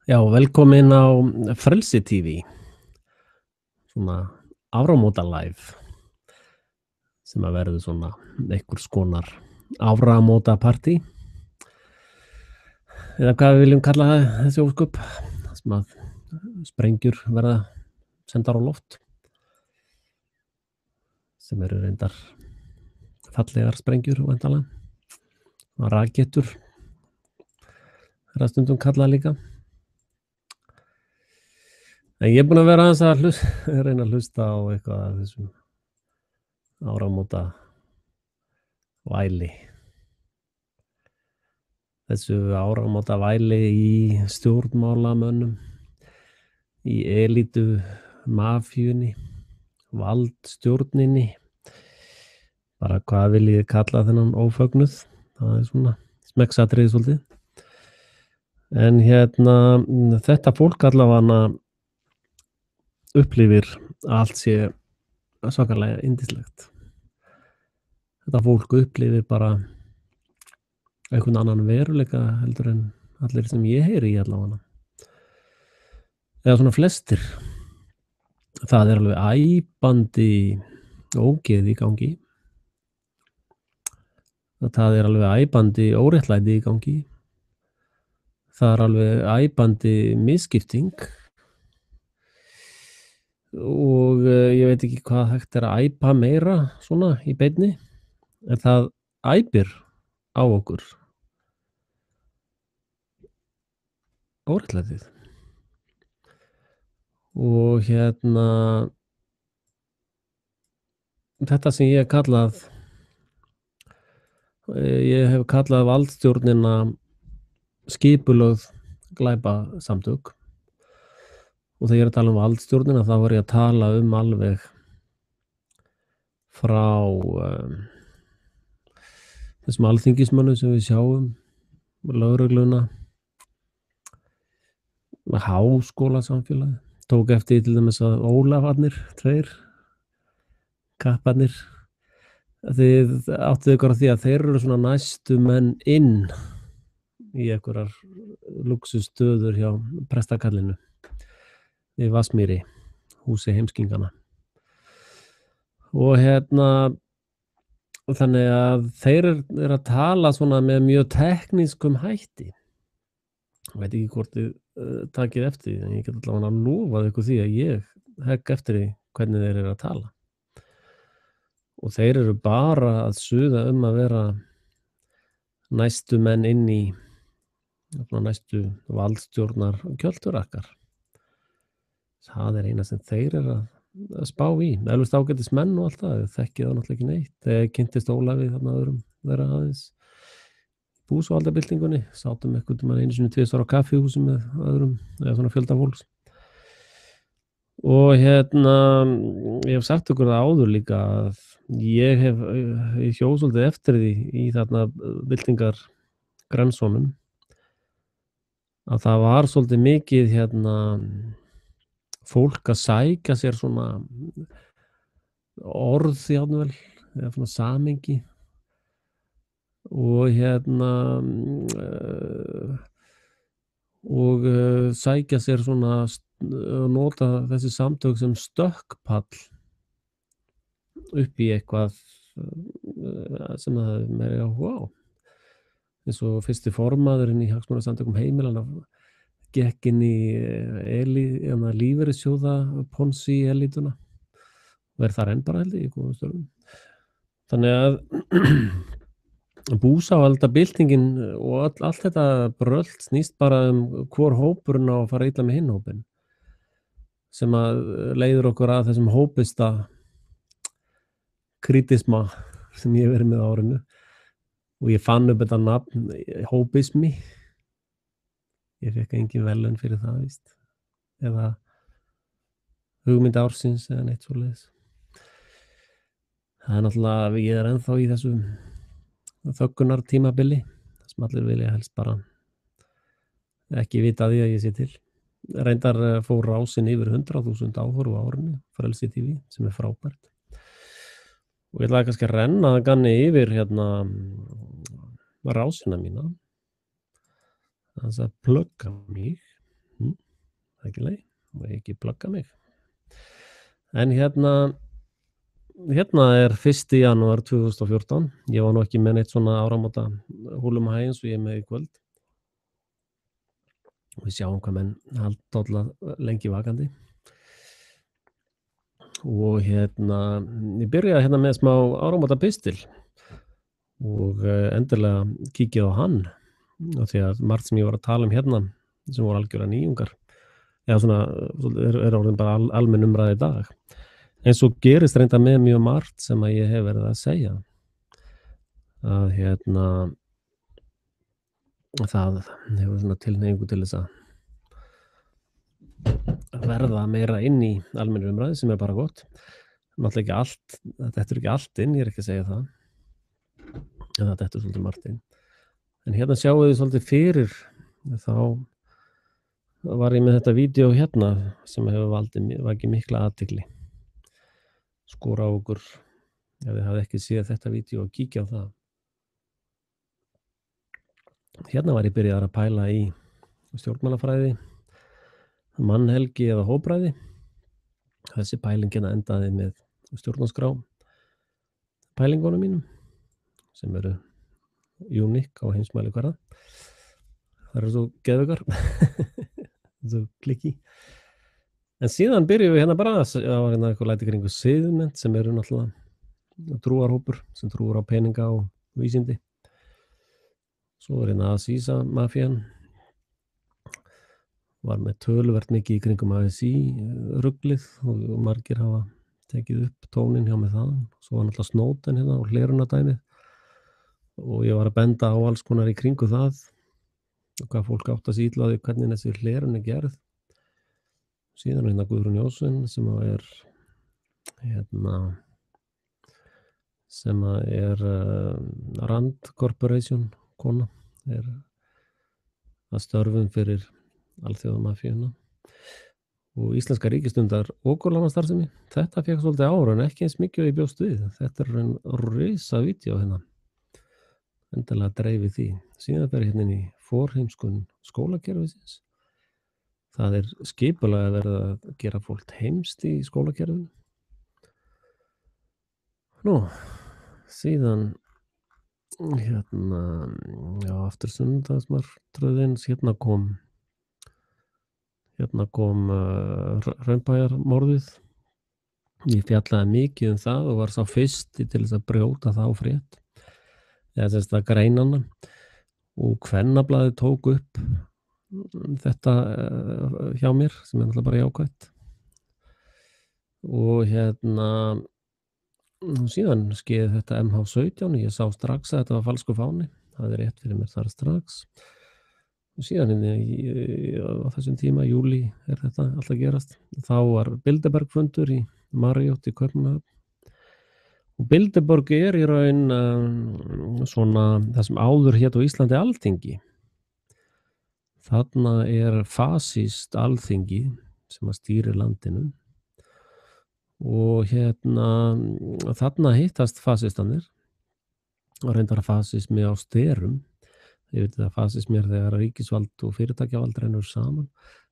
Já, velkomin á Frelsi TV, svona áramóta live sem að verður svona einhvers konar áramóta partí eða hvað við viljum kalla það, þessi ósköp, þar sem að sprengjur verða sendar á loft sem eru reyndar fallegar sprengjur væntanlega, rakettur er það stundum kallað líka. En ég er búinn að vera aðeins að reyna að hlusta á eitthvað af þessum áramóta væli. Þessu áramóta væli í stjórnmálamönnum, í elítu mafíunni, valdstjórninni, bara hvað viljið kalla þennan ófögnuð, það er svona smekksatriði svolítið. En þetta fólk allavega upplifir að allt sé svakalega yndislegt. Þetta fólk upplifir bara einhvern annan veruleika heldur en allir sem ég heyri í allavega. Eða svona flestir. Það er alveg æpandi ógeð í gangi. Það er alveg æpandi óréttlæti í gangi. Það er alveg æpandi misskipting. Og ég veit ekki hvað hægt er að æpa meira svona í beinni, en það æpir á okkur óréttlætið. Og þetta sem ég hef kallað valdstjórnina skipulögð glæpasamtök. Og þegar ég er að tala um valdstjórnina þá er ég að tala um alveg frá þessum alþingismönnum sem við sjáum, lögregluna, háskólasamfélagið. Tók eftir til dæmis að Ólafarnir, 2 kapparnir, þið áttuð ykkur á því að þeir eru svona næstu menn inn í einhverjar lúxusstöður hjá prestakallinu í Vatnsmýri, húsi heimskingana. Og þannig að þeir eru að tala svona með mjög teknískum hætti. Ég veit ekki hvort þið takið eftir því, en ég get allavega að lofa ykkur því að ég hegg eftir því hvernig þeir eru að tala. Og þeir eru bara að suða að vera næstu menn inn í næstu valdstjórnar kjöldurakkar. Það er eina sem þeir eru að spá í. Eflaust ágætis menn og allt það, þekkið það náttúrulega ekki neitt. Þegar kynntist Ólafi þarna öðrum vera aðeins búsvaldabyltingunni, sátum einhvern einu sinni 2 á kaffihúsi með öðrum, eða svona fjölda fólks. Og ég hef sagt ykkur það áður líka að ég hjó svolítið eftir því í þarna byltingar grensónum að það var svolítið mikið fólk að sækja sér svona orð jafnvel, eða svona samhengi og sækja sér svona nota þessi samtök sem stökkpall upp í eitthvað sem það meiri áhuga á. Eins og fyrsti formaðurinn í Hagsmunasamtökum heimilanna gekk inn í lífeyrissjóða Ponzi elítuna og er þar enn bara held ég í góðum störfum. Þannig að búsáhaldabyltingin og allt þetta brölt snýst bara hvor hópurinn á að fara illa með hinn hópinn, sem að leiður okkur að þessum hópista kritisma sem ég hef verið með á árinu, og ég fann upp þetta nafn hópismi. Ég fékk engin verðlaun fyrir það, víst, eða hugmynd ársins eða neitt svoleiðis. Það er náttúrulega, ég er ennþá í þessu þöggunartímabili, þar sem allir vilja helst bara ekki vita því að ég sé til. Reyndar fór rásin yfir 100.000 áhorf á árinu, Frelsi TV, sem er frábært. Og ég ætlaði kannski að renna ganni yfir rásina mína, þess að plugga mig. Það ekki leið, má ég ekki plugga mig. En hérna er 1. janúar 2014. Ég var nú ekki með neitt svona áramóta húlumhæ eins og ég er með í kvöld. Og við sjáum hvað menn halda lengi vakandi. Og ég byrjaði hérna með smá áramóta pistil og endilega kíkið á hann og því að margt sem ég var að tala um hérna sem voru algjörlega nýjungar eða svona er orðin bara almenn umræða í dag. Eins og gerist reynda með mjög margt sem að ég hef verið að segja að það hefur svona tilhneigingu til þess að verða meira inn í almennri umræðu sem er bara gott. Náttúrulega ekki allt, þetta er ekki allt inn, ég er ekki að segja það. En þetta er svolítið margt inn. En hérna sjáum við svolítið fyrir, þá var ég með þetta vídeo hérna sem hefur vakið mikla athygli. Skora á okkur, ef þið hafið ekki séð þetta vídeo og kíkja á það. Hérna var ég byrjaður að pæla í stjórnmálafræði, mannhelgi eða hópræði. Þessi pælingina endaði með stjórnarskrá pælingunum mínum sem eru uník á heimsmælikvarða. Það eru svo geðveikar, svo klikki. En síðan byrjum við hérna bara, það var hérna eitthvað læti kringu siðmennt sem eru náttúrulega trúarhópur sem trúar á peninga og vísindi. Svo var hérna Aziza mafían, var með töluvert mikið í kringum ASI ruglið og margir hafa tekið upp tónin hjá með það. Svo var náttúrulega Snowden hérna og hlerunardæmið og ég var að benda á alls konar í kringu það og hvað fólk átt að sýtla því hvernig þessi hlerun er gerð. Síðan hérna Guðrún Jónsson sem er Rand Corporation kona, er að störfum fyrir alþjóðamafíuna og íslenska ríkisstundar okurlánastarfsemi. Þetta fékk svolítið ára en ekki eins mikið og ég bjóst við. Þetta er einn risa vídeó hérna. Endilega dreifi því. Síðan fer hérna inn í forheimskun skólakerfisins. Það er skipulega að verða að gera fólk heimst í skólakerfinu. Nú, síðan aftur sunnudagsmartröðins, hérna kom Hraunbæjarmorðið. Ég fjallaði mikið um það og var sá fyrsti til þess að brjóta það á frétt. Eða þess að greinana. Og Kvennablaðið tók upp þetta hjá mér sem er náttúrulega bara jákvætt. Og síðan skeiði þetta MH17. Ég sá strax að þetta var falskur fáni. Það er rétt fyrir mér þar strax. Og síðan á þessum tíma, júlí, er þetta alltaf gerast. Þá var Bilderberg-fundur í Marriott í Kaupmannahöfn. Og Bilderberg er í raun svona það sem áður hét á Íslandi Alþingi. Þarna er fasískt alþingi sem að stýrir landinu. Og þarna hittast fasístanir og reyndar fasísmi á sterum. Ég veit að fasísmi er þegar ríkisvald og fyrirtækjavald rennur saman.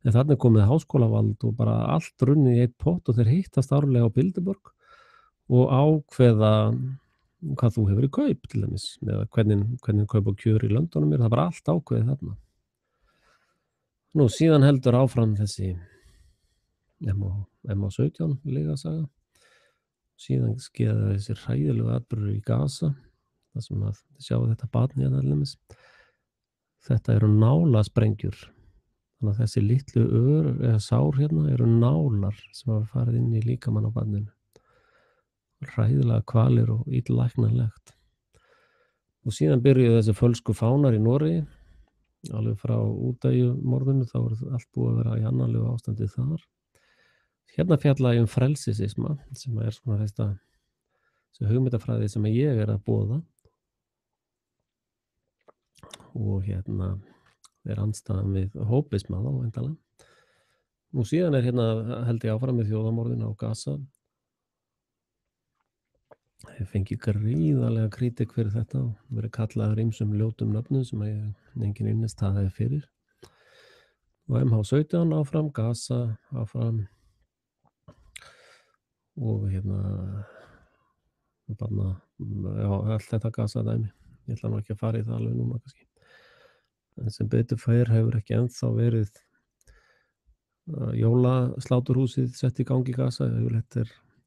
En þarna er komið háskólavald og bara allt runnið í eitt pott og þeir hittast árlega á Bilderberg og ákveða hvað þú hefur í kaup til dæmis, með hvernig kaup og kjör í löndunum er. Það er bara allt ákveðið þarna. Nú, síðan heldur áfram þessi MH17 lygasaga. Síðan skeiða þessi hræðilegu atburðir í Gaza, þar sem að sjáu þetta barn hérna til dæmis. Þetta eru nálasprengjur. Þannig að þessi litlu sár hérna eru nálar sem hafa farið inn í líkamann á barninu. Hræðilega kvalir og illa-læknanlegt. Og síðan byrjuðu þessi fölsku fánar í Noregi. Alveg frá Úteyjumorðinu þá er allt búið að vera í annarlegu ástandi þar. Hérna fjalla ég frelsisisma sem er svona þessi hugmyndafræði sem ég er að boða. Og er andstæðan við hópisma þá endalega. Nú síðan er held ég áfram með þjóðamorðinu á Gaza. Ég fengi gríðarlega kritik fyrir þetta og verið kallaður ýmsum ljótum nöfnum sem engin innist það hefði fyrir. og MH17 áfram, Gaza áfram og þarna, já, allt þetta Gaza dæmi. Ég ætla nú ekki að fara í það alveg núna kannski. En sem betur fer hefur ekki ennþá verið jólasláturhúsið sett í gang í Gaza. Yfirleitt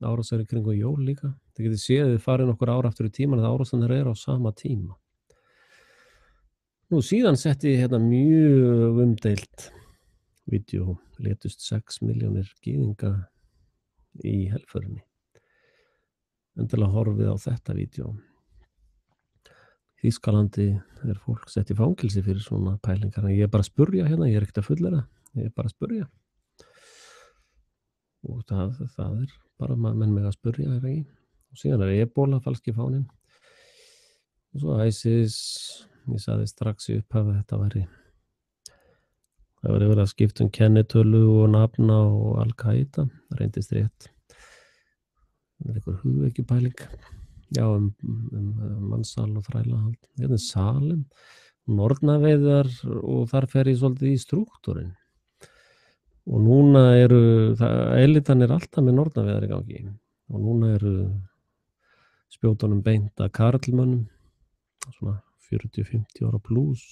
árásir í kringum jól líka. Þið getið séð þið farið nokkur ár aftur í tímann að árásanir eru á sama tíma. Nú síðan setti ég mjög umdeilt vídeó, létust 6 milljónir gyðinga í helförinni. Endilega horfið á þetta vídeó. Í Þýskalandi fólk sett í fangelsi fyrir svona pælingar. Ég bara að spurja ég ekkert að fullera. Ég bara að spurja. Og það bara menn mig að spurja, ekki? Og síðan Ebola, falski fáninn. Og svo ISIS, ég sagði strax í upphafi þetta væri verið að skipta kennitölu og nafna og Al-Qaida. Það reyndist rétt. Það einhver hugvekjupæling. Já, mannsal og þrælahald. Hérna Salem, nornaveiðar og þar fer ég svolítið í strúktúrin. Og núna elitan alltaf með nornaveiðar í gangi. Og núna spjótunum beint að karlmönnum, svona 40-50 ára plús.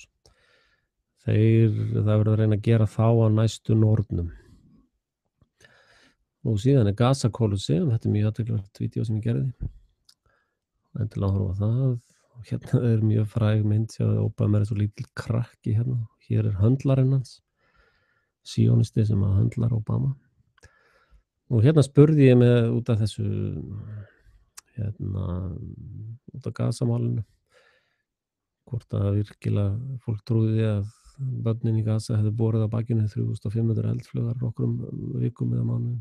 Það verður að reyna að gera þá á næstu nornum. Og síðan Gaza Colosseum, þetta mjög athyglisvert vídeó sem ég gerði. Endilega að horfa á það. Og hérna mjög fræg mynd, sjáðu Obama svo lítill krakki hérna. Hér höndlarinn hans, síonisti sem að höndlar Obama. Og hérna spurði ég mig út af þessu, út af Gaza-málinu, hvort að virkilega fólk trúði að börnin í Gaza hefði borið á bakinu 3500 eldflaugar nokkrum vikum eða mánuðum.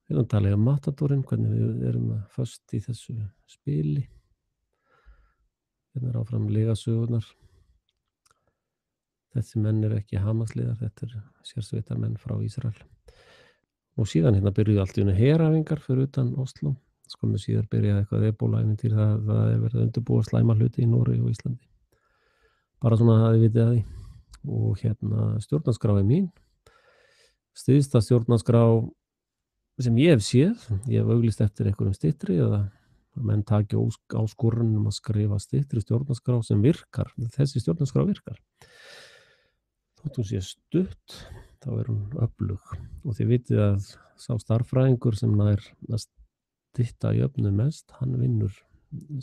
Hérna tala ég Matadorinn, hvernig við erum föst í þessu spili. Hérna áfram lygasögurnar. Þessi menn ekki Hamasliðar, þetta sérsveitarmenn frá Ísrael. Og síðan byrjuðu allt í einu heræfingar fyrir utan Oslo. Skömmu síðar byrjaði eitthvað Ebola-ævintýri, það verið að undirbúa slæma hluti í Noregi og Íslandi. Bara svona að þið vitið að því. Og stjórnarskrá mín. Styðsta stjórnarskrá sem ég hef séð. Ég hef auglýst eftir einhverjum styttri eða menn taki áskorun að skrifa styttri stjórnarskrá sem virkar. Þessi stjórnarskrá virkar. Þótt hún sé stutt, þá hún öflug. Og þið vitið að sá starffræðingur sem nær að stytta í öfnu mest, hann vinnur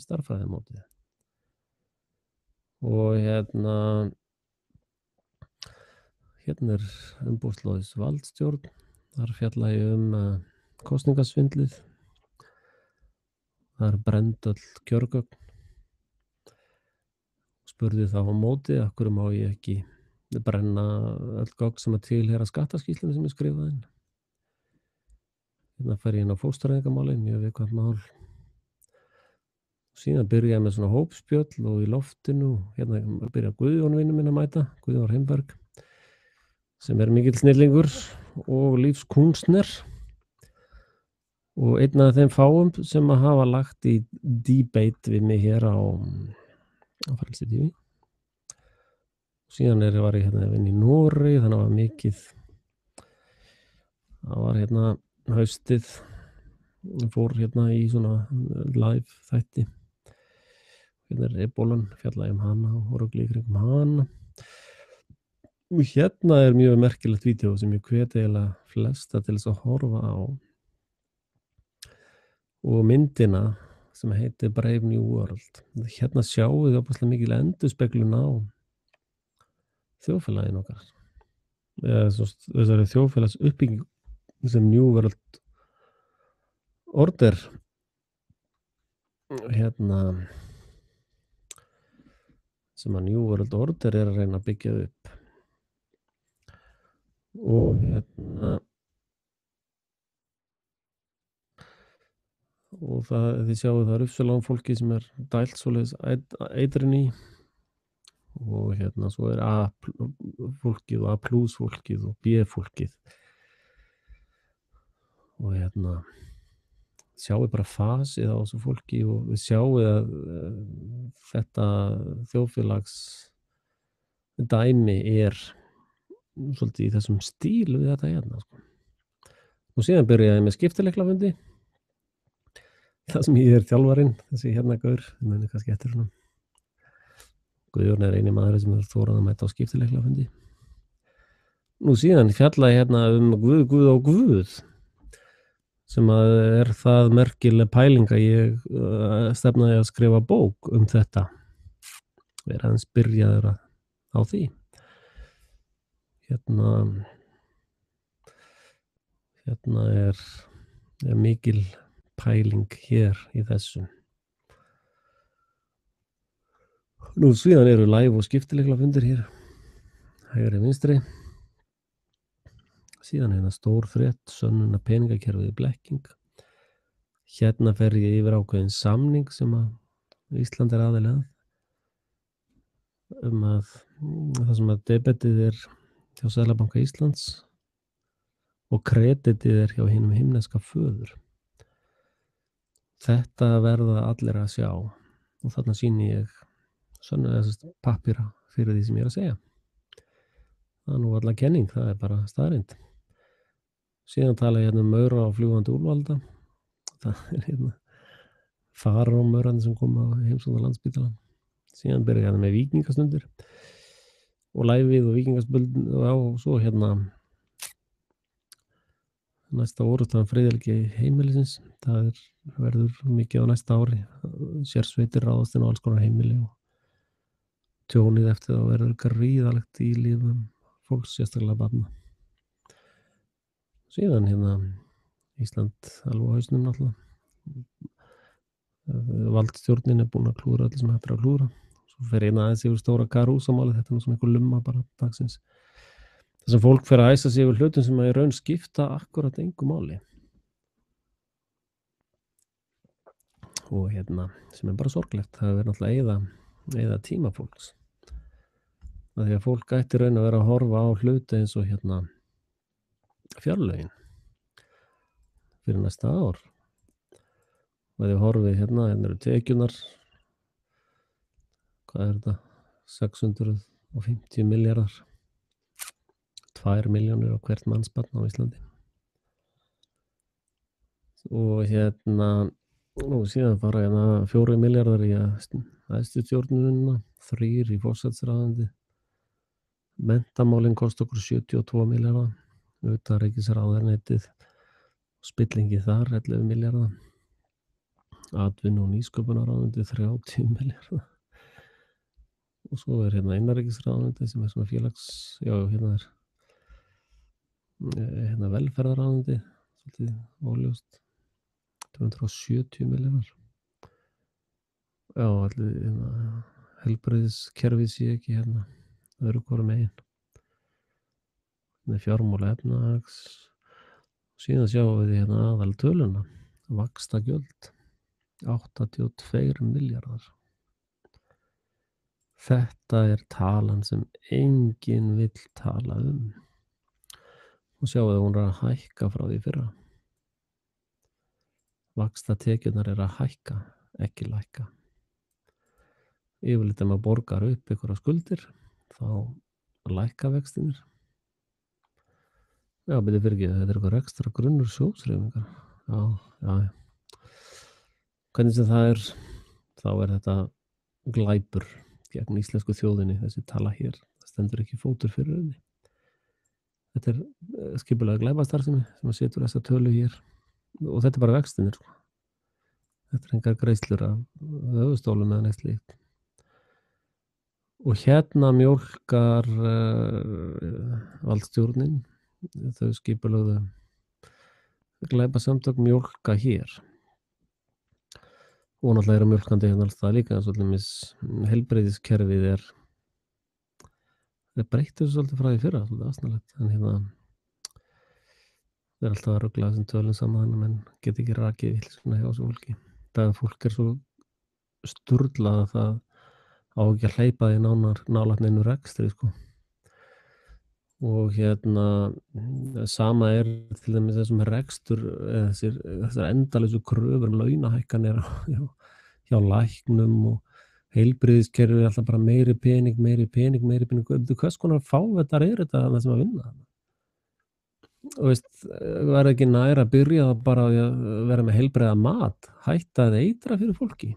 starffræðimótið. Og hérna umboðslóðis valdstjórn. Þar fjalla ég kosningasvindlið. Það brennd öll kjörgögn. Spurði þá á móti, af hverju má ég ekki brenna öll gögn sem að tilheyra skattaskýrslunni sem ég skrifaði inn. Hérna fer ég inn á fóstureyðingamálið, mjög viðkvæmt mál. Síðan byrja ég með svona hópspjöll og í loftinu. Hérna byrja Guðjón vinur minn að mæta, Guðjón Heimberg, sem mikill snillingur og lífskúnstner. Og einn af þeim fáum sem að hafa lagt í debate við mig hér á Frelsi TV. Síðan var ég í Noregi, þannig að var mikið. Það var haustið, fór í svona live þætti. Hérna Ebolan, fjallaði hana og rugli í kringum hana. Og hérna mjög merkilegt vídeó sem ég hvet eiginlega flesta til þess að horfa á. Og myndina sem heitir Brave New World. Hérna sjáum við opaslega mikil endurspeglun á þjóðfélaginu okkar. Þessari þjóðfélags uppbygging sem New World Order sem að New World Order að reyna að byggja upp. Og og þið sjáu það uppsvelan fólki sem dælt svoleiðis eitrin í. Og svo A-fólkið og A+-fólkið og B-fólkið. Og sjáu bara fasið á þessu fólki og við sjáu að þetta þjóðfélags dæmi svolítið í þessum stíl við þetta hérna, sko. Og síðan byrjaði ég með skiptileiklafundi, þar sem ég er þjálfarinn, þessi hérna gaur, þið munið kannski eftir honum. Guðjón er eini maðurinn sem hefur þórað að mæta á skiptileiklafundi. Nú síðan fjallaði ég hérna Guð og Guð, sem er það merkileg pæling að ég stefnaði að skrifa bók þetta. Ég er aðeins byrjaður á því. Hérna er mikil pæling hér í þessu. Nú síðan eru live og skiptileiklafundir hér, hægri vinstri. Síðan hérna stór frétt, sönnun að peningakerfið er blekking. Hérna fer ég yfir ákveðin samning sem að Ísland er aðili að, að það sem að debetið er hjá Seðlabanka Íslands og kreditið er hjá hinum himneska föður. Þetta verða allir að sjá og þarna sýni ég pappíra fyrir því sem ég er að segja. Það er nú alla kenning, það er bara staðreynd. Síðan tala ég hérna maura á fljúgandi úlvalda. Það er hérna faraómaurandi sem kom á heimsókn á Landspítalann. Síðan byrja ég hérna með víkingastundir og læfið og víkingaspöld og svo hérna næsta orðstafan friðhelgi heimilisins. Það verður mikið á næsta ári. Sérsveitir ráðast inn á alls konar heimili og tjónið eftir það verður gríðalegt í lífum fólks, sérstaklega barna. Síðan hérna Ísland alveg á hausnum náttúrulega. Valdstjórnin er búin að klúra allir sem hægt er að klúra. Svo fer ég aðeins yfir stóra Karúsamálið, þetta er nú svona einhver lumma bara dagsins. Þess að fólk fer að æsa sig yfir hlutum sem að í raun skipta akkurat engu máli. Og hérna, sem er bara sorglegt, það er náttúrulega eyða tíma fólks. Það því að fólk ætti raun að vera að horfa á hluti eins og hérna fjárlögin fyrir næsta ár. Og þið horfið hérna eru tekjurnar, hvað er þetta? 650 milljarðar, 2 milljónir á hvert mannsbarn á Íslandi. Og hérna, og síðan fara hérna 4 milljarðar í æðstu stjórnunina, 3 í forsætisráðuneyti. Menntamálin kosta okkur 72 milljarða, utanríkisráðuneytið, spillingi þar 11 milljarða, atvinnu- og nýsköpunarráðuneytið 30 milljarða. Og svo er hérna innanríkisráðuneytið sem er svona hérna velferðarráðuneytið, svolítið óljóst, 270 milljarðar. Já, allir hérna heilbrigðiskerfið sé ekki hérna öðru hvoru megin. Með fjármála efnahags. Síðan sjáum við hérna aðal töluna, vaxtagjöld, 82 milljarðar. Þetta er talan sem enginn vill tala Og sjáum við að hún er að hækka frá því fyrra. Vaxtatekjurnar eru að hækka, ekki lækka. Yfirleitt ef maður borgar upp einhverjar skuldir, þá lækka vextinir. Já, byrju fyrir ekki, þetta er eitthvað rekstra grunnur sjóðshreyfingar. Já. Hvernig sem það er, þá er þetta glæpur gegn íslensku þjóðinni, þessi tala hér. Það stendur ekki fótur fyrir henni. Þetta er skipulega glæpastarfsemi sem að setur þessa tölu hér. Og þetta er bara vextinir. Þetta er engar greiðslur af höfuðstólum eða neitt slíkt. Og hérna mjólkar valdstjórnin, þau skipulögðu glæpasamtök mjólka hér. Og náttúrulega eru mjólkandi hérna alls það líka, svolítið heilbrigðiskerfið er breytt þessu svolítið frá því fyrra, svolítið asnalegt. En hérna það er alltaf að rugla þessum tölum saman, menn get ekki rakið vill svona hjá þessu fólki. Það fólk er svo sturlað að það á ekki að hleypa því nálægt neinu rekstri, sko. Og hérna sama er til dæmis þessum rekstur, þessar endalausu kröfur launahækkanir hjá læknum og heilbrigðiskerfi er alltaf bara meiri pening, hvers konar fávitar þetta það sem að vinna þarna? Og veist, var ekki nær að byrja það bara á því að vera með heilbrigða mat, hætta að eitra fyrir fólki,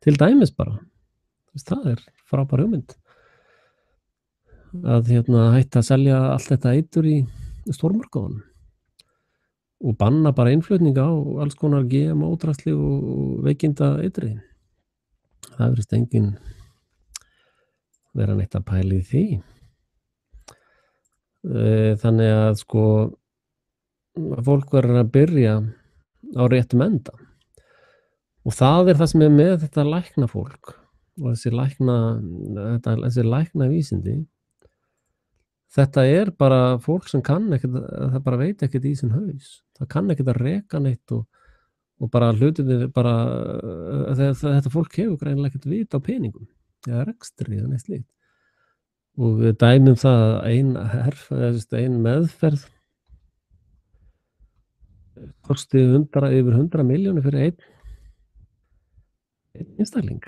til dæmis bara, veist, það er frábær hugmynd, að hætta að selja allt þetta eitur í stórmarkaðunum og banna bara innflutning á alls konar GMO-drasli og veikinda eitri. Það virðist enginn vera neitt að pæla í því. Þannig að sko fólk verður að byrja á réttum enda og það er það sem er með þetta læknafólk og þessi læknavísindi. Þetta er bara fólk sem kann ekkert, það bara veit ekkert í sinn haus. Það kann ekkert að reka neitt og bara hlutirnir bara, þetta fólk hefur greinilega ekkert vit á peningum eða rekstri eða neitt slíkt. Og við dæmum það að ein meðferð kosti yfir 100 milljónir fyrir einn einstakling.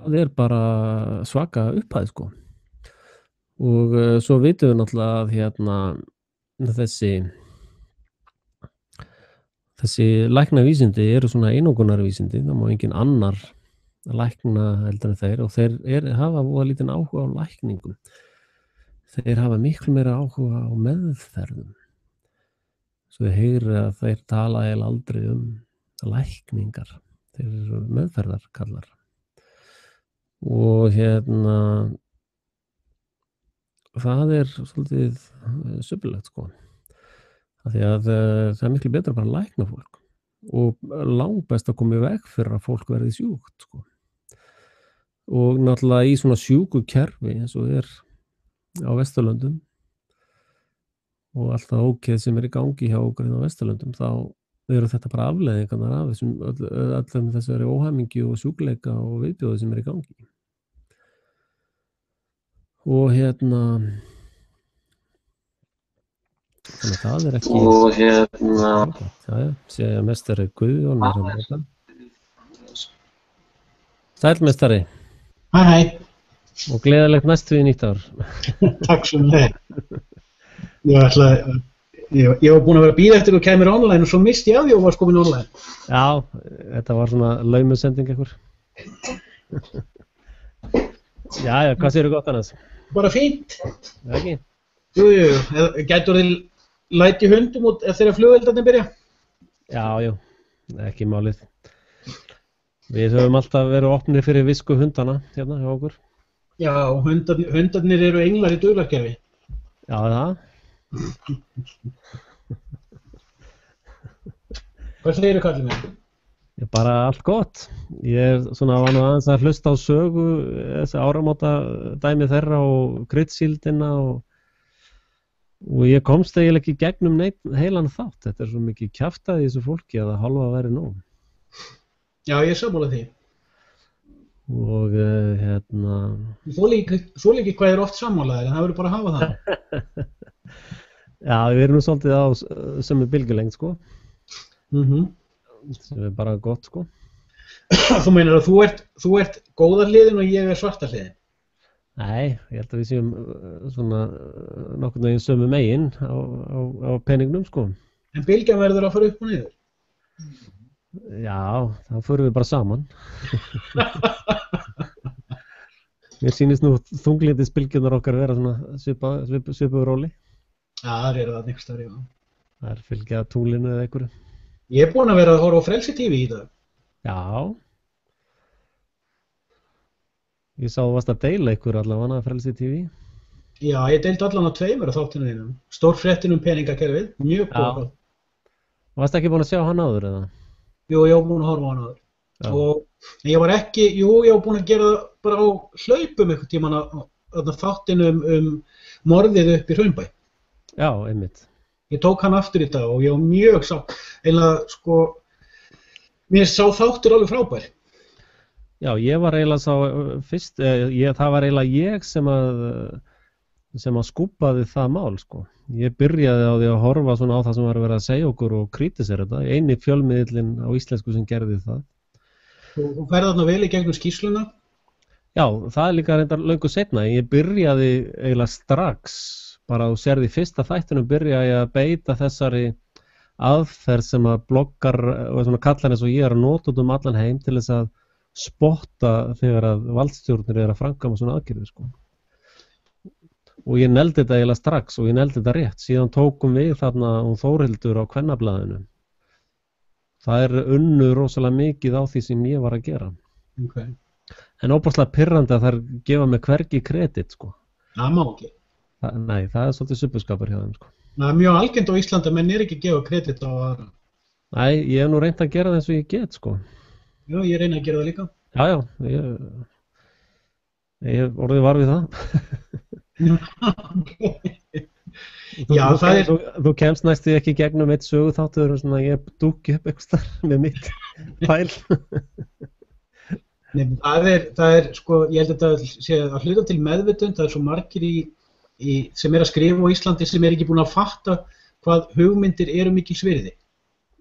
Það er bara svaka upphæð sko. Og svo vitum við náttúrulega að þessi læknavísindi eru svona einokunarvísindi, það má engin annar lækna heldur en þeir og þeir hafa voða lítinn áhuga á lækningum. Þeir hafa miklu meira áhuga á meðferðum. Svo þið heyri að þeir tala eiginlega aldrei lækningar. Þeir eru meðferðarkallar. Og það er svolítið söpulegt sko. Af því að það er miklu betra bara að lækna fólk og langbest að koma í veg fyrir að fólk verði sjúkt sko. Og náttúrulega í svona sjúkukerfi eins og er á Vesturlöndum og allt það ógeð sem er í gangi hjá okkur á Vesturlöndum, þá eru þetta bara afleiðingarnar af öllum þessari óhamingju og sjúkleika og viðbjóði sem er í gangi. Og þannig að það er ekki sé að mestari Guðjón er að móta. Sæll mestari. Hæ. Og gleðilegt næstu í nýtt ár. Takk sem leið. Ég var búinn að vera að bíða eftir að þú kæmir online og svo misti ég af því og varst komin online. Já, þetta var svona laumusending einhver. Jæja, hvað segirðu gott annars? Bara fínt. Ekki? Jú, gætur þið læti hundum út þegar flugveldarnir byrja? Já, ekki málið. Við höfum alltaf verið opnir fyrir visku hundana hérna hjá okkur. Já, hundarnir eru englar í duglarkerfi. Já, það. Hvað segirðu kallinn minn? Bara allt gott. Ég var nú aðeins að hlusta á sögu, þessi áramóta dæmi þeirra og kryddsíldina og ég komst eiginlega ekki gegnum heilan þátt. Þetta er svo mikið kjaftað í þessu fólki að það hálfa að væri nóg. Já, ég er sammála því. Og Svo líki hvað er oft sammálaðir, en það verður bara að hafa það. Já, við erum nú svolítið á sömu bylgjulengd, sko. Sem er bara gott, sko. Þú meinar að þú ert góða hliðin og ég er svarta hliðin? Nei, ég held að við séum svona nokkurn veginn sömu megin á peningnum, sko. En bylgjan verður að fara upp og niður? Já, þá förum við bara saman. Mér sýnist nú þunglyndisbylgjurnar okkar vera svona svipuðu róli. Já, það eru það einhvers staðar, já. Það er fylgja tunglinu eða einhverju. Ég er búinn að vera að horfa á Frelsi TV í dag. Já. Ég sá þú varst að deila ykkur allavega á Frelsi TV. Já, ég deildi allan á 2 á þáttinu þínum. Stórfréttin peningakerfið, mjög góð. Varstu ekki búinn að sjá hann áður eða? Jú, ég var búinn að horfa á hann áður. Já. Og ég var búinn að gera bara á hlaupum einhvern tímann á þáttinu morðið upp í Hraunbæ. Já, einmitt. Ég tók hann aftur í dag og ég var mjög sátt. Eiginlega, sko, mér sá þáttur alveg frábær. Já, ég var eiginlega fyrst, það var eiginlega ég sem að skúbbaði það mál, sko. Ég byrjaði á því að horfa svona á það sem var verið að segja okkur og kritisera þetta. Eini fjölmiðillinn á íslensku sem gerði það. Þú ferð þarna vel í gegnum skýrsluna? Já, það líka reyndar löngu seinna. Ég byrjaði eiginlega strax, bara þú sérði í fyrsta þættinum byrjaði ég að beita þessari aðferð sem að bloggar og svona kallar eins og ég að nota út allan heim til þess að spotta þegar að valdstjórnir að framkvæma svona aðgerðir, sko. Og ég neldi þetta eiginlega strax og ég neldi þetta rétt. Síðan tókum við þarna Þórhildur á Kvennablaðinu. Það unnu rosalega mikið á því sem ég var að gera. Okay. En óbúrslega pirrandi að þær gefa mig hvergi kredit, sko. Það má ekki. Nei, það svolítið suppuskapur hjá þeim, sko. Það mjög algengt á Íslandi að menn ekki að gefa kredit á aðra. Nei, ég hef nú reynt að gera það eins og ég get, sko. Já, ég reyna að gera það líka. Já, ég orðið var við það. Já, þú kemst næstu ekki gegnum eitt söguþáttur og svona ég dúki upp eitthvað starf með mitt pæl. Nei, það sko, ég held að þetta sé að hluta til meðvitund, það svo margir sem að skrifa á Íslandi sem ekki búin að fatta hvað hugmyndir eru mikils virði.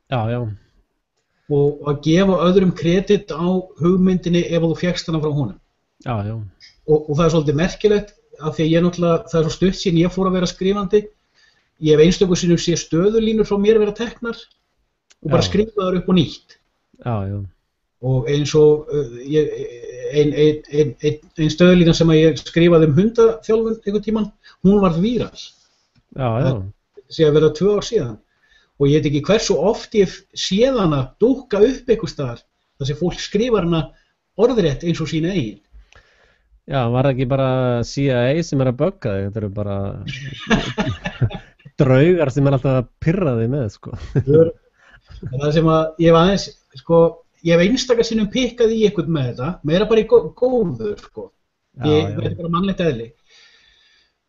Já. Og að gefa öðrum kredit á hugmyndinni ef þú fékkst hana frá honum. Já. Og það svolítið merkilegt af því að ég náttúrulega, það svo stutt síðan ég fór að vera skrifandi. Ég hef einstöku sinnum sé stöðulínur frá mér vera teknar og bara skrifa þar upp og nýtt. Já. Og eins og ein stöðulína sem að ég skrifaði hundaþjálfun einhvern tímann, hún varð víral. Já. Það sé að vera 2 ár síðan. Og ég veit ekki hversu oft ég séð hana dúkka upp einhvers staðar þar sem fólk skrifar hana orðrétt eins og sína eigin. Já, var það ekki bara CIA sem að bögga þig? Þetta eru bara draugar sem alltaf að pirra þig með, sko. Það sem að ég var aðeins, sko, ég hef einstaka sinnum pikkað í eitthvað með þetta, meira bara í góður, sko. Ég veit bara mannlegt eðli.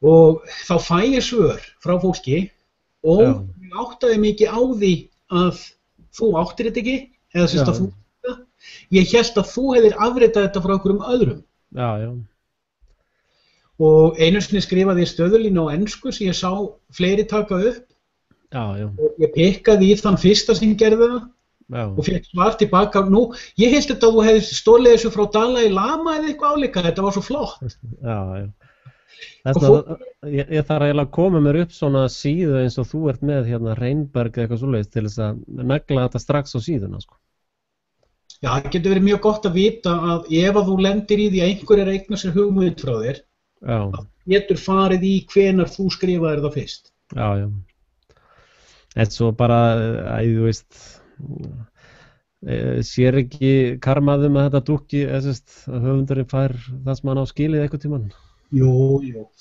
Og þá fæ ég svör frá fólki og ég áttaði mikið á því að þú áttir þetta ekki, eða sérst að þú þetta. Ég hélt að þú hefðir afritað þetta frá einhverjum öðrum. Já. Og einu sinni skrifaði ég stöðulínu á ensku sem ég sá fleiri taka upp. Já. Og ég pikkaði í þann fyrsta sem gerði það og fékk svar tilbaka. Nú, ég hélt þetta að þú hefði stólið þessu frá Dalai Lama eða eitthvað álíka, þetta var svo flott. Já. Ég þarf eiginlega að koma mér upp svona síðu eins og þú ert með hérna Reynberg eða eitthvað svoleiðis til þess að negla þetta strax á síðuna, sko. Já, það getur verið mjög gott að vita að ef að þú lendir í því að einhver er að eigna sér hugmynd frá þér, þá getur farið í hvenar þú skrifaðir það fyrst. Já. En svo bara, þú veist, sér ekki karmaðum að þetta dúkki, að höfundurinn fær það sem hann á skilið eitthvað tímann? Jú,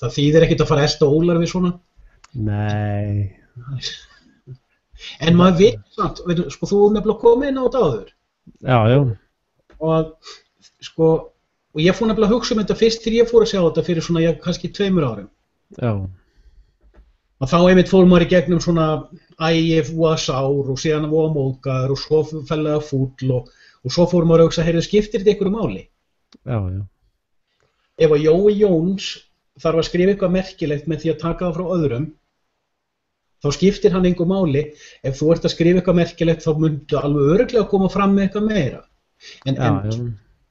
það þýðir ekkert að fara að elta ólar við svona. Nei. En maður veit samt, sko, þú nefnilega komið inn á þetta áður. Já. Og ég fór nefnilega að hugsa þetta fyrst þegar ég fór að sjá þetta fyrir svona kannski 2 árum. Já. Og þá einmitt fór maður í gegnum svona ég var sár og síðan var móðgar og svo fellega fúll og svo fór maður að hugsa, heyrðu, skiptir þetta einhverju máli? Já. Ef að Jói Jóns þarf að skrifa eitthvað merkilegt með því að taka það frá öðrum, þá skiptir hann engu máli. Ef þú ert að skrifa eitthvað merkilegt þá myndu alveg örugglega koma fram með eitthvað meira. En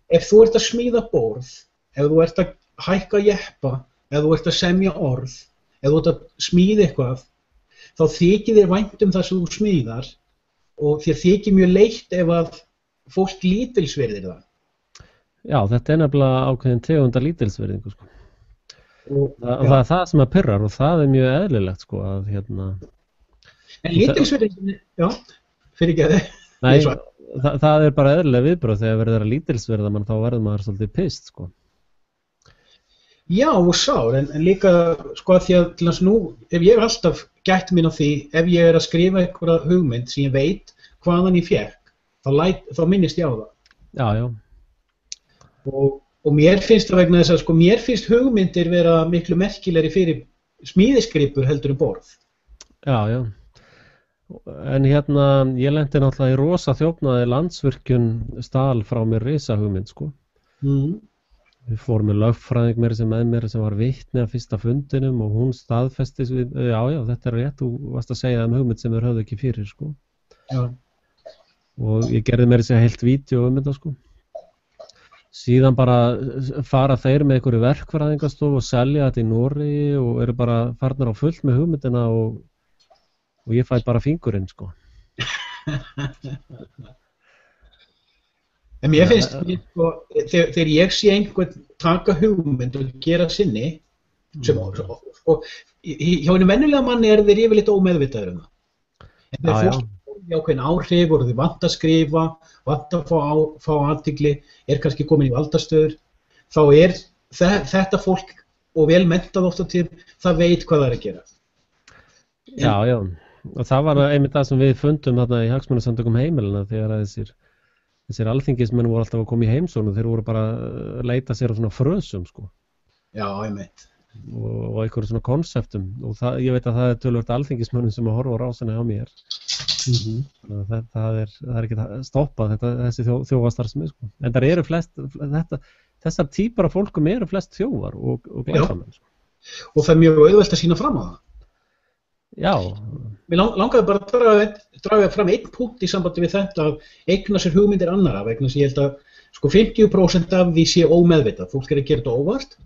ef þú ert að smíða borð, ef þú ert að hækka jeppa, ef þú ert að semja orð, ef þú ert að smíða eitthvað, þá þykir þér vænt það sem þú smíðar og þér þykir mjög leitt ef að fólk lítilsvirðir það. Já, þetta nefnilega ákveðin tegunda lítilsvirðingu, sko. Það það sem að pirrar og það mjög eðlilegt, sko, að hérna. En lítilsvirðingin, fyrir ekki að þið. Nei, það bara eðlilega viðbrögð þegar verður að lítilsvirða mann, þá verður maður svolítið pist, sko. Já, og sár, en líka, sko, því að til þess nú, ef ég alltaf gætt mín á því, ef ég að skrifa einhverja hugmynd sem ég veit hvaðan ég fékk, þá minnist ég á það. Já. Og mér finnst það vegna þess að, sko, mér finnst hugmyndir vera miklu merkilegri fyrir smíðisgripur heldur borð. Já. En hérna, ég lenti náttúrulega í rosa þjófnaði Landsvirkjun stal frá mér risahugmynd, sko. Við fórum með lögfræðing með mér sem var vitni að fyrsta fundinum og hún staðfesti, já, þetta er rétt, þú varst að segja hugmynd sem þeir höfðu ekki fyrir, sko. Já. Og ég gerði mér þessi heilt vídeo þetta, sko. Síðan bara fara þeir með einhverju verkfræðingastofu og selja þetta í Noregi og eru bara farnir á fullt með hugmyndina og ég fæ bara fingurinn, sko. En mér finnst, sko, þegar ég sé einhvern taka hugmynd og gera sinni, sem, sko, hjá einu venjulega manni þeir yfirleitt ómeðvitaður það. En þegar fólk í ákveðin áhrif og þau vant að skrifa, vant að fá athygli, kannski komin í valdastöður, þá þetta fólk og vel menntað oft á tíðum, það veit hvað það er að gera. Já, og það var einmitt það sem við fundum þarna í Hagsmunasamtökum heimilina þegar að þessir alþingismenn voru alltaf að koma í heimsókn og þeir voru bara að leita sér á svona frösum, sko. Já, einmitt. Og einhverjum svona konseptum og ég veit að það er töluvert alþingismönnum sem að horfa á rásina á mér. Það er ekki að stoppa þessi þjófastarfsemi, sko. En það eru þessar típar af fólkum eru flest þjófar og glæpamenn, sko. Og það er mjög auðvelt að sýna fram á það. Já. Mér langaði bara að draga fram einn punkt í sambandi við þetta að eigna sér hugmyndir annarra vegna sem ég held að sko 50% af því sé ómeðvitað, fólk er að gera þetta óvart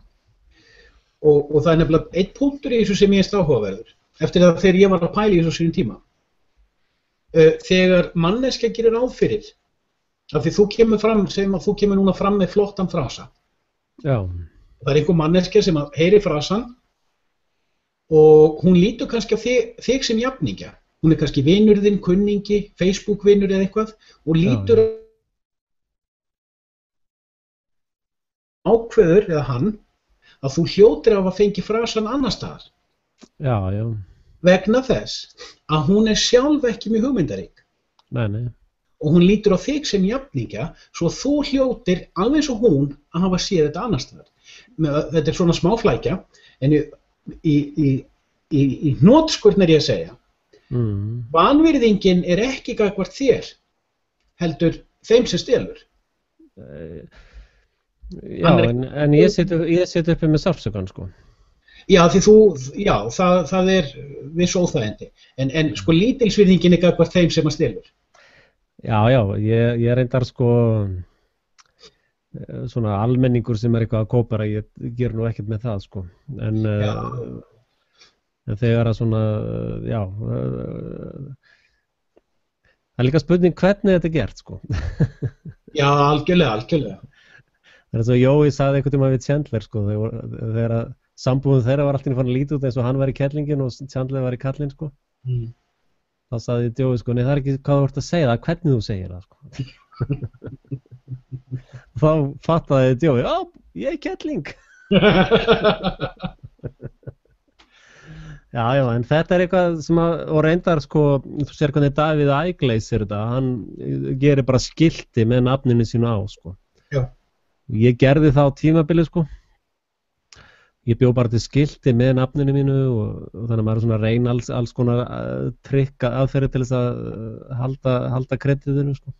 og það er nefnilega einn punktur í þessu sem ég er áhugaverður eftir það þegar ég var að pæla í þessu sínum tíma. Þegar manneskja gerir ráð fyrir af því þú kemur fram, segjum að þú kemur núna fram með flottan frasa. Já. Það er einhver manneskja sem heyrir frasan og hún lítur kannski á þig sem jafningja. Hún er kannski vinur þinn, kunningi, Facebook-vinur eða eitthvað og lítur ákveður eða hann að þú hljótir af að fengi frasan annar staðar. Já. Vegna þess að hún er sjálf ekki með hugmyndarík. Nei. Og hún lítur á þig sem jafningja svo þú hljótir alveg eins og hún að hafa séð þetta annar staðar. Þetta er svona smáflækja en í hnotskurn er ég að segja vanvirðingin er ekki gagnvart þér heldur þeim sem stelur. Já, en ég sit uppi með sársaukann, sko. Já, það er viss óþægindi en sko lítilsvirðingin er gagnvart þeim sem að stelur. Já, ég reyndar sko svona almenningur sem er eitthvað að kópera, ég ger nú ekkert með það, sko. En þegar að svona, já, það er líka spurning hvernig þetta er gert, sko. Já, algjörlega. Það er svo Jói sagði einhvern tímann við Chandler, sko, þegar að sambúðin þeirra var alltaf fann að líta út eins og hann var í kettlingin og Chandler var í kallinn, sko. Þá sagði Jói, sko, nei það er ekki hvað þú ert að segja það, hvernig þú segir það, sko. Þá fattaði Jói, ég er kettling. Já, en þetta er eitthvað sem og reyndar, sko, þú sér hvernig Davíð ægleysir þetta, hann gerir bara skilti með nafninu sínu á, sko. Já. Ég gerði það á tímabili, sko. Ég bjó bara til skilti með nafninu mínu og þannig að maður er svona að reyna alls konar trikk aðferði til þess að halda kreditinu, sko.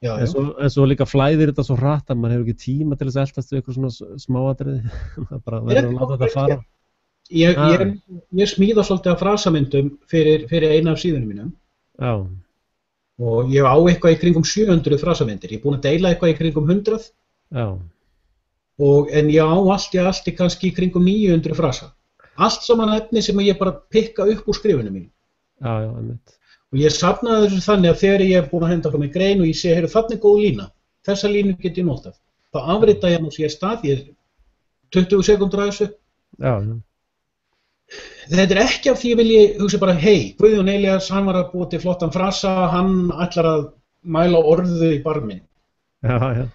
Já. En svo líka flæðir þetta svo hratt að maður hefur ekki tíma til þess að eltast við eitthvað svona smáatriði. Það bara verður að láta þetta fara. Ég smíða svolítið af frasamyndum fyrir eina af síðunum mínum. Já. Og ég á eitthvað í kringum 700 frasamyndir. Ég er búinn að deila eitthvað í kringum 100. Já. En ég á allt í kannski í kringum 900 frasa. Allt saman efni sem ég bara pikka upp úr skrifunum mínu. Já, einmitt. Og ég safnaði þessu þannig að þegar ég er búinn að henda frá mig grein og ég sé, þarna er góð lína. Þessa línu get ég notað. Þá afrita ég nú sér stað, ég er 20 sekúndur að þessu. Já. Þetta er ekki af því ég vilji hugsa bara, Guðjón Elías, hann var að búa til flottan frasa, hann ætlar að mæla orðu í barminn. Já.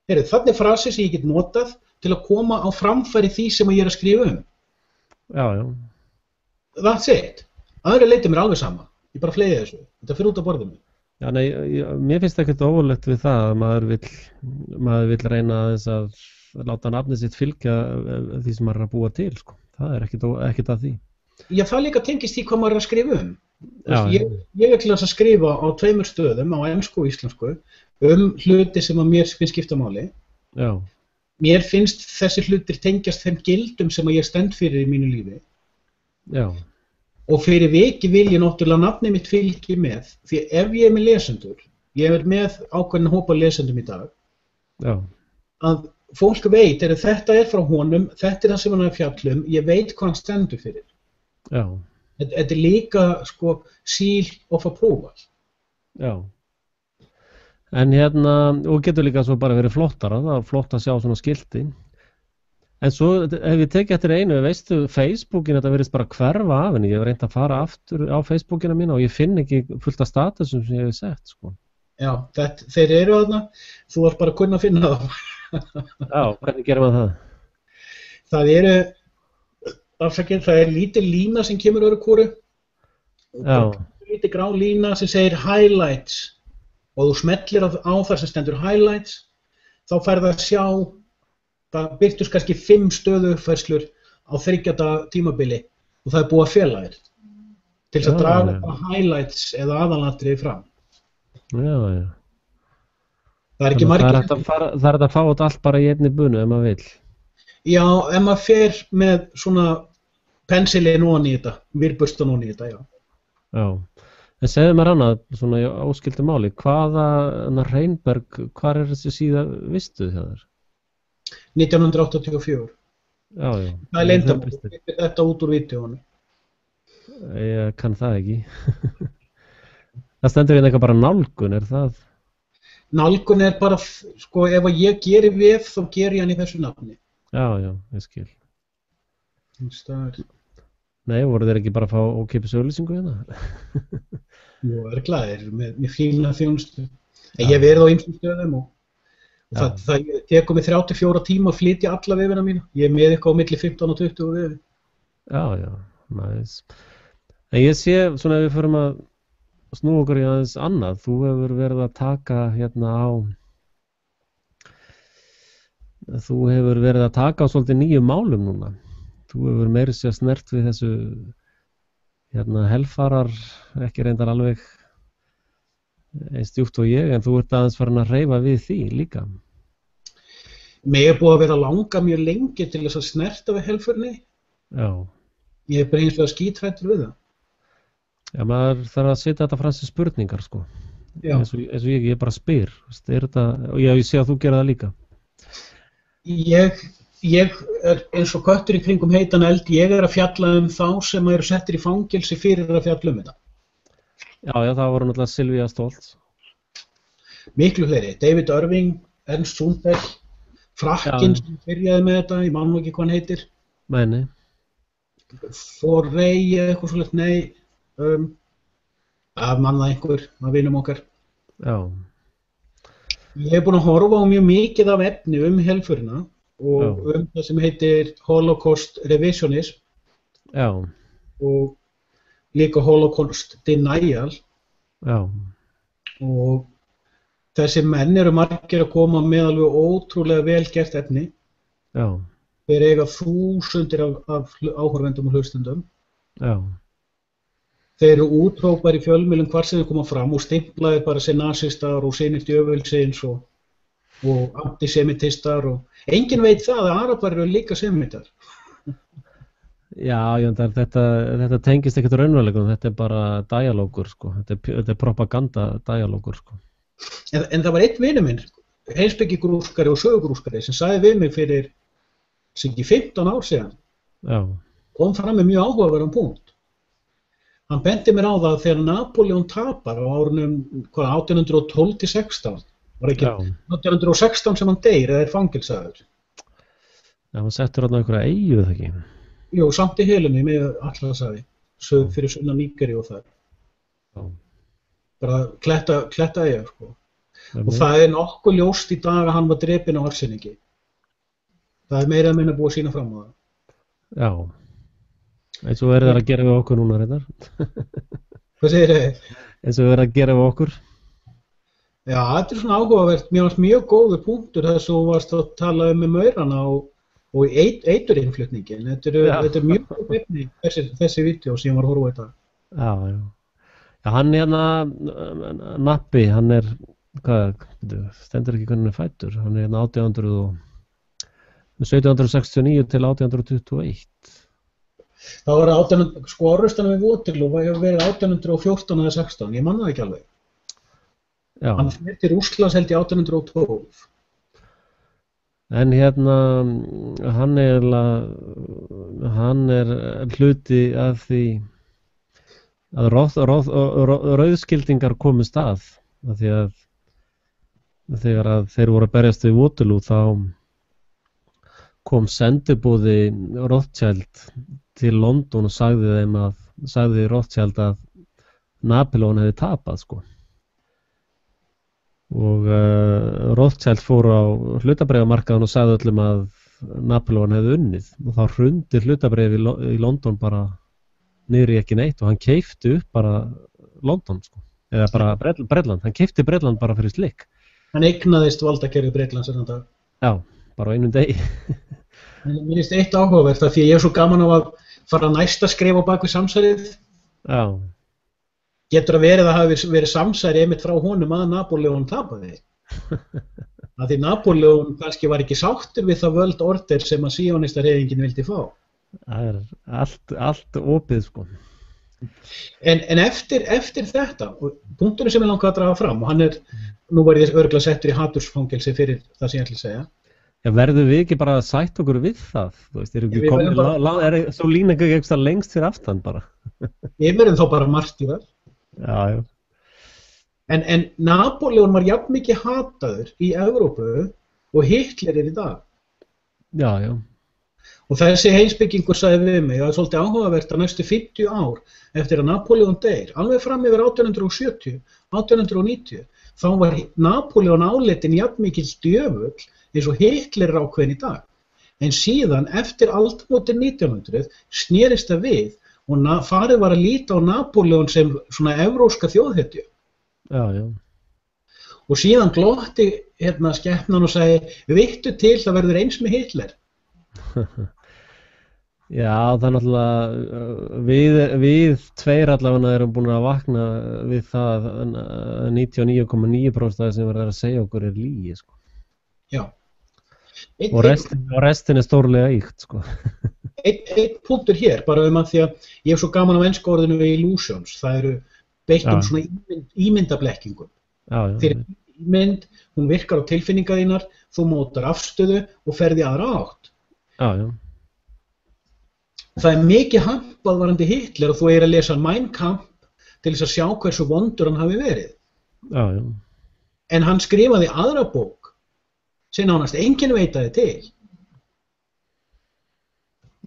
Þarna er frasi sem ég get notað til að koma á framfæri því sem ég er að skrifa um. Já. That's it. Aðra leiti mér alveg sama. Ég bara fleiði þessu. Þetta fyrir út á borðinu. Já, nei, mér finnst ekkert óvolegt við það að maður vill reyna að láta nafnið sitt fylgja því sem maður er að búa til, sko. Það er ekkert að því. Já, það líka tengist því hvað maður er að skrifa um. Ég er til að skrifa á 2 stöðum, á ensku og íslensku, hluti sem að mér finnst skipta máli. Já. mér finnst þessi hlutir tengjast þeim gildum sem að ég stend fyrir í mínu lífi. Já. Og fyrir vikið vil ég náttúrulega nafnið mitt fylgi með, því ef ég er með lesendur, ég er með ákveðin hópa lesendum í dag, Já. að fólk veit, þetta er frá honum, þetta er það sem hann er að fjalla um, ég veit hvað hann stendur fyrir. Já. Þetta er líka, sko, seal of approval. Já. En og getur líka svo bara verið flottara, það er flott að sjá svona skilti. En svo ef ég tekið eftir einu, veistu, Facebookin, þetta verðist bara hverfa af henni, ég hef reynt að fara aftur á Facebookina mína og ég finn ekki fullt af statusum sem ég hef sett, sko. Já, þeir eru þarna, þú þarf bara að kunna að finna það. Já, hvernig gerir maður það? Það er lítil lína sem kemur öðru hvoru. Já. Lítil grá lína sem segir highlights og þú smellir á þar sem stendur highlights, þá færðu að sjá, það birtust kannski 5 stöðuuppfærslur á 3 daga tímabili og það er búið að fela þér til þess að draga highlights eða aðalatriði fram. Já, já. Það er ekki margir. Það er að fá þetta allt bara í einni bunu ef maður vill. Já, ef maður fer með svona pensilin ofan í þetta, virbustan ofan í þetta, já. Já, en segðu mér annað, svona í óskyldu máli, Reynberg, hvar er þessi síða vistuð hjá þér? 1984. Já, já. Það er leyndamál, þetta út úr vídeónu. Ég kann það ekki. Það stendur hérna eitthvað bara nálgun, er það? Nálgun er bara, sko, ef ég geri vef, þá geri ég hann í þessu nafni. Já, já, ég skil. Það Nei, voru þeir ekki bara að fá ókeypis auglýsingu hérna? Jú, örugglega, með fína þjónustu. En ég hef verið á ýmsum stöðum og það tekur mig 34 tíma að flytja alla vefina mína. Ég er með eitthvað á milli 15 og 20 vefi. Já, já, næs. En ég sé, svona ef við förum að snúa okkur í aðeins annað, þú hefur verið að taka á svolítið nýjum málum núna. Þú hefur meira sér snert við þessu helfarar, ekki reyndar alveg eins djúpt og ég, en þú ert aðeins farin að hreyfa við því líka. Mig er búið að vera langa mjög lengi til þess að snerta við helförni. Já. Ég er bara eins og að skítrættur við það. Já, maður þarf að setja þetta frá þessi spurningar, sko. Já. Eins og ég bara spyr. Og ég sé að þú gera það líka. Ég er eins og köttur í kringum heitan eld, ég er að fjalla þá sem eru settir í fangelsi fyrir að fjalla þetta. Já, það voru náttúrulega Sylvia Stoltz. Miklu fleiri, David Irving, Ernst Zundel, Frakkinn sem byrjaði með þetta, ég man nú ekki hvað hann heitir. Nei. Forrey eða eitthvað svolítið, nei, að manna einhver, að vinum okkar. Já. Ég hef búin að horfa á mjög mikið af efni helförina og það sem heitir Holocaust Revisionism. Já. Og líka Holocaust Denial. Já. Og þessi menn eru margir að koma með alveg ótrúlega vel gert efni. Já. Þeir eiga þúsundir af áhorfendum og hlustendum. Já. Þeir eru úthrópar í fjölmiðlum hvar sem þeir koma fram og stimplaðir bara sem nasistar og synir djöfulsins og antisemitistar og enginn veit það að arabar eru líka semitar. Já, þetta tengist ekkert raunveruleikum, þetta er bara dialógur, sko. Þetta er propaganda-dialógur, sko. En það var einn vinur minn, heimspekigrúskari og sögugrúskari, sem sagði við mig fyrir 15 ár síðan. Já. Kom fram með mjög áhugaverðan punkt. Hann benti mér á það að þegar Napóleon tapar á árunum 1812-16, var ekki 1816 sem hann deyr eða er fangelsaður. Já, hann settur þarna einhverja eyju, eða ekki? Jú, samt í helunni með Atlantshafi, fyrir sunnan Nígeríu og það. Já. Bara kletta eyja, sko. Og það er nokkuð ljóst í dag að hann var drepinn á arseníki. Það er meira að minna búið að sýna fram á það. Já. Eins og verður að gera við okkur núna, reyndar. Hvað segir þið? Eins og verður að gera við okkur. Já, þetta er svona áhugavert. Mér varst mjög góður punktur þess að þú varst að tala með maurana og eiturinnflutningin. Þetta er mjög góð efni, þessi vídeó sem ég var að horfa á þetta. Já. Já, hann Nappi, hann er, stendur ekki hvernig hann er fæddur. Hann er 1800 og 1769 til 1821. Það var orrustanum við Waterloo hefur verið 1814 eða 16, ég man það ekki alveg. Já. Hann fer til Rússlands held í 1812. En hann er hluti af því að rauðskildingar komust að því að þegar að þeir voru að berjast við Waterloo þá kom sendiboði Rothschild til London og sagði Rothschild að Napóleon hefði tapað sko. Og Rothschild fór á hlutabréfamarkaðinn og sagði öllum að Napóleon hefði unnið og þá hrundi hlutabréf í London bara niður í ekki neitt og hann keypti upp bara London sko. Eða bara Bretland, hann keypti Bretland bara fyrir slikk. Hann eignaðist valdakerfi Bretlands þennan dag. Já, bara á einum degi. Mér finnst eitt áhugavert af því ég er svo gaman á að fara næsta skref á bak við samsærið. Já. Getur að það hafi verið samsæri einmitt frá honum að Napóleon tapaði. Af því Napóleon kannski var ekki sáttur við það world order sem að síónistahreyfingin vildi fá. Það er allt opið sko. En eftir þetta, punkturinn sem ég langaði að draga fram, og hann nú var ég örugglega settur í hatursfangelsi fyrir það sem ég ætla að segja. Já, verðum við ekki bara að sætta okkur við það? Þú veist, svo lína ekki eitthvað lengst fyrir aftan bara. Við verðum þá bara martíðar. Já. En Napóleon var jafn mikið hataður í Evrópu og Hitler í dag. Já. Og þessi heimspekingur sagði við mig að það er svolítið áhugavert að næstu 50 ár eftir að Napóleon deyr, alveg fram yfir 1870, 1890, þá var Napóleon álitin jafn mikil djöfull eins og Hitler ákveðin í dag. En síðan eftir aldamótin 1900 snerist það við og farið var að líta á Napóleon sem svona evrópska þjóðhetju. Já. Og síðan glotti skepnan og sagði, vittu til það verður eins með Hitler. Já, það er náttúrulega við tveir allavega erum búin að vakna við það 99,9% sem verður að segja okkur er lygi sko. Já. Og restin er stórlega ýkt sko. Einn punktur hér, bara að því að ég hef svo gaman á enska orðinu illusions, það eru beitt svona ímyndablekkingum. Fyrir ímynd, hún virkar á tilfinningar þínar, þú mótar afstöðu og ferð í aðra átt. Já. Það er mikið hampað varandi Hitler og þú að lesa Mein Kampf til þess að sjá hversu vondur hann hafi verið. Já. En hann skrifaði aðra bók sem nánast enginn veitaði til.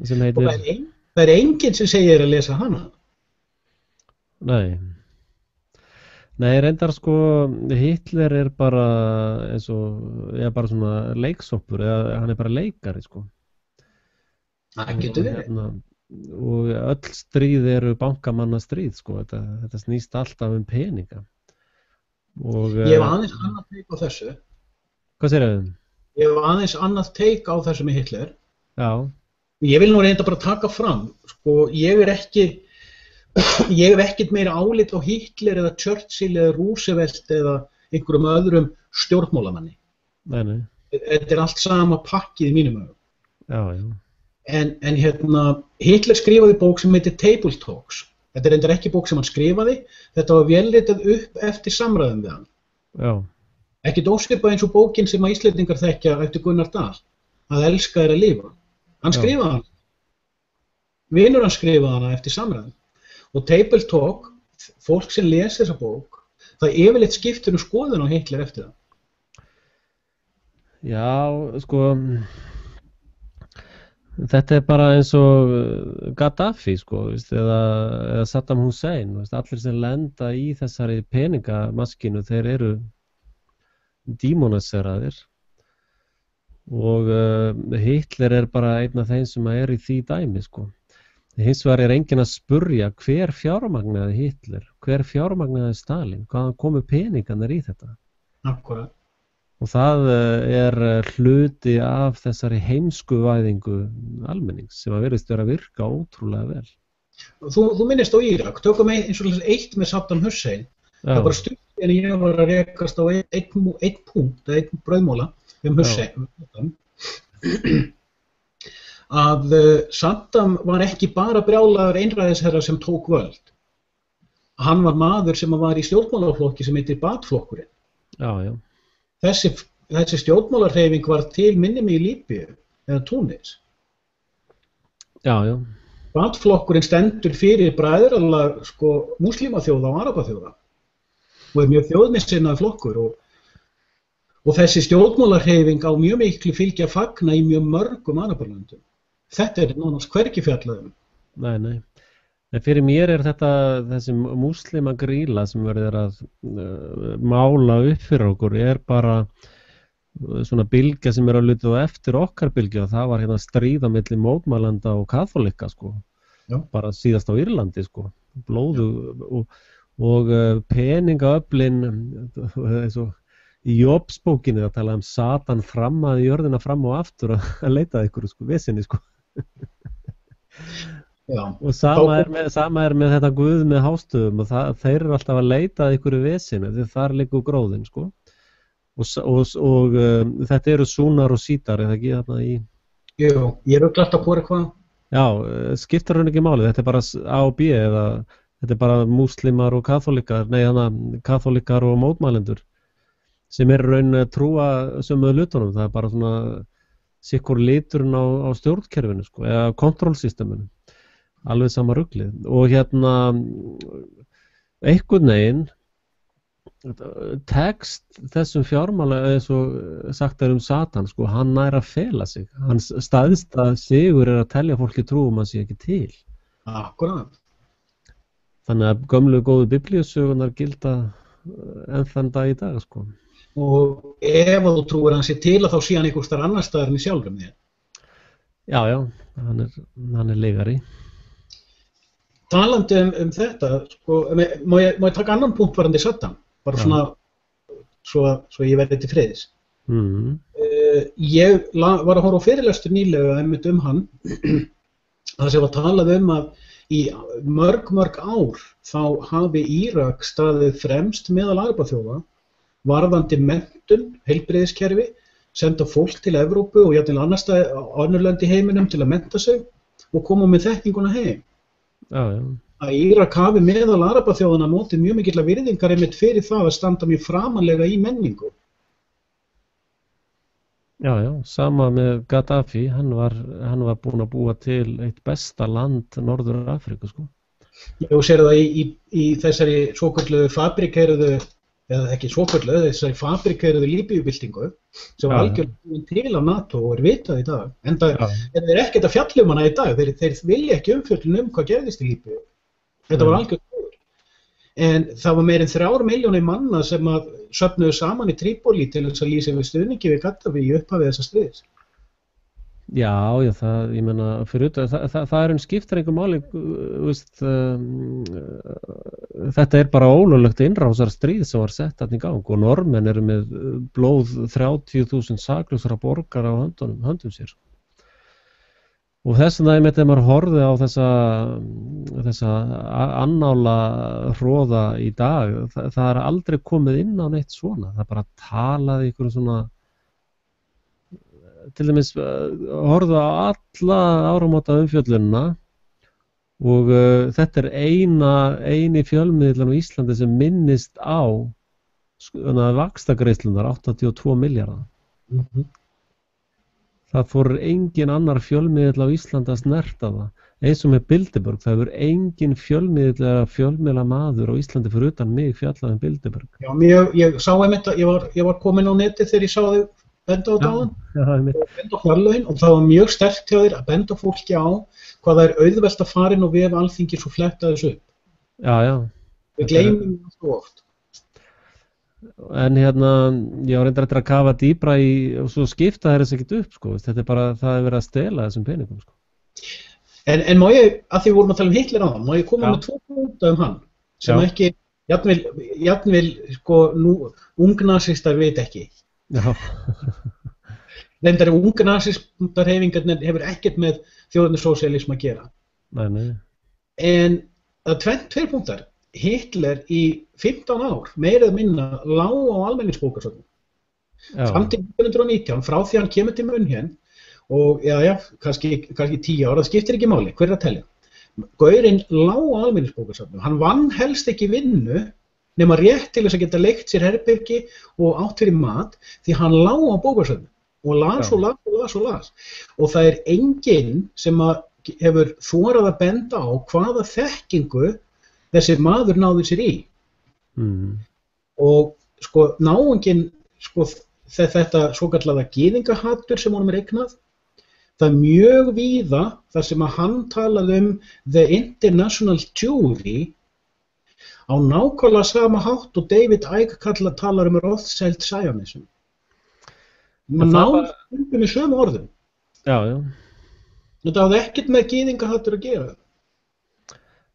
Sem heitir... Og það er enginn sem segir að lesa hana. Nei, reyndar sko, Hitler er bara eins og, bara svona leiksoppur, eða hann er bara leikari sko. Það getur verið. Og öll stríð eru bankamannastríð sko, þetta snýst alltaf peninga. Og, ég hef aðeins annað teik á þessu. Hvað segir þau? Ég hef aðeins annað teik á þessu með Hitler. Já. Ég vil nú reynda bara taka fram, sko, ég hef ekkert meira álit á Hitler eða Churchill eða Roosevelt eða einhverjum öðrum stjórnmálamanni. Nei. Þetta er allt sama pakkið í mínum augum. Já. En Hitler skrifaði bók sem heitir Table Talks. Þetta er reyndar ekki bók sem hann skrifaði, þetta var vélritað upp eftir samræðum við hann. Já. Ekkert ósvipað eins og bókin sem að Íslendingar þekkja eftir Gunnar Dal, að elska er að lifa. Hann skrifaði hana. Vinur hann skrifaði hana eftir samræðum. Og Table Talk, fólk sem les þessa bók, það yfirleitt skiptir skoðun á Hitler eftir það. Já, sko, þetta er bara eins og Gaddafi, sko, eða Saddam Hussein, allir sem lenda í þessari peningamaskinu, þeir eru dímonaseraðir og Hitler er bara einn af þeim sem er í því dæmi, sko. Hins vegar er enginn að spurja hver fjármagnaði Hitler, hver fjármagnaði Stalin, hvaðan komu peningarnir í þetta. Akkúrat. Og það er hluti af þessari heimskuvæðingu almennings sem að virðist vera að virka ótrúlega vel. Þú minnist á Írak, tökum eins og eitt með Saddam Hussein. Það var bara stutt en ég var að rekast á einn punkt, einn brauðmóla Hussein. að Saddam var ekki bara brjálaður einræðisherra sem tók völd. Hann var maður sem var í stjórnmálaflokki sem heitir Baath-flokkurinn. Já. Þessi stjórnmálahreyfing var til minni mig í Líbíu eða Túnis. Já. Baath-flokkurinn stendur fyrir bræðralag múslímaþjóða og arabaþjóða og mjög þjóðnissinnaður flokkur og þessi stjórnmálahreyfing á mjög miklu fylgi að fagna í mjög mörgum arabalöndum. Þetta nánast hvergi fjallað um. Nei. En fyrir mér þessi múslimagríla sem verður að mála upp fyrir okkur bara svona bylgja sem að luta eftir okkar bylgju og það var hérna stríð á milli mótmælenda og kaþólika bara síðast á Írlandi blóðu og peningaöflin eins og í Jobsbókinni að tala Satan frammaði jörðina fram og aftur að leita að ykkur vesinni Já. Og sama er með þetta Guð með hástöfum og þeir eru alltaf að leita að ykkur vesinu því þar liggur gróðinn og þetta eru súnar og sítar eða ekki þarna í Jú, ég rugla alltaf hvort hvað. Já, skiptir hann ekki máli, þetta bara A og B eða þetta bara múslimar og kaþólikar og mótmælendur sem raun trúa sömu hlutunum, það bara svona sikkur liturinn á stjórnkerfinu eða kontrollsysteminu. Alveg sama ruglið og einhvern veginn tekst þessum fjármála eins og sagt Satan hann nær að fela sig hans staðista sigur að telja fólki trú hann sé ekki til. Akkurat. Þannig að gömlu góðu biblíusögunar gilda enn þann dag í dag Og ef þú trúir hann sé til að þá sé hann einhvers staðar annars staðar en í sjálfum þér. Já, hann er leigari. Talandi þetta, má ég taka annan punkt varandi Saddam, bara svona, svo ég verði til friðis. Ég var að horfa á fyrirlestur nýlega einmitt hann, það sem var talað að í mörg ár þá hafi Írak staðið fremst meðal arabaþjóða, varðandi menntun, heilbrigðiskerfi, senda fólk til Evrópu og jafnvel annars staðar önnur lönd í heiminum til að mennta sig og koma með þekkinguna heim. Að Írak hafi meðal arabaþjóðanna notið mjög mikilla virðingar einmitt fyrir það að standa mjög framarlega í menningu. Já, sama með Gaddafi, hann var búinn að búa til eitt besta land Norður Afríku Já, sér það í þessari svokölluðu fabrikeruðu eða ekki svokölluðu, þessari fabrikeruðu Líbíubyltingu sem var algjörlega til af NATO og vitað í dag. En það ekkert að fjalla hana í dag, þeir vilja ekki umfjöllun hvað gerðist í Líbíu. Þetta var algjörlega. En það var meir en 3 milljónir manna sem að söfnuðu saman í Trípoli til þess að lýsa við stuðningi við Gaddafi í upphafi þessa stríðs. Já, ég meina, það skiptir einhver máli, þetta bara ólöglegt innrásar stríð sem var sett þarna í gang og Norðmenn eru með blóð 30.000 saklausra borgara á höndum sér. Og þess vegna þegar maður horfði á þessa annála hroða í dag, það aldrei komið inn á neitt svona, það bara talaði ykkur svona til dæmis horfðu á alla áramóta umfjöllunina og þetta eini fjölmiðlan á Íslandi sem minnist á vaxtagreiðslurnar 82 milljarða. Það fór engin annar fjölmiðl á Íslandi að snerta það. Eins og með Bilderberg, það hefur engin fjölmiðlamaður á Íslandi fyrir utan mig fjallað Bilderberg. Já, ég sá einmitt að ég var komin á netið þegar ég sá þau benda á dáðan og benda á fjárlögin og það var mjög sterkt hjá þér að benda fólki á hvað það auðvelt að fara inn og vef Alþingis og fletta þessu upp. Já. Við gleymum það svo oft. En ég var reyndar eftir að kafa dýpra í og svo skipta þess ekkert upp þetta bara, það verið að stela þessum peningum En má ég, að því við vorum að tala Hitler á hann, má ég koma með 2 punkta hann sem ekki, jafnvel ungnasistar veit ekki. Já. Reyndar ungnasistarhefingarnir hefur ekkert með þjóðarnissósíalisma að gera. Nei. En það 2 punktar. Hitler í 15 ár, meira eða minna, lá á almenningsbókasöfnum. Fram til 1919, frá því hann kemur til München og já, kannski 10 ára, það skiptir ekki máli, hver að telja. Gaurinn lá á almenningsbókasafnum, hann vann helst ekki vinnu nema rétt til þess að geta leigt sér herbergi og átt fyrir mat því hann lá á bókasafnum og las og las. Og það enginn sem hefur þorað að benda á hvaða þekkingu þessi maður náði sér í. Og sko náunginn, sko þetta svokallaða gyðingahattur sem honum eignað, það mjög víða þar sem að hann talaði the international Jewry á nákvæmlega sama hátt og David Icke talar Rothschild Zionism. Man náði með sömu orðum. Já. Þetta hafði ekkert með gyðingahattur að gera.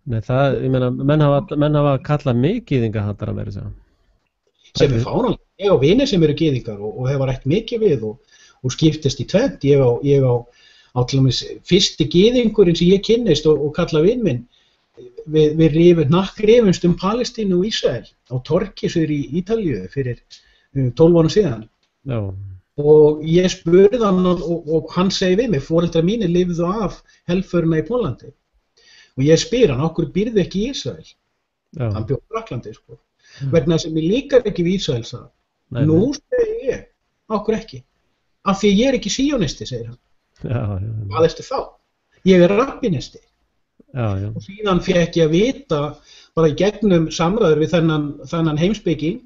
Nei, ég meina, menn hafa kallað mig gyðingahattar að vera segja. Sem fáránlegt. Ég á vini sem eru gyðingar og hefa rætt mikið við og skiptist í tvennt. Ég á til dæmis fyrsti gyðingurinn sem ég kynnist og kalla vin minn. Við hnakkrifumst Palestínu og Ísrael á torki suður í Ítalíu fyrir 12 árum síðan. Já. Og ég spurði hann og hann segi við mig, foreldrar mínir lifðu af helförina í Pólandi. Og ég spyr hann, okkur býrðu ekki í Ísrael? Já. Hann bjó í Frakklandi, sko. Vegna sem ég líkar ekki við Ísrael, sagði. Nú segi ég, okkur ekki. Af því ég ekki síonisti, segir hann. Já. Hvað ertu þá? Ég rabbinisti. Já. Og síðan fékk ég að vita, bara í gegnum samræður við þennan heimspeking,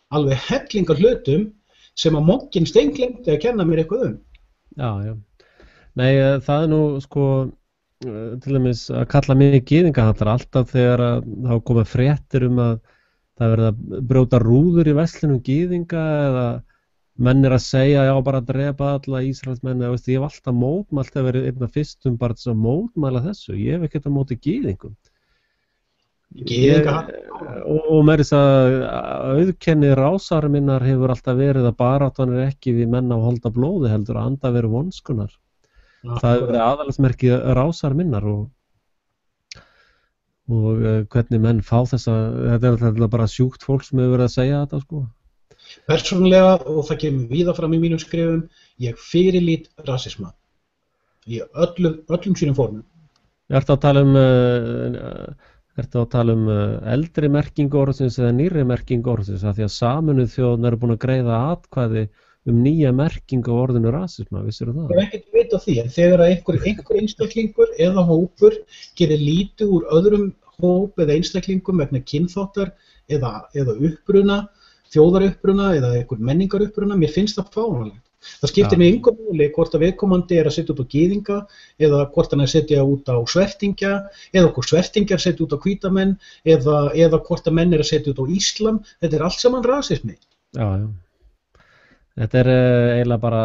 alveg hellingar hlutum, sem að mokkinn steinglemdi að kenna mér eitthvað Já. Nei, það nú sko til dæmis að kalla mig gyðingahattar alltaf þegar þá koma fréttir að það verða að brjóta rúður í verslunum gyðinga eða menn að segja já bara að drepa alla Ísraelsmenn ég hef alltaf mótmælt að vera einn af fyrstum bara þess að mótmæla þessu, ég hef ekkert að móti gyðingum. Og með þess að auðkenni rásarar minnar hefur alltaf verið að baráttan ekki við menn á holda blóði heldur að anda veru vonskunar. Það hefur verið aðalsmerki rásarar minnar og hvernig menn fá þetta er bara sjúkt fólk sem hefur verið að segja þetta sko. Persónulega, og það kemur víða fram í mínum skrifum, ég fyrirlít rasisma í öllum sínum formum. Ertu að tala eldri merkingu orðsins eða nýrri merkingu orðsins af því að Sameinuðu þjóðirnar eru búin að greiða atkvæði nýja merkingu á orðinu rasisma, vissirðu það? Ég hef ekkert veit á því, en þegar einhver einstaklingur eða hópur gerir lítið úr öðrum hóp eða einstaklingum vegna kynþáttar eða uppruna, þjóðaruppruna eða einhver menningaruppruna, mér finnst það fáránlegt. Það skiptir mig engu máli hvort að viðkomandi að setja út á gyðinga eða hvort hann að setja út á svertingja eða hvort svertingjar setja út á hvítamenn eða hvort að menn að setja út á íslam. Þetta allt saman rasismi. Já. Þetta eiginlega bara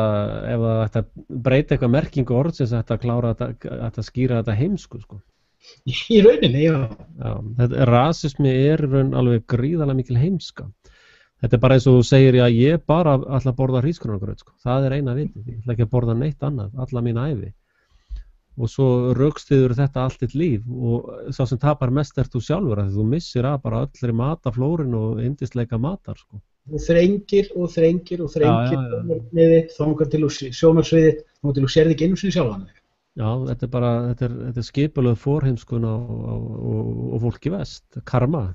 ef það ætti að breyta eitthvað merkingu orðsins ætti að klára að skýra þetta heimsku sko. Í rauninni, já. Rasismi raun alveg gríðarlega mikil heimska. Þetta bara eins og þú segir, já ég bara ætla að borða hrísgrjónagraut sko. Það eina vitið, ég ætla ekki að borða neitt annað, alla mín ævi. Og svo rökstyður þetta allt þitt líf og sá sem tapar mest þú sjálfur að þú missir að bara öllri mataflórin og yndisleika matar sko. Þú þrengir þangað til sjónarsviði, þangað til þú sérð ekki einu sinni sjálfan þig. Já, þetta er skipulögð forheimskun og fólki vest, karma.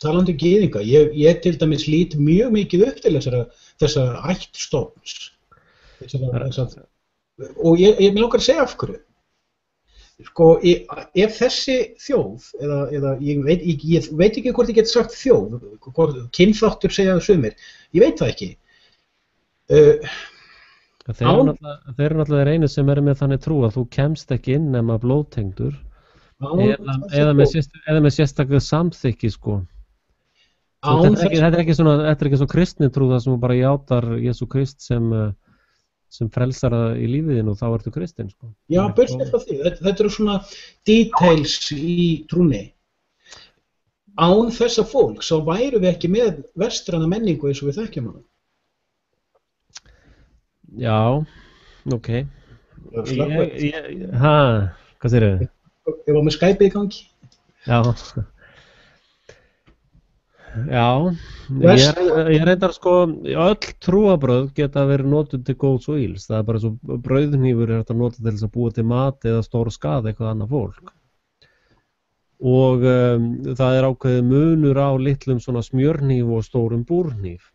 Talandi gyðinga, ég til dæmis lít mjög mikið upp til þessa ættstofns. Og ég langar að segja af hverju. Sko, ef þessi þjóð, eða ég veit ekki hvort ég get sagt þjóð, kynþáttur segja það sumir, ég veit það ekki. Þeir eru náttúrulega einu sem eru með þannig trú að þú kemst ekki inn nema blóðtengdur eða með sérstaklega samþykki sko. Þetta er ekki svona kristnitrú það sem bara játar Jesú Krist sem frelsara í lífiðinu og þá ertu kristinn sko. Já, börnir frá því. Þetta eru svona details í trúni. Án þessa fólk þá væru við ekki með vestræna menningu eins og við þekkjum hana. Já, ok. Hvað segirðu? Ég var með Skype í gangi. Já. Já, Verst, ég reyndar sko, öll trúarbrögð geta verið notuð til góðs og ills. Það er bara svo brauðhnífur er hægt að nota til þess að búa til mat eða stóra skaða eitthvað annað fólk. Og það er ákveðið munur á litlum svona smjörhníf og stórum búrhníf.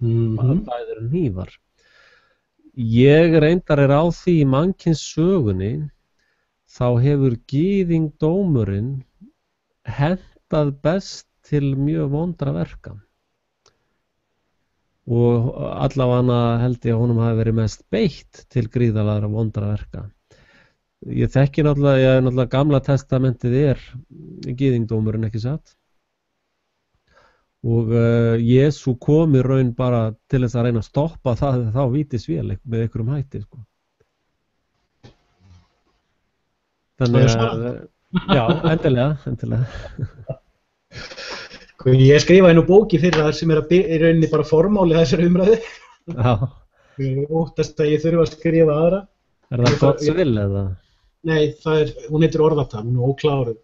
Það eru hnífar. Ég reyndar er á því í mannkyns sögunni, þá hefur gyðingdómurinn hentað best til mjög vondra verka. Og allavega held ég að honum hafi verið mest beitt til gríðarlegra vondra verka. Ég þekki náttúrulega gamla testamentið er gyðingdómurinn, ekki satt? Og Jesú kom í raun bara til þess að reyna að stoppa það þá vítisvél með einhverjum hætti, sko. Þannig að, já, endilega. Ég skrifaði nú bóki fyrir það sem er í rauninni bara formáli þessari umræðu. Já. Ég óttast að ég þurfa að skrifa aðra. Er það gott sem vil eða? Nei, hún heitir Orðatal, hún er ókláruð.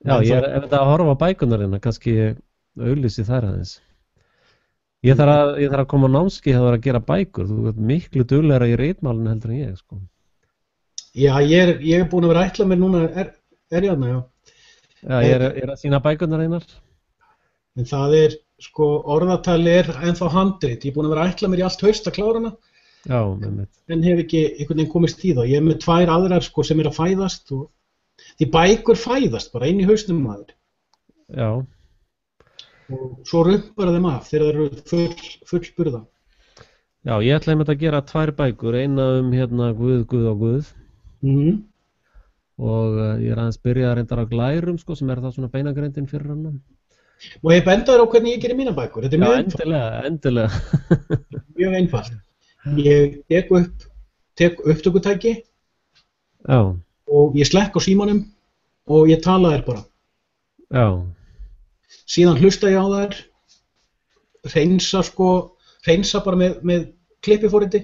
Já, ég er þetta að horfa á bækurnar kannski auglýsi þær aðeins. Ég þarf að koma á námskeið að vera að gera bækur. Þú ert miklu duglegra í ritmálinu heldur en ég, sko. Já, ég er búin að vera að ætla mér núna, er ég þarna, já. Já, ég er að sýna bækurnar einar. En það er, sko, Orðatali er ennþá handrit. Ég er búin að vera að ætla mér í allt haust að klára hana. Já, einmitt. En hef ekki einhvern veginn komist í það. Ég er með 2 aðrar, sko, sem er að fæðast. Því bækur fæðast bara inn í hausnum maður. Já. Og svo rumpar þeim af þegar það eru fullburða. Já, ég ætla einmitt að gera 2 bækur. Eina Guð og Guð. Og ég er aðeins byrjað að reyndar á Glærum, sko, sem er það svona beinagrindin fyrir hana. Og ég benda þér á hvernig ég gerir mína bækur. Þetta er mjög einfalt. Já, endilega. Mjög einfalt. Ég tek upptökutæki. Já. Og ég slekk á símanum og ég tala þér bara. Já. Síðan hlusta ég á þær, hreinsa bara með klippiforriti.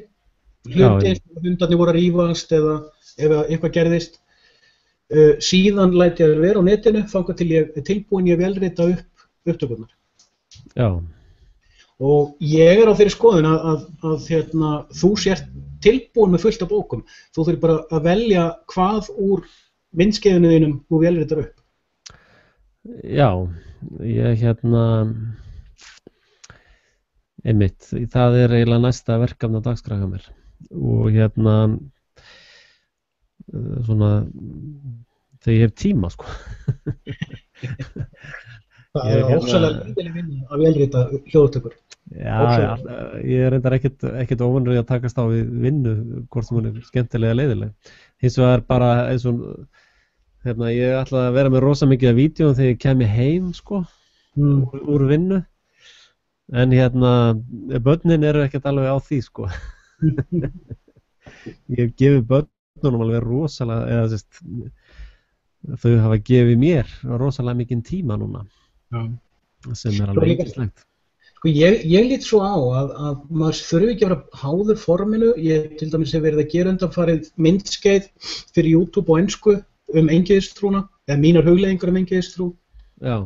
Hluti eins og hundarnir voru að rífast eða ef eitthvað gerðist. Síðan læt ég þær vera á netinu þangað til ég er tilbúin ég velrita upp upptökurnar. Já. Og ég er á þeirri skoðun að þú sért tilbúin með fullt af bókum. Þú þurfir bara að velja hvað úr myndskeiðinu þínum þú velritar upp. Já, ég einmitt, það er eiginlega næsta verkefni á dagskrá hjá mér. Og svona þegar ég hef tíma, sko. Það er ofsalega lítileg vinna að velrita hljóðupptökur. Já, ég er reyndar ekkert óvanur að takast á við vinnu, hvort sem hún er skemmtilega eða leiðileg. Hins vegar bara eins og ég ætlaði að vera með rosa mikið af vídeóum þegar ég kemi heim, sko, úr vinnu. En börnin eru ekkert alveg á því, sko. Ég hef gefið börnunum alveg rosalega, þau hafa gefið mér rosalega mikinn tíma núna. Já. Sem er alveg yndislegt. Sko ég lít svo á að maður þurfi ekki að vera háður forminu. Ég til dæmis hef verið að gera undanfarið myndskeið fyrir YouTube á ensku eingyðistrúna, eða mínar hugleiðingar eingyðistrú. Já.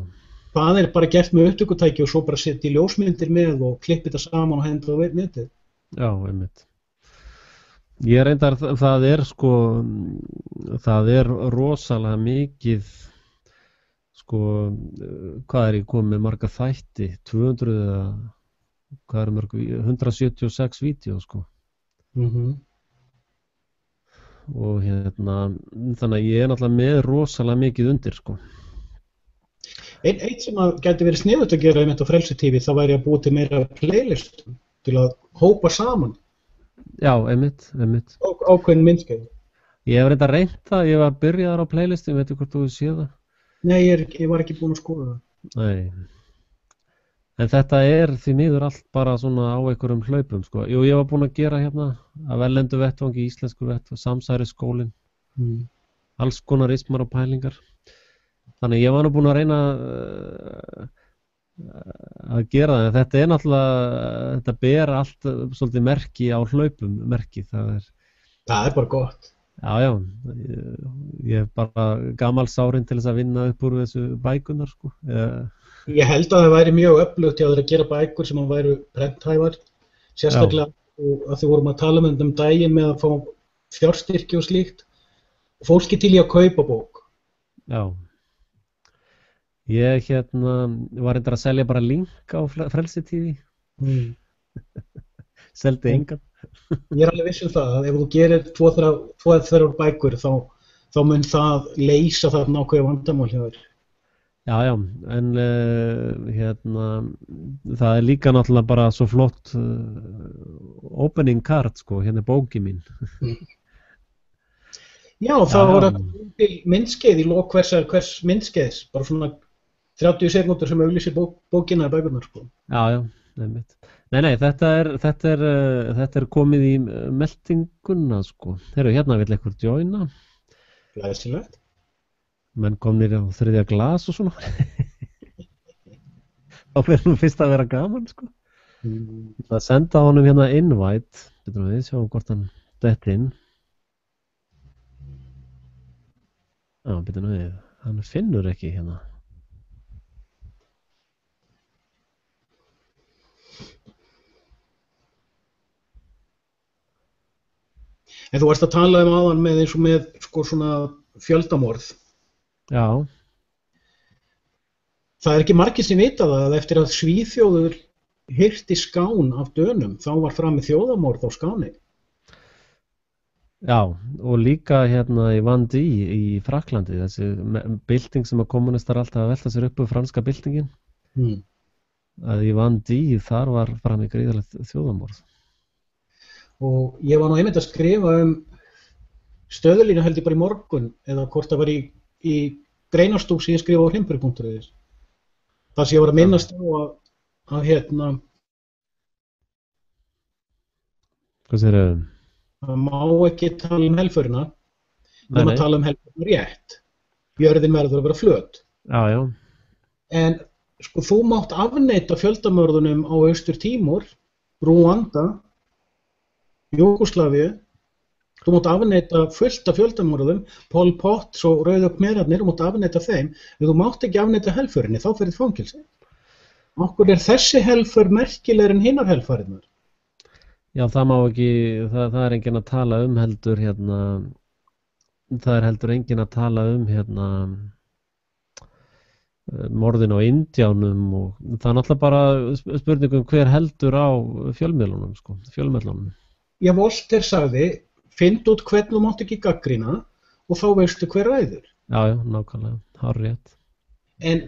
Það er bara gert með upptökutæki og svo bara setja í ljósmyndir með og klippa þetta saman og henda á netið. Já, einmitt. Ég reyndar, það er rosalega mikið, hvað er ég komið með marga þætti, 200 eða, hvað er mörg, 176 vídeó, sko. Og þannig að ég er náttúrulega með rosalega mikið undir, sko. Eitt sem gæti verið sniðugt að gera á Frelsi TV, það væri að búa til meira playlistum til að hópa saman. Já, einmitt. Ákveðin myndskeið. Ég hef reyndar reynt það, ég var byrjaður á playlistum, veitu hvort þú séð það? Nei, ég var ekki búinn að skoða það. Nei. En þetta er því miður allt bara svona á einhverjum hlaupum, sko. Jú, ég var búinn að gera að velendu vettvangi, íslensku vettvangi, samsærisskólinn, alls konar ismar og pælingar. Þannig ég var nú búinn að reyna að gera það, en þetta er náttúrulega, þetta ber allt svolítið merki á hlaupum, það er bara gott. Já, ég hef bara gamals árin til þess að vinna upp úr þessu bækunar, sko. Ég held að það væri mjög öflugt hjá þér að gera bækur sem væru prenthæfar, sérstaklega að þau vorum að tala um daginn með að fá fjárstyrki og slíkt. Fólki til í að kaupa bók. Já. Ég var reyndar að selja bara link á Frelsi TV. Seldi engan. Ég er alveg viss um það að ef þú gerir 2-3 bækur þá mun það leysa það nákvæða vandamál hjá þér. Já, en það er líka náttúrulega bara svo flott opening card, sko, hérna er bókin mín. Já, það voru til myndskeið í lok hvers myndskeiðs, bara svona 30 sekúndur sem auglýsir bókina eða bækurnar, sko. Já, einmitt. Nei, þetta er komið í meldinguna, sko. Heyrðu, hérna vill einhver joina. Glæsilegt. Menn komnir á 3. glas og svona. Þá fyrir nú fyrst að vera gaman, sko. Það senda honum hérna invite. Við sjáum hvort hann detti inn. Já, byrju við. Hann finnur ekki hérna. En þú varst að tala áðan með eins og með sko svona fjöldamorð. Já. Það er ekki margir sem vita það að eftir að Svíþjóður hirti Skán af Dönum, þá var framið þjóðamorð á Skáni. Já, og líka hérna í Vendée í Frakklandi, þessi bylting sem að kommunistar alltaf að velta sér upp úr franska byltingin. Að í Vendée þar var framið gríðarlegt þjóðamorð. Og ég var nú einmitt að skrifa stöðulínu held ég bara í morgun eða hvort það var í greinarstúk sem ég skrifa á hrimburg.is. Það sem ég var að minnast á að Hvað segirðu? Það má ekki tala helförina, nema tala helförina rétt. Jörðin verður að vera flöt. Já. En sko þú mátt afneita fjöldamörðunum á Austur-Tímor, Rúanda, Júgóslavíu, þú mátt afneita fullt af fjöldamorðum, Pol Pot og Rauðu khmerarnir, þú mátt afneita þeim, en þú mátt ekki afneita helförinni, þá ferð fangelsi. Okkur er þessi helför merkilegri en hinnar helfærinnar? Já, það má ekki, það er enginn að tala um heldur það er heldur enginn að tala um morðin á Indjánum og það er náttúrulega bara spurningum hver heldur á fjölmiðlunum, sko, fjölmiðlunum. Já, Voltaire sagði, find út hvern þú mátt ekki gagnrýna og þá veistu hver ræður. Já, nákvæmlega, hárrétt. En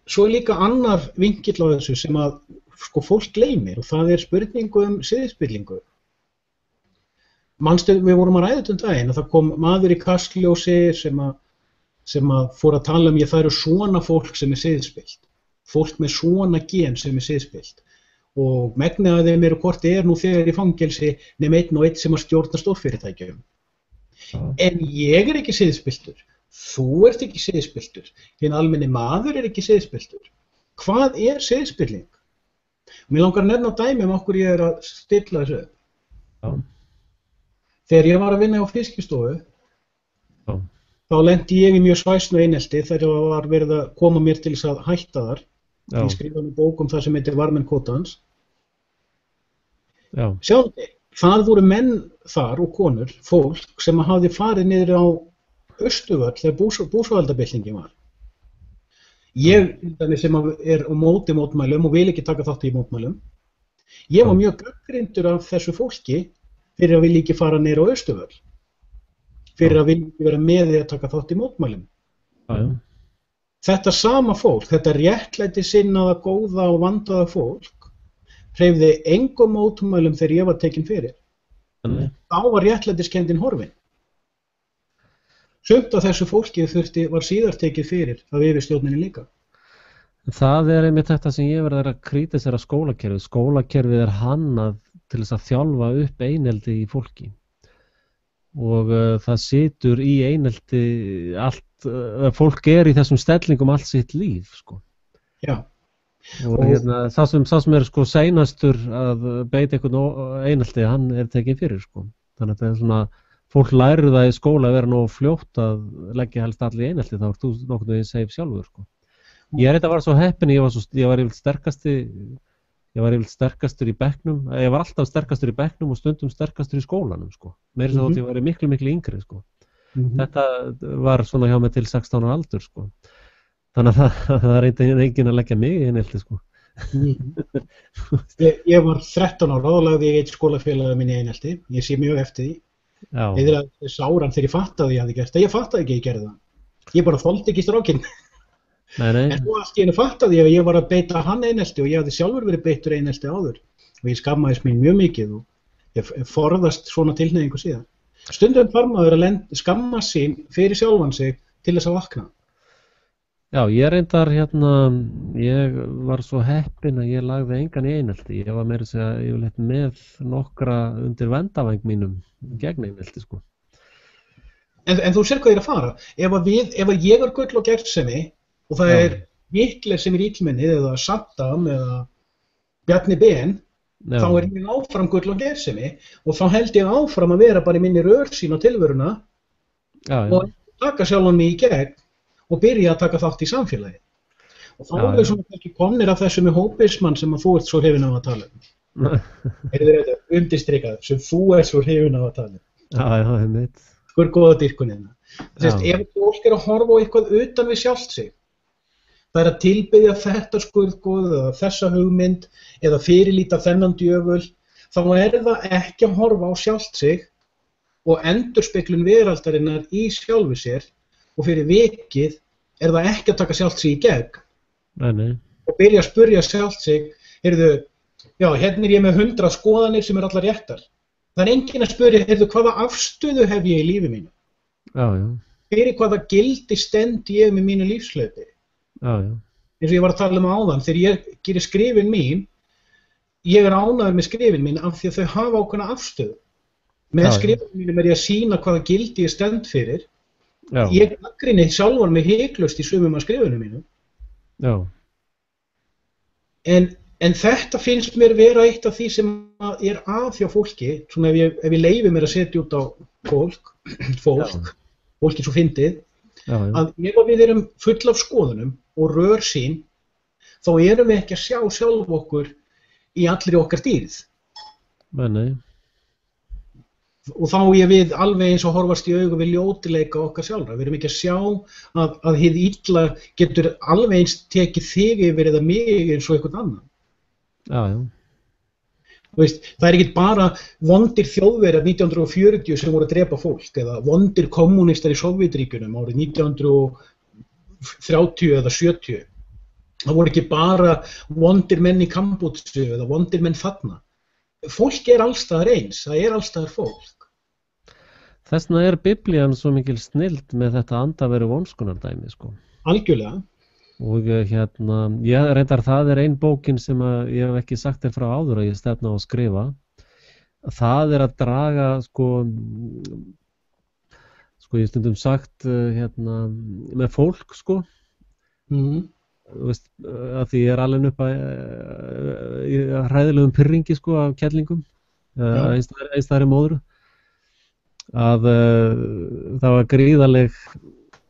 svo er líka annar vinkill á þessu sem að sko fólk gleymir og það er spurningu siðspillingu. Manstu, við vorum að ræða daginn að það kom maður í Kastljósi sem að fór að tala það eru svona fólk sem er siðspilt. Fólk með svona gen sem er siðspilt. Og megnið af þeim hvort nú þegar í fangelsi nema einn og einn sem að stjórna stórfyrirtækjum. En ég er ekki siðspiltur. Þú ert ekki siðspiltur. Hinn almenni maður er ekki siðspiltur. Hvað er siðspilling? Mér langar að nefna dæmi okkur ég er að stilla þessu upp. Já. Þegar ég var að vinna á Fiskistofu, þá lenti ég í mjög svæsnu einelti þegar það var verið að koma mér til þess að hætta þar. Ég skrifa bók það sem heitir Varmenn kvótans. Sjáðu, það voru menn þar og konur, fólk sem hafði farið niður á Austurvöll þegar búsáhaldabyltingin var. Ég sem er á móti mótmælum og vil ekki taka þátt í mótmælum, ég var mjög gagnrýndur af þessu fólki fyrir að vilja ekki fara niður á Austurvöll, fyrir að vilja ekki vera með því að taka þátt í mótmælum. Þetta sama fólk, þetta réttlæti sinnaða, góða og vandaða fólk, hreyfði engum mótmælum þegar ég var tekinn fyrir. Þá var réttlætiskenndin horfin. Sumt af þessu fólki var síðar tekið fyrir af yfirstjórninni líka. Það er einmitt þetta sem ég verður að krítisera skólakerfið. Skólakerfið er hannað til þess að þjálfa upp einelti í fólki. Og það situr í einelti allt, fólk er í þessum stellingum allt sitt líf, sko. Já. Og sá sem er sko seinastur að beita einhvern einelti, hann er tekinn fyrir, sko. Þannig að það er svona, fólk lærir það í skóla að vera nógu fljótt að leggja helst allir í einelti, þá ert þú nokkuð veginn safe sjálfur, sko. Ég þetta var svo heppinn, ég var yfirleitt sterkastur í bekknum, ég var alltaf sterkastur í bekknum og stundum sterkastur í skólanum, sko. Meira svo þótt ég var miklu yngri, sko. Þetta var svona hjá mig til 16 ára aldur, sko. Þannig að það reyndi enginn að leggja mig í einelti, sko. Ég var 13 ára og lagði ég eitt skólafélaga minni í einelti. Ég sé mjög eftir því. Eða þess áran þegar ég fattaði að ég hafði gert það. Ég fattaði ekki að ég gerði það. Ég bara þoldi ekki strákinn. En svo allt í einu fattaði ég að ég var að beita hann einelti og ég hafði sjálfur verið beittur einelti áður. Og ég skammaðist mín mjög mikið og ég forðast svona tilhneigingu síðan. Stundum þarf maður að skamma sín fyrir sjálfan sig til þess að vakna. Já, ég reyndar ég var svo heppinn að ég lagði engan í einelti. Ég var meira að segja yfirleitt með nokkra undir vendavæng mínum gegn einelti, sko. En þú sér hvað ég er að fara. Ef ég er gull og gerðsemi og það er Hitler sem er illmennið eða Saddam eða Bjarni Ben, þá er ég áfram gull og gerðsemi og þá held ég áfram að vera bara í minni rörsýn á tilveruna og taka sjálfan mig í gegn og byrja að taka þátt í samfélagi. Og þá er svona ekki komnir af þessu með hópismann sem að þú ert svo hrifinn af að tala um. Þetta undirstrikað sem þú ert svo hrifinn af að tala um. Ég veit. Sko góða dýrkunina. Ef fólk er að horfa á eitthvað utan við sjálft sig, það er að tilbiðja þetta skurðgoð eða þessa hugmynd eða fyrirlíta þennan djöful, þá er það ekki að horfa á sjálft sig og endurspeglun veraldarinnar í sjálfu sér og fyrir vikið er það ekki að taka sjálft sig í gegn og byrja að spurja sjálft sig, hérna er ég með 100 skoðanir sem er allar réttar. Það er enginn að spurja, hvaða afstöðu hef ég í lífi mínu? Fyrir hvaða gildi stend ég með mínu lífslaupi? Eins og ég var að tala um áðan, þegar ég gerir skrifin mín, ég er ánægður með skrifin mín af því að þau hafa ákveðna afstöðu. Með skrifin mínum er ég að sýna hvaða gildi ég stend fyrir. Ég gagnrýni sjálfan mig hiklaust í sumum af skrifunum mínu. En þetta finnst mér vera eitt af því sem er að hjá fólki, svona ef ég leyfi mér að setja út á fólki svo fyndið, að ef við erum full af skoðunum og rörsýn, þá erum við ekki að sjá sjálf okkur í allri okkar dýrð. Nei. Og þá við alveg eins og horfast í augu við ljótileika okkar sjálfra. Við erum ekki að sjá að hið illa getur alveg eins tekið þig yfir eða mig eins og einhvern annan. Það er ekki bara vondir Þjóðverjar 1940 sem voru að drepa fólk eða vondir kommúnistar í Sovétríkjunum árið 1930 eða 70. Það voru ekki bara vondir menn í Kambódsu eða vondir menn þarna. Fólk er allstaðar eins, það er allstaðar fólk. Þess vegna er Biblían svo mikil snilld með þetta andaveru vonskunardæmi, sko. Algjörlega. Og ég reyndar það er ein bókin sem ég hef ekki sagt þér frá áður að ég stefna á að skrifa. Það er að draga, sko ég stundum sagt, með fólk, sko. Þú veist, að því ég er alveg upp að hræðilegum pirringi, sko, af kellingum, einstæðri móðru, að það var gríðaleg,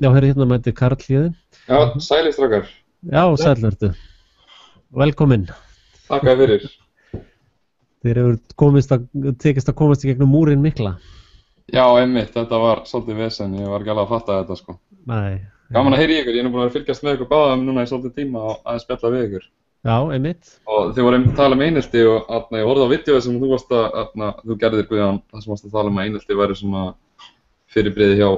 hérna mætti Karl Héðinn. Já, sælir strákar. Já, sæl ertu. Velkomin. Þakka fyrir. Þér hefur tekist að komast í gegnum múrinn mikla. Já, einmitt, þetta var svolítið vesen, ég var ekki alveg að fatta þetta, sko. Nei. Gaman að heyra í ykkur, ég er nú búin að fylgjast með ykkur báðum núna í svolítið tíma að spjalla við ykkur. Já, einmitt. Og þið voru einmitt að tala um einelti og ég horfði á vídeóið sem þú gerðir, Guðjón, þar sem varst að tala um að einelti væri svona fyrirbrigði hjá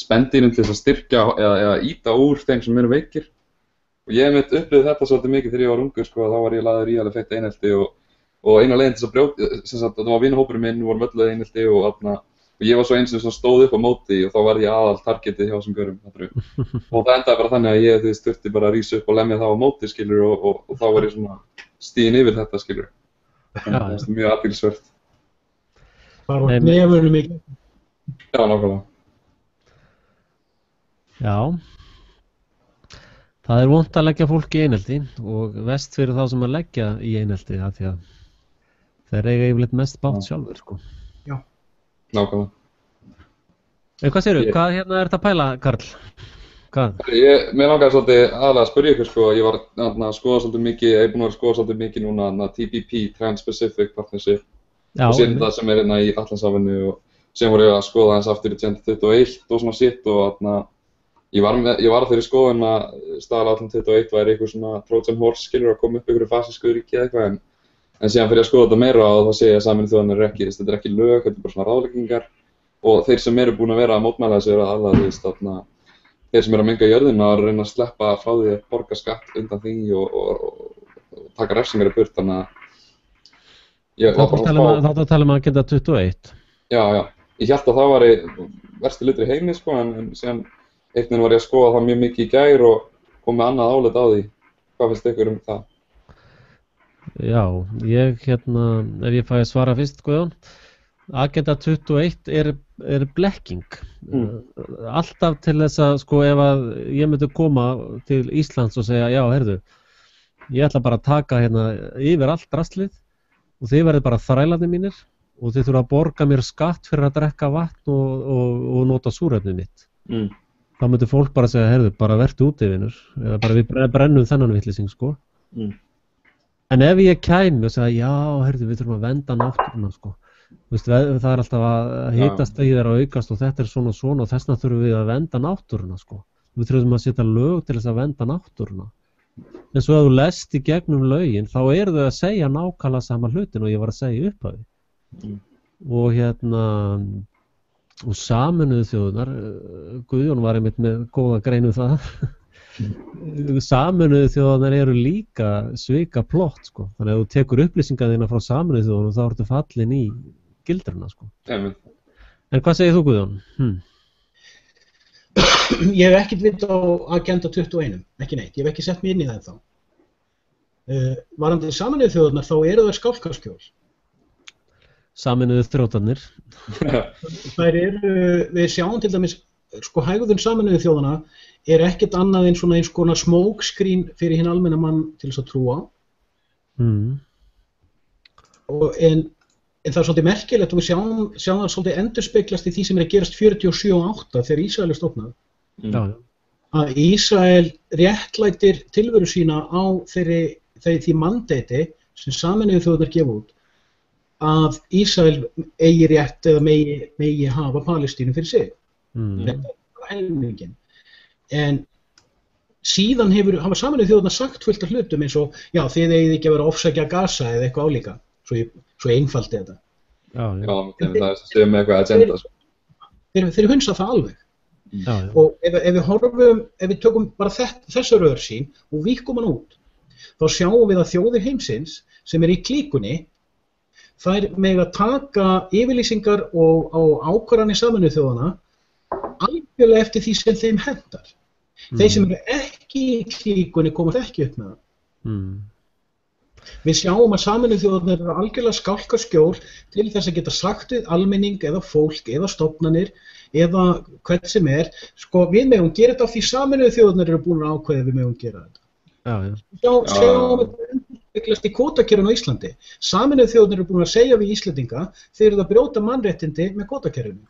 spendýrum til þess að styrkja eða ýta úr þeim sem eru veikir. Og ég einmitt upplifði þetta svolítið mikið þegar ég var ungur, sko, þá var ég lagður í alveg feitt einelti og eina leiðin til þess að brjóta, sem sagt, það var vinahópurinn minn, vorum öll einelti og ég var svo eins sem stóð upp á móti og þá var ég aðal targetið hjá þessum gaurum. Og það endaði bara þannig að ég þurfti bara að rísa upp og lemja það á móti, skilur, og þá var ég svona stiginn yfir þetta, skilur. Það er mjög athyglisvert. Bara nefnum mikið. Já, nákvæmlega. Já. Það er vont að leggja fólk í einelti og verst fyrir þá sem að leggja í einelti af því að þeir eiga yfirleitt mest bátt sjálfur, sko. Já. Nákvæmlega. Hvað segirðu? Hvað er þetta að pæla, Karl? Hvað? Mér langaði svolítið aðalega að spyrja ykkur sko, ég var að skoða svolítið mikið, ég er búinn að skoða svolítið mikið núna TPP, Trans-Pacific Partnership og síðan það sem er hérna í Atlantshafinu og síðan voru ég að skoða þess aftur í Agenda 21 og svona sitt og ég var þeirri skoðun að staðalega Agenda 21 væri eitthvað svona Trojan Horse skilur að koma upp ykkur fasísku ríki eða eitthvað en síðan fyrir að skoða þetta meira og þá sé ég að Sameinuðu þjóðirnar ekki, þetta er ekki lög, þetta er bara svona ráðleggingar og þeir sem eru búin að vera að mótmæla þessu eru aðalega þeir sem eru að menga jörðina og reyna að sleppa frá því að borga skatt undan því og taka refsingar í burt, þannig að ég var bara að Þá tala um Agenda 21. Já, ég hélt að það væri versti hlutur í heimi sko, en síðan einnig var ég að skoða það mjög mikið í gær og kom með annað álit á því. Hvað finnst ykkur um það? Já, ef ég fæ að svara fyrst, Guðjón. Agenda 21 er blekking. Alltaf til þess að, sko, ef að ég myndi koma til Íslands og segja, já, heyrðu, ég ætla bara að taka yfir allt draslið og þið verðið bara þrælarnir mínir og þið þurfa að borga mér skatt fyrir að drekka vatn og nota súrefnið mitt. Þá myndi fólk bara segja, heyrðu, bara vertu úti vinur, eða bara við brennum þennan vitleysing, sko. En ef ég kæmi og segja, já, heyrðu, við þurfum að vernda náttúruna, sko. Það er alltaf að hitastigið að aukast og þetta er svona og þessna þurfum við að vernda náttúruna, sko. Við þurfum að setja lög til þess að vernda náttúruna. En svo ef þú lest í gegnum lögin, þá eru þau að segja nákvæmlega sama hlutin og ég var að segja upp af því. Og Sameinuðu þjóðirnar, Guðjón var einmitt með góða greinu það, Sameinuðu þjóðirnar eru líka svika plott, sko. Þannig að þú tekur upplýsingar þína frá Sameinuðu þjóðirnar og þá ertu fallin í gildruna, sko. En hvað segir þú, Guðjón? Ég hef ekkert vit á Agenda 21, ekki neitt, ég hef ekki sett mig inn í það þá. Varandi Sameinuðu þjóðirnar þá eru það skálkaskjól. Sameinuðu þrjótarnir. Þær eru, við sjáum til dæmis, sko hægðun Sameinuðu þjóðanna er ekkert annað en svona eins konar smokescreen fyrir hinn almenna mann til þess að trúa. En það er svolítið merkilegt og við sjáum það svolítið endurspeglast í því sem er að gerast 47 og 8 þegar Ísrael er stofnað. Að Ísrael réttlætir tilveru sína á því mandati sem Sameinuðu þjóðirnar gefa út að Ísrael eigi rétt eða megi hafa Palestínu fyrir sig. Þetta er helmingin. En síðan hafa Sameinuðu þjóðirnar sagt fullt af hlutum eins og, já, þið eigið ekki að vera að ofsækja Gaza eða eitthvað álíka. Svo einfalt er þetta. Já, það er sem með eitthvað agenda. Þeir hunsa það alveg. Og ef við tökum bara þessa rörsýn og víkkum hann út, þá sjáum við að þjóðir heimsins sem er í klíkunni, þær mega taka yfirlýsingar og ákvarðanir Sameinuðu þjóðanna algjörlega eftir því sem þeim hentar. Þeir sem eru ekki í klíkunni komast ekki upp með það. Við sjáum að Sameinuðu þjóðirnar eru algjörlega skálkaskjól til þess að geta sagt við almenning eða fólk eða stofnanir eða hvern sem er, sko við megum gera þetta af því Sameinuðu þjóðirnar eru búin að ákveða við megum gera þetta. Sjáum þetta endurspeglast í kvótakerfinu á Íslandi. Sameinuðu þjóðirnar eru búin að segja við Íslendinga þeir eru að brjóta mannréttindi með kvótakerfinu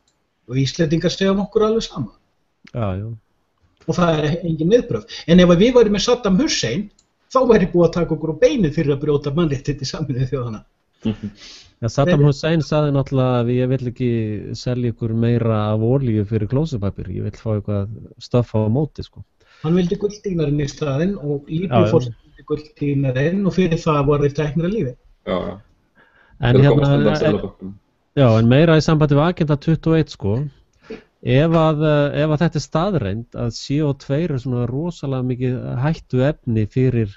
og Íslendingar segja okkur alveg sama. Og það er engin viðbrögð. En ef við værum með Saddam Hussein þá væri búið að taka okkur á beinu fyrir að brjóta mannréttindi Sameinuðu þjóðanna. Saddam Hussein sagði náttúrulega að ég vill ekki selja ykkur meira af olíu fyrir klósupapír, ég vill fá eitthvað stöff á móti, sko. Hann vildi gulldínarinn í staðinn og Líbíufórseti vildi gulldínarinn og fyrir það voru þeir teknir að lífi. En meira í sambandi við Agenda 21, sko. Ef að þetta er staðreind að CO2 er svona rosalega mikið hættu efni fyrir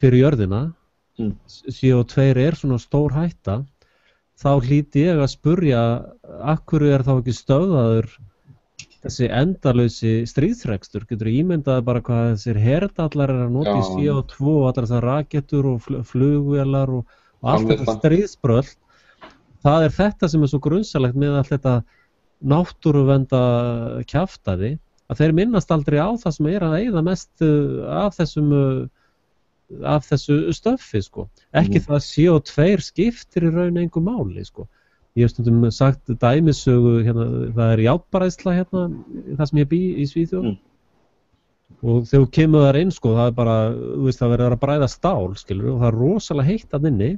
jörðina, CO2 er svona stór hætta, þá hlýti ég að spurja af hverju er þá ekki stöðvaður þessi endalausi stríðsrekstur. Getur ímyndað bara hvað þessir herdallar er að nota í CO2 og allar þessar rakettur og flugvélar og allt þetta stríðsbröll. Það er þetta sem er svo grunnsalegt með allt þetta náttúruvernda kjaftaði að þeir minnast aldrei á það sem er að eyða mest af þessu stöffi, sko. Ekki það að CO2 skiptir í raun engu máli, sko. Ég hef stundum sagt dæmisögu, það er járnbræðsla það sem ég bý í Svíþjóð og þegar þú kemur þar inn sko, það bara, þú veist, það verður að bræða stál, skilur, og það rosalega heitt þarna inni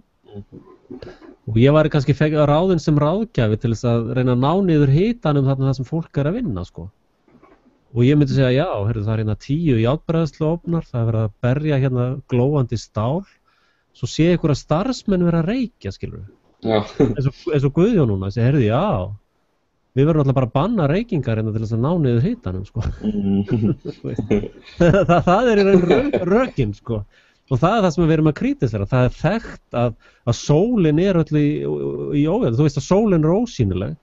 og ég væri kannski ráðinn sem ráðgjafi til þess að reyna að ná niður hitanum þarna það sem fólk að vinna, sko. Og ég myndi segja, já, heyrðu, það hérna 10 járnbræðsluofnar, það verið að berja hérna glóandi stál, svo sé ykkur að starfsmenn vera að reykja, skilur. Já. eins og Guðjón núna, þessi, heyrðu, já, við verðum alltaf bara að banna reykingar hérna til þess að ná niður hitanum, sko. það er í raun rökin, sko. Og það er það sem við erum að krítisera. Það er þekkt að sólin er öll í óveður. Þú veist að sólin er ósýnileg.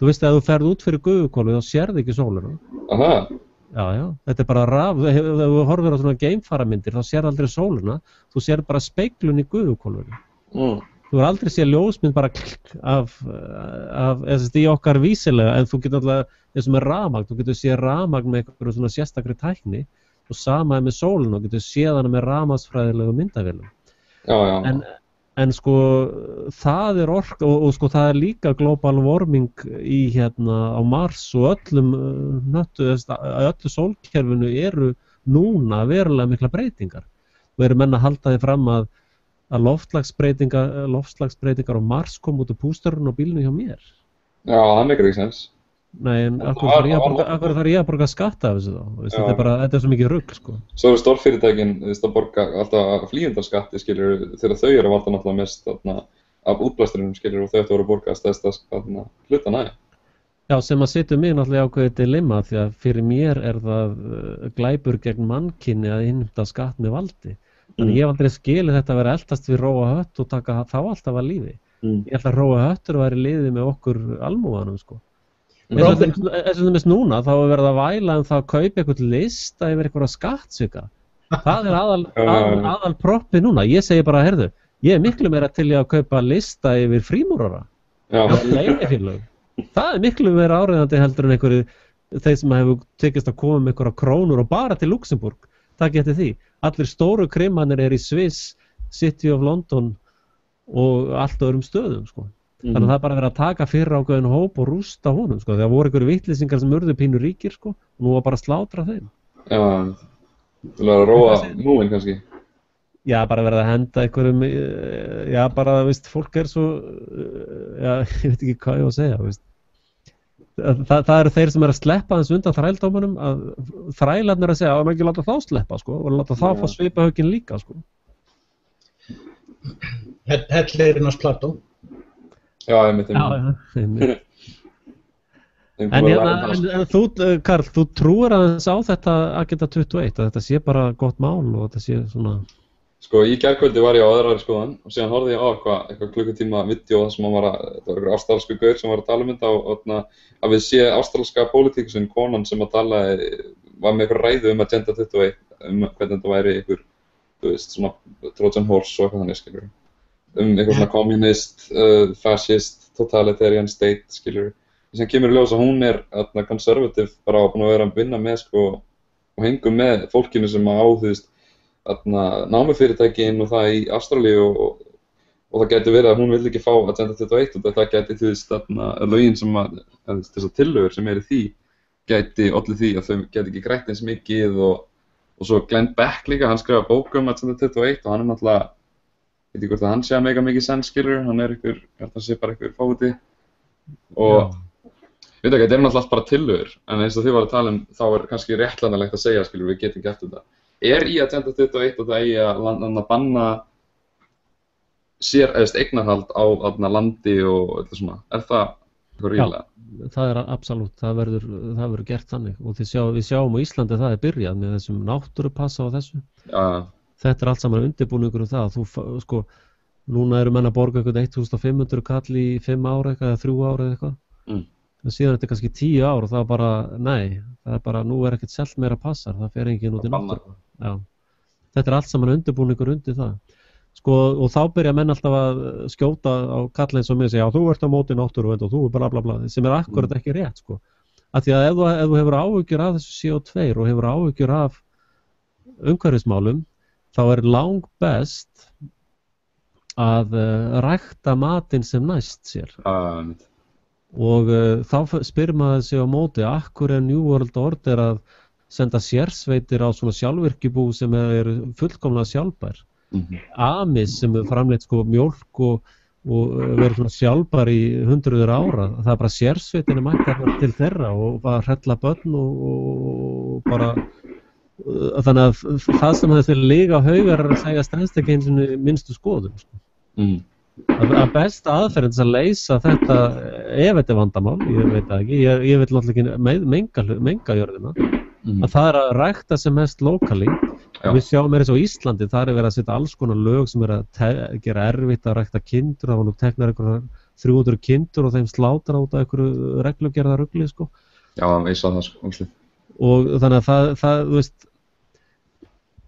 Þú veist að ef þú ferð út fyrir gufuhvolfið þá sérðu ekki sólina. Aha. Já. Þetta er bara raf. Ef þú horfir á svona geimfaramyndir þá sérðu aldrei sólina. Þú sérðu bara speiklun í gufuhvolfinu. Þú er aldrei séð ljósmynd bara af í okkar vísilega, en þú getur alltaf, eins og með rafmagn, þú getur séð rafmagn með einhverjum svona sérstakri tækni og sama með sólinu og getur séð hana með rafmagnsfræðilegu myndavélum. Já. En sko það er orka og sko það er líka global warming í hérna á Mars og öllu sólkerfinu eru núna verulega mikla breytingar. Og eru menn að halda því fram að loftslagsbreytingar á Mars kom út úr pústurinn á bílinu hjá mér. Já, það meikir ekki sens. Nei, en af hverju þarf ég að borga skatta af þessu þá? Þetta er svo mikið rugl, sko. Svo eru stórfyrirtækin að borga alltaf flýjendarskatti, skilur, þegar þau eru að valda náttúrulega mest af útblæstrinum, skilur, og þau ættu að vera að borga stærsta hluta næja. Já, sem að setja mig náttúrulega í ákveðið dilemma, því að fyrir mér er það glæpur gegn mannkyni að innheimta skatt með valdi. Þannig ég hef aldrei skilið þetta að vera eltast við Róa Hött og taka þá alltaf að lífi. Ég held að Róa Höttur væri liðið með okkur almúganum, sko. Eins og þess núna, þá er verið að væla það að kaupa eitthvað lista yfir eitthvað skattsvika. Það er aðal proppi núna. Ég segi bara, heyrðu, ég er miklu meira til að kaupa lista yfir frímúrara. Það er miklu meira áreiðandi heldur en einhverju, þeir sem hefur tekist að koma með einhverja krónur og bara til Luxemburg. Takk eftir því. Allir stóru krimmanir í Swiss, City of London og allt öðrum stöðum, sko. Þannig að það er bara verið að taka fyrir ákveðin hóp og rústa honum, sko. Það voru einhverju vitleysingar sem urðu pínu ríkir, sko, og nú var bara að slátra þeim. Já, þú verður að róa múin kannski. Já, bara verið að henda einhverjum, já, bara, veist, fólk er svo, já, ég veit ekki hvað ég á að segja, veist. Það eru þeir sem að sleppa þess undan þrældómanum, að þrælarnir að segja að maður ekki láta þá sleppa, sko, og láta þá fá svipahaukinn líka, sko. Helleirinn hans Plató. Já, einmitt. En þú, Karl, þú trúir aðeins á þetta Agenda 21, að þetta sé bara gott mál og þetta sé svona... Sko, í gærkvöldi var ég á aðrari skoðan og síðan horfði ég á eitthvað klukkutíma vídeó þar sem það var einhver ástralsku gaur sem var að tala um þetta og að við sé ástralska pólitíkusinn, konan sem að tala, var með eitthvað ræðu Agenda 21, hvernig þetta væri einhver, þú veist, svona Trojan Horse og eitthvað þannig, skilur. Eitthvað svona kommunist, fascist, totalitarian state, skilur. Sem kemur í ljós að hún er konservativ bara á búin að vera að vinna með, sko, og hengum með fólkinu sem á, þú veist, námufyrirtækin og það í Ástralíu og það gæti verið að hún vildi ekki fá Agenda 21 og það gæti, þú veist, lögin sem þessar tillögur sem eru því gæti olli því að þau gæti ekki grætt eins mikið og svo Glenn Beck líka, hann skrifa bók Agenda 21 og hann er náttúrulega, veit ekki hvort að hann sé að mega mikið senn, skilur, hann er einhver, hann sé bara einhver fóti og veit ekki, þetta er náttúrulega bara tillögur, en eins og þið var að tala þá er kannski réttlanalegt að segja, skilur, við getum gert þetta. Er í Agenda 21 og það eigi að banna eignarhald á landi og eitthvað svona, er það eitthvað ríðlega? Já, það er absolutt, það verður gert þannig og við sjáum á Íslandi það er byrjað með þessum náttúrupassa og þessu. Já. Þetta er allt saman undirbúningur það, þú sko, núna eru menn að borga eitthvað 1500 kall í 5 ára eitthvað eða 3 ára eða eitthvað. En síðan er þetta kannski 10 ár og það er bara, nei, það er bara, nú er ekkert selt meira passar, það fer enginn út í náttúru. Já. Þetta er allt saman undirbúningur undir það. Sko, og þá byrja menn alltaf að skjóta á kall eins og mig og segja, já, þú ert á móti náttúruvernd og þú bla bla bla, sem er akkurat ekki rétt, sko. Af því að ef þú hefur áhyggjur af þessu CO2 og hefur áhyggjur af umhverfismálum, þá er langbest að rækta matinn sem næst sér. Og þá spyr maður sig á móti, akkur er New World Order að senda sérsveitir á svona sjálfvirkjubú sem eru fullkomlega sjálfbær. Amis sem hefur framleitt sko mjólk og verið svona sjálfbær í hundruður ára. Það er bara sérsveitin mættar til þeirra og bara hrella börn og bara þannig að það sem þessi liga haugar að segja stendst ekki eins og minnstu skoðun sko. Að besta aðferðin til að leysa þetta ef þetta er vandamál, ég veit það ekki, ég vil náttúrulega ekki menga jörðina, að það er að rækta sem mest lokali. Við sjáum eins og Íslandi, þar er verið að setja alls konar lög sem er að gera erfitt að rækta kindur, það var nú teknar einhverjar 300 kindur og þeim slátra út af einhverju reglugerða rugli sko. Já, ég sá það sko. Og þannig að það þú veist,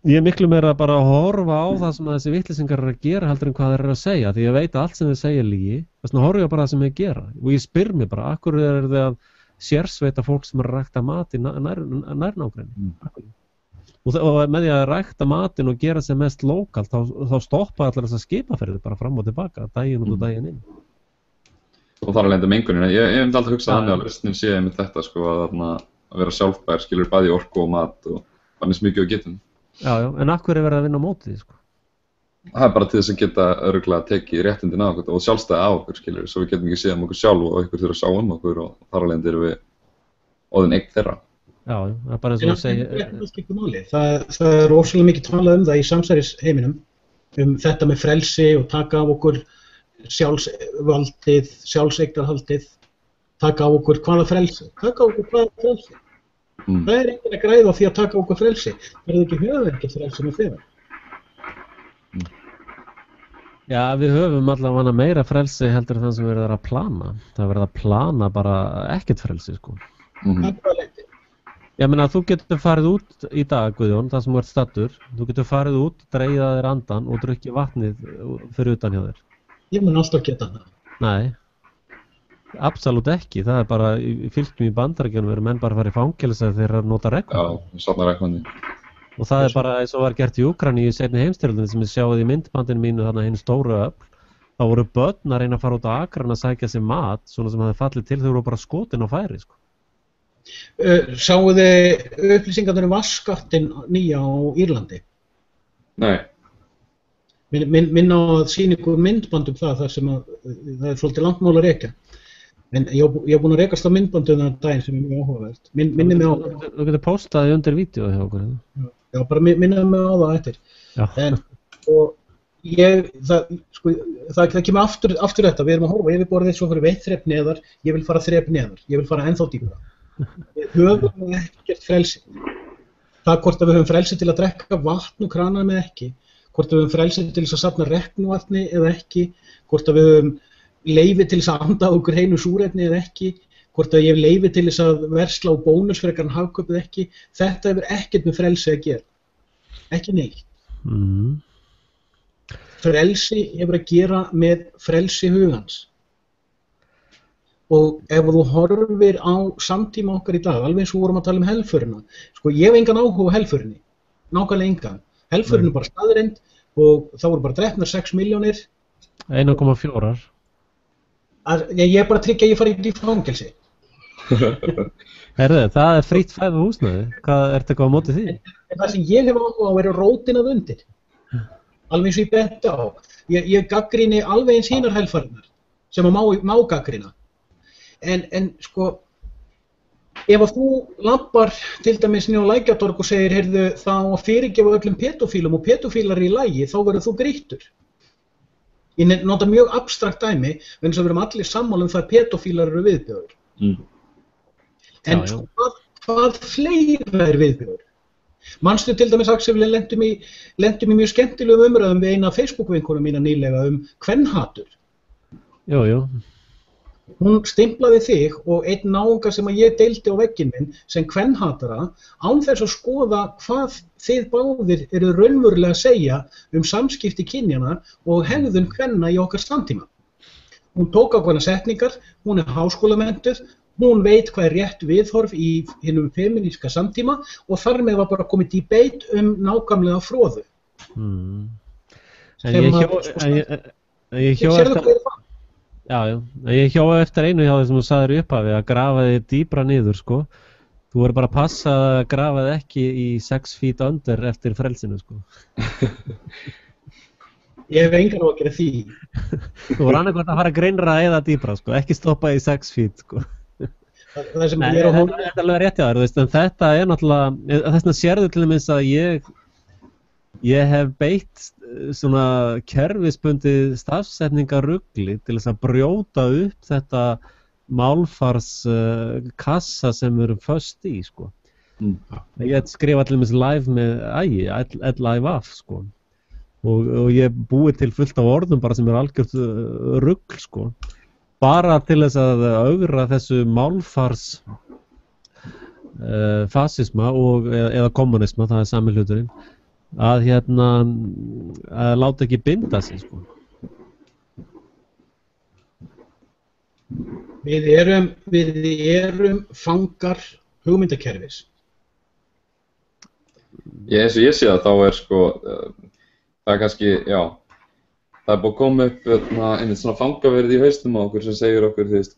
ég er miklu meira bara að horfa á það sem þessi vitleysingar eru að gera heldur en hvað þeir eru að segja, því ég veit að allt sem þeir segja er lygi, þess vegna horfa ég bara það sem þeir gera og ég spyr mig bara, af hverju eru þið að sérsveita fólk sem er að rækta mat í nærnágrenni og með því að rækta matinn og gera sem mest lokalt þá stoppa allar þessar skipaferðir bara fram og tilbaka, daginn út og daginn inn. Og þar alveg mengunina, ég myndi alltaf hugsa þannig að lausnin sé með þetta sko að vera sjálfbær, skilur bæði orku og mat og þannig mikið við getum. Já, en af hverju er verið að vinna á móti því sko? Það er bara til þess að geta örugglega tekið réttindin af okkur og sjálfstæði af okkur, skilur, svo við getum ekki séð okkur sjálf og ykkur þurfa að sjá okkur og þar alveg erum við orðin eign þeirra. Já, það er bara eins og þú segir. Það er ósvöldlega mikið talað það í samsærisheiminum, þetta með frelsi og taka af okkur sjálfsvaldið, sjálfseignarhaldið, taka af okkur hvaða frelsi. Það er enginn að græða á því að taka okkur frelsi. Það er ekki höfverkið frelsi með þeirra. Já, við höfum allavega meira frelsi heldur en það sem við erum að plana. Það er verið að plana bara ekkert frelsi, sko. Það er bara leitið. Ég meina, þú getur farið út í dag, Guðjón, það sem þú ert staddur. Þú getur farið út, dregið þér andan og drukkið vatnið fyrir utan hjá þér. Ég mun alltaf geta það. Nei. Absolutt ekki, það er bara í fylgjum í Bandaríkjunum eru menn bara að fara í fangelsi þegar þeir nota regnvatn. Já, safna regnvatni. Og það er bara eins og var gert í Úkraínu í seinni heimsstyrjöldinni sem við sjáum í myndbandinu mínu þarna hinn stóru öfl. þá voru börn að reyna að fara út á akran að sækja sér mat, svona sem hafði fallið til, þau voru bara skotin á færi, sko. Sáu þið upplýsingarnir vatnsskattinn nýja á Írlandi? Nei. Minn á að sýna ykkur myndband það þar sem að, það er svolítið langt mál að rekja. En ég hef búin að rekast á myndbandum þann daginn sem er mjög áhugavert. Minni mig á það. Þú getur postaði undir vídeo hjá okkur. Já, bara minni mig á það eftir. En, og það kemur aftur þetta, við erum að horfa yfirborðið, svo fyrir við 1 þrep neðar, ég vil fara 3 neðar, ég vil fara ennþá dýpra. Við höfum ekkert frelsi. Það hvort að við höfum frelsi til að drekka vatn úr krananum eða ekki, hvort að við höfum frelsi til þess að safna regnvatni eða ekki, hvort að við höfum leyfi til þess að anda okkur hreinu súrefni eða ekki, hvort að ég hef leyfi til þess að versla á bónus frekar en hagkaup eða ekki, þetta hefur ekkert með frelsi að gera. Ekki neitt. Frelsi hefur að gera með frelsi hugans. Og ef þú horfir á samtíma okkar í dag, alveg eins og vorum að tala um helförina, sko ég hef engan áhuga á helförinni, nákvæmlega engan. Helförin er bara staðreynd og það voru bara drepnar 6 milljónir. 1,4. Ég er bara að tryggja að ég fari í fangelsi. Herðu, það er fritt fæðu húsnæði. Hvað ertu eitthvað á móti því? Það sem ég hef áhuga á eru rótin að undir. Alveg eins og ég benti á. Ég gagnrýni alveg eins hinar helfærinar sem að má gagnrýna. En sko, ef að þú lampar til dæmis niður á Lækjartorg og segir, heyrðu, þá að fyrirgefa öllum pedófílum og pedófílar í lagi, þá verður þú grýttur. Ég nota mjög abstrakt dæmi, en þess að við erum allir sammála það að pedófílar eru viðbjóður. En sko, hvað fleira er viðbjóður? Manstu til dæmis, Axel, við lentum í mjög skemmtilegum umræðum við eina Facebook-vinkonum mína nýlega kvenhatur. Jú. Hún stimplaði þig og einn náunga sem að ég deildi á vegginn minn sem kvenhatara án þess að skoða hvað þið báðir eru raunverulega að segja samskipti kynjana og hegðun kvenna í okkar samtíma. Hún tók ákveðnar setningar, hún er háskólamentuð, hún veit hvað er rétt viðhorf í hinum feminíska samtíma og þar með var bara komið debate nákvæmlega fróðu. Já, ég hjá eftir einu hjá þessum þú sagðir upphafi að grafa þig dýpra niður, sko. Þú verður bara að passa að grafa þig ekki í 6 feet under eftir frelsinu, sko. Ég hef engan á að gera því. Þú voru annarkvæmt að fara greinra eða dýpra, sko, ekki stoppa í 6 feet, sko. Það sem Nei, ég er á þetta er alveg rétt hjá þér, þú veist, en þetta er náttúrulega, þess vegna sérðu til dæmis að ég hef beitt svona kerfisbundið stafsetningarrugli til þess að brjóta upp þetta málfars kassa sem við erum föst í, sko. Ég skrifa til dæmis live með ægi, live af, sko. Og ég búið til fullt af orðum bara sem er algjört rugl, sko. Bara til þess að augra þessu málfars fasisma eða kommunisma, það er sami hluturinn, að að láta ekki binda sig, sko. Við erum fangar hugmyndakerfis. Eins og ég sé það, þá sko, það er kannski, já, það er búið að koma upp einmitt svona fangaverð í haustum á okkur sem segir okkur, þú veist,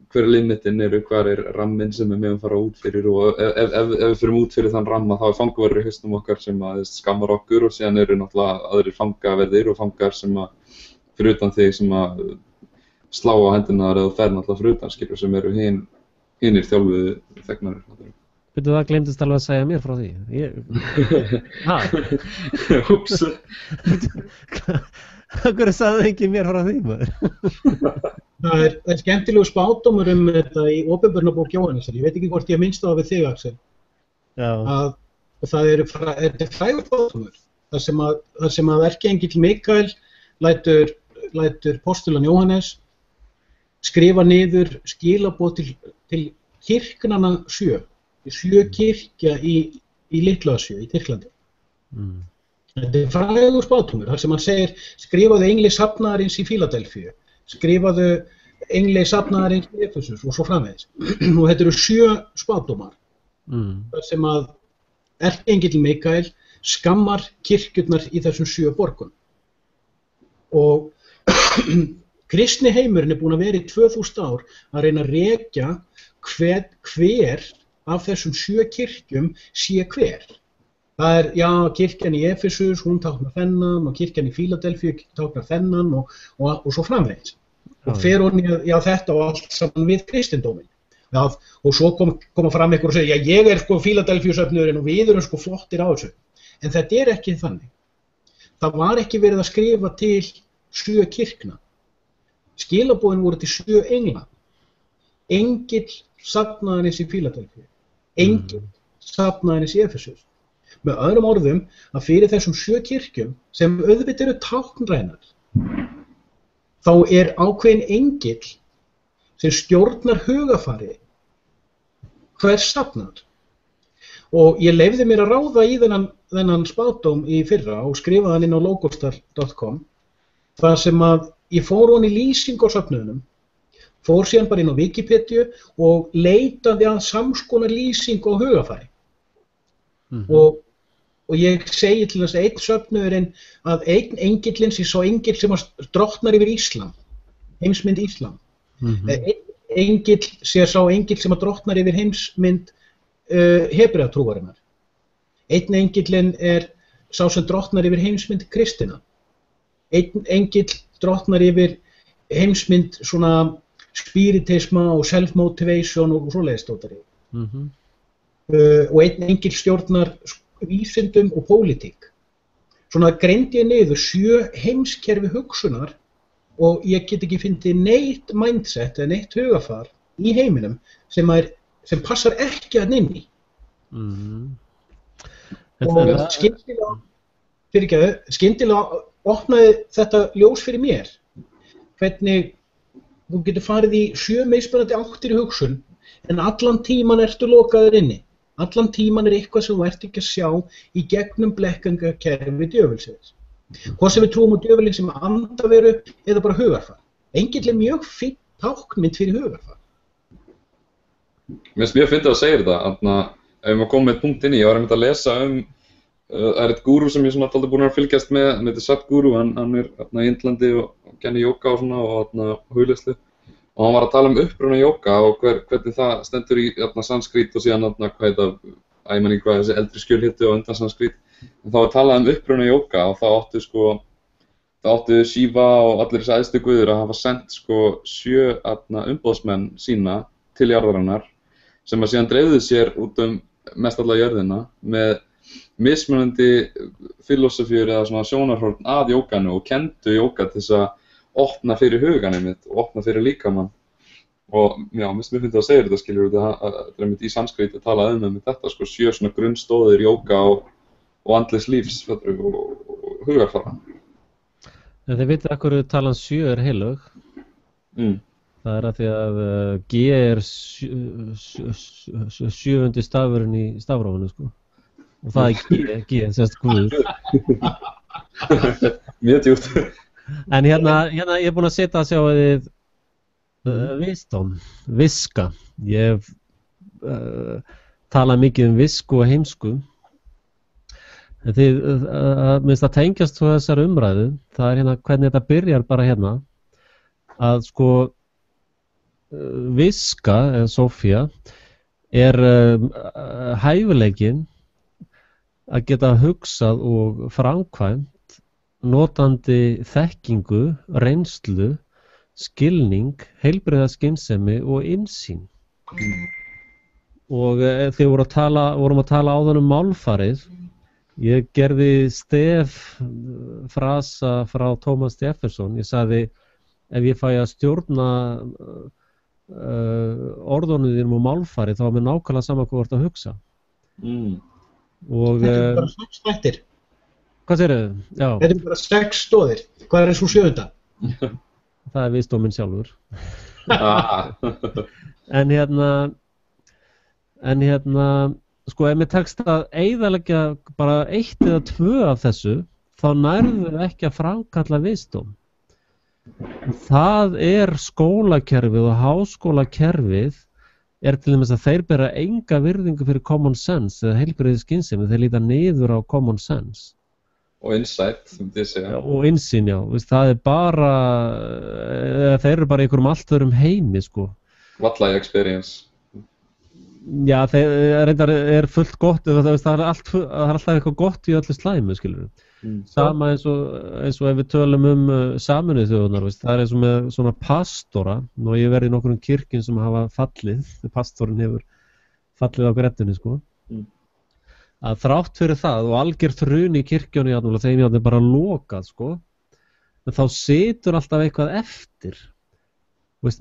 hver limitin eru, hvar er ramminn sem við megum fara út fyrir og ef við fyrum út fyrir þann ramma þá er fangaverður í haustum okkar sem að skammar okkur og síðan eru náttúrulega aðrir fangaverðir og fangar sem að fyrir utan þig sem að slá á hendunar eða fer náttúrulega fyrir utan skilur sem eru hinir þjálfuðu þegnarir. Veitu, það gleymdist alveg að segja mér frá því. Úps. Hverju sagði ekki mér frá því, maður? Það er skemmtilegu spádómur þetta í opinberunarbók Jóhannesar. Ég veit ekki hvort ég minnst á það við þig, Axel. Já. Það er frægur spádómur. Það sem að erkiengill Mikael lætur postulan Jóhannes skrifa niður skilaboð til kirknanna 7. 7 kirkja í Litlu-Asíu, í Tyrklandi. Þetta er frægur spádómur, þar sem hann segir skrifaðu engli safnaðarins í Fíladelfíu, skrifaðu engli safnaðarins í Efesus og svo framvegis. Og þetta eru 7 spádómar, þar sem að erkiengill Mikael skammar kirkjurnar í þessum 7 borgum. Og kristni heimurinn er búinn að vera í 2000 ár að reyna að rekja hver af þessum 7 kirkjum sé hver. Það er, já, kirkjan í Efesus, hún táknar þennan og kirkjan í Fíladelfíu táknar þennan og svo framvegis. Og fer hún í þetta og allt saman við kristindóminn. Já, og svo koma fram ykkur og segja, já, ég er sko Fíladelfíusöfnuðurinn og við erum sko flottir á þessu. En þetta er ekki þannig. Það var ekki verið að skrifa til 7 kirkna. Skilaboðin voru til 7 engla. Engill safnaðarins í Fíladelfíu. Engill safnaðarins í Efesus. Með öðrum orðum að fyrir þessum 7 kirkjum sem auðvitað eru táknrænar, þá er ákveðin engill sem stjórnar hugafari hvers safnaðar. Og ég leyfði mér að ráða í þennan spádóm í fyrra og skrifaði hann inn á logostar.com þar sem að ég fór hon í lýsing á söfnuðunum, fór síðan bara inn á Wikipedia og leitaði að samskonar lýsing á hugafæri. Og ég segi til þess að einn söfnuðurinn að einn engillinn sé sá engill sem drottnar yfir Íslam, heimsmynd Íslam. Einn engill sé sá engill sem drottnar yfir heimsmynd Hebreatrúarinnar. Einn engillinn er sá sem drottnar yfir heimsmynd kristina. Einn engill drottnar yfir heimsmynd svona spiritisma og self-motivation og svoleiðis dótari. Og einn engill stjórnar vísindum og pólitík. Svona greindi ég niður 7 heimskerfi hugsunar og ég get ekki fundið neitt mindset eða neitt hugafar í heiminum sem passar ekki að inn í. Og skyndilega opnaði þetta ljós fyrir mér. Hvernig þú getur farið í 7 mismunandi áttir í hugsun en allan tíman ertu lokaður inni. Allan tíman eitthvað sem þú ert ekki að sjá í gegnum blekkingakerfi djöfulsins. Hvort sem við trúum á djöfulinn sem andaveru eða bara hugarfar. Engill er mjög fínn táknmynd fyrir hugarfar. Mér finnst mjög fyndið að segja þetta, ef maður kom með punkt inn í, ég var einmitt að lesa það er eitt gúrú sem ég svona alltaf búin að fylgjast með, hann heitir Sadhguru, hann er í Indlandi og kennir jóga og svona og hugleiðslu. og hann var að tala uppruna jóga og hvernig það stendur í sanskrít og síðan hvað heita, ég man ekki hvað þessi eldri skjöl hétu á undan sanskrít, en þá var talað uppruna jóga og þá áttu Shiva og allir þessi æðstu guðir að hafa sendt 7 umboðsmenn sína til jarðarinnar sem að síðan dreifðu sér út mest alla jörðina með mismunandi filosófíur eða svona sjónarhorn að jóganu og kendu jóga til þess að opna fyrir huganum mitt og opna fyrir líkamann og já, mér finnst að segja þetta skilur þetta er mitt í sanskrít að tala með þetta 7 svona grunnstóðir jóga og andlegs lífs og hugarfara. En þið vitið af hverju talan 7 er heilög. Það er að því að G er 7. stafurinn í stafrófinu sko. Og það er G sérst Guður. Mjög djúpt. En hérna ég er búinn að setja að sjá að þið wisdom, viska. Ég hef talað mikið visku og heimsku. Þið minnst að tengjast svo þessar umræðu, það er hérna hvernig þetta byrjar bara hérna að sko viska eða Sofía er hæfileikinn að geta hugsað og framkvæmt notandi þekkingu, reynslu, skilning, heilbrigða skynsemi og innsýn. Og þið vorum að tala áðan málfarið. Ég gerði frasa frá Thomas Jefferson. Ég sagði, ef ég fæ að stjórna orðunum þínum og málfari, þá er mér nákvæmlega sama hvað þú ert að hugsa. Og, þetta bara 6 þættir. Hvað segirðu? Já. Þetta bara 6 stoðir. Hvað er svo 7? Það er visdóminn sjálfur. En hérna, sko, ef mér tekst að eyðileggja bara 1 eða 2 af þessu, þá nærðu ekki að framkalla visdóm. Það er skólakerfið og háskólakerfið er til dæmis að þeir bera enga virðingu fyrir common sense eða heilbrigði skynsemi, þeir líta niður á common sense. Og insight, segja. Og innsýn, já. Það er bara, þeir eru bara í einhverjum allt öðrum heimi, sko. What-like experience. Já, reyndar er fullt gott, það er alltaf eitthvað gott í öllu slæmu, skilur við. Sama eins og ef við tölum Sameinuðu þjóðirnar, það er eins og með svona pastora, og ég verið í nokkrum kirkjum sem hafa fallið, pastorinn hefur fallið á grettunni, sko. Að þrátt fyrir það og algjört hrun í kirkjunni og þeim er bara lokað, sko, en þá situr alltaf eitthvað eftir.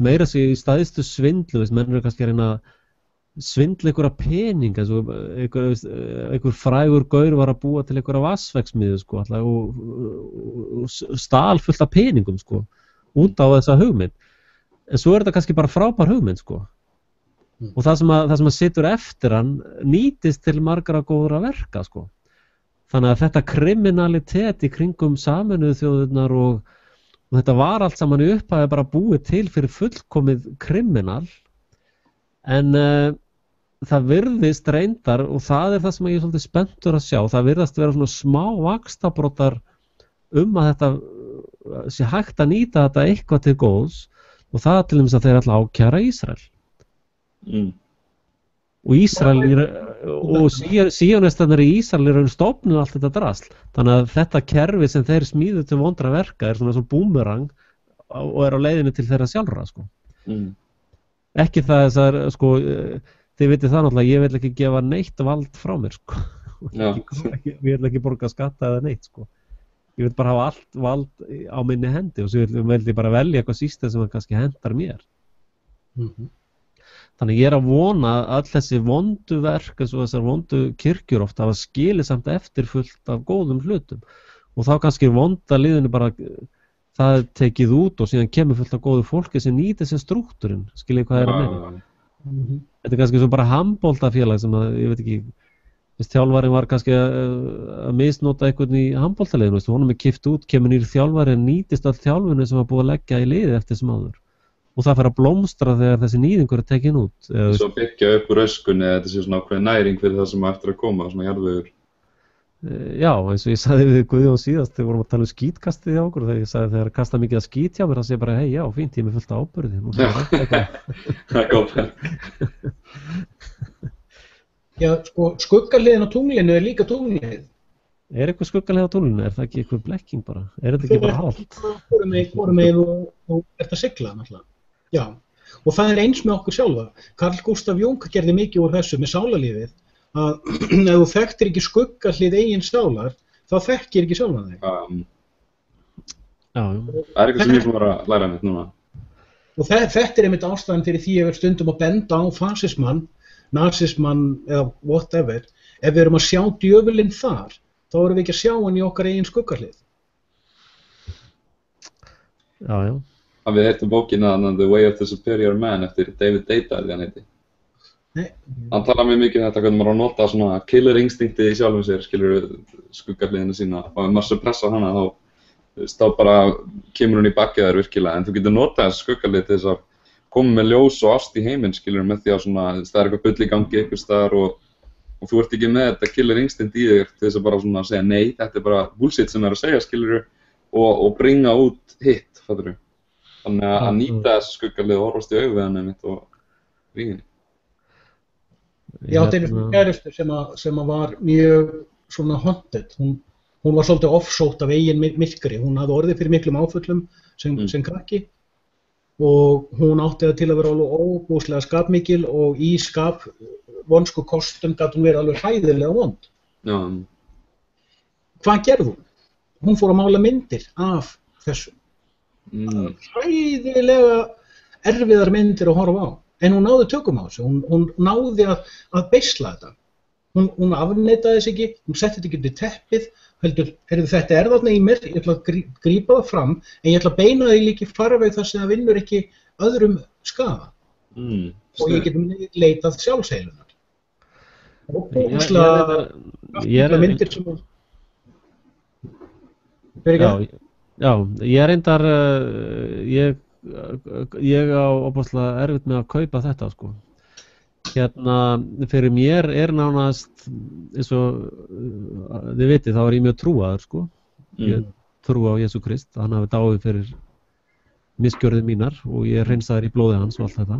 Meira sig í staðistu svindlu, menn eru kannski að reyna að svindla einhverja peninga, einhver frægur gaur var að búa til einhverja vatnsverksmiðju, sko, og stál fullt af peningum, sko, út á þessa hugmynd. En svo er þetta kannski bara frábær hugmynd, sko. Og það sem að situr eftir hann nýtist til margra góðra verka, sko. Þannig að þetta kriminalitet í kringum Sameinuðu þjóðirnar og þetta var allt saman í upphafi bara búið til fyrir fullkomið kriminal, en það virðist reyndar, og það er það sem ég er svolítið spenntur að sjá, það virðast vera svona smá vaxtabrotar að þetta sé hægt að nýta þetta eitthvað til góðs, og það til dæmis að þeir ætla að ákæra Ísrael. Og Ísrael og síónistarnir í Ísrael eru stofnuð allt þetta drasl, þannig að þetta kerfi sem þeir smíðu til vondra verka er svona búmerang og er á leiðinni til þeirra sjálfra, sko. Ekki það þessar, sko, þið vitið það náttúrulega, ég vil ekki gefa neitt vald frá mér, sko. Ég vil ekki borga skatta eða neitt, sko. Ég vil bara hafa allt vald á minni hendi og svo vil ég bara velja eitthvað sísta sem kannski hendar mér. Þannig ég er að vona að öll þessi vondu verk eins og þessar vondu kirkjur oft hafa skilið samt eftir fullt af góðum hlutum og þá kannski vonda liðinu bara það er tekið út og síðan kemur fullt af góðu fólki sem nýtir sér strúkturinn, skiljið hvað er að meina. Þetta er kannski svo bara handboltafélag sem að, ég veit ekki, þjálfarinn var kannski að misnota einhvern í handboltaliðinu, honum er kippt út, kemur nýr þjálfari en nýtist all þjálfunni sem var búið að leggja í liði eftir sem áður. Og það fer að blómstra þegar þessi nýðingur er tekin út. Svo byggja upp úr öskunni eða þetta sé svona ákveðin næring fyrir það sem á eftir að koma, svona jarðvegur. Já, eins og ég sagði við Guðjón síðast þegar við vorum að tala skítkastið hjá okkur þegar ég sagði þegar kasta mikið að skít hjá mér það sé bara, hei, já, fínt, ég er með fullt af ábyrgði. Það er góð vel. Já, sko, skuggahliðin á tunglinu er líka tunglið. Er eitthvað skuggalega á tunglinu? Er það ekki eitthvað blekking bara? Er þetta ekki bara hálft? Hvorum megin og ert að sigla, náttúrulega. Já, og það er eins með okkur sjálfa. Carl Gustaf Jung gerði mikið úr þessu með sálarlífið að ef þú þekktir ekki skuggahlið eigin sálar, þá þekkir ekki sjálfan þig. Já. Það er eitthvað sem ég var að læra mitt núna. Og þetta er einmitt ástæðan fyrir því ég er stundum að benda á fasismann, narsismann eða whatever. Ef við erum að sjá djöfulinn þar, þá erum við ekki að sjá hann í okkar eigin skuggahlið. Já. Hafið þið heyrt bókina The Way of the Superior Man eftir David Deida, hann heiti. Nei. Hann talar mjög mikið um þetta hvernig maður á að nota svona killer instinktið í sjálfum sér, skilur skuggahliðina sína, og ef maður suppressar hana þá bara kemur hún í bakið þér virkilega, en þú getur notað þessu skuggahlið til þess að koma með ljós og ást í heiminn, skilur, með því að svona, það er eitthvað bull í gangi einhvers staðar og þú ert ekki með þetta killer instinct í þér til þess að bara svona segja nei, þetta er bara bullshit sem er að segja, skilur, og bringa út hitt, fattur þú? Þannig að nýta þessu skuggahlið og horfast í augu við hann einmitt og ringinni. Já, þetta er kærustu sem var mjög svona haunted. Hún var svolítið offsótt af eigin myrkri. Hún hafði orðið fyrir miklum áföllum sem krakki og hún átti það til að vera alveg óbúslega skapmikil og í vonsku kostum gat hún verið alveg hræðilega vond. Já. Hvað gerði hún? Hún fór að mála myndir af þessu. Hræðilega erfiðar myndir að horfa á. En hún náði tökum á þessu, hún náði að beisla þetta. Hún afneitaði þess ekki, hún setti þetta ekki til teppið, heldur, þetta er þarna í mér, ég ætla að grípa það fram, en ég ætla að beina því líka í farveg þar sem það vinnur ekki öðrum skaða. Og ég get leitað sjálfsheilunar. Og búslega myndir sem að... Já, ég er reyndar, ég á óbúslega erfitt með að kaupa þetta, sko. Hérna, fyrir mér er nánast, eins og þið vitið, þá er ég mjög trúaður, sko. Ég trúi á Jesú Krist, hann hafi dáið fyrir misgjörðir mínar og ég er hreinsaður í blóði hans og allt þetta.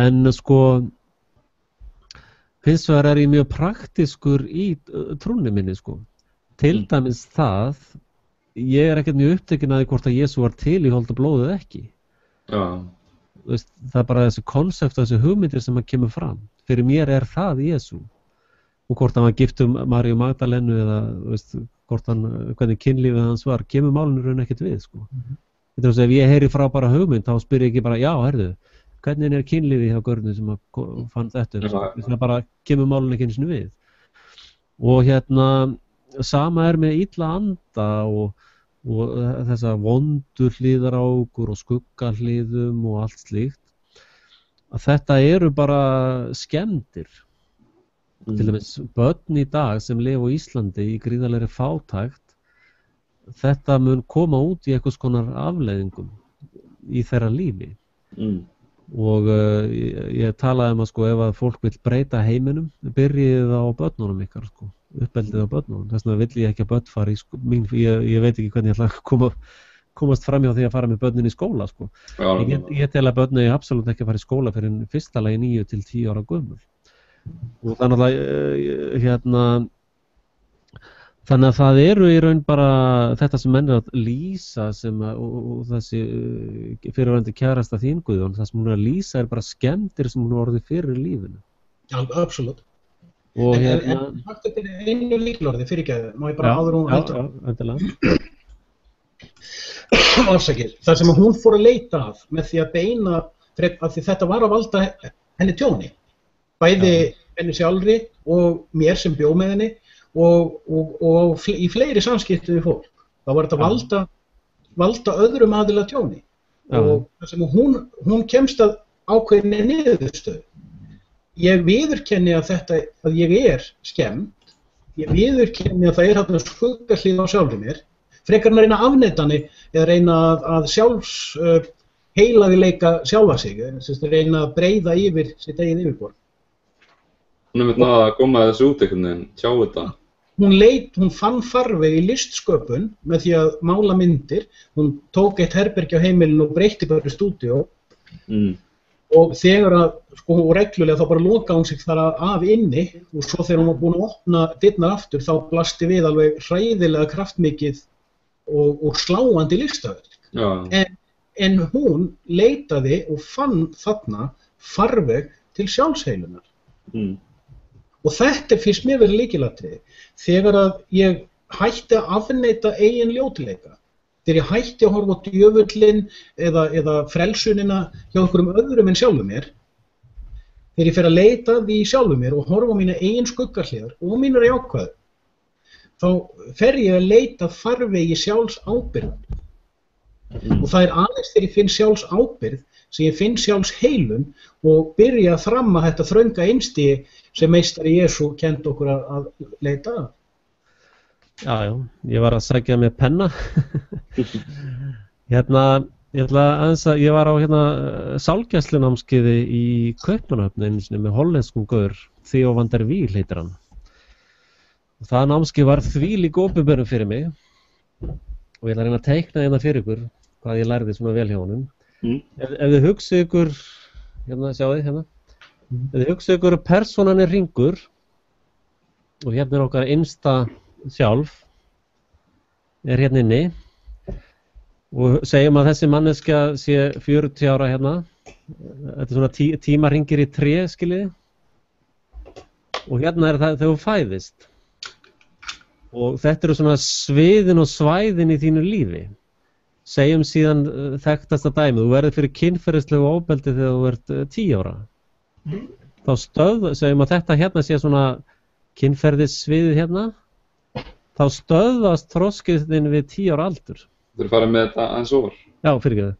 En, sko, hins vegar er ég mjög praktiskur í trúnni minni, sko. Til dæmis það, ég er ekkert mjög upptekinn að því hvort að Jesú var til í holdi og blóðið ekki. Já. Það er bara þessi konsept og þessi hugmyndir sem að kemur fram. Fyrir mér er það Jesú. Og hvort hann var gift Maríu Magdalénu eða hvernig kynlífið hans var, kemur málinu raun ekkert við, sko. Þetta er þess að ef ég heyri frá bara hugmynd, þá spyr ég ekki bara, já, herðu, hvernig er kynlífið hjá görnu sem að fann þetta? Það bara kemur málinu ekki eins og við. Og hérna, sama er með illa anda og þessa vondu hliðar á okkur og skuggahliðum og allt slíkt, að þetta eru bara skemmdir. Til dæmis börn í dag sem lifa á Íslandi í gríðarlegri fátækt, þetta mun koma út í einhvers konar afleiðingum í þeirra lífi. Og ég talaði að sko, ef að fólk vill breyta heiminum, byrjið á börnunum ykkar, sko. Uppeldið á börnunum, þess vegna vill ég ekki að börn fara í ég veit ekki hvernig ég ætla að komast fram hjá því að fara með börnin í skóla, sko. Ég tel að börnin er absolutt ekki að fara í skóla fyrir fyrsta lagi 9 til 10 ára gömul. Og þannig að það eru í raun bara þetta sem menn er að lýsa og þessi fyrirverandi kærasta þín Guðjón, það sem hún er að lýsa er bara skemmdir sem hún er orðið fyrir lífinu. Já, absolutt. En þetta er einu líklorði fyrirgefðu, má ég bara áður hún heldur. Já, Afsakið, það sem hún fór að leita af með því að beina, af því þetta var að valda henni tjóni. Bæði henni sjálfri og mér sem bjó með henni og í fleiri samskipti við fólk. Það var þetta valda öðrum aðila tjóni. Og það sem hún kemst að ákveðinni niðurstöðu. Ég viðurkenni að ég er skemmt, ég viðurkenni að það er þarna skuggahlið á sjálfri mér, frekar en að reyna að afneita henni eða reyna að heilaðileika sjálfa sig, reyna að breiða yfir sitt eigið yfirborð. Hún er með að koma þessu út einhvern veginn, sjá þetta. hún fann farveg í listsköpun með því að mála myndir, hún tók eitt herbergi á heimilinu og breytti bara í stúdíó og þegar að, sko, reglulega þá bara lokaði hún sig þar af inni og svo þegar hún var búin að opna dyrnar aftur þá blasti við alveg hræðilega kraftmikið og sláandi listaverk. En hún leitaði og fann þarna farveg til sjálfsheilunar. Og þetta finnst mér verið lykilatriði. Þegar að ég hætti að afneita eigin ljótleika, þegar ég hætti að horfa á djöfullinn eða frelsunina hjá einhverjum öðrum en sjálfum mér, þegar ég fer að leita því sjálfum mér og horfa á mína eigin skuggarhliðar og mínar jákvæður, þá fer ég að leita farvegi sjálfs ábyrgðar. Og það aðeins þegar ég finn sjálfs ábyrgð sem ég finn sjálfs heilun og byrja að þramma þetta þrönga einstigi sem meistari Jesú kenndi okkur að leita að. Já, ég var að sækja með penna. Ég var á sálgæslunámskeiði í Kaupmannahöfn einu sinni með hollenskum gaur, Theo van der Wiel heitir hann. Og það námskeið var þvílík opinberun fyrir mig og ég ætla að reyna að teikna hérna fyrir ykkur hvað ég lærði svona vel hjá honum. Ef þið hugsið ykkur, sjáðu hérna, ef þið hugsið ykkur persónan hringur og hérna okkar innsta sjálf hérna inni og segjum að þessi manneskja sé 40 ára hérna, þetta svona tímarhringir í tré, skiljiði, og hérna það þegar þú fæðist og þetta eru svona sviðin og svæðin í þínu lífi. Segjum síðan þekktasta dæmið, þú verður fyrir kynferðislegu ofbeldi þegar þú ert 10 ára. Þá segjum að þetta hérna sé svona kynferðissviðið hérna, þá stöðvast þroskið þinn við 10 ára aldur. Þú eru farið með þetta aðeins ofar? Já, fyrirgeðu.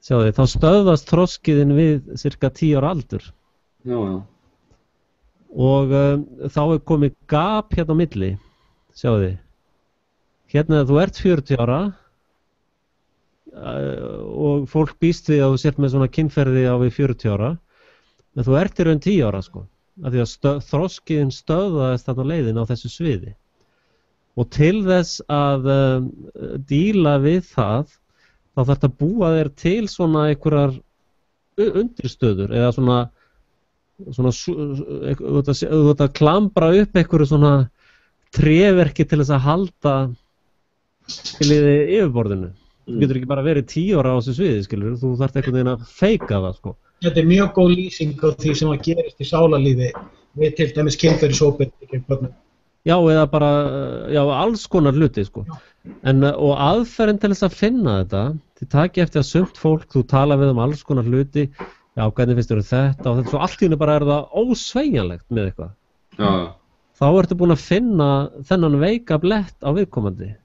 Sjáðu þið, þá stöðvast þroskið þinn við cirka 10 ára aldur. Já. Og þá komið gap hérna á milli, sjáðu þið. Hérna þú ert 40 ára, og fólk býst við að þú sért með svona kynferði á við 40 ára en þú ert í raun 10 ára sko af því að þroskiðin stöðvaðist þarna leiðin á þessu sviði og til þess að díla við það þá þarf að búa þér til svona einhverjar undirstöður eða þú ert að klambra upp einhverju svona tréverki til þess að halda til yfirborðinu. Þú getur ekki bara verið 10 ára á þessu sviði, skilur, þú þarft einhvern veginn að feika það, sko. Þetta mjög góð lýsing á því sem að gerist í sálarlífi við til dæmis kynferðisofbeldi gegn börnum. Já, eða bara, alls konar hluti, sko. Og aðferðin til þess að finna þetta, þið takið eftir að sumt fólk, þú tala við alls konar hluti, já, hvernig finnst þér þetta og þetta, svo allt í henni bara það ósveigjanlegt með eitthvað. Já. Þá ertu búin að finna þennan veika blett á viðkomandi.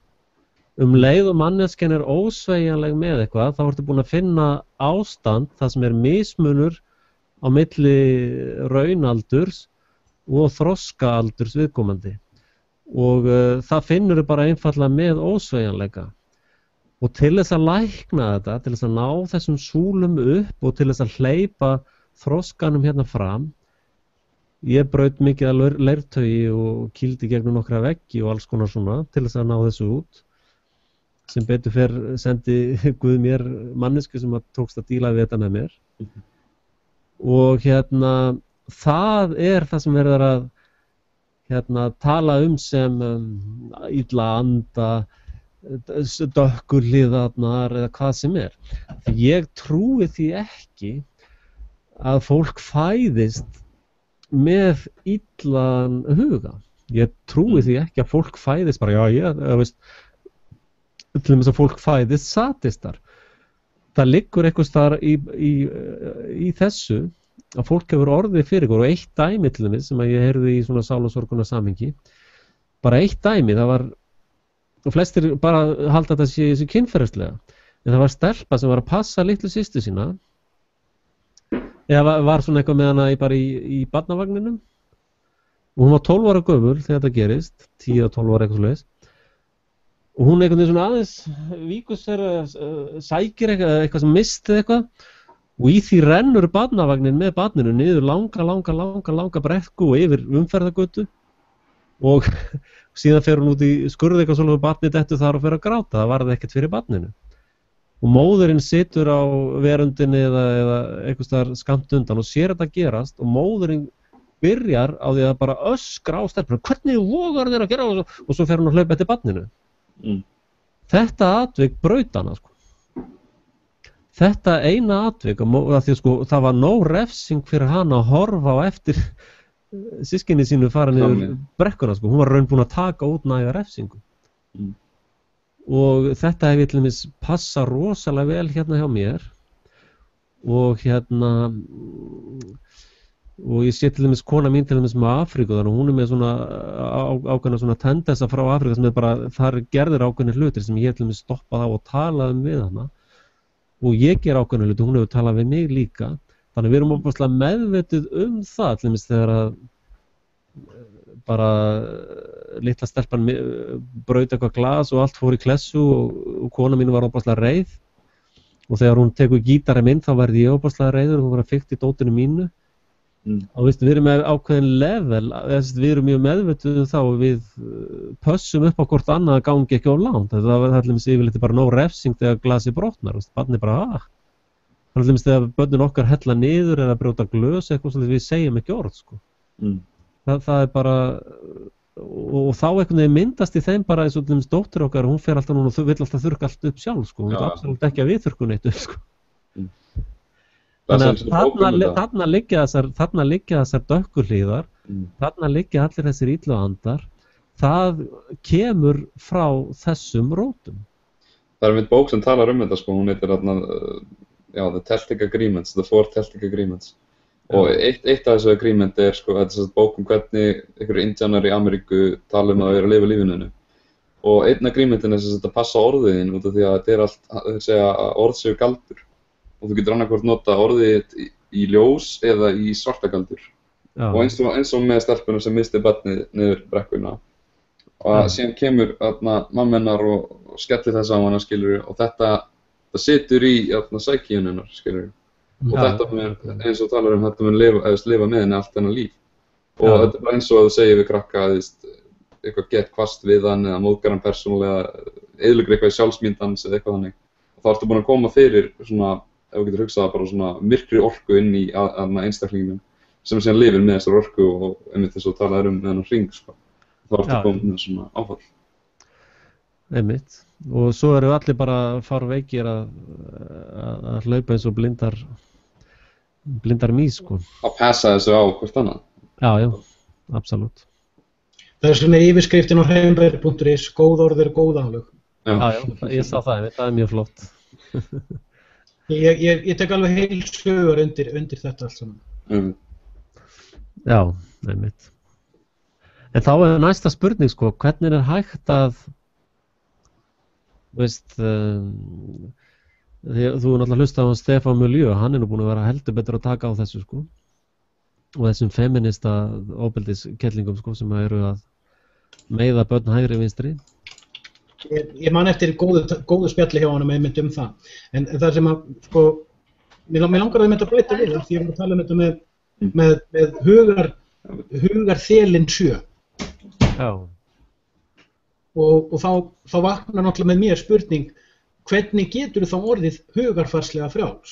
Leið og manneskjan ósveigjanleg með eitthvað, þá ertu búin að finna ástand, það sem mismunur á milli raunaldurs og þroskaaldurs viðkomandi. Og það finnur bara einfaldlega með ósveigjanleika. Og til þess að lækna þetta, til þess að ná þessum súlum upp og til þess að hleypa þroskanum hérna fram, ég braut mikið að leirtaugi og kýldi gegnum nokkra veggi og alls konar svona til þess að ná þessu út. Sem betur fer sendi Guð mér mannesku sem tókst að díla við þetta með mér. Og það það sem verður að tala sem illa anda, dökkurliðarnar eða hvað sem er. Ég trúi því ekki að fólk fæðist með illan huga. Ég trúi því ekki að fólk fæðist bara, til þess að fólk fæðist sadistar. Það liggur einhvers staðar í þessu að fólk hefur orðið fyrir ykkur og eitt dæmi til þess sem ég heyrði í svona sál- og sorgunar samhengi. Bara eitt dæmi, það var, og flestir bara halda þetta sé kynferðislega, en það var stelpa sem var að passa litlu systur sína, eða var svona eitthvað með hana bara í barnavagninum, og hún var 12 ára gömul þegar þetta gerist, 10 og 12 ára eitthvað svoleiðis. Og hún einhvern veginn svona aðeins víkur sér, sækir eitthvað sem misti eitthvað og í því rennur barnavagnin með barninu niður langa brekku og yfir umferðargötu og síðan fer hún út í skurð eitthvað svolítið barnið dettur þar og fer að gráta, það varði ekkert fyrir barninu og móðurinn situr á verundinni eða einhvers staðar skammt undan og sér þetta gerast og móðurinn byrjar á því að bara öskra á stelpuna, hvernig vogar þér að gera og svo fer hún að hlaupa eftir barninu. Þetta atvik braut hana sko. Þetta eina atvik, að því sko það var nóg refsing fyrir hana að horfa á eftir systkini sínu fara niður brekkuna sko, hún var raun búin að taka út næga refsingu. Og þetta hef ég til dæmis passa rosalega vel hérna hjá mér og og ég sé til dæmis kona mín til dæmis með Afríku þannig hún með svona ákveðna svona tendensa frá Afríku sem bara þar gerðir ákveðnir hlutir sem ég til dæmis stoppað á og talaði við hana og ég ger ákveðna hluti, hún hefur talað við mig líka þannig við erum óbúslega meðvituð það til dæmis þegar að bara litla stelpan braut eitthvað glas og allt fór í klessu og kona mín var óbúslega reið og þegar hún tekur gítarinn minn þá verði ég óbúslega reiður og hún var að fikta í dótinu mínu og við erum með ákveðin level við erum mjög meðvituð þá og við pössum upp á hvort annað gangi ekki of langt það er allir yfirleitt bara nóg refsing þegar glasi brotnar barnið bara þannig að þegar börnin okkar hella niður eða brjóta glös eitthvað svolítið við segjum ekki orð sko. Það er bara og þá einhvern veginn myndast í þeim bara eins og til dæmis dóttir okkar hún fer alltaf núna og vill alltaf þurrka allt upp sjálf sko. Hún vil absolutt ekki að við þurrkum neitt upp sko. Þannig að þarna liggja þessar dökku hlíðar þarna liggja allir þessir illu andar það kemur frá þessum rótum. Það er mitt bók sem talar þetta sko, hún heitir The Celtic Agreements, The Four Celtic Agreements og eitt af þessu agreement sko, þetta er bók hvernig einhverju indjánar í Ameríku tala að vera að lifa lífinu og einn agreementin er að passa orðiðin út af því að þetta er allt, þeir segja að orð séu galdur og þú getur annarkvort nota orðið í ljós eða í svartagaldur og eins og með stelpunum sem misti barnið niður brekkuna og síðan kemur mamma hennar og skellir þess á hana skilur og þetta situr í sækíun hennar skilur og þetta mun eins og talar þetta mun lifa með henni allt hennar líf og þetta er bara eins og að þú segir við krakka eitthvað gett hvasst við hann eða móðgar hann persónulega eyðileggur eitthvað í sjálfsmyndans eða eitthvað þannig og þá ertu búin að koma fyrir svona ef við getur hugsað bara svona myrkri orku inn í einstaklingnum sem síðan lifir með þessar orku og einmitt þess að tala með hennar hring sko. Þá ertu komið með svona áfall. Einmitt. Og svo eru allir bara farveikir að hlaupa eins og blindar mís sko. Að passa þessu á hvort annað. Já, absolutt. Það er svona yfirskriftin á heimberg.is góð orð er góð aflög. Já, ég sá það er mjög flott. Ég tek alveg heil sögur undir þetta allt saman. Já, einmitt. En þá er næsta spurning sko, hvernig er hægt að þú náttúrulega hlustað á Stefán Miljö, hann er nú búin að vera heldur betur að taka á þessu sko og þessum feminista ofbeldis-kettlingum sko sem eru að meiða börn hægri vinstri. Ég man eftir góðu spjalli hjá honum einmitt það. En það sem að, sko, mér langar að þetta bæta við, því ég var að tala með hugarþelin 7. Já. Og þá vaknar náttúrulega með mér spurning, hvernig getur þá orðið hugarfarslega frjáls?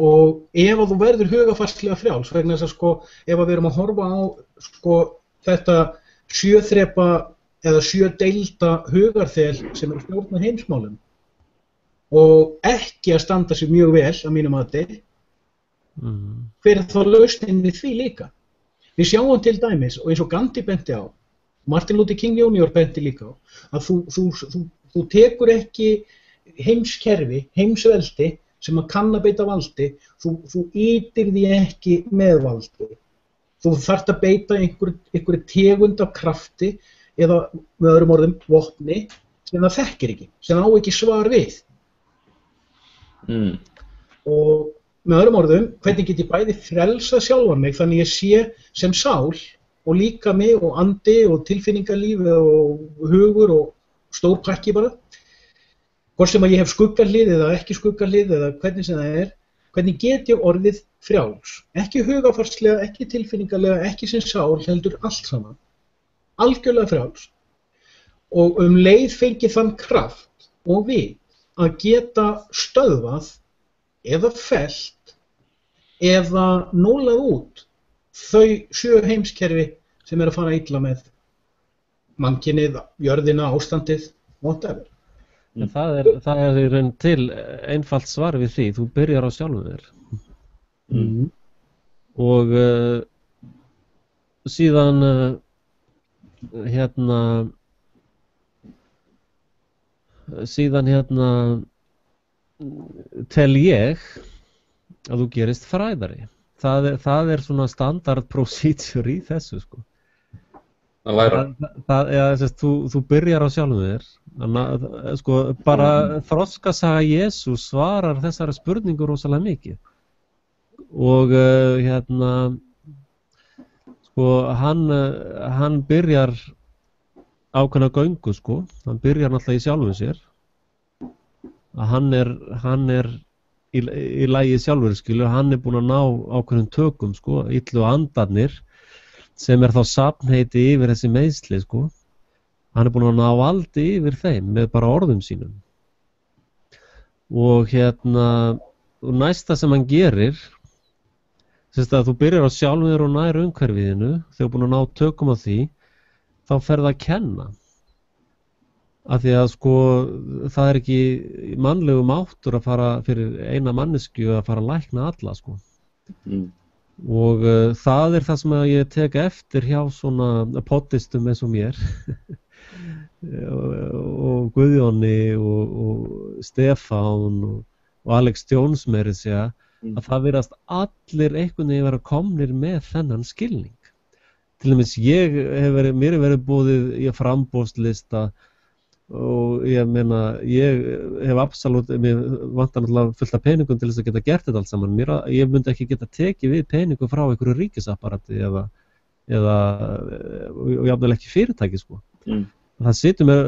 Og ef að þú verður hugarfarslega frjáls, vegna þess að sko, ef að við erum að horfa á sko, þetta 7 þrepa eða 7 deilda hugarþel sem er að stjórna heimsmálum og ekki að standa sig mjög vel að mínu mati, hver er þá lausnin við því líka? Við sjáum til dæmis, og eins og Gandhi benti á, Martin Luther King Jr. benti líka á, að þú tekur ekki heimskerfi, heimsveldi sem að kann að beita valdi, þú ýtir því ekki með valdi. Þú þarft að beita einhverju tegund af krafti eða með öðrum orðum vopni sem það þekkir ekki, sem á ekki svar við. Og með öðrum orðum, hvernig get ég bæði frelsað sjálfan mig þannig ég sé sem sál og líka mig og andi og tilfinningarlíf og hugur og stór pakki bara. Hvort sem að ég hef skuggalið eða ekki skuggalið eða hvernig sem það er, hvernig get ég orðið frjáls, ekki hugarfarslega, ekki tilfinningarlega, ekki sem sál, heldur allt saman, algjörlega frjáls og leið fengið þann kraft og vit að geta stöðvað eða fellt eða nólað út þau 7 heimskerfi sem að fara illa með mannkynið, jörðina, ástandið, whatever. En það er í raun til einfalt svar við því, þú byrjar á sjálfum þér. Og síðan tel ég að þú gerist fræðari. Það er svona standard procedure í þessu, sko. Að læra. Þú byrjar á sjálfum þér. Sko, bara þroskasaga Jesús svarar þessari spurningu rosalega mikið. Og sko, hann byrjar ákveðna göngu, sko. Hann byrjar náttúrulega í sjálfum sér. Að hann er í lagi sjálfur, skilur, hann er búinn að ná ákveðnum tökum, sko, illu andarnir, sem þá safnheiti yfir þessi meiðsli, sko. Hann er búinn að ná valdi yfir þeim með bara orðum sínum. Og og næsta sem hann gerir, að þú byrjar á sjálfum þér og nær umhverfiðinu, þegar þú búinn að ná tökum á því, þá ferð að kenna. Af því að sko, það er ekki mannlegum máttur að fara fyrir eina manneskju að fara að lækna alla, sko. Og það er það sem ég tek eftir hjá svona poddistum eins og mér og Guðjóni og Stefán og Alex Jones meira að segja, að það virðast allir einhvern veginn vera komnir með þennan skilning. Til dæmis mér er verið boðið í framboðslista og ég meina, ég hef absolutt, mér vantar náttúrulega fullt af peningum til þess að geta gert þetta allt saman. Ég myndi ekki geta tekið við peningum frá einhverju ríkisapparati eða og jafnvel ekki fyrirtæki, sko. Það situr með,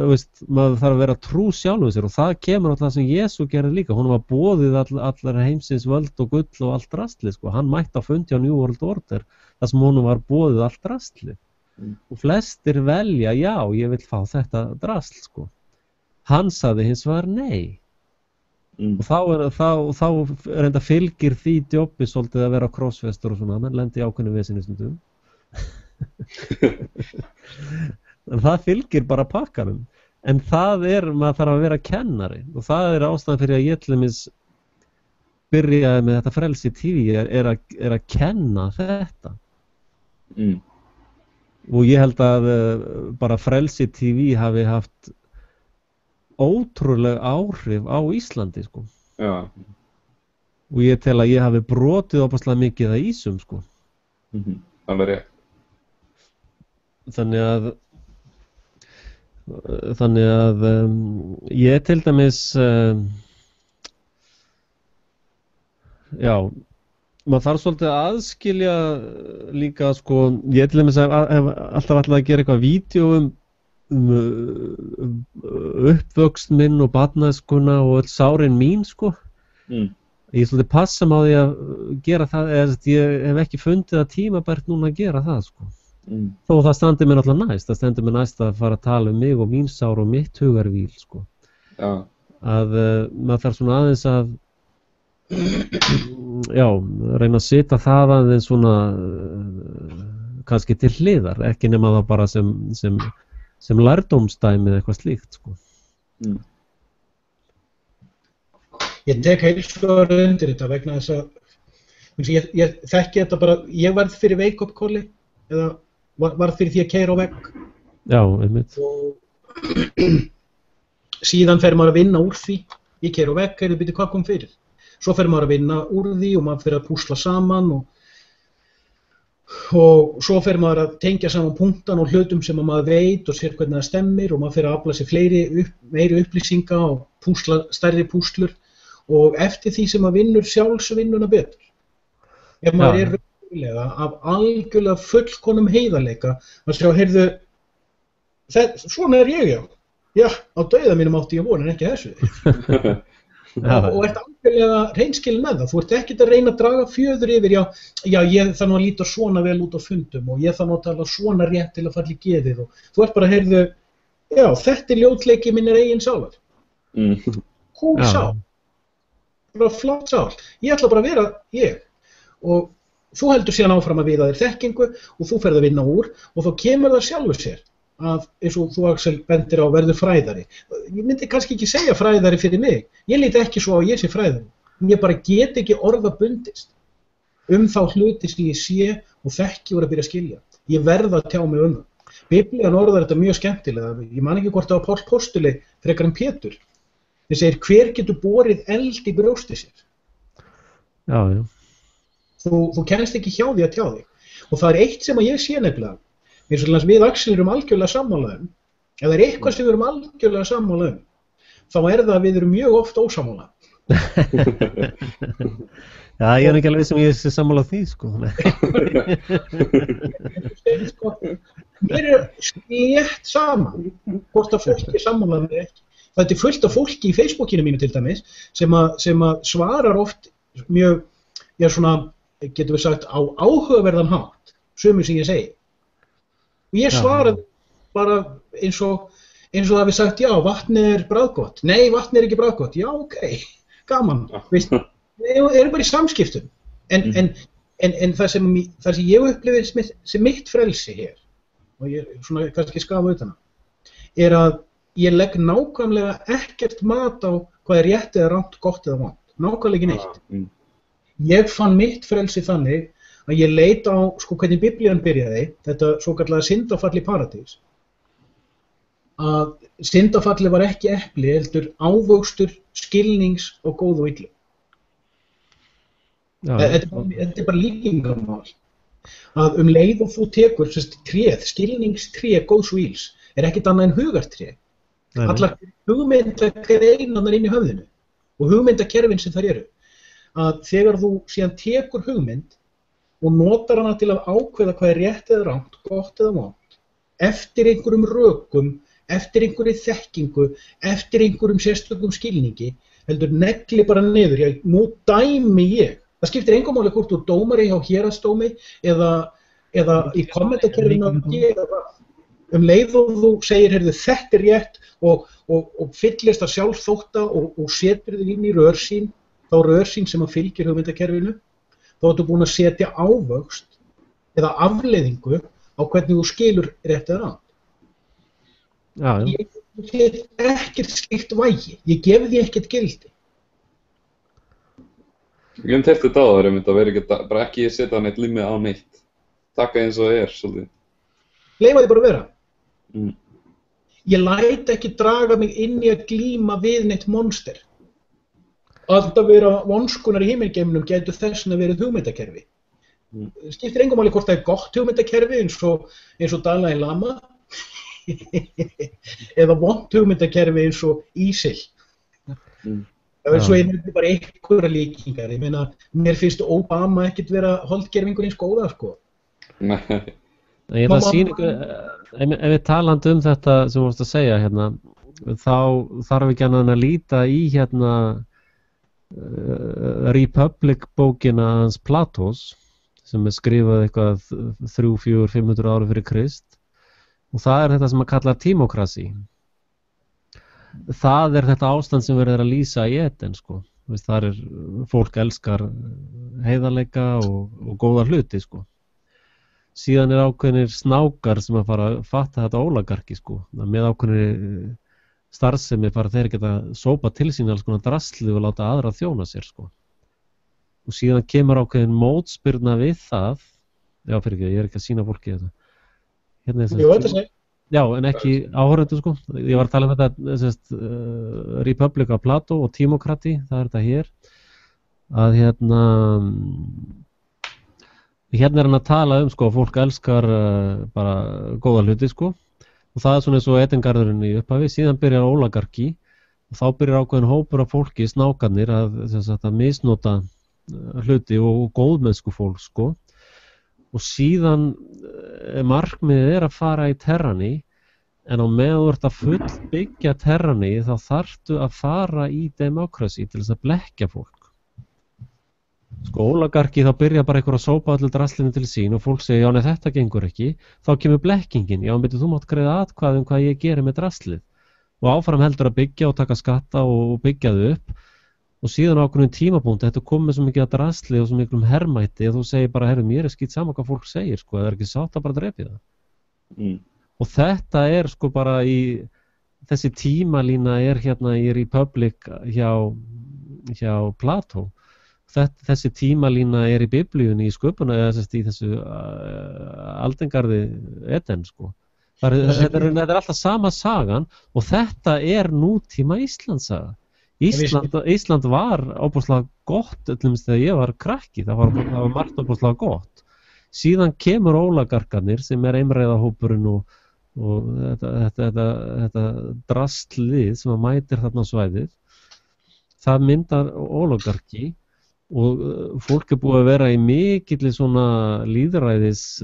maður þarf að vera trú sjálfum sér og það kemur alltaf sem Jesú gerði líka. Honum var boðið allar heimsins völd og gull og allt drastlið, sko. Hann mætti á fundi á New World Order þar sem honum var boðið allt drastlið. Og flestir velja, já, ég vil fá þetta drasl, sko. Hann sagði hins vegar nei. Og þá reynda fylgir því djópi svolítið að vera crossfestur og svona, menn lendi ákveðnu veseni stundum. En það fylgir bara pakkanum. En maður þarf að vera kennari og það ástæðan fyrir að ég til dæmis byrjaði með þetta Frelsi TV er að kenna þetta. Og ég held að bara Frelsi TV hafi haft ótrúleg áhrif á Íslandi, sko. Já. Og ég tel að ég hafi brotið óbærslega mikið að ísum, sko. Alveg rétt. Þannig að ég til dæmis já, maður þarf svolítið að aðskilja líka, sko, ég til dæmis hef alltaf ætlað að gera eitthvað vídeó uppvöxt minn og barnæskuna og öll sárin mín, sko. Ég svolítið passa mig á því að gera það, ég hef ekki fundið að tímabært núna að gera það, sko. Þó það standi mér náttúrulega næst, það stendur mér næst að fara að tala um mig og mín sár og mitt hugarvíl, sko. Já. Að maður þarf svona aðeins að já, reyna að setja það aðeins svona kannski til hliðar, ekki nema það bara sem lærdómsdæmi eða eitthvað slíkt, sko. Ég tek heilsvegar undir þetta vegna þess að ég þekki þetta bara, ég varð fyrir wake-up calli eða varð fyrir því að keyra á vegg. Já, einmitt. Og síðan fer maður að vinna úr því, ég keyra á vegg, byrju, hvað kom fyrir? Svo fer maður að vinna úr því og maður fer að púsla saman og svo fer maður að tengja saman punktan og hlutum sem maður veit og sér hvernig það stemmir og maður fer að afla sér meiri upplýsinga og púsla stærri púslur og eftir því sem maður vinnur sjálfsvinnuna betur. Ef maður er raunverulega af algjörlega fullkomnum heiðarleika að sjá, heyrðu, svona er ég, já, á dauða mínum átti ég von en ekki þessu. og ert algjörlega hreinskilinn með það. Þú ert ekkert að reyna að draga fjöður yfir, já, ég þarf nú að líta svona vel út á fundum og ég þarf nú að tala svona rétt til að falla í geðið og þú ert bara að heyrðu, já, þetta ljótleiki minnir eigin sálar. Hún sál. Bara flott sál. Ég ætla bara að vera ég. Og þú heldur síðan áfram að viða þér þekkingu og þú ferð að vinna úr og þá kemur það sjálfur sér að eins og þú Axel bendir á verður fræðari. Ég myndi kannski ekki segja fræðari fyrir mig. Ég líti ekki svo á ég sé fræðari. Ég bara get ekki orða bundist þá hluti sem ég sé og þekki og að byrja að skilja. Ég verð að tjá mig það. Biblían orðar þetta mjög skemmtilega. Ég man ekki hvort það var Páll postuli frekar en Pétur. Þeir segir hver getur borið eld í brjósti sér. Já, já. Þú kennst ekki hjá því að tjá þig. Og það eitt sem að ég sé nefnilega, eins og við Axel erum algjörlega sammála ef það eitthvað sem við erum algjörlega sammála þá það að við erum mjög oft ósammála. Já, ég ekki alveg sem ég sé sammála því, sko. Mér slétt saman hvort að fólki sammála við ekki. Þetta fullt af fólki í Facebookinu mínu til dæmis sem að svarar oft mjög, já svona, getum við sagt, á áhugaverðan hátt, sumir sem ég segi. Og ég svaraði bara eins og það við sagt, já, vatnið bragðgott. Nei, vatnið ekki bragðgott. Já, ok, gaman. Við erum bara í samskiptum. En það sem ég upplifir sem mitt frelsi hér, og ég svona kannski skafa utan að ég legg nákvæmlega ekkert mat á hvað rétt eða rangt, gott eða vont. Nákvæmlega ekki neitt. Ég fann mitt frelsi þannig að ég leit á hvernig Biblían byrjaði, þetta svokallaða syndafall í paradís, að syndafalli var ekki epli, heldur ávöxtur skilnings og góð og illu. Þetta bara líkingamál. Að leið og þú tekur tréð, skilningstré góðs og ills, ekkert annað en hugartré. Allar hugmyndagreinar inn í höfðinu og hugmyndakerfin sem þar eru. Að þegar þú síðan tekur hugmynd og notar hana til að ákveða hvað rétt eða rangt, gott eða vont, eftir einhverjum rökum, eftir einhverju þekkingu, eftir einhverjum sérstökum skilningi, heldur negli bara niður, já, nú dæmi ég. Það skiptir engu máli hvort þú dómari hjá héraðsdómi eða í kommentakerfinu að gera það. Leið og þú segir, heyrðu, þetta rétt og fyllist að sjálfþótta og setur þig inn í rörsýn, þá rörsýn sem að fylgir hugmyndakerfinu, þá ertu búin að setja ávöxt eða afleiðingu á hvernig þú skilur rétt eða rangt. Ég get ekkert slíkt vægi, ég gef því ekkert gildi. Ég hef teilt þetta á það, það verður bara ekki setja neitt limið á neitt. Taka eins og það svolítið. Leyfa því bara að vera. Ég læt ekki draga mig inn í að glíma við neitt monster. Alltaf vera vonskunar í himingeimnum gætu þessna verið hugmyndakerfi. Skiptir engu máli hvort það gott hugmyndakerfi eins og Dalai Lama eða vont hugmyndakerfi eins og ISIL. Svo er þetta bara einhverja líkingar. Ég meina, mér finnst Obama ekkert vera holdgerfingur eins góða, sko. Nei. Ég ætla að sýna ykkur, ef við talandi þetta sem þú varst að segja hérna, þá þarf ekki annað að líta í hérna Republic bókina hans Platós sem skrifað eitthvað 300–500 ári fyrir Krist og það þetta sem að kalla tímokrasi. Það þetta ástand sem verður að lýsa í Eden, sko. Það fólk elskar heiðarleika og góða hluti, sko. Síðan ákveðnir snákar sem að fara að fatta þetta ólagarki, sko. Með ákveðnir starfsemi fara þeir geta sópa til sín alls konar drasli og láta aðra þjóna sér, sko. Og síðan kemur ákveðin mótspyrna við það. Já, fyrir ekki, ég ekki að sýna fólki þetta. Hérna Jú, þetta segir. Já, en ekki áhorfendur, sko. Ég var að tala þetta, Republic af Plató og Tímokrati, það þetta hér. Að hérna hann að tala sko, fólk elskar bara góða hluti, sko. Og það svona eins og Edengarðurinn í upphafi, síðan byrjar ólagarki og þá byrjar ákveðin hópur af fólki, snákarnir, að misnota hluti og góðmennsku fólk, sko. Og síðan markmiðið að fara í terrani en á meðan þú ert að fullbyggja terrani þá þarftu að fara í democracy til þess að blekkja fólk. Sko ólagarki þá byrja bara einhver að sópa allir draslinu til sín og fólk segja já nei þetta gengur ekki, þá kemur blekkingin, já betur þú mátt greiða atkvæði hvað ég geri með draslið og áfram heldur að byggja og taka skatta og byggja þau upp og síðan á ákveðnum tímapunkti þetta komið svo mikið að drasli og svo miklum hermæti að þú segir bara herru mér skýt sama hvað fólk segir sko, það ekki sátt að bara drepi það. Og þetta sko bara þessi tímalína hérna í Republic hjá Plató. Þessi tímalína í biblíunni í sköpuna eða í þessu aldengarði Eden sko. Þetta er alltaf sama sagan og þetta nútíma Íslandssaga. Ísland var óbúslega gott þegar ég var krakki, það var margt óbúslega gott. Síðan kemur ólagarkarnir sem einræðahópurinn og þetta drastlið sem að mætir þarna á svæðið. Það myndar ólagarki og fólk búið að vera í mikilli svona lýðveldis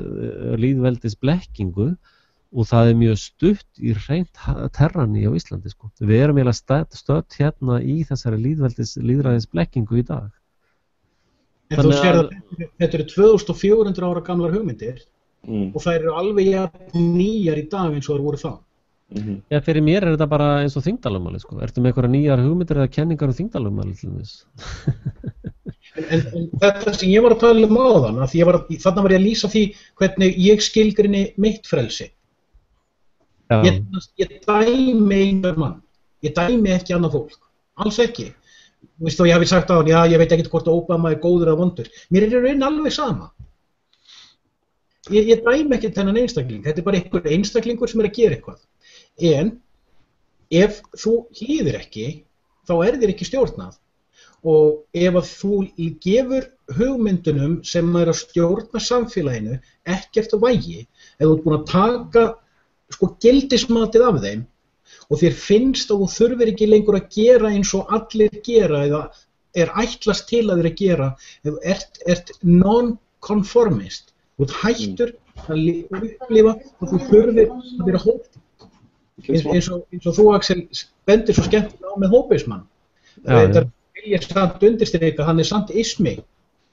blekkingu og það mjög stutt í hreint terrani á Íslandi sko. Við erum eiginlega stödd hérna í þessari lýðræðis blekkingu í dag. En þú sér að þetta eru 2400 ára gamlar hugmyndir og það eru alveg nýjar í dag eins og það voru þá. Já, fyrir mér þetta bara eins og þyngdarlögmálið sko. Ertu með einhverja nýjar hugmyndir eða kenningar þyngdarlögmálið til þess? En þetta sem ég var að tala áðan, þarna var ég að lýsa því hvernig ég skilgrini mitt frelsi. Ég dæmi einhver mann, ég dæmi ekki annað fólk, alls ekki. Þú veist þó ég hafi sagt á hann, já ég veit ekki hvort Obama góður eða vondur, mér í raun alveg sama. Ég dæmi ekki þennan einstakling, þetta bara einhver einstaklingur sem að gera eitthvað. En ef þú hlýðir ekki, þá þér ekki stjórnað. Og ef að þú gefur hugmyndunum sem að stjórna samfélaginu ekkert vægi, ef þú ert búin að taka gildismatið af þeim og þér finnst að þú þurfir ekki lengur að gera eins og allir gera eða ætlast til að þér að gera, ef þú ert non-conformist, þú ert hættur að upplifa og þú þurfir að vera hóp. Eins og þú Axel bendir svo skemmtilega á með hópismann. Þetta ég samt undirstrika, hann samt ismi.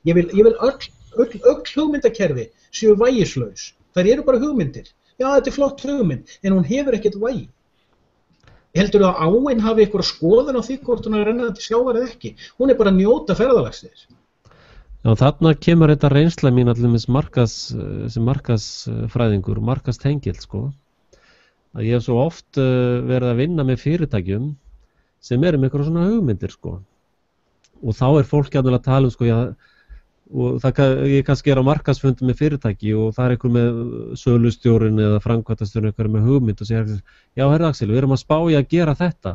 Ég vil öll hugmyndakerfi séu vægislaus. Þær eru bara hugmyndir. Já, þetta flott hugmynd, en hún hefur ekkert vægi. Heldur þú að áin hafi eitthvað skoðun á því hvort hún renna til sjávar eða ekki? Hún bara að njóta ferðalagsins. Já, þarna kemur þetta reynsla mín allir sem markaðsfræðingur, markaðstengill sko. Að ég hef svo oft verið að vinna með fyrirtækjum sem með eitthvað svona hugmyndir sko. Og þá fólk að tala sko, já, og ég kannski á markaðsfundum með fyrirtæki og það einhver með sölustjórinn eða framkvæmdastjórinn einhver með hugmynd og segir, já, herra Axel, við erum að spá í að gera þetta.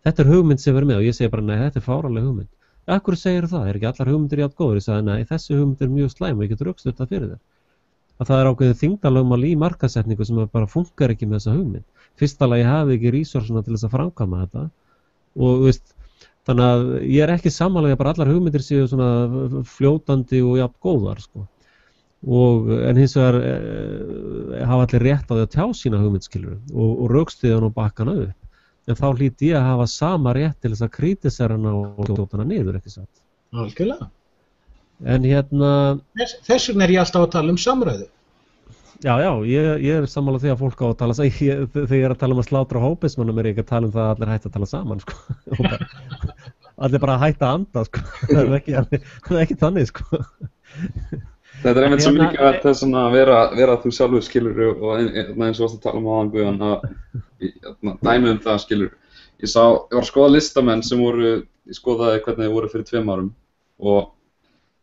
Þetta hugmynd sem við erum með og ég segi bara, nei, þetta fáraleg hugmynd. Af hverju segir það? Ekki allar hugmyndir jafn góður? Ég sagði, nei, þessi hugmynd mjög slæm og ég get rökstutt það fyrir þér. Að það ákveðið þyngdarlögmál í markaðssetningu sem bara funkar ekki með þessa hugmynd. Fyrsta lagi hafi ekki resursuna til þess að framkvæma þetta og veist, þannig að ég ekki sammála bara allar hugmyndir séu svona fljótandi og jafn góðar sko. En hins vegar hafa allir rétt á því að tjá sína hugmyndskilur og rökstyðjan og bakkana upp. En þá hlýt ég að hafa sama rétt til þess að kritisera hana og skjóta hana niður, ekki satt? Algjörlega. En hérna... Þess vegna ég alltaf að tala samræðu. Já, ég sammála því að fólk á að tala þegar ég að tala að slátra hópismannum ég ekki að tala það að allir hætta að tala saman, sko. Allir bara að hætta að anda, sko. Það ekki þannig, sko. Þetta einmitt svo mikið að þess að vera þú sjálfur skilur og eins og varst að tala áðan Guðjón að dæmi það skilur. Ég var að skoða listamenn sem ég skoðaði hvernig þeir voru fyrir 2 árum og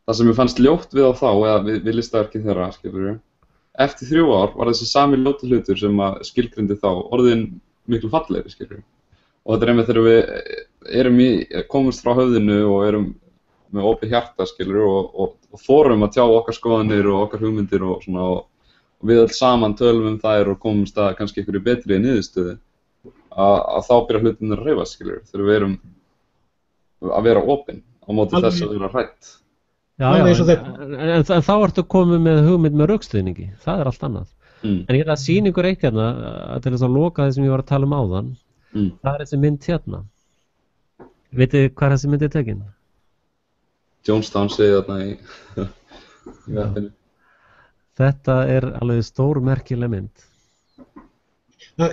það sem ég fannst ljótt við á þá, eða við listaverkin þeirra skilur. Eftir 3 ár var þessi sami ljóti hlutur sem að skilgrindi þá orðin miklu fallegri skilur. Og þetta einmitt þegar við komumst frá höfðinu og erum með opið hjarta skilur og þorum að tjá okkar skoðanir og okkar hugmyndir og svona og við öll saman tölum þær og komumst að kannski einhverju betri niðurstöðu að þá byrja hlutinir að hreyfast skilur þegar við erum að vera opin á móti þess að vera hrætt. Já, en þá ertu komið með hugmynd með rökstuðningi, það allt annað. En ég ætla að sýna ykkur eitt hérna til þess að loka því sem ég var að tala áðan. Það er þessi mynd hérna. Vitið hvað þessi mynd er tekin? Jonestown segið þarna í veppinu. Þetta er alveg stór merkileg mynd.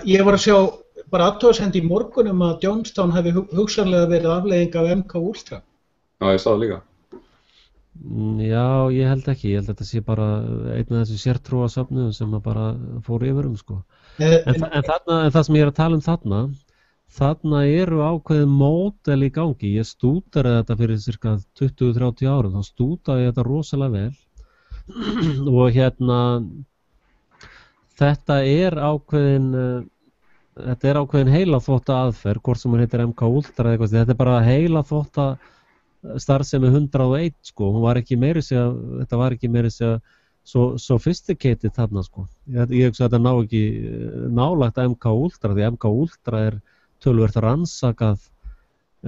Ég var að sjá bara athugasemd í morgun að Jonestown hefði hugsanlega verið afleiðing af MK Ultra. Já, ég sá það líka. Já, ég held ekki. Ég held að þetta sé bara einn af þessu sértrúarsöfnuðum sem bara fór yfir sko. En það sem ég er að tala þarna eru ákveðin módel í gangi. Ég stúderaði þetta fyrir cirka 20-30 árum. Þá stúdaði ég þetta rosalega vel. Og hérna, þetta er ákveðin heilaþvotta aðferð, hvort sem hún heitir MK Ultra eða eitthvað. Þetta er bara heilaþvotta starfsemi 101 sko, þetta var ekki meira segja svo sophisticated þarna sko. Ég hugsa að þetta ná ekki nálægt MK Ultra, því MK Ultra er töluvert rannsakað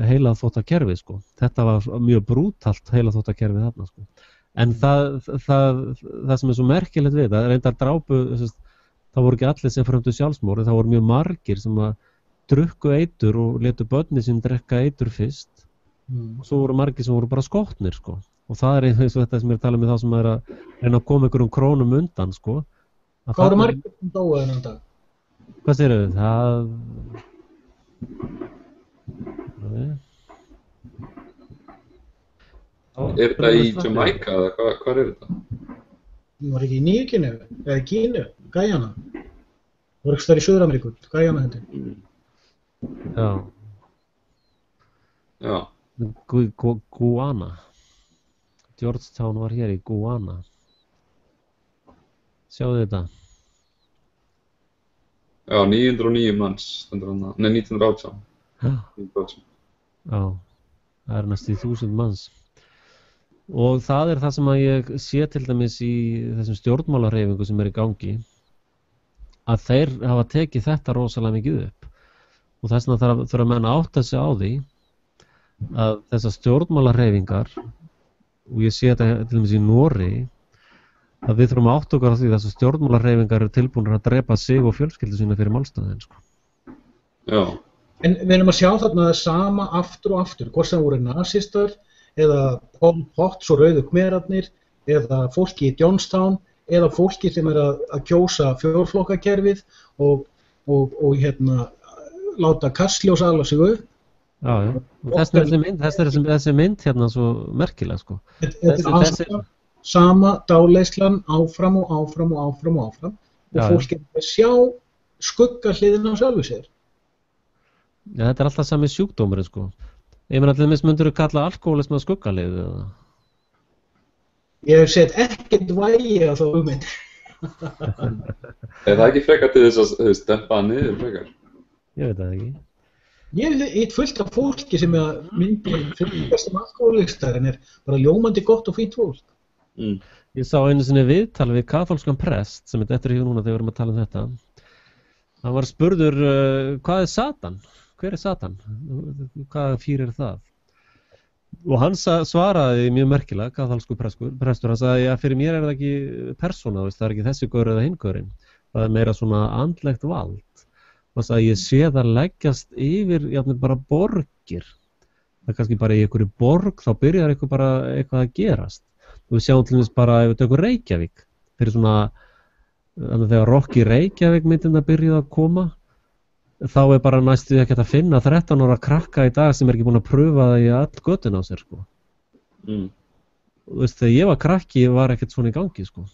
heilaþvottakerfi sko. Þetta var mjög brútalt heilaþvottakerfi þarna sko. En það sem er svo merkilegt við það, reyndar drápu, það voru ekki allir sem frömdu sjálfsmorð, það voru mjög margir sem að drukku eitur og létu börnin sín drekka eitur fyrst. Og svo voru margir sem voru bara skotnir sko. Og það eins og þetta sem ég er að tala með þá sem er að reyna að koma einhverjum krónum undan sko. Hvað voru margir sem dóu þennan dag? Hvað segirðu? Er þetta í Jamaica eða hvað er þetta? Það var ekki í Nýju-Gíneu eða Gínu, Gæjana. Það voru ekki stær í Suður-Ameríku, Gæjana hendur. Já. Já. Guyana. Georgetown var hér í Guyana. Sjáðu þetta. Já, 909 manns stendur þarna. Nei, 1918. Já, það er næst í 1000 manns. Og það er það sem að ég sé til dæmis í þessum stjórnmálahreyfingu sem er í gangi, að þeir hafa tekið þetta rosalega mikið upp. Og þess vegna þurfa menn að átta sig á því að þessar stjórnmálahreyfingar, og ég sé þetta til dæmis í Noregi, að við þurfum að átta okkur á því að þessar stjórnmálahreyfingar eru tilbúnar að drepa sig og fjölskyldu sína fyrir málstæðin sko. Já. En við erum að sjá þarna sama aftur og aftur, hvort sem voru nasistar eða Pol Pot og Rauðu khmerarnir eða fólki í Jonestown eða fólki sem er að kjósa fjórflokkakerfið og hérna láta Kastljós ala sig upp. Já. Þess er þessi mynd hérna svo merkileg sko. Þetta er sama dáleyslan áfram og áfram og áfram og áfram og fólk er að sjá skuggahliðina á sjálfu sér. Já, þetta er alltaf sami sjúkdómurinn sko. Ég meina til dæmis myndirðu kalla alkohólisma skuggahlið eða? Ég set ekkert vægi á þá hugmynd. Er það ekki frekar til þess að stempa niður frekar? Ég veit það ekki. Ég heit fullt af fólki sem myndi fyrst alkohólistar en er bara ljómandi gott og fínt fólk. Ég sá einu sinni viðtal við kaþólskan prest sem þetta í núna þegar við erum að tala um þetta. Hann var spurður hvað er Satan? Hver er Satan? Hvaða fýr er það? Og hann svaraði mjög merkilega, kaþólsku prestur, hann sagði að fyrir mér er það ekki persóna, það er ekki þessi gaur eða hinn gaurinn. Það er meira svona andlegt vald. Og hann sagði ég sé það leggjast yfir jafnvel bara borgir. Það er kannski bara í einhverju borg, þá byrjar eitthvað að gerast. Og við sjáum til dæmis bara ef við tökum Reykjavík, fyrir svona, þegar Rocky Reykjavík myndin að byrja að koma, þá er bara næstu ekki að finna 13 ára krakka í dag sem er ekki búin að pröfa það í all götun á sér sko. Þú veist, þegar ég var krakki var ekkert svona í gangi sko.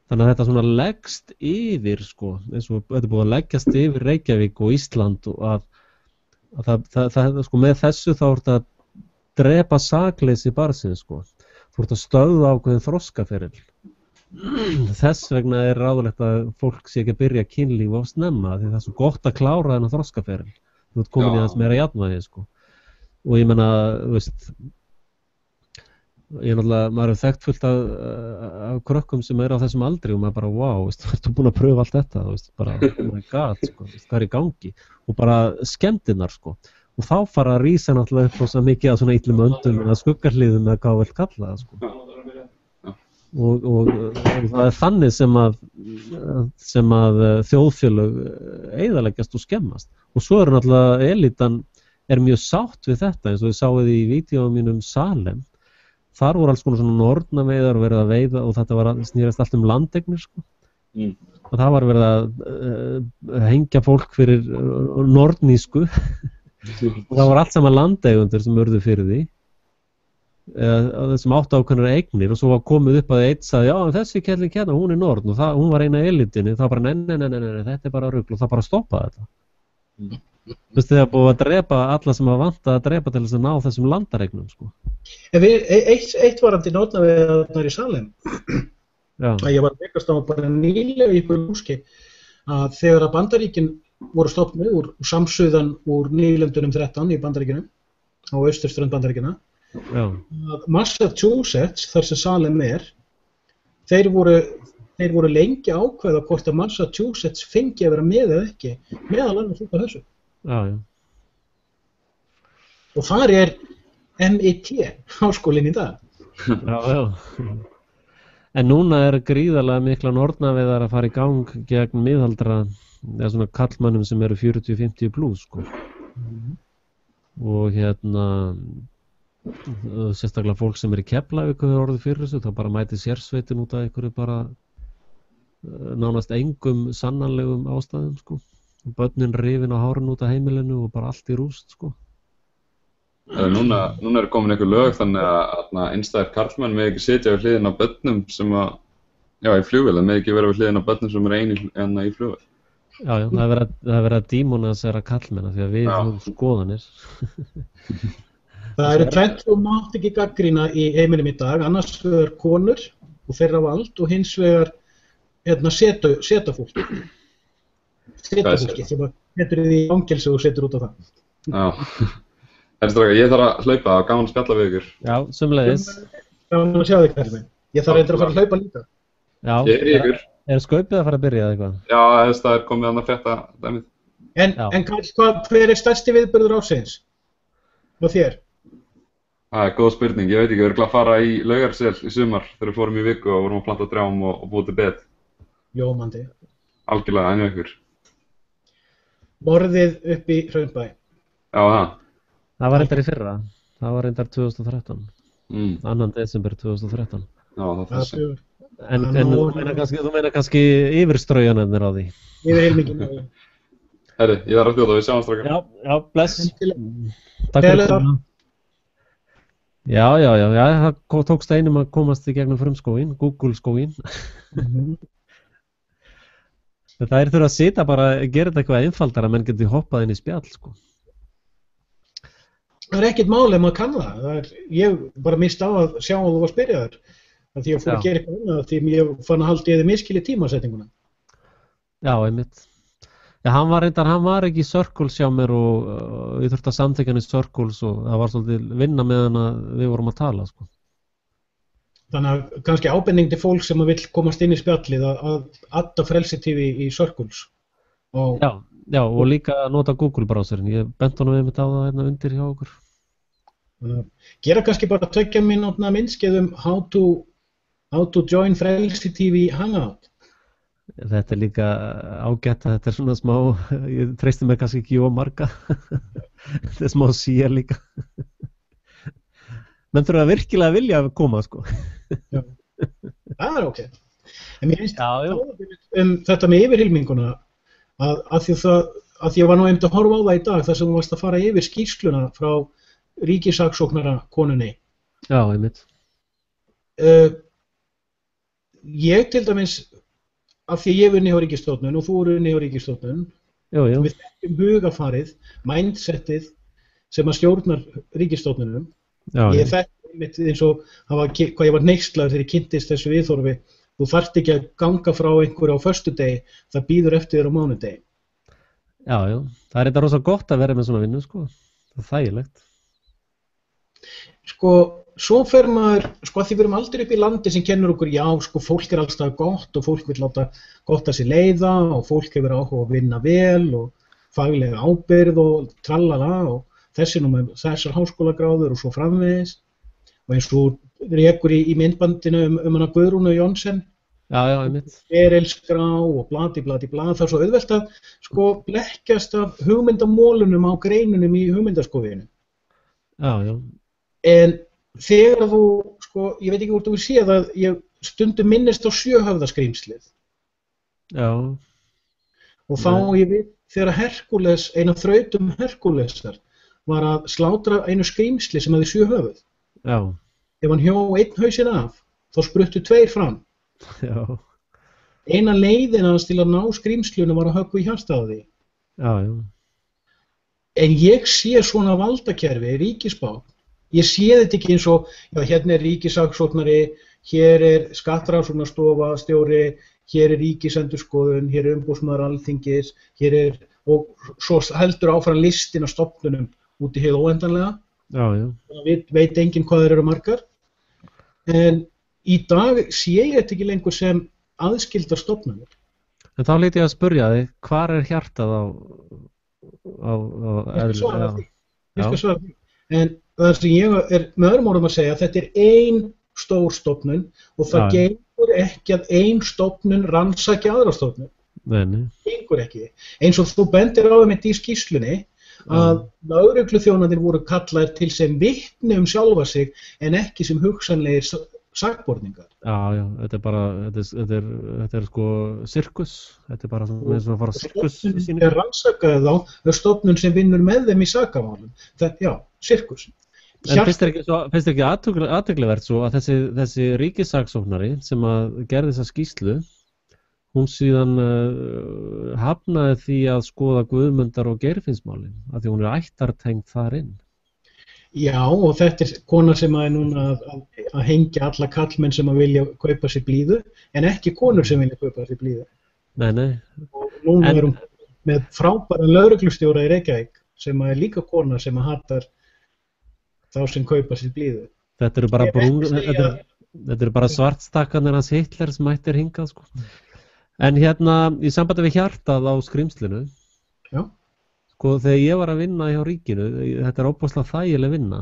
Þannig að þetta svona leggst yfir sko, eins og þetta er búið að leggjast yfir Reykjavík og Ísland og að það sko með þessu þá er þetta að drepa sakleysi barnsins sko. Þú ert að stöðva ákveðin þroskaferil. Þess vegna er ráðlegt að fólk sé ekki að byrja kynlíf of snemma því það er svo gott að klára þennan þroskaferil. Þú ert komin í þess meira jafnvægi sko. Og ég meina, þú veist, maður hefur þekkt fullt af krökkum sem er á þessum aldri og maður bara, wow, þú ert búin að pröfa allt þetta, þú veist, bara, oh my god, sko, hvað er í gangi? Og bara skemmtinnar sko. Og þá fara að rísa náttúrulega upp svo mikið af svona illum öndum eða skuggarliðum eða hvað vill kalla það sko. og það þannig sem að þjóðfélög eyðileggjast og skemmast. Og svo náttúrulega elitan mjög sátt við þetta, eins og þið sáuð í vídeóum mínum Salem. Þar voru alls konar svona nornaveiðar verið að veiða og þetta snýrast allt landeignir, sko. Og það var verið að hengja fólk fyrir nornísku og það var allt saman landeigundur sem urðu fyrir því. Sem áttu ákveðnar eignir og svo var komið upp að einn sagði, já, þessi kelling hérna, hún norn og hún var eina elitinni, það bara, nei, þetta bara rugl og það bara stoppaði þetta. Veistu, það búið að drepa alla sem að vanta að drepa til þess að ná þessum landareignum, sko. Eitt varandi nornaveiðarnar í Salem, að ég var að veikast á bara nýlega í ykkur lúski, að þegar að Bandaríkin voru stofnuð úr samsuðan úr nýlöndunum 13 í Bandaríkinu, á austurströnd Bandaríkina, Massachusetts, þar sem Salem þeir voru lengi ákveða hvort að Massachusetts fengi að vera með eða ekki, meðal annars út af þessu. Og þar MIT, háskólinn í dag. En núna gríðarlega mikla nornaveiðar að fara í gang gegn miðaldra, eða svona kallmönnum sem eru 40-50 plus, sko. Og sérstaklega fólk sem í Keflavík hefur orðið fyrir þessu, þá bara mæti sérsveitin út af einhverju bara nánast engum sannanlegum ástæðum, sko. Börnin rifin á hárinu út af heimilinu og bara allt í rúst, sko. Núna komin einhver lög þannig að einstæðir karlmenn með ekki sitja við hliðina á börnum sem í flugvél, það með ekki vera við hliðina á börnum sem eini í flugvél. Já, það verið að dímonisera karlmenna því að við höfum skoðanir. Það eru tvennt og mátt ekki gagnrýna í heiminum í dag, annars vegar konur og þeirra vald og hins vegar setafólki. Setafólki sem setur því í fangelsi og setur út á það. Já, strákar, ég þarf að hlaupa, gaman að spjalla við ykkur. Já, sömuleiðis. Gaman að sjá þig, Karli. Ég þarf reyndar að fara að hlaupa líka. Já, ég í ykkur. Skaupið að fara að byrja eða eitthvað? Já, það komið annað frétta dæmið. En hver stærsti viðburður ársins? Og þér? Það góð spurning, ég veit ekki, við erum að fara í Laugarsel í sumar þegar við fórum í viku og vorum að planta trjám og búið til bed. Ljómandi. Algjörlega, einu ykkur. Morðið upp í Hraunbæ. Já, það. Það var reyndar í fyrra. Það var reyndar 2013. 2. desember 2013. Já, það þessi. En þú meina kannski yfirstraujanirnir á því. Yfirheilmingin á því. Herri, ég þarf að þjóta, við sjáum strákar. Já, bless. Takk fyrir komuna. Já, það tókst einum að komast í gegnum frumskóginn, Google-skóginn. Það þurfa að sitja bara, gera þetta eitthvað einfaldara, menn geti hoppað inn í spjall, sko. Það ekkert mál ef maður kann það. Ég bara mista á að sjá að þú var spyrjaður. Því að fór að gera eitthvað annað, því ég fann að halda ég þið miskilið tímasetninguna. Já, einmitt. Já, hann var ekki í Circles hjá mér og ég þurfti að samþykkja hann í Circles og það var svolítið vinna með hann að við vorum að tala, sko. Þannig að kannski ábending til fólk sem vill komast inn í spjallið að adda Frelsi TV í Circles. Já, og líka nota Google-browserinn. Ég bent honum einmitt á það hérna undir hjá okkur. Gera kannski bara 2 mínútna myndskeið how to join Frelsi TV Hangout. Þetta líka ágætt að þetta svona smá, ég treysti mig kannski ekki marga. Þetta smá síðar líka. Menn þurfa virkilega vilja að koma, sko. Já, það ok. En mér finnst þetta með yfirhylminguna að því ég var nú einmitt að horfa á það í dag þar sem þú varst að fara yfir skýrsluna frá ríkissaksóknara konunni. Já, einmitt. Ég til dæmis, af því ég unni hjá ríkisstjórnun og þú unni hjá ríkisstjórnun, við þekkjum hugafarið, mindsetið sem að stjórnar ríkisstjórnunum. Ég þekki einmitt eins og hvað ég var neykslaður þegar ég kynntist þessu viðhorfi. Þú þarft ekki að ganga frá einhverju á föstudegi, það býður eftir þér á mánudegi. Já, það þetta rosa gott að vera með svona vinnu, sko. Það þægilegt. Sko, svo fer maður, sko að því við erum aldrei upp í landi sem kennur okkur, já, sko, fólk allstað gott og fólk vil láta gott að sér leiða og fólk hefur áhuga að vinna vel og faglega ábyrgð og trallala og þessar háskólagráður og svo framvegis. Og eins og rekur í myndbandinu hana Guðrúnu Jónsson, já, einmitt. Ferelskrá og bladi, það er svo auðvelt að sko blekkjast af hugmyndamólunum á greinunum í hugmyndaskoðinu. Já. En þegar þú, sko, ég veit ekki hvort þú vil sé það, ég stundum minnist á sjöhöfðaskrímslið. Já. Og þá ég veit, þegar Herkules, ein af þrautum Herkulesar, var að slátra einu skrímsli sem hafði 7 höfuð. Já. Ef hann hjó einn hausinn af, þá spruttu 2 fram. Já. Eina leiðin hans til að ná skrímslunum var að höggva í hjartað á því. Já. En ég sé svona valdakerfi, ríkisbákn. Ég sé þetta ekki eins og, já, hérna er ríkissaksóknari, hér er skattrannsóknarstofa stjóri, hér er ríkisendurskoðun, hér er umboðsmaður Alþingis, hér er, og svo heldur áfram listin af stofnunum út í hið óendanlega. Já. Það veit enginn hvað þeir eru margar. En í dag sé ég þetta ekki lengur sem aðskildar stofnunir. En þá lít ég að spyrja þig, hvar er hjartað á Ég skal svara því. En það sem ég er með öðrum orðum að segja, þetta er ein stór stofnun og það gengur ekki að ein stofnun rannsaki aðra stofnun. Nei. Gengur ekki. Eins og þú bendir á þetta í skýrslunni að lögregluþjónarnir voru kallaðir til sem vitni sjálfa sig en ekki sem hugsanlegir sakborningar. Já, þetta er bara, þetta er sko sirkus, þetta er bara eins og að fara sirkus. Stofnun er rannsakaði þá, það er stofnun sem vinnur með þeim í sakamálum. Já, sirkus. En finnst þér ekki athyglisvert svo að þessi ríkissaksóknari sem að gerði þessa skýrslu, hún síðan hafnaði því að skoða Guðmundar- og Geirfinnsmálin, af því hún er ættartengd þar inn. Já, og þetta er kona sem er núna að hengja alla kallmenn sem að vilja kaupa sér blíðu, en ekki konur sem vilja kaupa sér blíðu. Nei. Og núna er hún með frábæran lögreglustjóra í Reykjavík, sem er líka kona sem að hatar þá sem kaupa sér blíðu. Þetta eru bara svartstakkanir hans Hitler sem mættir hingað, sko. En hérna, í sambandi við hjartað á skrímslinu, sko, þegar ég var að vinna hjá ríkinu, þetta er óbúslega þægileg vinna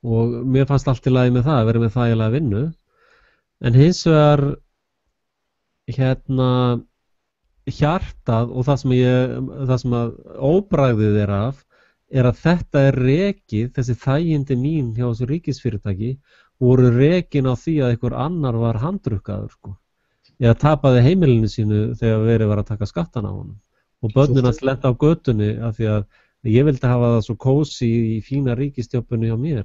og mér fannst allt í lagi með það að vera með þægilega vinnu, en hins vegar hérna hjartað og það sem að óbragðið er af er að þetta er rekið, þessi þægindi mín hjá þessu ríkisfyrirtæki voru rekin á því að einhver annar var handrukkaður, sko, eða tapaði heimilinu sínu þegar verið var að taka skattan á honum. Og börnin hans lenda á götunni af því að ég vildi hafa það svo kósi í fína ríkistjópunni hjá mér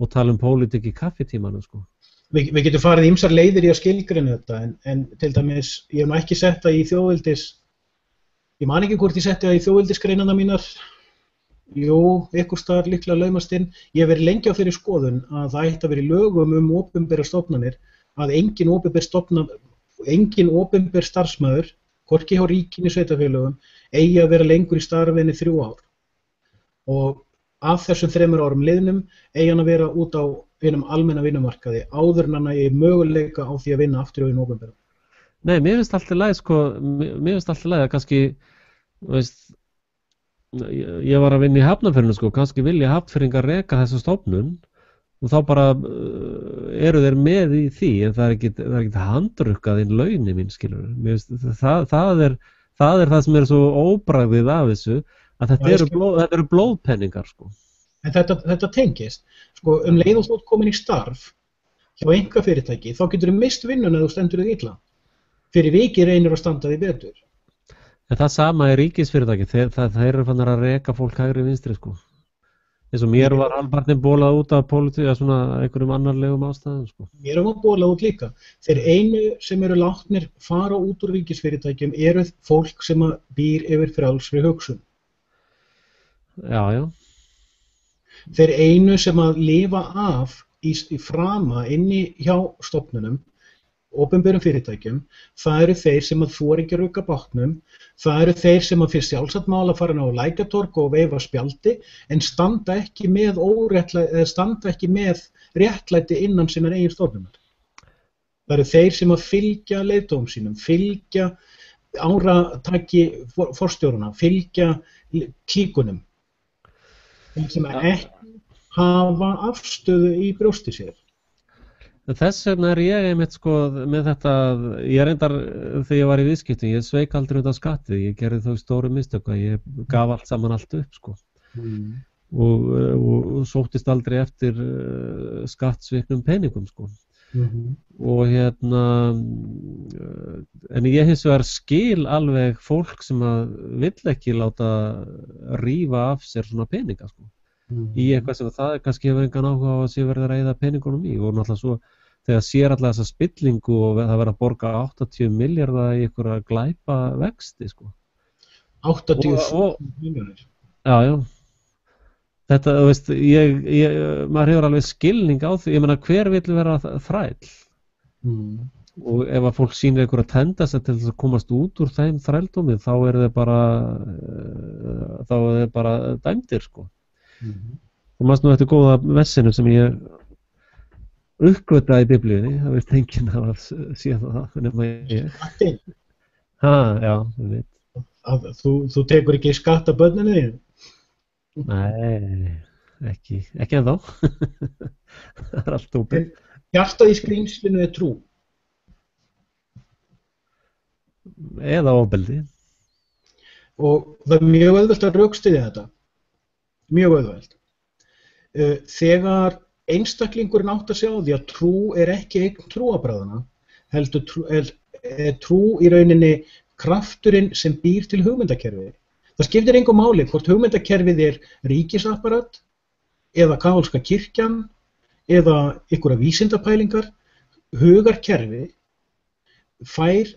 og tala pólitík í kaffitímanum, sko. Við getum farið ýmsar leiðir í að skilgreina þetta, en til dæmis, ég hef ekki sett það í ég man ekki hvort ég setti það í þjóðveldisgreinana mínar, jú, einhvers staðar líklega laumast inn. Ég hef verið lengi á þeirri skoðun að það ætti að vera í lögum opinberar stofnanir, að engin opinber starfsmaður, hvorki hjá ríkinu sveitarfélögum, eigi að vera lengur í starfinni 3 ár. Og af þessum 3 árum liðnum eigi hann að vera út á einum almenna vinnumarkaði áður en hann eigi möguleika á því að vinna aftur á einu opinbera. Nei, mér finnst alltaf leið, sko, að kannski, veist, ég var að vinna í Hafnarfirðinum, sko, kannski vilja Hafnfirðingar reka þessa stofnun og þá bara eru þeir með í því, en það er ekki handrukkað inn launin mín, skilur. Það er það sem er svo óbragðið af þessu, að þetta eru blóðpenningar, sko. En þetta tengist, sko, leið og þú ert komin í starf hjá einkafyrirtæki, þá getur þú mist vinnuna ef þú stendur þig illa. Fyrir vikið reynir að standa því betur. En það sama er ríkisfyrirtæki, þeir eru fannir að reka fólk hægri vinstri, sko. Eins og mér var albarnir bólað út af pólitík, svona einhverjum annarlegum ástæðum, sko. Mér var bólað út líka. Þeir einu sem eru látnir fara út úr ríkisfyrirtækjum eru fólk sem býr yfir frjálsri hugsun. Já. Þeir einu sem að lifa af í frama inni hjá stofnunum, opinberum fyrirtækjum, það eru þeir sem að þora ekki að rukka bátnum, það eru þeir sem að fyrst sjálfsagt mál að fara ná Lækjartorg og veifa spjaldi, en standa ekki með réttlæti innan sinnar eigin stofnunar. Það eru þeir sem að fylgja leiðtogum sínum, fylgja árataki forstjórana, fylgja klíkunum. Þeir sem að ekki hafa afstöðu í brjósti sér. Þess vegna ég einmitt sko með þetta, ég reyndar þegar ég var í viðskiptum, ég sveik aldrei undan skattið, ég gerði þau stóru mistök að ég gaf allt saman allt upp sko. Og sóttist aldrei eftir skattsviknum peningum sko. Og en ég hins vegar skil alveg fólk sem að vill ekki láta rífa af sér svona peninga sko. Í eitthvað sem það kannski hefur engan áhuga á að sé verið að eyða peningunum í og náttúrulega svo þegar sér alltaf þessa spillingu og það verið að borga 80 milljarða í einhverja glæpa vexti sko. 80 milljónir. Já. Þetta, þú veist, maður hefur alveg skilning á því, ég meina hver vill vera þræll? Og ef að fólk sýnir einhverja tendens til þess að komast út úr þeim þrældómi þá eru þeir bara dæmdir sko. Og maður þetta góða vessinu sem ég uppgötaði í biblíunni, það veist enginn að sé það nema ég. Já, ég veit. Þú tekur ekki skatt af börninu þínu? Nei, ekki ennþá. Það allt opið. Hjartað í skrýmslinu trú. Eða ofbeldi. Og það mjög auðvelt að rökstyðja þetta. Mjög auðvelt. Þegar einstaklingurinn áttar sig á því að trú ekki eign trúarbragðanna, heldur trú í rauninni krafturinn sem býr til hugmyndakerfi. Það skiptir engu máli hvort hugmyndakerfið ríkisapparat eða kaþólska kirkjan eða einhverja vísindapælingar. Hugarkerfi fær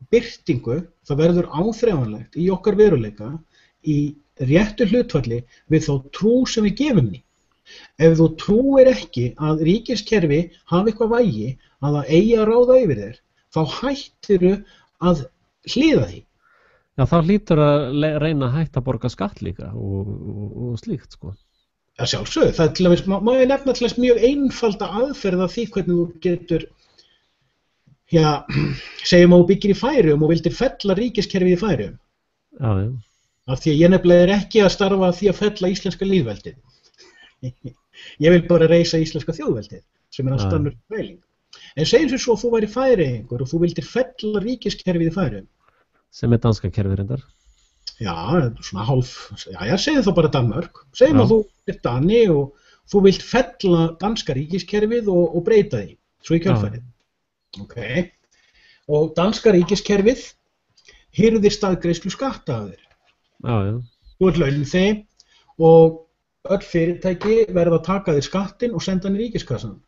birtingu, það verður áþreifanlegt í okkar veruleika í réttu hlutfalli við þá trú sem við gefum því. Ef þú trúir ekki að ríkiskerfi hafi eitthvað vægi að það eigi að ráða yfir þér, þá hættirðu að hlýða því. Já, þá hlýtur að reyna að hætta að borga skatt líka og slíkt sko. Já, sjálfsögðu. Það til dæmis, má ég nefna til þess mjög einfalda aðferð af því hvernig þú getur, segjum að þú byggir í Færeyjum og vildir fella ríkiskerfið í Færeyjum. Já. Af því að ég nefnilega ekki að starfa að því að fella íslenska lýðveldið. Ég vil bara reisa íslenska þjóðveldið, sem allt önnur pæling. En segjum svo að þú væri Færeyingur og þú vildir fella ríkiskerfið í Færeyjum. Sem danska kerfið reyndar. Já, svona segjum þá bara Danmörk. Segjum að þú Dani og þú vilt fella danska ríkiskerfið og breyta því, svo í kjölfarið. Ok. Og danska ríkiskerfið hirðir staðgreiðslu skatta af þér. Já. Þú launþegi og öll fyrirtæki verða að taka þér skattinn og senda hann í ríkiskassan.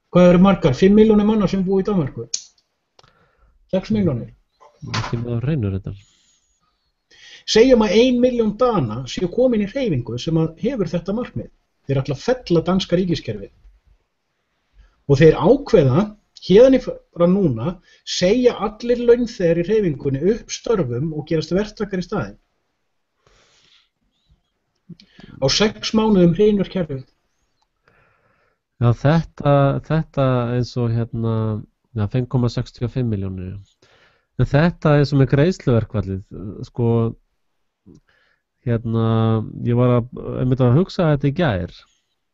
Hvað eru margar? 5 milljónir manna sem búa í Danmörku? 6 milljónir? Ekki með að reynur þetta. Segjum að 1 milljón Dana séu komin í hreyfingu sem hefur þetta markmið. Þeir ætla að fella danska ríkiskerfið. Og þeir ákveða, héðan í frá núna, segja allir launþegar í hreyfingunni upp störfum og gerast verktakar í staðinn. Á 6 mánuðum hrynur kerfið. Já, þetta eins og 5,65 milljónir. En þetta eins og með greiðsluverkfallið, sko, ég var að hugsa þetta í gær.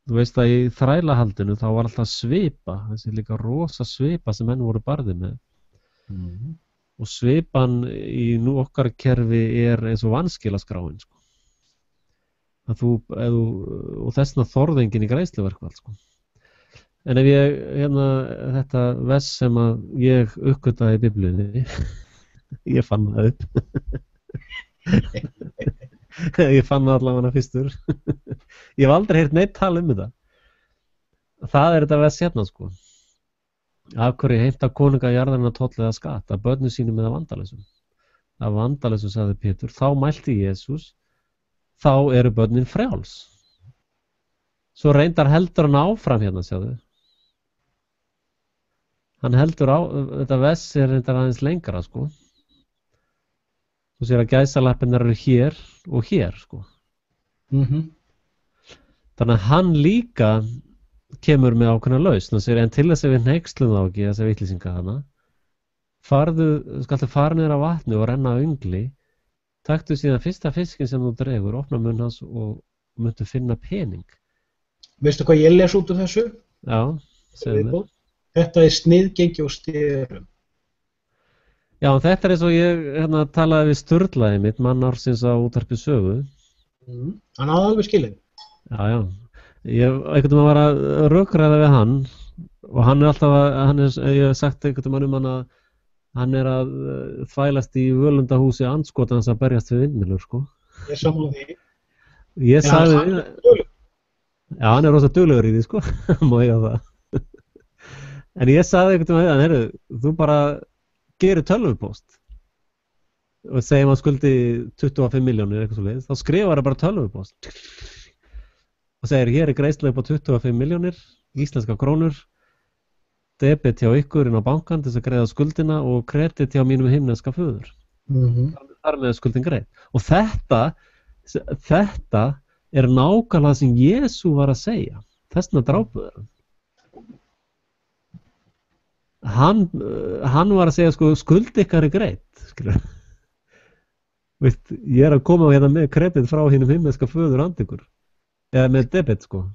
Þú veist að í þrælahaldinu þá var alltaf svipa, þessi líka rosa svipa sem menn voru barðið með. Og svipan í okkar kerfi eins og vanskilaskráin, sko. Og þessna þorðingin í greiðsluverkfall, sko. En ef þetta vess sem að ég uppgötaði í biblíunni, ég fann það upp. Ég fann það allavega fyrstur. Ég hef aldrei heyrt neitt tala þetta. Það þetta vess sko. Af hverju heimta konunga jarðarinnar tollaða skatt, að börnum sínum eða vandalausum. Að vandalausum, sagði Pétur, þá mælti Jesús, þá eru börnin frjáls. Svo reyndar heldur hann áfram sjáðu. Hann heldur þetta vess reyndar aðeins lengra, sko. Þú sér að gæsalappirnar eru hér og hér, sko. Þannig að hann líka kemur með ákveðna lausn og segir, en til þess að við hneykslum þá ekki þessa vitlýsinga hana, skaltu fara niður á vatni og renna á öngli, taktu síðan fyrsta fiskin sem þú dregur, opna munn hans og myndu finna pening. Veistu hvað ég les út úr þessu? Já, segðu mér. Þetta sniðgengi og styrum. Já, þetta eins og ég talaði við Sturlaði mitt, mann ársins á Útvarpi Sögu. Hann hafði alveg skilið. Já. Ég einhvern veginn var að rökræða við hann og hann alltaf ég hef sagt einhvern veginn hann að hann að þvælast í völundahúsi andskotans að berjast við vindmyllur, sko. Ég sammála því. Ég sagði Já, hann rosa duglegur í því, sko. Má eiga það. En ég sagði einhvern veginn heyrðu, þú bara gerir tölvupóst og segjum að skuldi 25 milljónir eitthvað svoleiðis, þá skrifar það bara tölvupóst og segir hér greiðsla upp á 25 milljónir íslenska krónur, debit hjá ykkur inn á bankan til þess að greiða skuldina og kredit hjá mínum himneska föður. Þar með skuldin greið. Og þetta er nákvæmlega sem Jesú var að segja. Þessna drápuður hann var að segja sko skuld ykkar er greitt, skilur. Veist, ég að koma hérna með kredit frá hinum himneska föður andikur eða með debit, sko.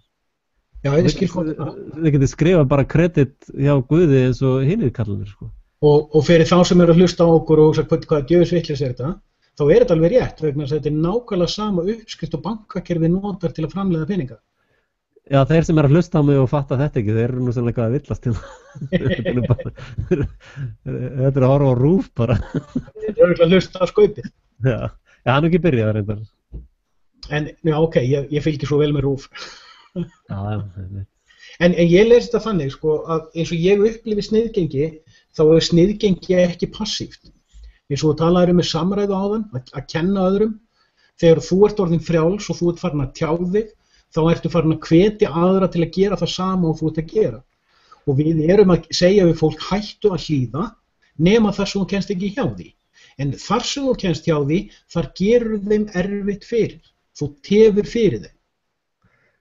Já, ég skil hvað þið getið skrifa bara kredit hjá Guði eins og hinnir kallanir, sko. Og fyrir þá sem eru að hlusta á okkur og hvað djöfisvillis þetta, þá þetta alveg rétt vegna þess að þetta nákvæmlega sama uppskrift og bankakerfi notar til að framleiða peninga. Já, þeir sem að hlusta á mig og fatta þetta ekki, þeir nú sannlega eitthvað að villast þetta að horfa á RÚV bara. Þeir eru að hlusta á skaupið. Já, hann ekki byrjað reyndar. En, já, ok, ég fylgir svo vel með RÚV. Já. En ég les þetta þannig, sko, að eins og ég upplifi sniðgengi, þá sniðgengi ekki passíft. Eins og þú talaðir með samræðu áðan, að kenna öðrum. Þegar þú ert orðin frjáls og þú ert farin að tjá þig, þá ertu farin að hvetja aðra til að gera það sama og þú ert að gera. Og við erum að segja við fólk hættu að hlýða, nema þar sem þú kennst ekki hjá því. En þar sem þú kennst hjá því, þar gerur þeim erfitt fyrir. Þú tefur fyrir þeim.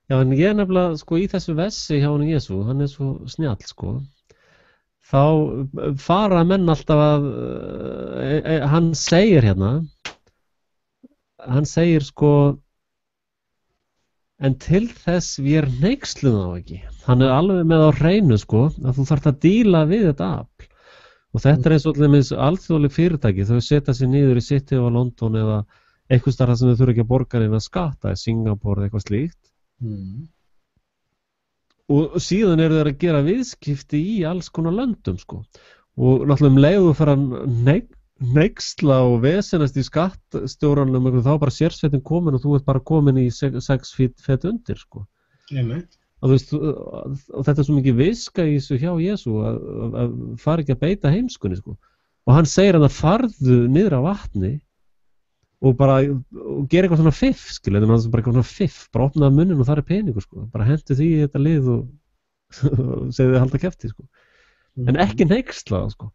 Já, en ég nefnilega, sko, í þessu vessi hjá hann Jesú, hann svo snjall, sko, þá fara menn alltaf að, hann segir sko, en til þess við hneyksluð á ekki. Hann alveg með á hreinu, sko, að þú þarft að díla við þetta afl. Og þetta eins og alþjóðleg fyrirtæki, þau setja sig niður í City of London eða eitthvað starf sem þau þurfa ekki að borga inn að skatta, Singapore eða eitthvað slíkt. Og síðan eru þeir að gera viðskipti í alls konar löndum, sko. Og náttúrulega leiðu þú fara hneyksla og vesenast í skattstjóranum, þá bara sérsveitin komin og þú ert bara komin í 6 fet undir, sko. Og, veist, og þetta svo mikið viska í þessu hjá Jesú að fara ekki að beita heimskunni, sko. Og hann segir hann að farðu niður á vatni og bara gera eitthvað svona fiff, skilja, þetta er bara eitthvað svona fiff, bara opnaða munnin og það er peningur, sko. Bara hentu því í þetta lið og segðu þið halda kefti, sko. En ekki hneyksla, sko.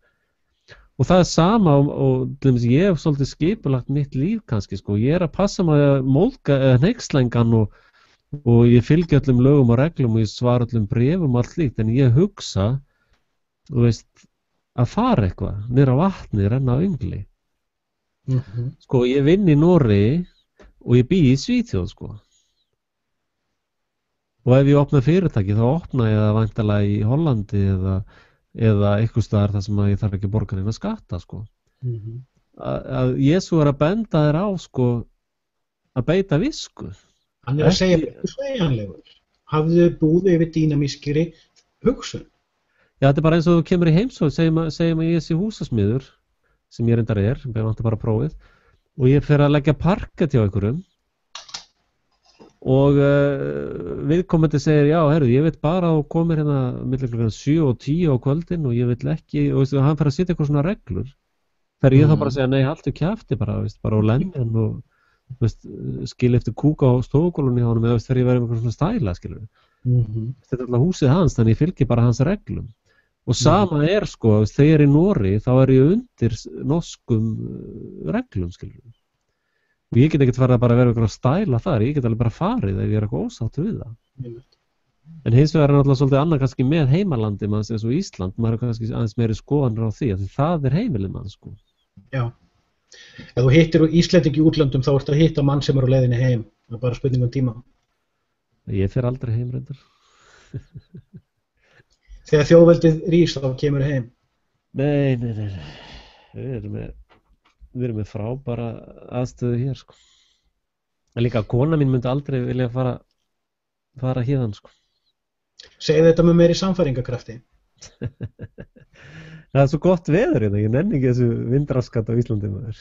Og það er sama og ég hef svolítið skipulagt mitt líf kannski, sko. Ég að passa mig að móðga hneykslengan og ég fylgi öllum lögum og reglum og ég svara öllum bréfum og allt líkt, en ég hugsa, þú veist, að fara eitthvað, niður á vatni, renna á öngli. Sko, ég vinn í Noregi og ég bý í Svíþjóð, sko. Og ef ég opna fyrirtæki, þá opna ég það væntanlega í Hollandi eða eitthvað staðar þar sem ég þarf ekki að borga neina skatta, sko. Að Jesú að benda þér á, sko, að beita visku. Hann að segja sveigjanlegur. Hafðu búið yfir dýnamískri hugsun. Já, þetta er bara eins og þú kemur í heimsókn, segjum að ég sé húsasmiður, sem ég reyndar ég vantar bara prófið, og ég fer að leggja parkett hjá einhverjum og viðkomandi segir, já, heyrðu, ég veit bara að komir hérna milli klukkan 7 og 10 á kvöldin og ég vil ekki, og veist, hann fer að setja eitthvað svona reglur, þegar ég þá bara að segja, nei, haltu kjafti bara, veist, bara á lemjan og veist, skil eftir kúka á stofugólunni á honum eða þegar ég verið með eitthvað svona stæla, skilur. Þetta er alltaf húsið hans, þannig ég fylgi bara hans reglum. Og sama sko, þegar ég í Noregi, þá ég undir norskum reglum, skilur. Og ég get ekkert farið að bara vera eitthvað að stæla þar, ég get alveg bara farið ef ég eitthvað ósáttur við það. En hins vegar náttúrulega svolítið annað kannski með heimalandi manns eins og Ísland, maður kannski aðeins meiri skoðanir á því, að það heimilið mann, sko. Já. Ef þú hittir Íslendingi í útlöndum, þá ertu að hitta mann sem á leiðinni heim, það bara spurning tíma. Ég fer aldrei heim reyndar. Þegar þjóðveldið rís þá kemur heim. Nei. Við erum með frábæra aðstöðu hér, sko. En líka kona mín myndi aldrei vilja fara héðan, sko. Segðu þetta með meiri sannfæringarkrafti. Það svo gott veður hérna, ég nenni ekki þessu vindraskat á Íslandi maður.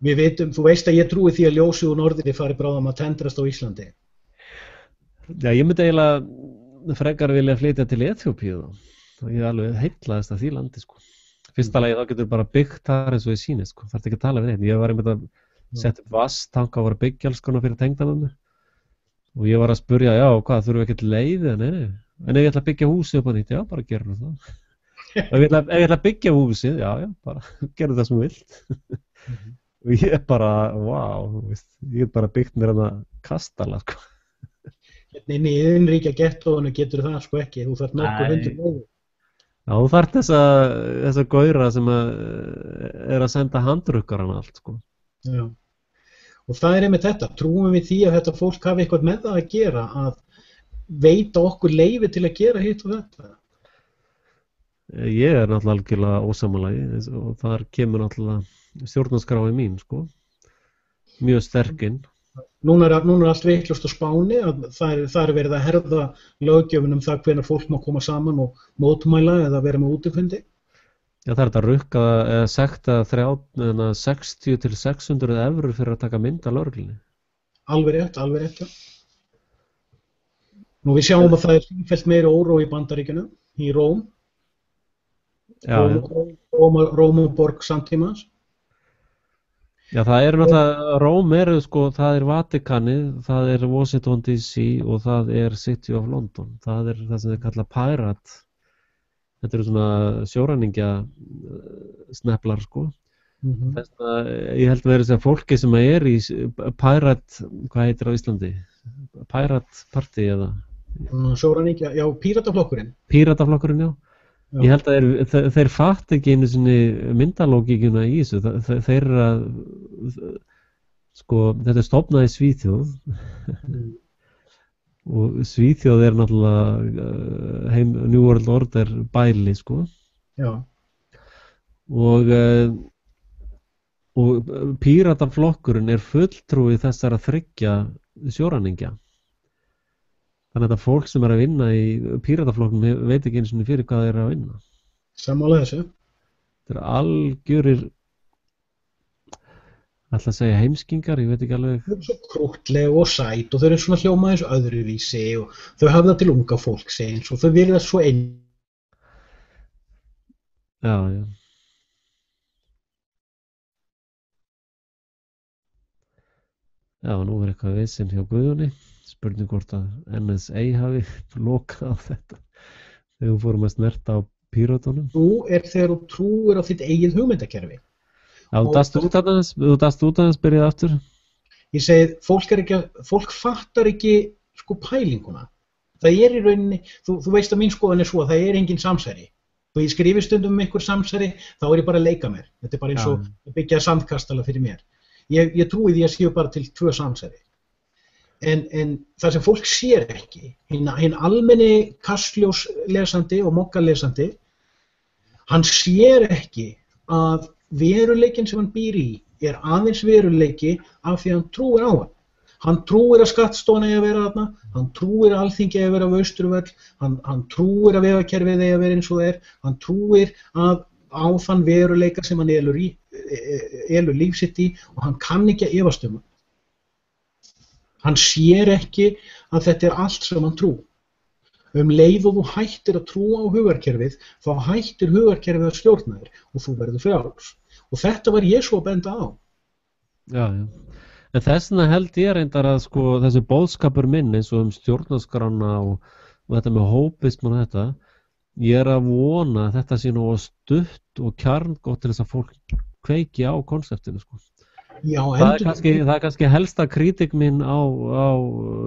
Við vitum, þú veist að ég trúi því að ljósið úr norðri fari bráðum að tendrast á Íslandi. Já, ég myndi eiginlega frekar vilja flytja til Eþíópíu þá. Ég alveg heillaðist að því landi, sko. Fyrsta lagi þá getur bara byggt þar eins og ég sýnist, sko. Þarf ekki að tala við neitt. Ég var einmitt að setja upp vatnstanka og var að byggja alls konar fyrir tengdamömmu. Og ég var að spurja, já, hvað, þurfum við ekki leiði? Nei. En ef ég ætla að byggja húsið upp á nýtt, já, bara gerum við það. Ef ég ætla að byggja húsið, já, bara gerum það sem þú vilt. Og ég bara, ég get bara byggt mér hana kastala, sko. Hérna inn í innríkja gettóinu getur það sko ekki, þú þarf nokkuð 100 leiði. Já, þú þarf þessa gaura sem að senda handrukkarana allt, sko. Já, og það einmitt þetta, trúum við því að þetta fólk hafi eitthvað með það að gera, að veita okkur leyfi til að gera hitt og þetta? Ég náttúrulega algjörlega ósammála og þar kemur náttúrulega stjórnarskráin mín, sko, mjög sterkinn. Núna er allt veiklust á Spáni, að það er verið að herða löggjöfin það hvenær fólk má koma saman og mótmæla eða vera með útifundi. Já, það er þetta rukka eða sekta 60 til 600 evrur fyrir að taka mynd af lögreglunni. Alveg rétt, já. Nú við sjáum að það er sífellt meiri óró í Bandaríkjunum, í Róm. Rómborg samtímans. Já, það eru náttúrulega, Róm sko, það er Vatikanið, það er Washington DC og það er City of London. Það er það sem þeir kalla Pirate. Þetta eru svona sjóræningja sneplar, sko. Þess að ég held að vera þess að fólki sem er í Pirate, hvað heitir á Íslandi? Pirate Party eða? Sjóræningja, já, Pírataflokkurinn. Pírataflokkurinn, já. Ég held að þeir fatt ekki einu sinni myndalógíkuna í þessu. Þeir eru að, sko, þetta er stofnað í Svíþjóð og Svíþjóð er náttúrulega New World Order bæli, sko. Já. Og Pírataflokkurinn er fulltrúi þessara 3 sjóræningja. Þannig að þetta fólk sem er að vinna í Pírataflokknum veit ekki eins og fyrir hvað þeir eru að vinna. Sammála þessu. Þetta er algjörir, ætla að segja heimskingar, ég veit ekki alveg. Þau eru svo krúttleg og sæt og þau eru svona hljóma eins öðruvísi og þau hafa það til unga fólks eins og þau virða svo einn. Já. Já, nú er eitthvað vesen hjá Guðjóni. Spurning hvort að NSA hafi lokað á þetta þegar við fórum að snerta á píratunum. Þú er þegar þú trúir á þitt eigið hugmyndakerfi. Já, þú dast út aðeins, byrjaði aftur. Ég segi, fólk fattar ekki sko pælinguna. Það er í rauninni, þú veist að mín skoðan er svo að það er engin samsæri. Þú ég skrifi stundum um einhver samsæri, þá er ég bara að leika mér. Þetta er bara eins og að byggja sandkastala fyrir mér. Ég trúi því að séu bara til 2 samsæri. En það sem fólk sér ekki, hinn almenni kastljóslesandi og mokkalesandi, hann sér ekki að veruleikinn sem hann býr í er aðeins veruleiki af því að hann trúir á hann. Hann trúir að skattstofan eigi að vera þarna, hann trúir að alþingi eigi að vera á Austurvöll, hann trúir að vegakerfið eigi að vera eins og það er, hann trúir að á þann veruleika sem hann elur lífsitt í og hann kann ekki að efast um hann. Hann sér ekki að þetta er allt sem hann trú. Leið og þú hættir að trúa á hugarkerfið, þá hættir hugarkerfið að stjórna þér og þú verður frjáls. Og þetta var ég svo að benda á. Já. En þess vegna held ég reyndar að sko, þessi boðskapur minn eins og stjórnarskrána og þetta með hópism og þetta, ég er að vona að þetta sé nú stutt og kjarngott til þess að fólk kveiki á konseptinu, sko. Já, það er kannski helsta kritik minn á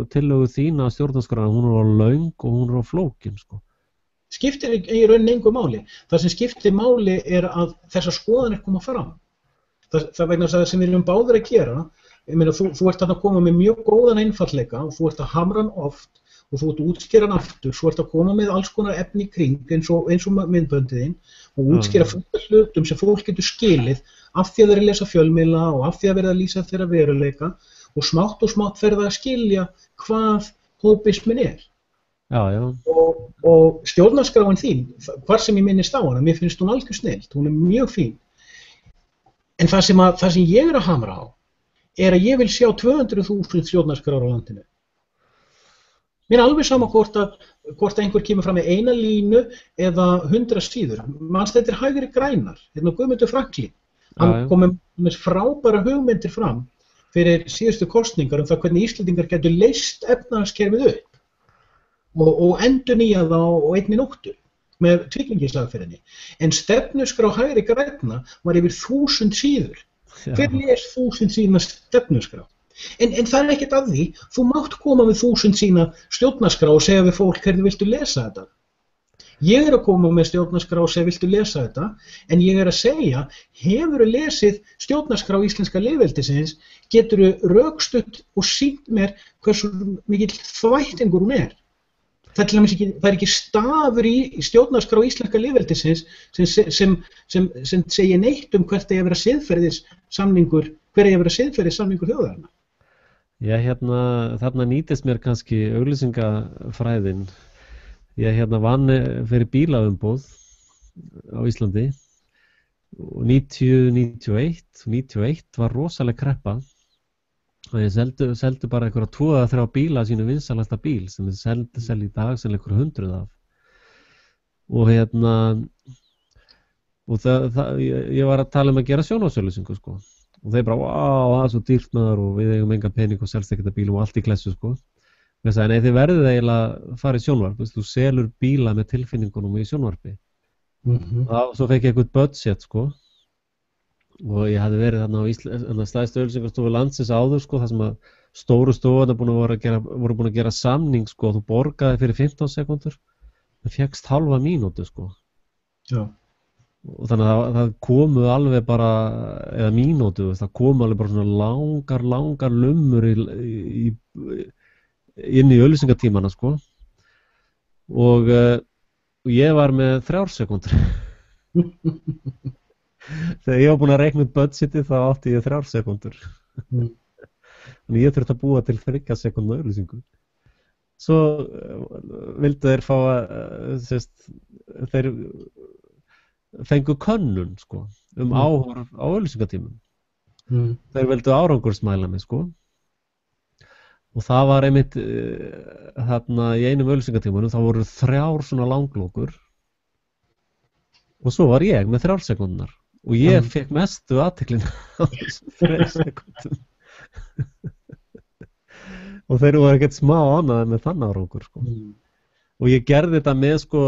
tillögu þína á stjórnarskrána, hún er á löng og hún er á flókin, sko. Skiptir í rauninni engu máli. Það sem skiptir máli er að þessar skoðanir koma fram. Það vegna þess að það sem við erum báðir að gera, ég meina, þú ert að koma með mjög góðan einfallleika og þú ert að hamra hann oft og þú ert að útskýra hann aftur, svo ert að koma með alls konar efni í kring eins og myndböndiðinn og útskýra fullt hlutum sem fólk getur skilið af því að þeir lesa fjölmiðla og af því að verða að lýsa þeirra veruleika og smátt ferða að skilja hvað hópismin er. Já, já. Og stjórnarskráin þín, hvar sem ég minnist á hana, mér finnst hún algjör snilld, hún er mjög fín. En það sem ég er að hamra á er að ég vil sjá 200.000 stjórnarskrár á landinu. Mér er alveg sama hvort einhver kemur fram með eina línu eða 100 síður. Manst þetta er Hægri grænar, hérna Guðmundur Franklín. Hann kom með frábæra hugmyndir fram fyrir síðustu kosningar það hvernig Íslendingar getur leyst efnahagskerfið upp og endurnýjað það á einni nóttu með tryggingaslagfærinni. En stefnuskrá Hægri græna var yfir 1000 síður. Hver les 1000 síðna stefnuskrá? En það er ekkert að því, þú mátt koma með 1000 sína stjórnarskrá og segja við fólk hvernig viltu lesa þetta. Ég er að koma með stjórnarskrá og segja viltu lesa þetta, en ég er að segja, hefurðu lesið stjórnarskrá íslenska lýðveldisins, geturðu rökstutt og sýnt mér hversu mikill þvættingur hún er. Það er ekki stafur í stjórnarskrá íslenska lýðveldisins sem segir neitt hvert eigi að vera siðferðissamningur, hver eigi að vera siðferðissamningur þjóðarinnar. Þarna nýtist mér kannski auglýsingafræðin. Ég vann fyrir bílaumboð á Íslandi og 91 var rosaleg kreppa og ég seldi bara einhverja 2 eða 3 bíla sínu vinsalasta bíl sem ég seldi í dag sem einhverja 100 af. Og ég var að tala að gera sjónvarpsauglýsingu sko. Og þeir bara, það er svo dýrt maður og við eigum engan pening og selst ekkert að bílum og allt í klessu sko. Ég sagði, nei þið verðið eiginlega að fara í sjónvarp, þú selur bíla með tilfinningunum í sjónvarpi. Svo fekk ég eitthvað budget sko og ég hafði verið þarna á stærstu auglýsingastofu landsins áður sko, þar sem að stóru stofurnar voru búin að gera samning sko, þú borgaði fyrir 15 sekúndur, það fékkst halva mínútu sko. Já. Og þannig að það komu alveg bara, eða mínútu, það komu alveg bara svona langar lummur inn í auglýsingatímana sko. Og ég var með 3 sekúndur. Þegar ég var búin að reikna út budgetið þá átti ég 3 sekúndur. Þannig ég þurfti að búa til 3 sekúndna auglýsingu. Svo vildu þeir fá að þeir fengu könnun sko, áhorf á auglýsingatímum. Þeir vildu árangursmæla mig sko. Og það var einmitt þarna í einum auglýsingatímanum, þá voru 3 svona langlókur og svo var ég með 3 sekúndnar og ég fekk mestu athyglina á þessum 3 sekúndum. Og þeir voru ekkert smá ánægðir með þann árangur sko. Og ég gerði þetta með sko,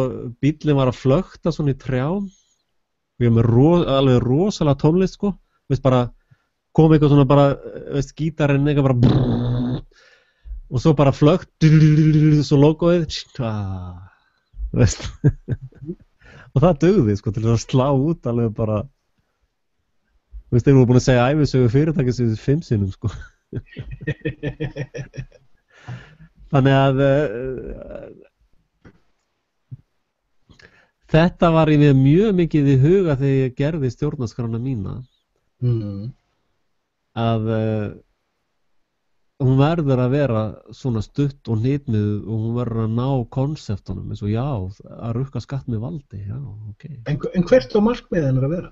bíllinn var að flökta svona í trjám og ég með alveg rosalega tónlist sko, veist bara kom eitthvað svona bara, veist gítarinn eitthvað bara og svo bara flögt svo logoið veist og það dugði sko til að slá út alveg bara veist þeir voru búin að segja ævisögu fyrirtækis 5 sinnum sko. Þannig að þetta var í mér mjög mikið í huga þegar ég gerði stjórnarskrána mína að hún verður að vera svona stutt og hnitmið og hún verður að ná konseptunum eins og já, að rukka skatt með valdi, já, ok. En hvert á markmiðið hennar að vera?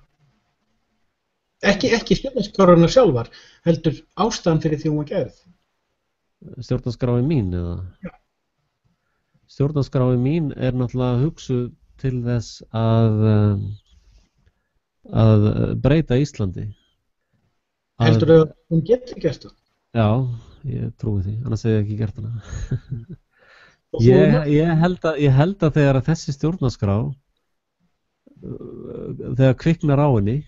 Ekki stjórnarskrána sjálfar, heldur ástæðan fyrir því hún var gerð? Stjórnarskráin mín eða? Já. Stjórnarskráin mín er náttúrulega hugsuð til þess að breyta Íslandi. Heldur að hún geti gert það? Já, ég trúi því, annars hef ég ekki gert hana. Ég held að þegar þessi stjórnarskrá, þegar kviknar á henni,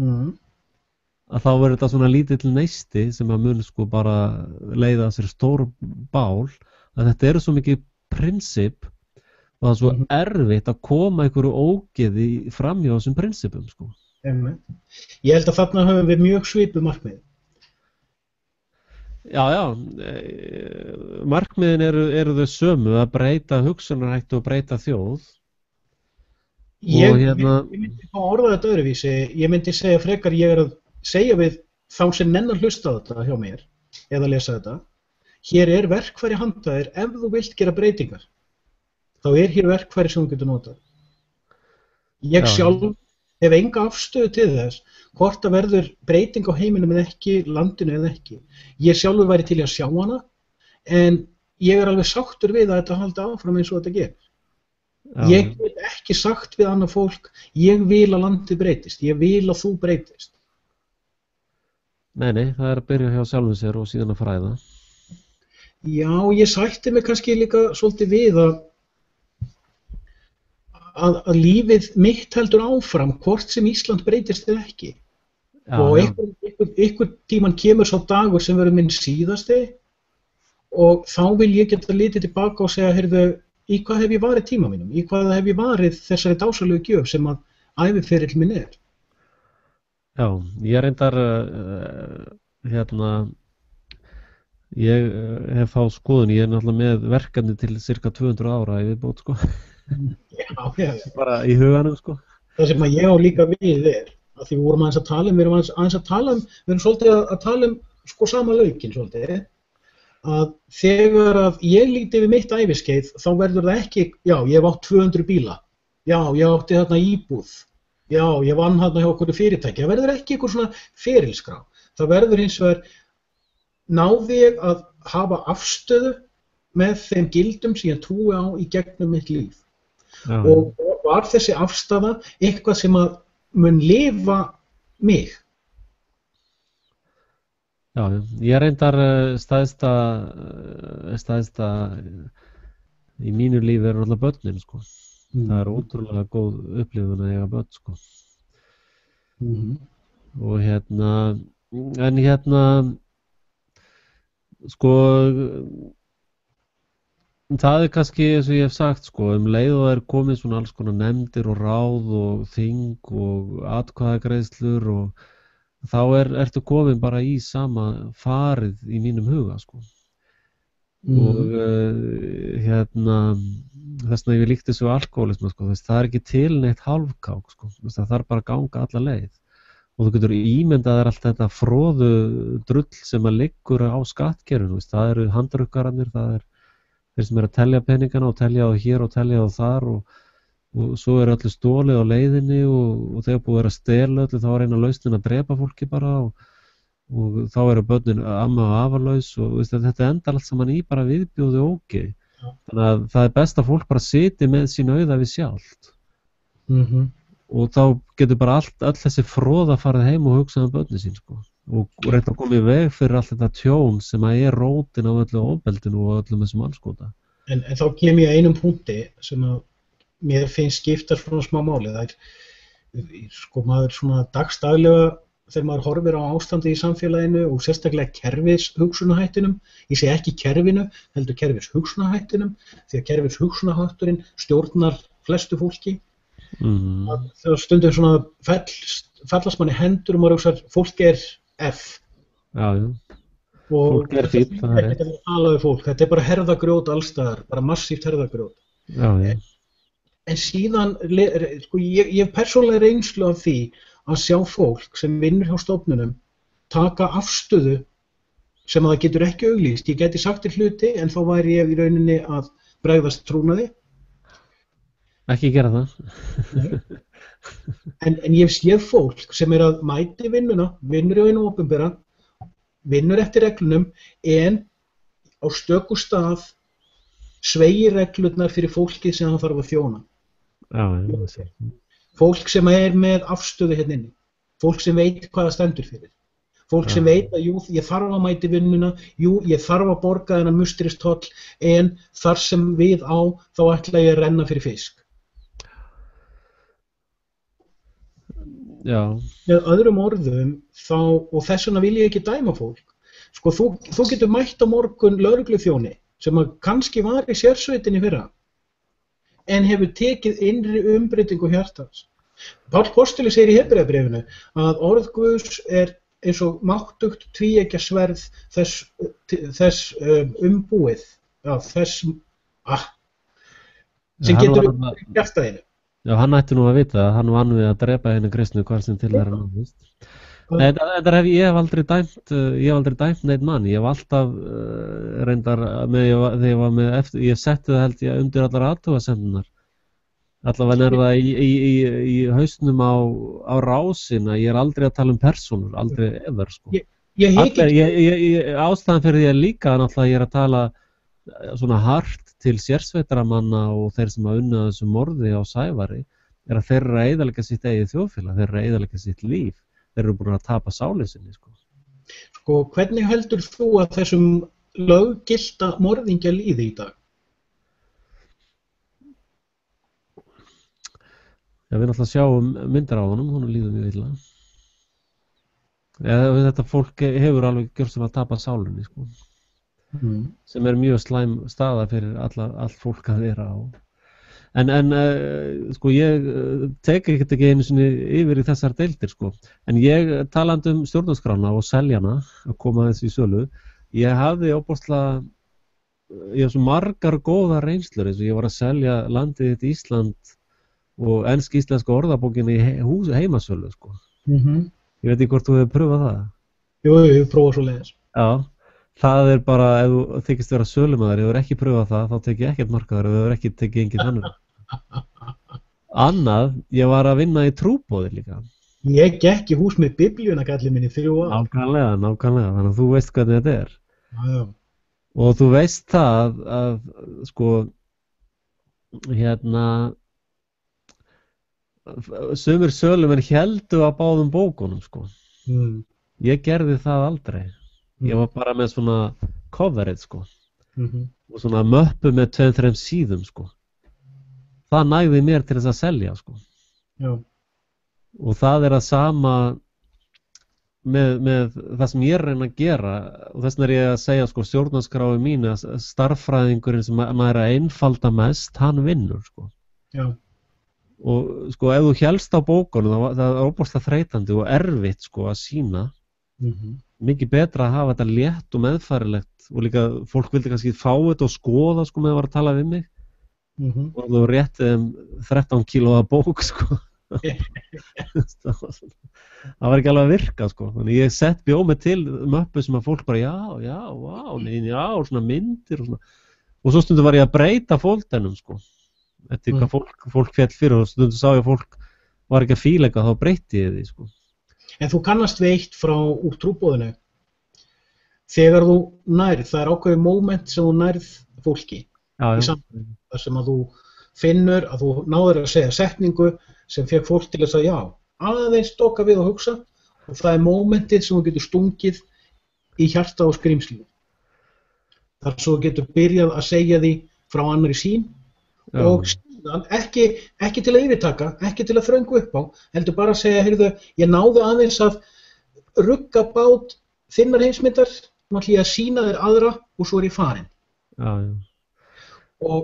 að þá verður þetta svona lítill neisti sem að mun sko bara leiða sér stór bál, að þetta eru svo mikið prinsip og það er svo erfitt að koma einhverju ógeði fram hjá þessum prinsipum sko. Ég held að þarna höfum við mjög svipuð markmið. Já, markmiðin eru þau sömu að breyta hugsunarhætti og breyta þjóð Ég, og ég, ég myndi fá að orða þetta öðruvísi. Ég myndi segja frekar, ég er að segja við þá sem nennar hlusta á þetta hjá mér eða lesa þetta. Hér er verkfæri handa þér ef þú vilt gera breytingar. Þá er hér verkfæri sem þú getur notað. Ég sjálf hef enga afstöðu til þess hvort það verður breyting á heiminum eða ekki, landinu eða ekki. Ég sjálfur væri til í að sjá hana, en ég er alveg sáttur við að þetta haldi áfram eins og þetta gerir. Ég get ekki sagt við annað fólk, ég vil að landið breytist, ég vil að þú breytist. Nei, það er að byrja hjá sjálfum sér og síðan að fræða. Já, ég sætti mig kannski líka svolítið við að lífið mitt heldur áfram hvort sem Ísland breytist eða ekki. Og einhvern tímann kemur sá dagur sem verður minn síðasti og þá vil ég geta litið tilbaka og segja, heyrðu, í hvað hef ég varið tíma mínum? Í hvað hef ég varið þessari dásalegu gjöf sem að æviferill minn er? Já, ég reyndar ég hef fá skoðun, ég er náttúrulega með verkefni til cirka 200 ára í viðbót, sko. Já. Bara í huganum, sko. Það sem að ég á líka við að því við vorum aðeins að tala við erum svolítið að tala sko sama laukinn svolítið, að þegar að ég líti við mitt æviskeið þá verður það ekki, já, ég hef átt 200 bíla, já, ég átti þarna íbúð, já, ég vann þarna hjá okkur fyrirtæki, það verður ekki einhver svona ferilskrá, það verður hins vegar, náði ég að hafa afstöðu með þeim gildum sem ég trúi á í gegnum mitt líf. Og var þessi afstaða eitthvað sem að mun lifa mig? Já, ég reyndar stæðsta í mínu lífi er náttúrulega börnin, sko. Það er ótrúlega góð upplifun að eiga börn, sko. Og sko, það er kannski eins og ég hef sagt, sko, leið og það er komið svona alls konar nefndir og ráð og þing og atkvæðagreiðslur og þá ertu komin bara í sama farið í mínum huga, sko. Og þess vegna ég líkti þessu alkohólisma, sko, það er ekki til neitt hálfkák, sko, það þarf bara að ganga alla leið. Og þú getur ímyndað allt þetta froðu drull sem að liggur á skattkerfinu, það eru handrukkararnir, það er þeir sem að telja peningana og telja á hér og telja á þar og svo er öllu stólið á leiðinni og þegar búið að stela öllu þá er eina lausnin að drepa fólki bara og þá eru börnin amma og afarlaus og þetta endar allt saman í bara viðbjóði ógeð. Þannig að það er best að fólk bara siti með sín auða við sjálft. Og þá getur bara öll þessi froða farið heim og hugsað börnin sín, sko. Og reynt að koma í veg fyrir allt þetta tjón sem að er rótin á öllu ofbeldinu og öllum þessum anskota. En þá kem ég að einum punkti sem að mér finnst skipta svona smá máli. Það sko maður svona dagstaglega þegar maður horfir á ástandi í samfélaginu og sérstaklega kerfishugsunarhættinum, ég segi ekki kerfinu, heldur kerfishugsunarhættinum, því að kerfishugsunarhætturinn stjórnar flestu fólki. Þegar stundum svona fellast manni hendur og maður hugsar, fólk er F. Já. Fólk er fínt, það er ekki að tala við fólk, þetta er bara herðagrjót allstaðar, bara massíft herðagrjót. Já. En síðan, sko, ég hef persónulega reynslu af því að sjá fólk sem vinnur hjá stofnunum taka afstöðu sem að það getur ekki auglýst. Ég geti sagt til hluti en þá væri ég í rauninni að bregðast trúnaði. Ekki gera það. En ég hef séð fólk sem er að mæti vinnuna, vinnur í einu opinbera, vinnur eftir reglunum en á stöku stað sveigir reglurnar fyrir fólkið sem hann þarf að þjóna. Já. Fólk sem er með afstöðu hérna inni, fólk sem veit hvað það stendur fyrir, fólk sem veit að jú, ég þarf að mæti vinnuna, jú, ég þarf að borga þennan mustristoll en þar sem við á þá ætla ég að renna fyrir fisk. Já. Með öðrum orðum þá, og þess vegna vil ég ekki dæma fólk, sko þú getur mætt á morgun lögregluþjóni sem að kannski var í sérsveitinni fyrra en hefur tekið innri umbreytingu hjartans. Páll Postuli segir í Hebreabréfinu að orð Guðs er eins og máttugt tvíeggja sverð þess umbúið, já, þess sem getur hjartaðinu. Já, hann ætti nú að vita að hann vann við að drepa henni kristnu hvar sem til þeirra náðist. Nei, ég hef aldrei dæmt neitt mann. Ég hef alltaf reyndar þegar ég var með eftir, ég setti það held ég undir allar athugasemdirnar. Allavega það í hausnum á rásina. Ég aldrei að tala persónur, aldrei ever sko. Ástæðan fyrir því líka náttúrulega ég að tala svona hart til sérsveitaramanna og þeir sem að unna þessu morði á Sævari að þeir eru að eyðileggja sitt eigið þjóðfélag, þeir eru að eyðileggja sitt líf, þeir eru búin að tapa sálinni sinni sko. Sko, hvernig heldur þú að þessum löggilta morðingja líði í dag? Já, við náttúrulega sjáum myndir á honum líður mjög illa. Þetta fólk hefur alveg gjörsamlega að tapa sálinni sko. Sem mjög slæm staða fyrir allt fólk að vera á. En sko ég tek ekki einu sinni yfir í þessar deildir sko. En ég talandi stjórnarskrána og seljana að koma þessu í sölu, ég hafði óbúrslega, ég hef svo margar góða reynslur eins og ég var að selja landið þitt Ísland og ensk-íslenska orðabókin í heimasölu sko. Ég veit ekki hvort þú hefur pröfað það. Jú, ég hef prófað svo leiðis. Já. Það bara, ef þú þykist vera sölumæður, ef þú ekki pröfað það, þá tek ég ekkert markaður, ef þú ekki tekið engin þannig. Annað, ég var að vinna í trúboði líka. Ég gekk í hús með biblíuna kallið minni 3 ár. Nákvæmlega, þannig að þú veist hvernig þetta er. Já. Og þú veist það að, sko, sumir sölumenn héldu að báðum bókunum, sko. Ég gerði það aldrei. Ég var bara með svona coverage sko og svona möppu með 2-3 síðum sko. Það nægði mér til þess að selja sko. Já. Og það að sama með það sem ég reyna að gera og þess vegna ég að segja sko stjórnarskráin mín að starffræðingurinn sem maður að einfalda mest, hann vinnur sko. Já. Og sko ef þú hélst á bókunum það óbúrslega þreytandi og erfitt sko að sýna. Mikið betra að hafa þetta létt og meðfærilegt og líka fólk vildi kannski fá þetta og skoða sko með að vara að tala við mig og þú rétt 13 kílóa bók sko. Það var ekki alveg að virka sko. Þannig ég bjóð mig til möppu sem að fólk bara já, svona myndir og svona og svo stundum var ég að breyta fólkdænum sko. Þetta hvað fólk féll fyrir og stundum sá ég að fólk var ekki að fíla eitthvað þá breyti ég því sko. En þú kannast við eitt úr trúboðinu. Þegar þú nærð, það ákveðið moment sem þú nærð fólki. Í samfélagi. Þar sem að þú finnur að þú náður að segja setningu sem fekk fólk til að segja já. Aðeins doka við að hugsa og það momentið sem þú getur stungið í hjarta og skrímsli. Þar svo getur byrjað að segja því frá annarri sín og ekki til að yfirtaka, ekki til að þröngu upp á, heldur bara að segja, heyrðu, ég náði aðeins að rugga bát þinnar heimsmyndar, nú ætlum ég að sýna þér aðra og svo ég farin. Já. Og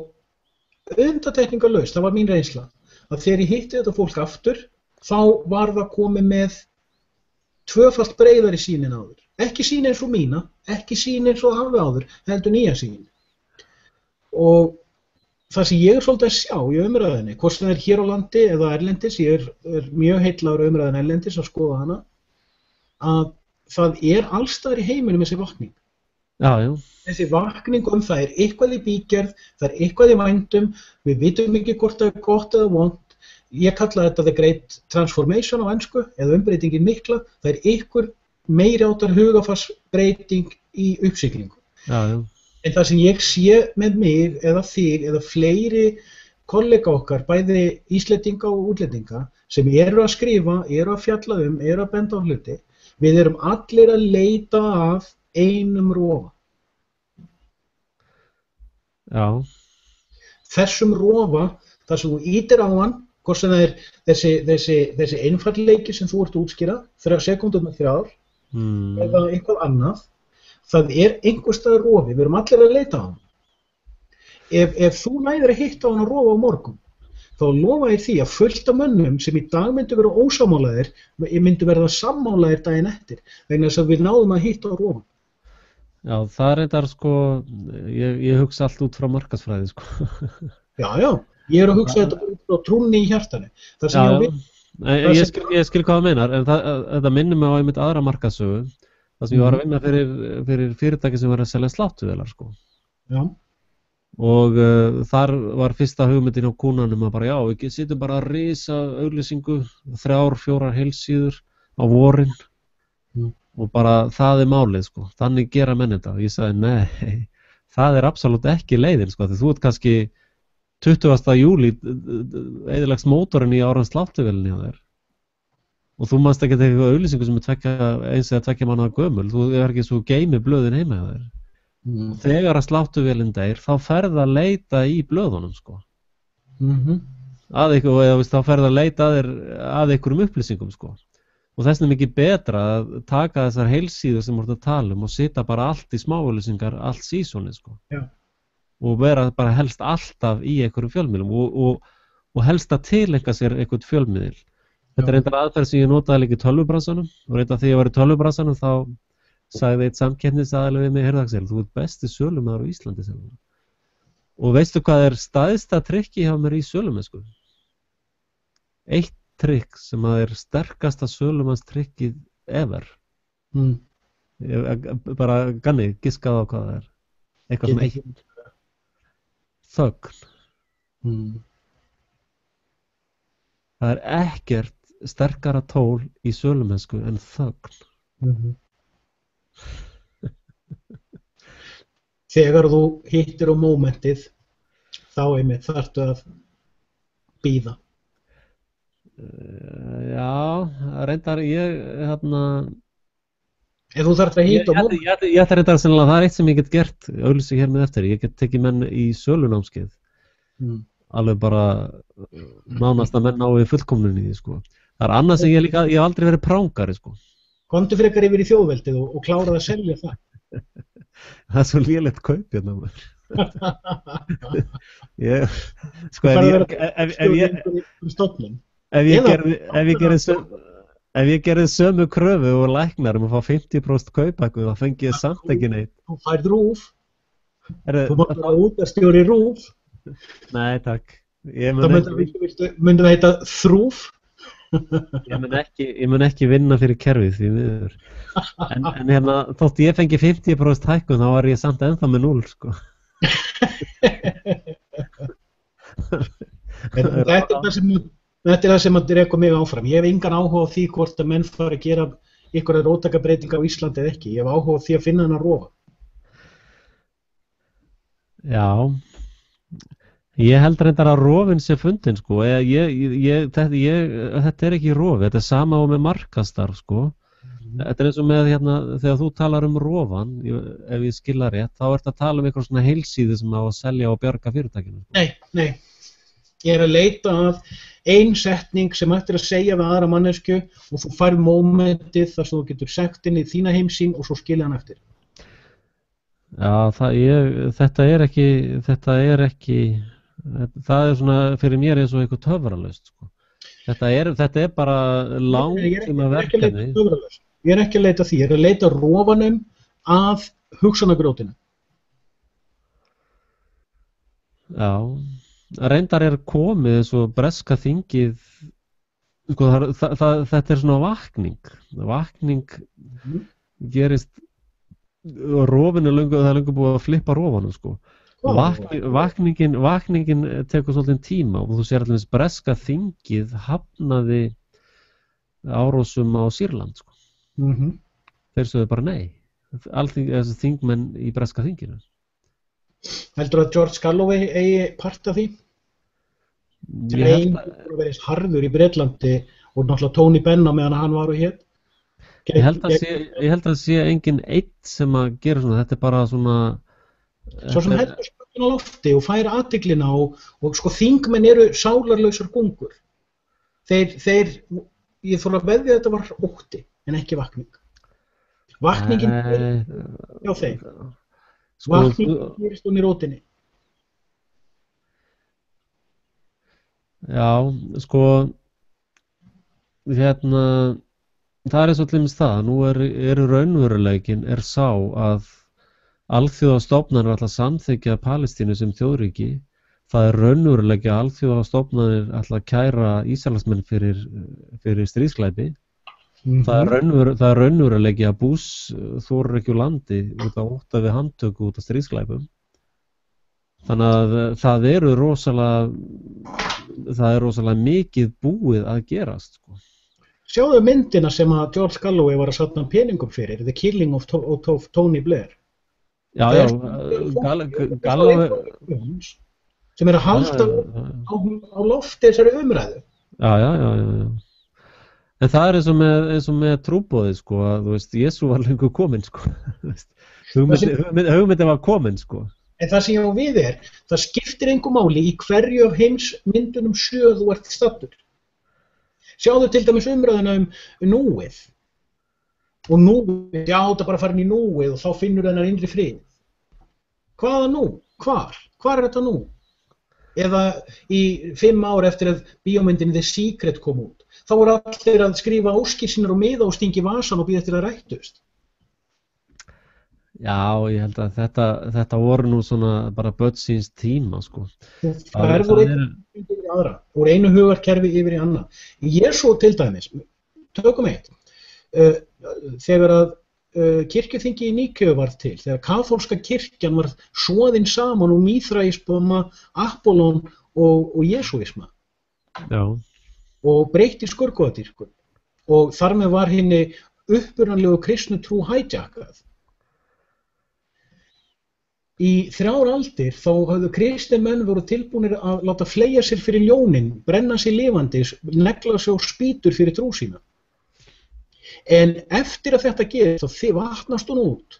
undantekningarlaust, það var mín reynsla, að þegar ég hitti þetta fólk aftur, þá var það komið með 2-falt breiðari sýn en áður. Ekki sýn eins og mína, ekki sýn eins og hafði áður, heldur nýja sýn. Og það sem ég svolítið að sjá í umræðinni, hvort sem það hér á landi eða erlendis, ég mjög heillaður umræðin erlendis að skoða hana, að það allstaðar í heiminum þessi vakning. Já. Þessi vakning það eitthvað í bígerð, það eitthvað í vændum, við vitum ekki hvort það gott eða vont. Ég kalla þetta the great transformation á ensku, eða umbreytingin mikla, það eitthvað meiri áttar hugafarsbreyting í uppsiglingu. Já. En það sem ég sé með mig eða þig eða fleiri kollega okkar, bæði Íslendinga og útlendinga, sem eru að skrifa, eru að fjalla eru að benda á hluti, við erum allir að leita af einum rofa. Já. Þessum rofa, þar sem þú ýtir á hann, hvort sem það þessi einfallleiki sem þú ert að útskýra, 3 sekúndur með 3 ár, eða eitthvað annað, það einhvers staðar rofi, við erum allir að leita á hann. Ef þú næðir að hitta á hann að rofa á morgun, þá lofa ég því að fullt af mönnum sem í dag myndu vera ósammálaðir myndu verða sammálaðir daginn eftir vegna þess að við náðum að hitta á rofan. Já, það reyndar sko, ég hugsa allt út frá markaðsfræði sko. Já, ég að hugsa þetta út frá trúnni í hjartanu. Það sem ég skil hvað það meinar, en þetta minnir mig á einmitt aðra markaðssögu, það sem ég var að vinna fyrir fyrirtæki sem var að selja sláttuvélar sko. Já. Og þar var fyrsta hugmyndin á kúnanum að bara við sitjum bara að risa auglýsingu 3-4 heilsíður á vorin og bara það málið sko, þannig gera menn þetta og ég sagði nei, það absolutt ekki leiðin sko, því þú ert kannski 20. júlí eyðilegst mótorinn í árans sláttuvélinni á þér og þú manst ekki eitthvað auglýsingu sem eins eða 2 mánaða gömul, þú ekki svo geimi blöðin heima á þér. Þegar að sláttuvélinn deyr, þá ferð að leita í blöðunum sko. Þá ferð að leita að einhverjum upplýsingum sko. Og þess vegna mikið betra að taka þessar heilsíður sem voru að tala og setja bara allt í smáauglýsingar, allt sísoni sko. Já. Og vera bara helst alltaf í einhverjum fjölmiðlum og helst að tileinka sér einhvern fjölmiðil. Þetta reyndar aðferð sem ég notaði líka í tölvubransanum og reyndar þegar ég var í tölvubransanum þá sagði eitt samkeppnisaðili við mig, heyrðu Axel, þú ert besti sölumaður á Íslandi selur. Og veistu hvað stæðsta trikki hjá mér í sölumennsku? Eitt trikk sem að sterkasta sölumannstrikkið ever. Bara ganni, giskað á hvað það eitthvað svona eitt. Þögn. Það ekkert sterkara tól í sölumennsku en þögn. Þegar þú hittir á mómentið þá einmitt þarftu að bíða. Já, reyndar ég Ef þú þarft að hitta á mómentið Ég ætla reyndar sennilega, það eitt sem ég get gert auglýsi hér með eftir, ég get tekið menn í sölunámskeið alveg bara nánast að menn á við fullkomnunni sko. Það annað sem ég hef aldrei verið prángari sko. Komdu frekar yfir í þjóðveldið og kláraði að selja það. Það svo lélegt kaup hérna maður. Ef ég gerði sömu kröfu og læknar að fá 50% kaupækku þá fengi ég samt ekki neitt. Þú færð RÚV. Þú mátt vera útastjóri RÚV. Nei, takk. Það myndi heita þrúf. Ég mun ekki vinna fyrir kerfið því miður. En hérna, þótt ég fengi 50% hækkun þá var ég samt ennþá með 0 sko. Þetta það sem að reka mig áfram. Ég hef engan áhuga á því hvort að menn fara að gera einhverja róttækjabreytingar á Íslandi eða ekki. Ég hef áhuga á því að finna hennar rofa. Já. Ég held reyndar að rofinn sé fundin sko, þetta ekki rofi, þetta sama og með markastarf sko. Þetta eins og með hérna, þegar þú talar rofan, ef ég skilja rétt, þá ertu að tala eitthvað svona heilsíðu sem á að selja og bjarga fyrirtækinu. Sko. Nei, ég að leita að ein setning sem ættir að segja við aðra mannesku og þú færð mómentið þar sem þú getur sagt inn í þína heimsýn og svo skilja hann eftir. Já, þetta er ekki það svona fyrir mér eins og eitthvað töfralaust sko. Þetta er bara langtíma verkefni. Ég er ekki að leita því, ég er að leita rofanum að hugsunargrótinu. Já, reyndar komið eins og breska þingið sko, þetta svona vakning gerist rofin það er löngu búið að flippa rofanum sko. Vakningin tekur svolítið tíma og þú sér allir breska þingið hafnaði árásum á Sýrland sko. Þeir sögðu bara nei, þessi þingmenn í breska þinginu. Heldur að George Galloway eigi part af því? Einn verið harður í Bretlandi og náttúrulega Tony Benn á meðan hann var og hér. Ég held að það sé engin einn sem að gera svona, þetta bara svona Svo sem heldur spökkuna lofti og fær athyglina og sko þingmenn eru sálarlausar gungur. Ég þarf að veðja að þetta var ótti en ekki vakning. Vakningin hjá þeim. Vakningin gerist hún í rótinni. Já, sko, hérna, það eins og til dæmis það, nú eru raunveruleikinn sá að alþjóðastofnanir ætla að samþykkja Palestínu sem þjóðríki. Það raunveruleiki að alþjóðastofnanir ætla að kæra Ísraelsmenn fyrir stríðsglæpi. Það raunveruleiki að Bush þorir ekki úr landi út af ótta við handtöku út af stríðsglæpum. Þannig að það er rosalega mikið búið að gerast, sko. Sjáðu myndina sem að George Galloway var að safna peningum fyrir, The Killing of Tony Blair. Já, Galloway sem að halda á lofti þessari umræðu. Já. En það eins og með trúboðið, sko, að þú veist, Jesú var lengur kominn, sko. Hugmyndin var kominn, sko. En það sem ég á við það skiptir engu máli í hverju af heimsmyndunum 7 þú ert staddur. Sjáðu til dæmis umræðuna núið. Og núið, já, það bara farin í núið og þá finnur hennar innri frið. Hvaða nú? Hvar þetta nú? Eða í 5 ár eftir að bíómyndin The Secret kom út. Þá voru allir að skrifa óskir sínar og miða og stingi vasan og býða eftir að rættust. Já, ég held að þetta voru nú svona bara börn síns tíma, sko. Það voru einu hugarkerfi yfir í annað. Jesú til dæmis, tökum eitt, þegar að kirkjuþingi í Níkeu varð til, þegar kaþólska kirkjan var soðin saman úr mýþraisma, Apollon og jesúisma. Já. Og breytti skurðgoðadýrkun. Og þar með var henni upprunalegu kristnu trú hijackað. Í 3 aldir þá höfðu kristnir menn voru tilbúnir að láta fleygja sér fyrir ljónin, brenna sér lifandi, negla sér spýtur fyrir trú sína. En eftir að þetta gerist þá vatnast hún út.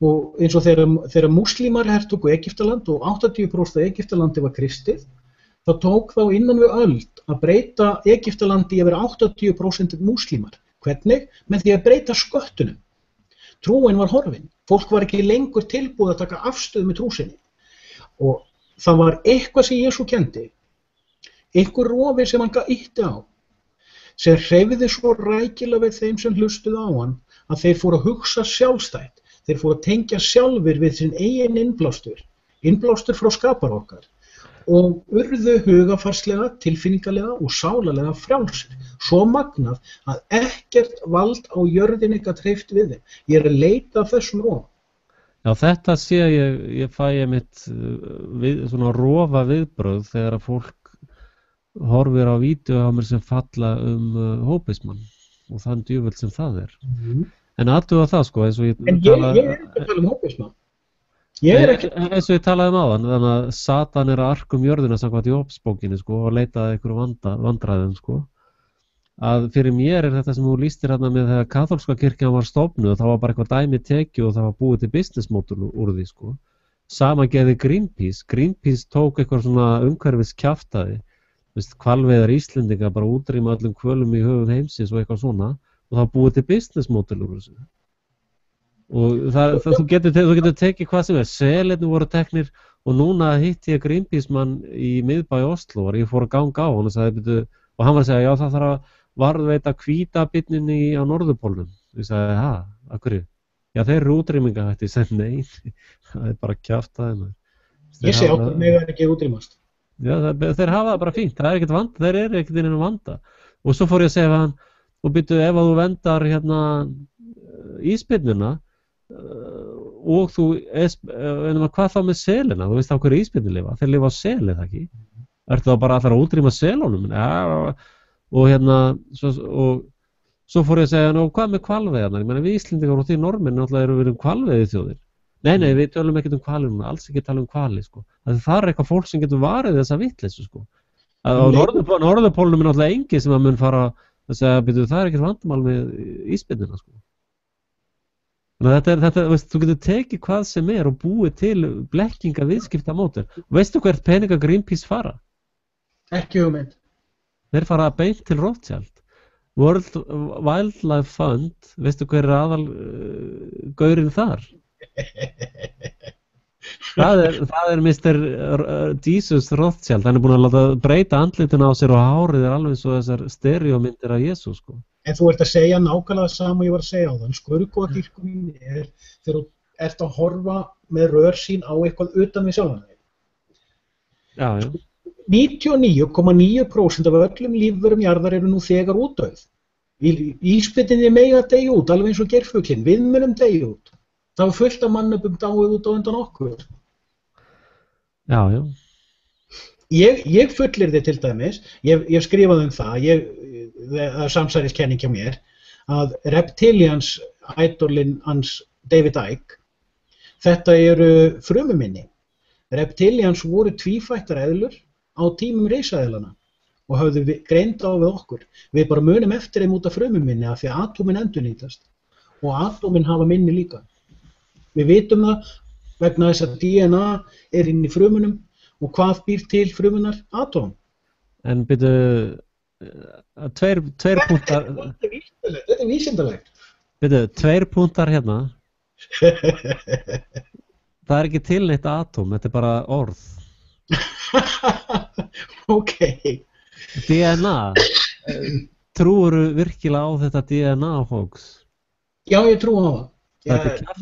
Og eins og þegar múslímar hertóku Egyptaland og 80% af Egyptalandi var kristið, þá tók þá innan við öld að breyta Egyptalandi yfir 80% múslímar. Hvernig? Með því að breyta sköttunum. Trúin var horfin. Fólk var ekki lengur tilbúið að taka afstöðu með trú sinni. Og það var eitthvað sem Jesú kendi, einhver rofi sem hann ýtti á, sem hreyfði svo rækilega við þeim sem hlustuðu á hann að þeir fóru að hugsa sjálfstætt. Þeir fóru að tengja sjálfir við sinn eigin innblástur frá skapara okkar og urðu hugafarslega, tilfinningalega og sálarlega frjálsir. Svo magnað að ekkert vald á jörðinni gat hreyft við þeim. Ég að leita að þessum rof. Já, þetta sé ég fæ mitt svona rofa viðbrögð þegar að fólk horfir á vídeó á mér sem falla hópismann og þann djöfull sem það er. En aðtuga það, sko, eins og ég ég er ekki að tala hópismann. Eins og ég talaði áðan, þannig að Satan að arka jörðina samkvæmt Jóbsbókinni, sko, og leita að einhverjum vandræðum, sko. Að fyrir mér þetta sem þú lýstir hérna með þegar kaþólska kirkjan var stofnuð, þá var bara eitthvað dæmi tekið og það var búið til business model úr því, sko. Sama gerði Greenpeace. Greenpeace tók eitthvað svona umhverfis kjaftaði, hvalveiðar Íslendinga, bara útrýma öllum hvölum í höfum heimsins og eitthvað svona, og það var búið til business model úr þessu. Og þú getur tekið hvað sem selinni voru teknir og núna hitti ég Greenpeace mann í miðbæ Oslo og ég fór að ganga á hann og hann var að segja, já, það þarf að varðveita hvítabirninni á norðurpólnum. Ég sagði, af hverju? Já, þeir eru útrýmingahættir. Ég sagði, nei, það er bara kjaftaði. Ég sé átt að mega ekki útrýmast. Já, þeir hafa það bara fínt, það er ekkert vanda, þeir eru ekkert innan vanda. Og svo fór ég að segja við hann, og byrju, ef að þú vendar hérna ísbirnuna og þú, hvað þá með selina? Þú veist á hverju ísbirnir lifa? Þeir lifa á seli, það ekki? Ertu þá bara allar að útrýma selunum? Ja, og hérna, svo fór ég að segja, og hvað með hvalveiðarnar? Ég meina, við Íslendingar og því normenn náttúrulega eru við hvalveiði þjóðir. Nei, við tölum ekkert hvali núna, alls ekki tala hvali, sko. Það er eitthvað fólk sem getur varið þessa vitleysu, sko. Á norðurpólnum er náttúrulega engi sem að mun fara að segja, það er ekkert vandamál með ísbirnina, sko. Þetta, þú getur tekið hvað sem og búið til blekkinga viðskiptamódel. Veistu hvert peninga Greenpeace fara? Ekki hugmynd. Þeir fara beint til Rothschild. World Wildlife Fund, veistu hver aðal gaurinn þar? Það er Mr. Jesus Rothschild, hann er búinn að láta breyta andlitinu á sér og hárið er alveg svo þessar stereómyndir af Jesú, sko. En þú ert að segja nákvæmlega sama ég var að segja á þann. Skurðgoðadýrkunin þegar þú ert að horfa með rörsýn á eitthvað utan við sjálfan þig. Já, já. 99,9% af öllum lífverum jarðar eru nú þegar útdauð. Ísbirnirnir mega deyja út, alveg eins og geirfuglinn, við munum deyja út. Það var fullt af mannöpum dáið út á undan okkur. Já, já. Ég fullyrði til dæmis, ég skrifaði það, það er samsæriskenning hjá mér, að Reptilians ædolinn hans David Icke, þetta eru frumuminni. Reptilians voru tvífættar eðlur á tímum risaeðlana og höfðu greind á við okkur. Við bara munum eftir þeim út af frumuminni af því að atómin endurnýtast og atómin hafa minni líka. Við vitum það vegna þess að DNA er inn í frumunum og hvað býr til frumunar? Atóm. En byrju, tveir punktar... Þetta er vísindalegt. Byrju, 2 punktar hérna. Það er ekki til neitt atóm, þetta er bara orð. Ok. DNA. Trúirðu virkilega á þetta DNA hoax? Já, ég trúi á það.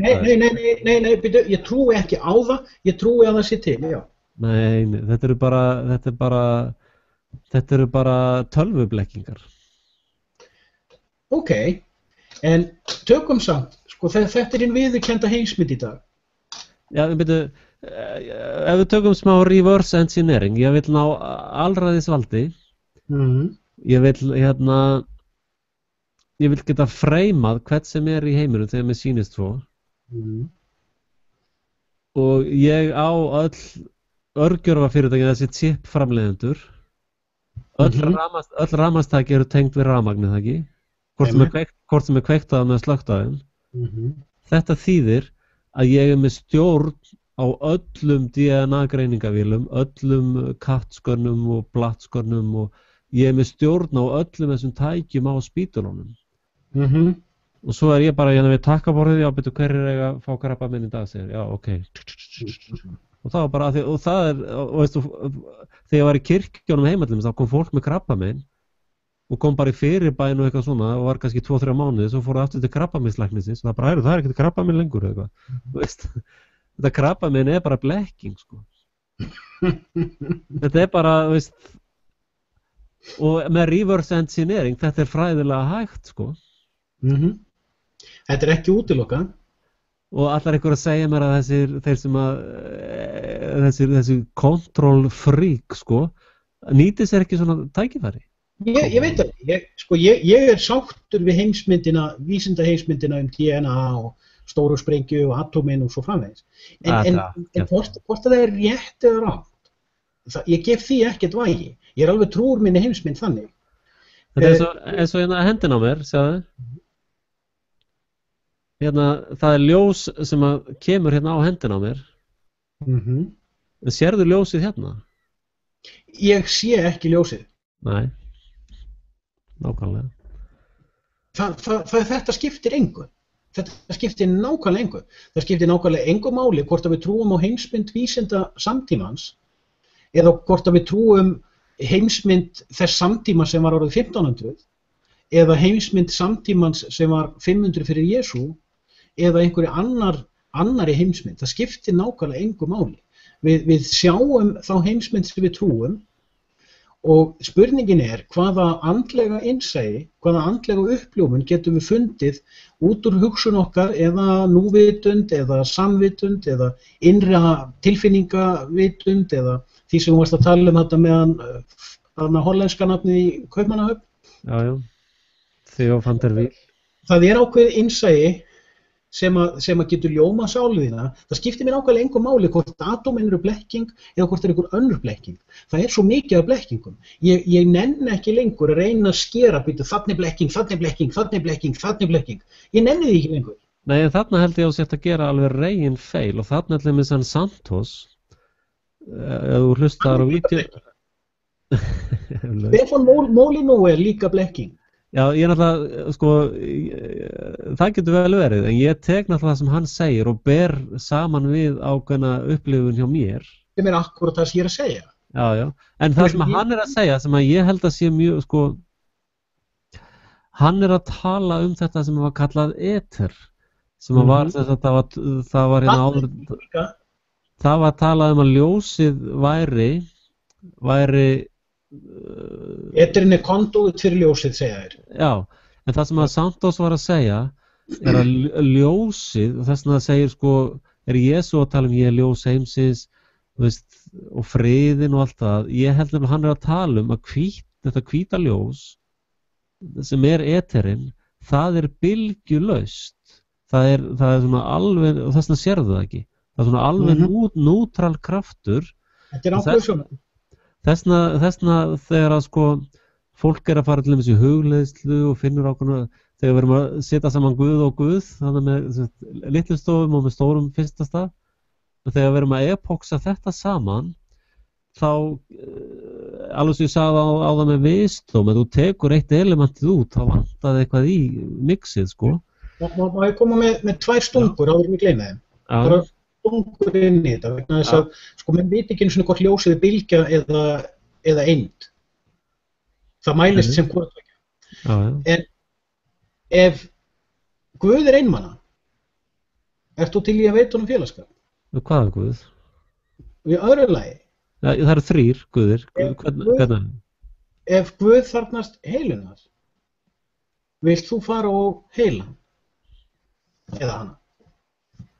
Nei, byrju, ég trúi ekki á það, ég trúi að það sé til, já. Nei, þetta eru bara tölvublekkingar. Ok, en tökum samt, sko, þetta er einn viðurkennda heimsmynd í dag. Já, byrju, ef við tökum smá reverse engineering, ég vil ná alræðisvaldi, ég vil geta freymað hvert sem er í heiminum þegar mér sýnist svo og ég á öll örgjörvafyrirtæki þessi chip framleiðendur öll rafmagnstæki eru tengd við rafmagn, það ekki? Hvort sem er kveikt á þeim eða slökkt á þeim. Þetta þýðir að ég er með stjórn á öllum DNA greiningavélum, öllum kattskörnum og blattskörnum og ég er með stjórn á öllum þessum tækjum á spítulunum. Og svo er ég bara við takkaborðið, já, betur hverjir eiga að fá krabbamein í dag, segir, já, ok. Og það var bara, og það er, og veistu, þegar ég var í kirkjónum heimallum, þá kom fólk með krabbamein og kom bara í fyrirbæn og eitthvað svona og var kannski 2-3 mánuði, svo fóru aftur til krabbameinslæknisins og það bara, það er ekkert krabbamein lengur eitthvað. Þú veist, þetta krabbamein er bara blekking, sko. Þetta er bara, þú veist, og með reverse engineering, þetta er fræðilega hægt, sko. Þetta er ekki útilokað. Og allar ykkur að segja mér að þeir sem að þessi control freak, sko, nýti sér ekki svona tækifæri. Ég veit það, ég er sáttur við heimsmyndina, vísindaheimsmyndina DNA og stóru sprengju og atómin og svo framvegis. En hvort það er rétt eða rangt, ég gef því ekkert vægi. Ég er alveg trúr minni heimsmynd þannig. Þetta er eins og hérna hendin á mér, sjáðu. Hérna, það er ljós sem kemur hérna á hendin á mér. En sérðu ljósið hérna? Ég sé ekki ljósið. Nei, nákvæmlega. Þetta skiptir engu. Þetta skiptir nákvæmlega engu. Það skiptir nákvæmlega engu máli hvort að við trúum á heimsmynd vísinda samtímans eða hvort að við trúum heimsmynd þess samtíma sem var árið 1500 eða heimsmynd samtímans sem var 500 fyrir Jesú eða einhverju annarri heimsmynd. Það skiptir nákvæmlega engu máli. Við sjáum þá heimsmynd sem við trúum og spurningin er hvaða andlega innsæi, hvaða andlega uppljómun getum við fundið út úr hugsun okkar eða núvitund eða samvitund eða innra tilfinningavitund eða því sem við varst að tala um þetta meðan hollenska nafnið í Kaupmannahöfn. Já, Theo van der Wiel. Það er ákveðið innsæi sem að getur ljóma sálu þína. Það skiptir mér nákvæmlega engu máli hvort atómin eru blekking eða hvort er einhver önnur blekking. Það er svo mikið af blekkingum. Ég nenni ekki lengur að reyna að skera býta þannig blekking, þannig blekking, þannig blekking, þannig blekking. Ég nenni því ekki lengur. Nei, en þarna held ég á sér að gera alveg reygin feil og þarna held ég með sann Santos ef þú hlustar á vídeó. Stefán Molyneux er líka blekking. Já, ég náttúrulega, sko, það getur vel verið, en ég tek náttúrulega það sem hann segir og ber saman við ákveðna upplifun hjá mér. sem akkurat það sem ég að segja. Já, en það sem hann að segja, sem að ég held að sé mjög, sko, hann að tala þetta sem var kallað eter, sem að var, það var hérna áður, það var talað að ljósið væri Eterinn kondúið fyrir ljósið, segja þér. Já, en það sem að Santos var að segja að ljósið, og þess að það segir, sko, Jesú að tala ég ljós heimsins, veist, og friðin og allt það. Ég held að hann að tala að þetta hvíta ljós sem eterinn, það bylgjulaust. Það er svona alveg, og þess að sérðu það ekki. Það svona alveg nútral kraftur. Þetta ákveð svona. Þessna þegar að, sko, fólk að fara til þess í hugleiðslu og finnur ákveðna, þegar við erum að setja saman Guð og Guð, þannig með litlum stofum og með stórum fyrsta stað, og þegar við erum að epoksa þetta saman, þá, alveg sem ég sagði á það með visdóm, að þú tekur eitt elementið út, þá vantaði eitthvað í mixið, sko. Má ég koma með tvær stungur áður en ég gleymi þeim? Það er stungur inn í þetta, vegna þess að, sko, menn veit ekki einu svona hvort ljósið bylgja eða eind. Það mælist sem hvort ekki. En ef Guð einmana, ert þú til í að veita honum félagsskap? Hvað Guð? Í öðru lagi. Það eru 3 Guðir. Hvernig? Ef Guð þarfnast heilunar, vilt þú fara og heila? Eða hana?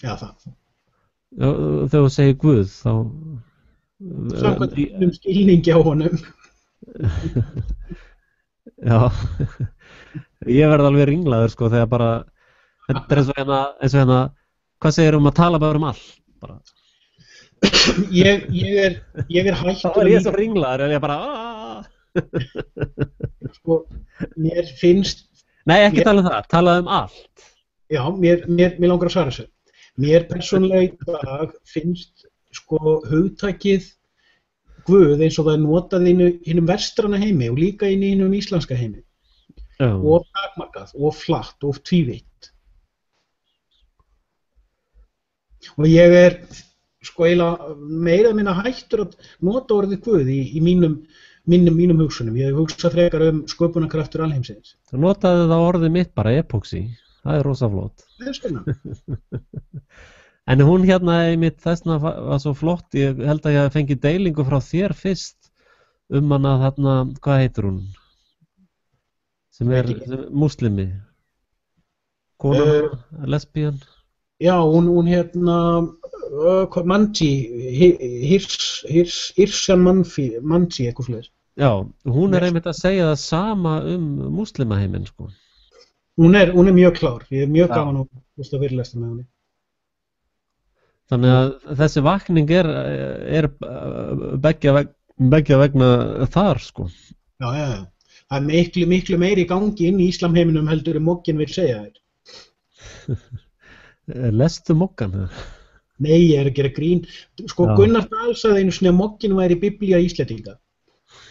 Eða það? Já, þegar þú segir Guð, þá... Samkvæmt skilningi á honum. Já, ég verði alveg ringlaður, sko, þegar bara, þetta eins og hérna, hvað segir að tala bara allt, bara? Ég er hættur. Það var ég svo ringlaður, en ég bara, Sko, mér finnst... Nei, ekki tala það, tala allt. Já, mér langar að svara þessu. Mér persónulega í dag finnst, sko, hugtakið Guð eins og það notað í hinum vestrana heimi og líka í hinum íslenska heimi. Og takmarkað, og flatt, og tvívítt. Og ég er, sko, eiginlega meira minna hættur að nota orðið Guð í mínum hugsunum. Ég hugsa frekar sköpunarkraftur alheimsins. Þú notaði það orðið mitt bara, epoxy. Það er rosa flott. Það er skilna. En hún hérna einmitt þessna var svo flott, ég held að ég fengi deilingu frá þér fyrst hana þarna, hvað heitir hún? Sem múslimi. Kona, lesbían. Já, hún hérna, Manji, Hirshan Manji, eitthvað slúðis. Já, hún einmitt að segja það sama múslimaheiminn, sko. Hún er mjög klár, ég er mjög gaman að fyrirlesta með henni. Þannig að þessi vakning er beggja vegna þar, sko. Já. Það er miklu meiri í gangi inn í íslamheiminum heldur mogginn vil segja þér. Lestu moggan? Nei, ég er að gera grín. Sko, Gunnar Dahl sagði einu sinni að mogginn væri biblía Íslendinga.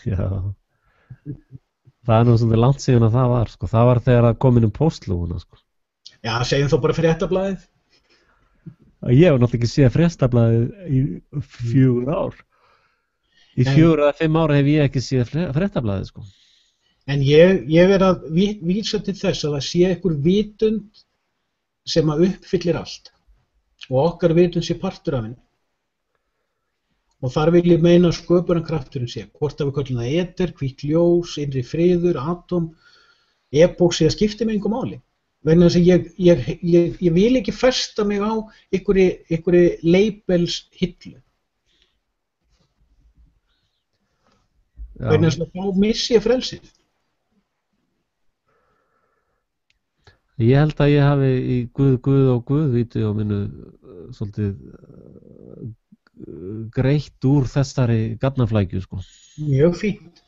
Já. Það er nú svolítið langt síðan að það var, sko. Það var þegar það kom inn póstlúguna, sko. Já, segjum þá bara Fréttablaðið. Ég hef náttúrulega ekki séð Fréttablaðið í 4 ár. Í 4 eða 5 ára hef ég ekki séð Fréttablaðið, sko. En ég er að vísa til þess að það sé einhver vitund sem að uppfyllir allt. Og okkar vitund sé partur af henni. Og þar vil ég meina sköpunarkrafturinn sé. Hvort að við köllum það eter, hvítt ljós, innri friður, atóm, epoxy, það skiptir mig engu máli. Vegna þess að ég vil ekki festa mig á einhverju labels hillu. Vegna þess að þá missi ég frelsið. Ég held að ég hafi í Guð og Guðvíti og minnu svolítið greitt úr þessari gatnaflækju, sko. Mjög fínt.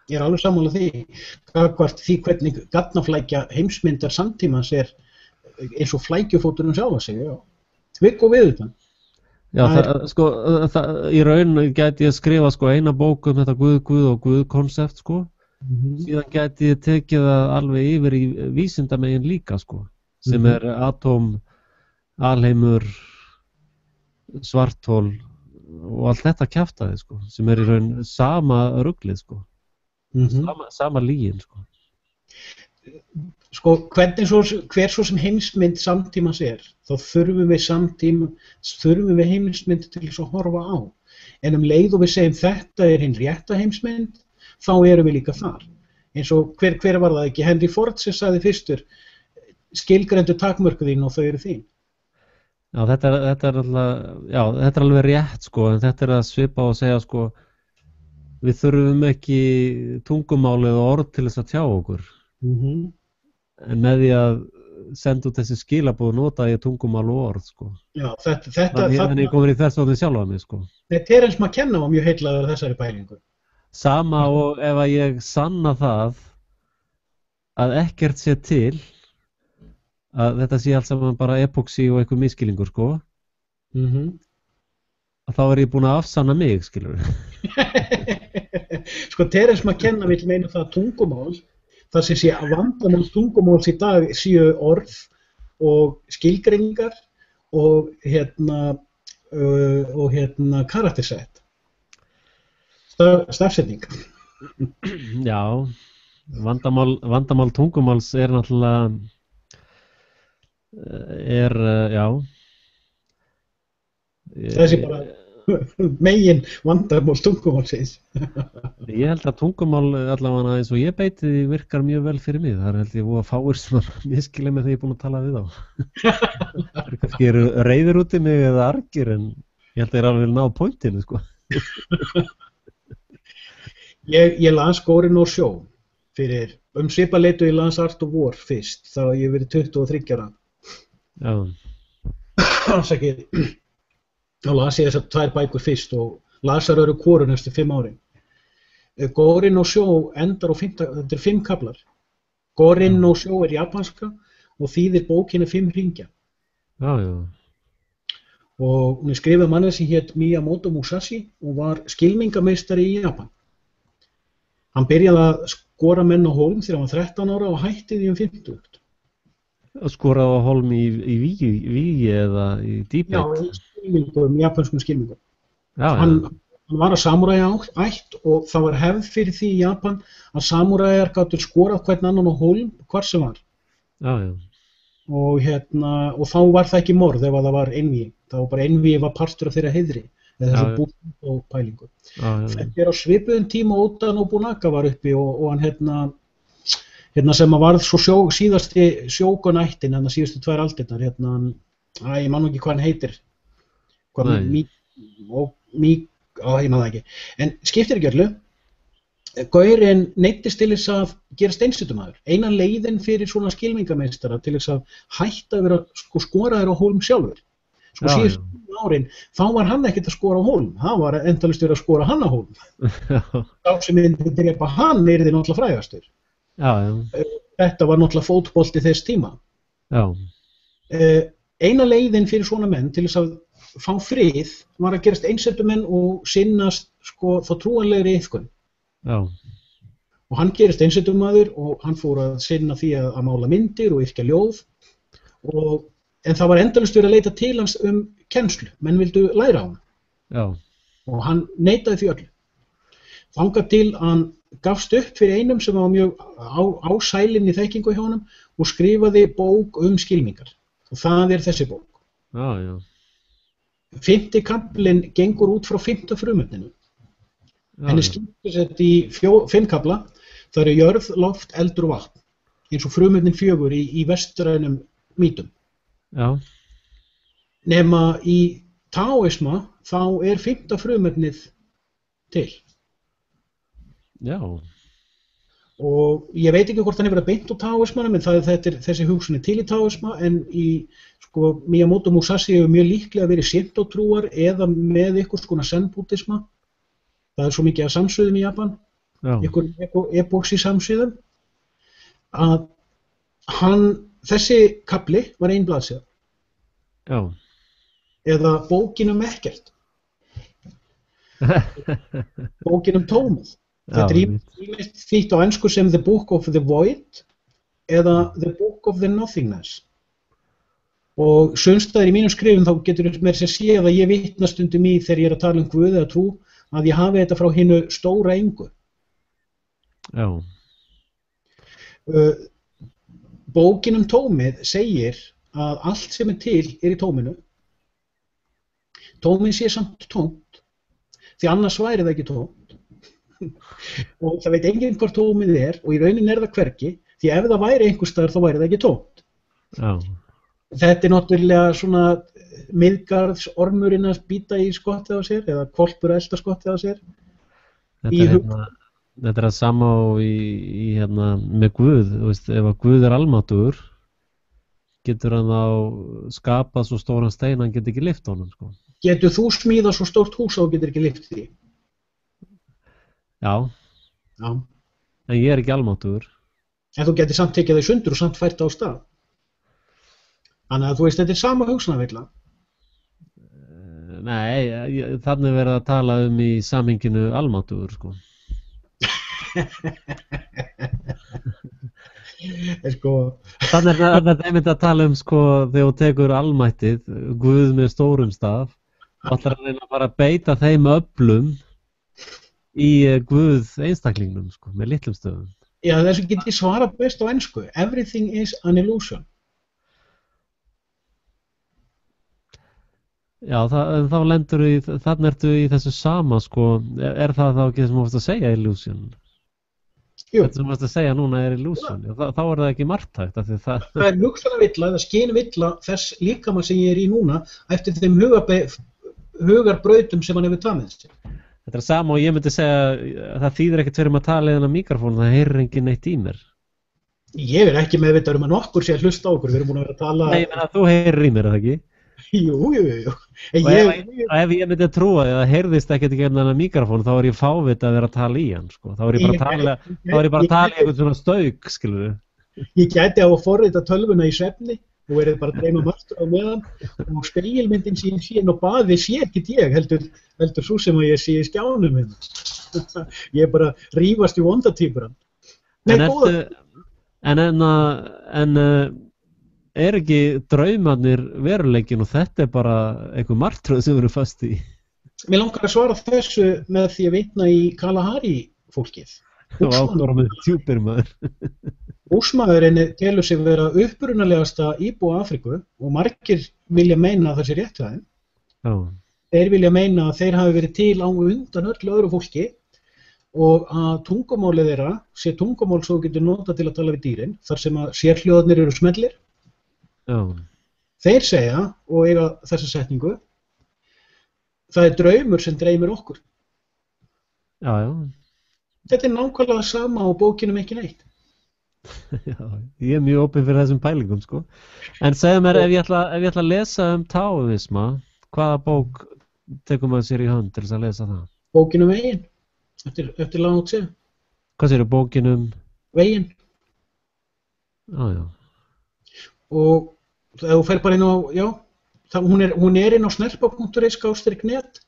Ég er alveg sammála því. Hvort því hvernig gatnaflækja heimsmyndar samtímans er eins og flækjufóturinn sjálfa sig, já. Tvigg og viðutan. Já, í raun gæti ég skrifa, sko, eina bók þetta Guð og Guð konsept, sko. síðan gæti ég tekið það alveg yfir í vísindamegin líka, sko, sem atóm, alheimur, svarthol og allt þetta kjaftaði, sko, sem í raun sama ruglið, sko, sama lygin, sko. Sko, hver svo sem heimsmynd samtímans þá þurfum við heimsmynd til þess að horfa á. En leið og við segjum þetta hinn rétta heimsmynd, þá erum við líka þar. Eins og hver var það ekki? Henry Ford sem sagði fyrstur, skilgreindu takmörk þín og þau eru þín. Já, þetta er alveg rétt, sko, en þetta að svipa og segja, sko, við þurfum ekki tungumálið og orð til þess að tjá okkur. En með því að senda út þessi skilaboð nota ég tungumál og orð, sko. Já, þannig ég komin í þess að þið sjálfa mig, sko. Terence McKenna var mjög heillaður þessari pælingu. Sama og ef að ég sanna það að ekkert sé til, að þetta sé allt saman bara epoxy og eitthvað misskilningur, sko. Að þá ég búin að afsanna mig, skilur við. Sko, Terence McKenna vill meina það tungumál, það sem sé að vandamál tungumáls í dag séu orð og skilgreiningar og karaktersett. Stafsetning. Já, vandamál tungumáls náttúrulega já. Þessi bara megin vandamál tungumálsins. Ég held að tungumál allavega eins og ég beiti því virkar mjög vel fyrir mig. Það held ég að fáir sem miskilja með þegar ég er búin að tala við þá. Það kannski reiðir út í mig eða argir, en ég held að ég alveg ná pointinu, sko. Ég las Górin og sjó fyrir svipað leitu ég las Art of War fyrst, þá ég verið 23 ára. Já. Ásakið. Þá las ég þessar 2 bækur fyrst og las þær öðru hvoru næstu 5 árin. Górin og sjó endar á 5, þetta 5 kaflar. Górin og sjó japanska og þýðir bókinu 5 hringja. Já, já. Og hún skrifaði manni sem hét Miyamoto Musashi og var skylmingameistari í Japan. Hann byrjaði að skora menn á hólm þegar hann var 13 ára og hætti því 50. Skoraði á hólm í vígi eða í dýpætt? Já, í skylmingum, japanskum skylmingum. Já, hann var að samúræja ætt og það var hefð fyrir því í Japan að samúræjar gátu skorað hvern annan á hólm hvar sem var. Já, já. Og þá var það ekki morð ef það var einvígi. Það var bara einvígi var partur af þeirra heiðri eða þessu búið og pælingu. Þetta á svipuðum tíma Oda Nobunaga var uppi og hann sem að varð svo síðasti sjógunættin, síðustu 2 aldirnar, ég man nú ekki hvað hann heitir. Ég man það ekki. En skiptir ekki öllu. Gaurinn neyddist til þess að gerast einsetumaður. Eina leiðin fyrir svona skylmingameistara til þess að hætta að vera skoraður á hólm sjálfur. Síðustu árin, þá var hann ekkert að skora á hólm. Það var endalaust verið að skora hann á hólm. Þá sem myndi drepa hann yrði náttúrulega frægastur. Já, já. Þetta var náttúrulega fótbolti þess tíma. Já. Eina leiðin fyrir svona menn til þess að fá frið var að gerast einsetumenn og sinnast þá trúanlegri iðkun. Já. Og hann gerist einsetumaður og hann fór að sinna því að mála myndir og yrkja ljóð. En það var endalaust verið að leita til hans kennslu. Menn vildu læra á hann. Já. Og hann neitaði því öllu. Þangað til hann gafst upp fyrir einum sem var mjög ásælinn í þekkingu hjá honum og skrifaði bók skylmingar. Og það þessi bók. Já, já. 5. kaflinn gengur út frá 5. frumefninu. Henni skiptir þetta í 5 kafla. Það eru jörð, loft, eldur og vatn. Eins og frumefnin 4 í vestrænum mítum. Já. Nema í taoisma þá 5. frumefnið til. Já. Og ég veit ekki hvort hann hefur verið beint úr taoismanum, en þessi hugsun til í taoisma, en í Miyamoto Musashi hefur mjög líklega verið shinto-trúar eða með einhvers konar zen-búddisma. Það svo mikið af samsviðum í Japan, einhver epoxy samsviðum, að þessi kafli var ein blaðsíða. Já. Eða bókin ekkert. Bókin tómið. Þetta ýmist þýtt á ensku sem The Book of the Void eða The Book of the Nothingness. Og sumstaðar í mínum skrifum þá getur mér sér séð að ég vitna stundum í þegar ég að tala Guð eða trú að ég hafi þetta frá hinu stóra engu. Já. Bókin tómið segir að allt sem til í tóminu. Tómið sé samt tómt, því annars væri það ekki tómt. Og það veit enginn hvort tómið og í rauninni það hvergi, því ef það væri einhvers staðar þá væri það ekki tómt. Já. Þetta náttúrulega svona miðgarðsormurinn að bíta í skottið á sér eða hvolpur að elta skottið á sér. Þetta það sama í með Guð, þú veist, ef að Guð almáttugur, getur hann þá skapað svo stóran stein hann getur ekki lyft honum, sko. Getur þú smíðað svo stórt hús og getur ekki lyft því? Já. Já. En ég ekki almáttugur. En þú getur samt tekið þau sundur og samt fært á stað. Þannig að þú veist, þetta sama hugsunarvilla. Nei, þannig verið að tala í samhenginu almáttugur, sko. Þannig er þetta einmitt að tala sko, þegar þú tekur almættið, Guð með stórum staf, og ætlar að reyna bara að beita þeim öflum í Guð einstaklingnum, sko, með litlum stöðum. Já, þessu get ég svara best á ensku. Everything is an illusion. Já, þá lendur þannig ertu í þessu sama, sko, það þá ekki það sem þú varst að segja illusion? Jú. Þetta sem þú varst að segja núna illusion, þá það ekki margtækt. Það hugsunarvilla eða skynvilla þess líkama sem ég í núna eftir þeim hugarbrautum sem hann hefur tamið sér. Þetta sama og ég myndi segja að það þýðir ekkert fyrir að tala í þennan mikrofón, það heyrir enginn neitt í mér. Ég ekki meðvitaður að nokkur sé að hlusta á okkur, við erum búin að vera að tala... Nei, menn að þú heyrir í mér, það ekki? Jú. Ef ég myndi trúa því að það heyrðist ekkert í þennan mikrofón, þá ég fávita að vera að tala í hann, sko. Þá ég bara að tala í eitthvað svona stauk, skilur við. Ég gæti á að forrita tölvuna í svefni og verið bara að dreyma margt á meðan og spegilmyndin sem ég sé og baði sé ekkert ég, heldur svo sem að ég sé í skjánum minn. Ég bara rífast í vondatýpuran. En er ekki draumarnir veruleikin og þetta bara eitthvað martröð sem við erum fast í? Mér langar að svara þessu með því að vitna í Kalahari fólkið. Og ákvára með tjúpir maður. Búsmaðurinn telur sig vera upprunalegasta íbúa Afríku og margir vilja meina að það sé rétt það. Já. Þeir vilja meina að þeir hafi verið til á undan öllu öðru fólki og að tungumálið þeirra sé tungumál svo getur notað til að tala við dýrin, þar sem að sérhljóðarnir eru smellir. Já. Þeir segja, og eiga þessa setningu, það er draumur sem dreymir okkur. Já. Þetta er nákvæmlega sama á bókinum ekki neitt. Já, ég er mjög opinn fyrir þessum pælingum, sko. En segja mér, ef ég ætla að lesa taoisma, hvaða bók tekur maður sér í hönd til þess að lesa það? Bókin veginn, eftir Lao Tse. Hvað segirðu, bókin Veginn. Já. Og ef þú fer bara inn á, já, hún er inn á snerpa.is/net.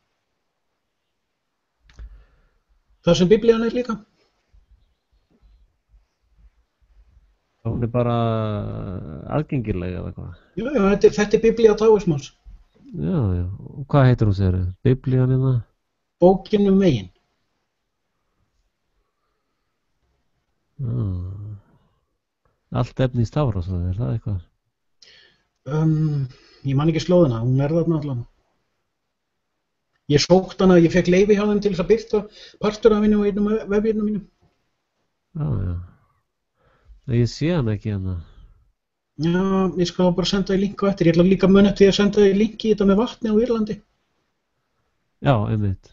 Það sem biblían líka. Hún er bara aðgengileg eða hvað? Já, þetta er biblía taoismans. Já. Og hvað heitir hún, segirðu? Biblían eða? Bókin veginn. Allt efni í stafrófs, er það eitthvað? Ég man ekki slóðina, hún þarna allan. Ég sótt hana, ég fekk leyfi hjá þeim til þess að birta partur af henni á einum vefjirnum mínum. Já. Ég sé hann ekki hérna. Já, ég skal bara senda þér link á eftir. Ég ætla líka muni eftir að senda þér link í þetta með vatni á Írlandi. Já, einmitt.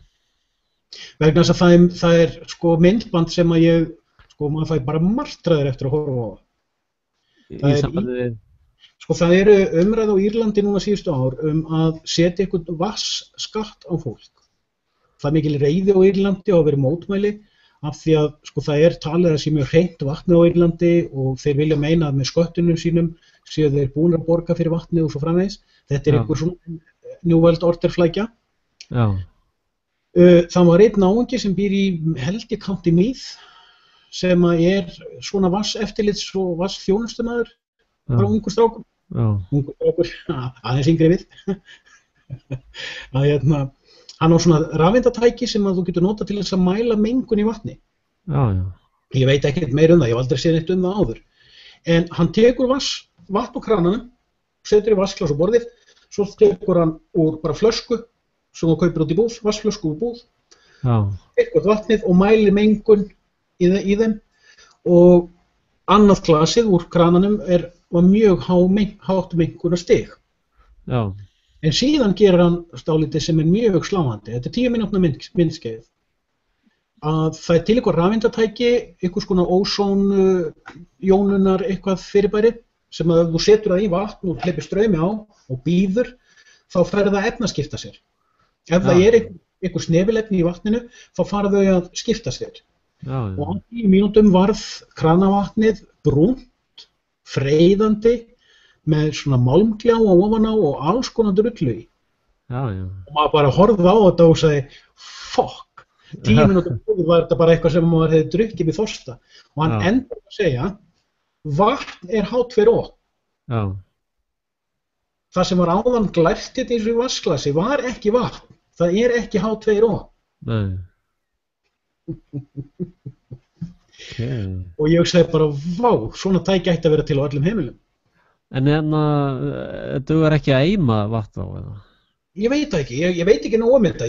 Vegna þess að það er sko myndband sem að ég, sko maður fæ bara martraðir eftir að horfa á það. Það eru umræða á Írlandi núna síðustu ár að setja einhvern vatnsskatt á fólk. Það er mikil reiði á Írlandi og að vera mótmæli af því að sko það er talið að sé mjög hreint vatnið á Írlandi og þeir vilja meina að með sköttunum sínum séu þeir búin að borga fyrir vatnið og svo framvegis. Þetta er einhver svona New World Order flækja. Já. Það var einn náungi sem býr í held ég County Meath sem svona vasseftirlits og vassþjónustumæður frá ungur strákum. Ungur strákur, aðeins yngri við. Hann á svona rafeindatæki sem að þú getur notað til þess að mæla mengun í vatni. Ég veit ekkert meir það, ég hef aldrei séð neitt það áður. En hann tekur vatn úr krananum, setur í vatnsglas á borðið, svo tekur hann úr bara flösku sem þú kaupir út í búð, vatnsflösku úr búð, tekur vatnið og mælir mengun í þeim og annað glasið úr krananum var mjög hátt mengunarstig. En síðan gerir hann dálítið sem mjög sláandi, þetta 10 mínútna myndskeið, að það til eitthvað rafeindatæki, einhvers konar ósónjónunar eitthvað fyrirbæri, sem að ef þú setur það í vatn og hleypir straumi á og býður, þá fer það efnaskipta sér. Ef það einhver snefilefni í vatninu, þá fara þau að skipta sér. Og á 10 mínútum varð kranavatnið brúnt, freyðandi, með svona málmgjá og ofan á og alls konar drullu í. Og maður bara horfði á þetta og sagði, fuck, 10 mínútum var þetta bara eitthvað sem maður hefði drukkið við þorsta. Og hann endaði að segja, vatn H2O. Það sem var áðan glært í þessu vatnsglasi var ekki vatn, það ekki H2O. Og ég hugsaði bara, vá, svona tæki ætti að vera til á öllum heimilum. En dugar ekki að eima vatn á eða? Ég veit það ekki, ég veit ekki nóg þetta.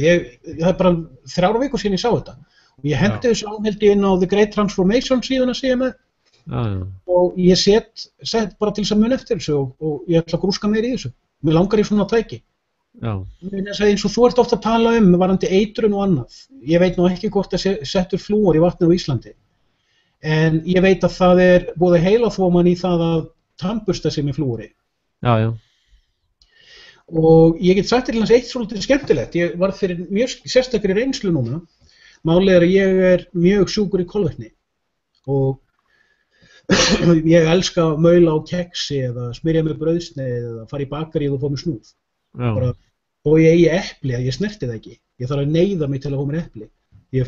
Það bara 3 vikur síðan ég sá þetta. Og ég hendi þessu áhaldi inn á The Great Transformation síðan að segja með. Og ég sett bara til þess að mun eftir þessu og ég ætla að grúska meir í þessu. Mér langar í svona tæki. Eins og þú ert ofta að tala varðandi eitrun og annað. Ég veit nú ekki hvort að settur flúor í vatni á Íslandi. En ég veit að það búið heilaþvóman í það að tannbursta sig með flúori. Og ég get sagt til hans eitt svolítið skemmtilegt. Ég var fyrir mjög sérstakri reynslu núna. Málið að ég mjög sjúkur í kolvetni. Og ég elska að maula á keksi eða smyrja með brauðsneið eða fara í bakaríið og fá mér snúð. Bara, og ég eigi epli að ég snerti það ekki. Ég þarf að neyða mig til að fá mér epli. Ég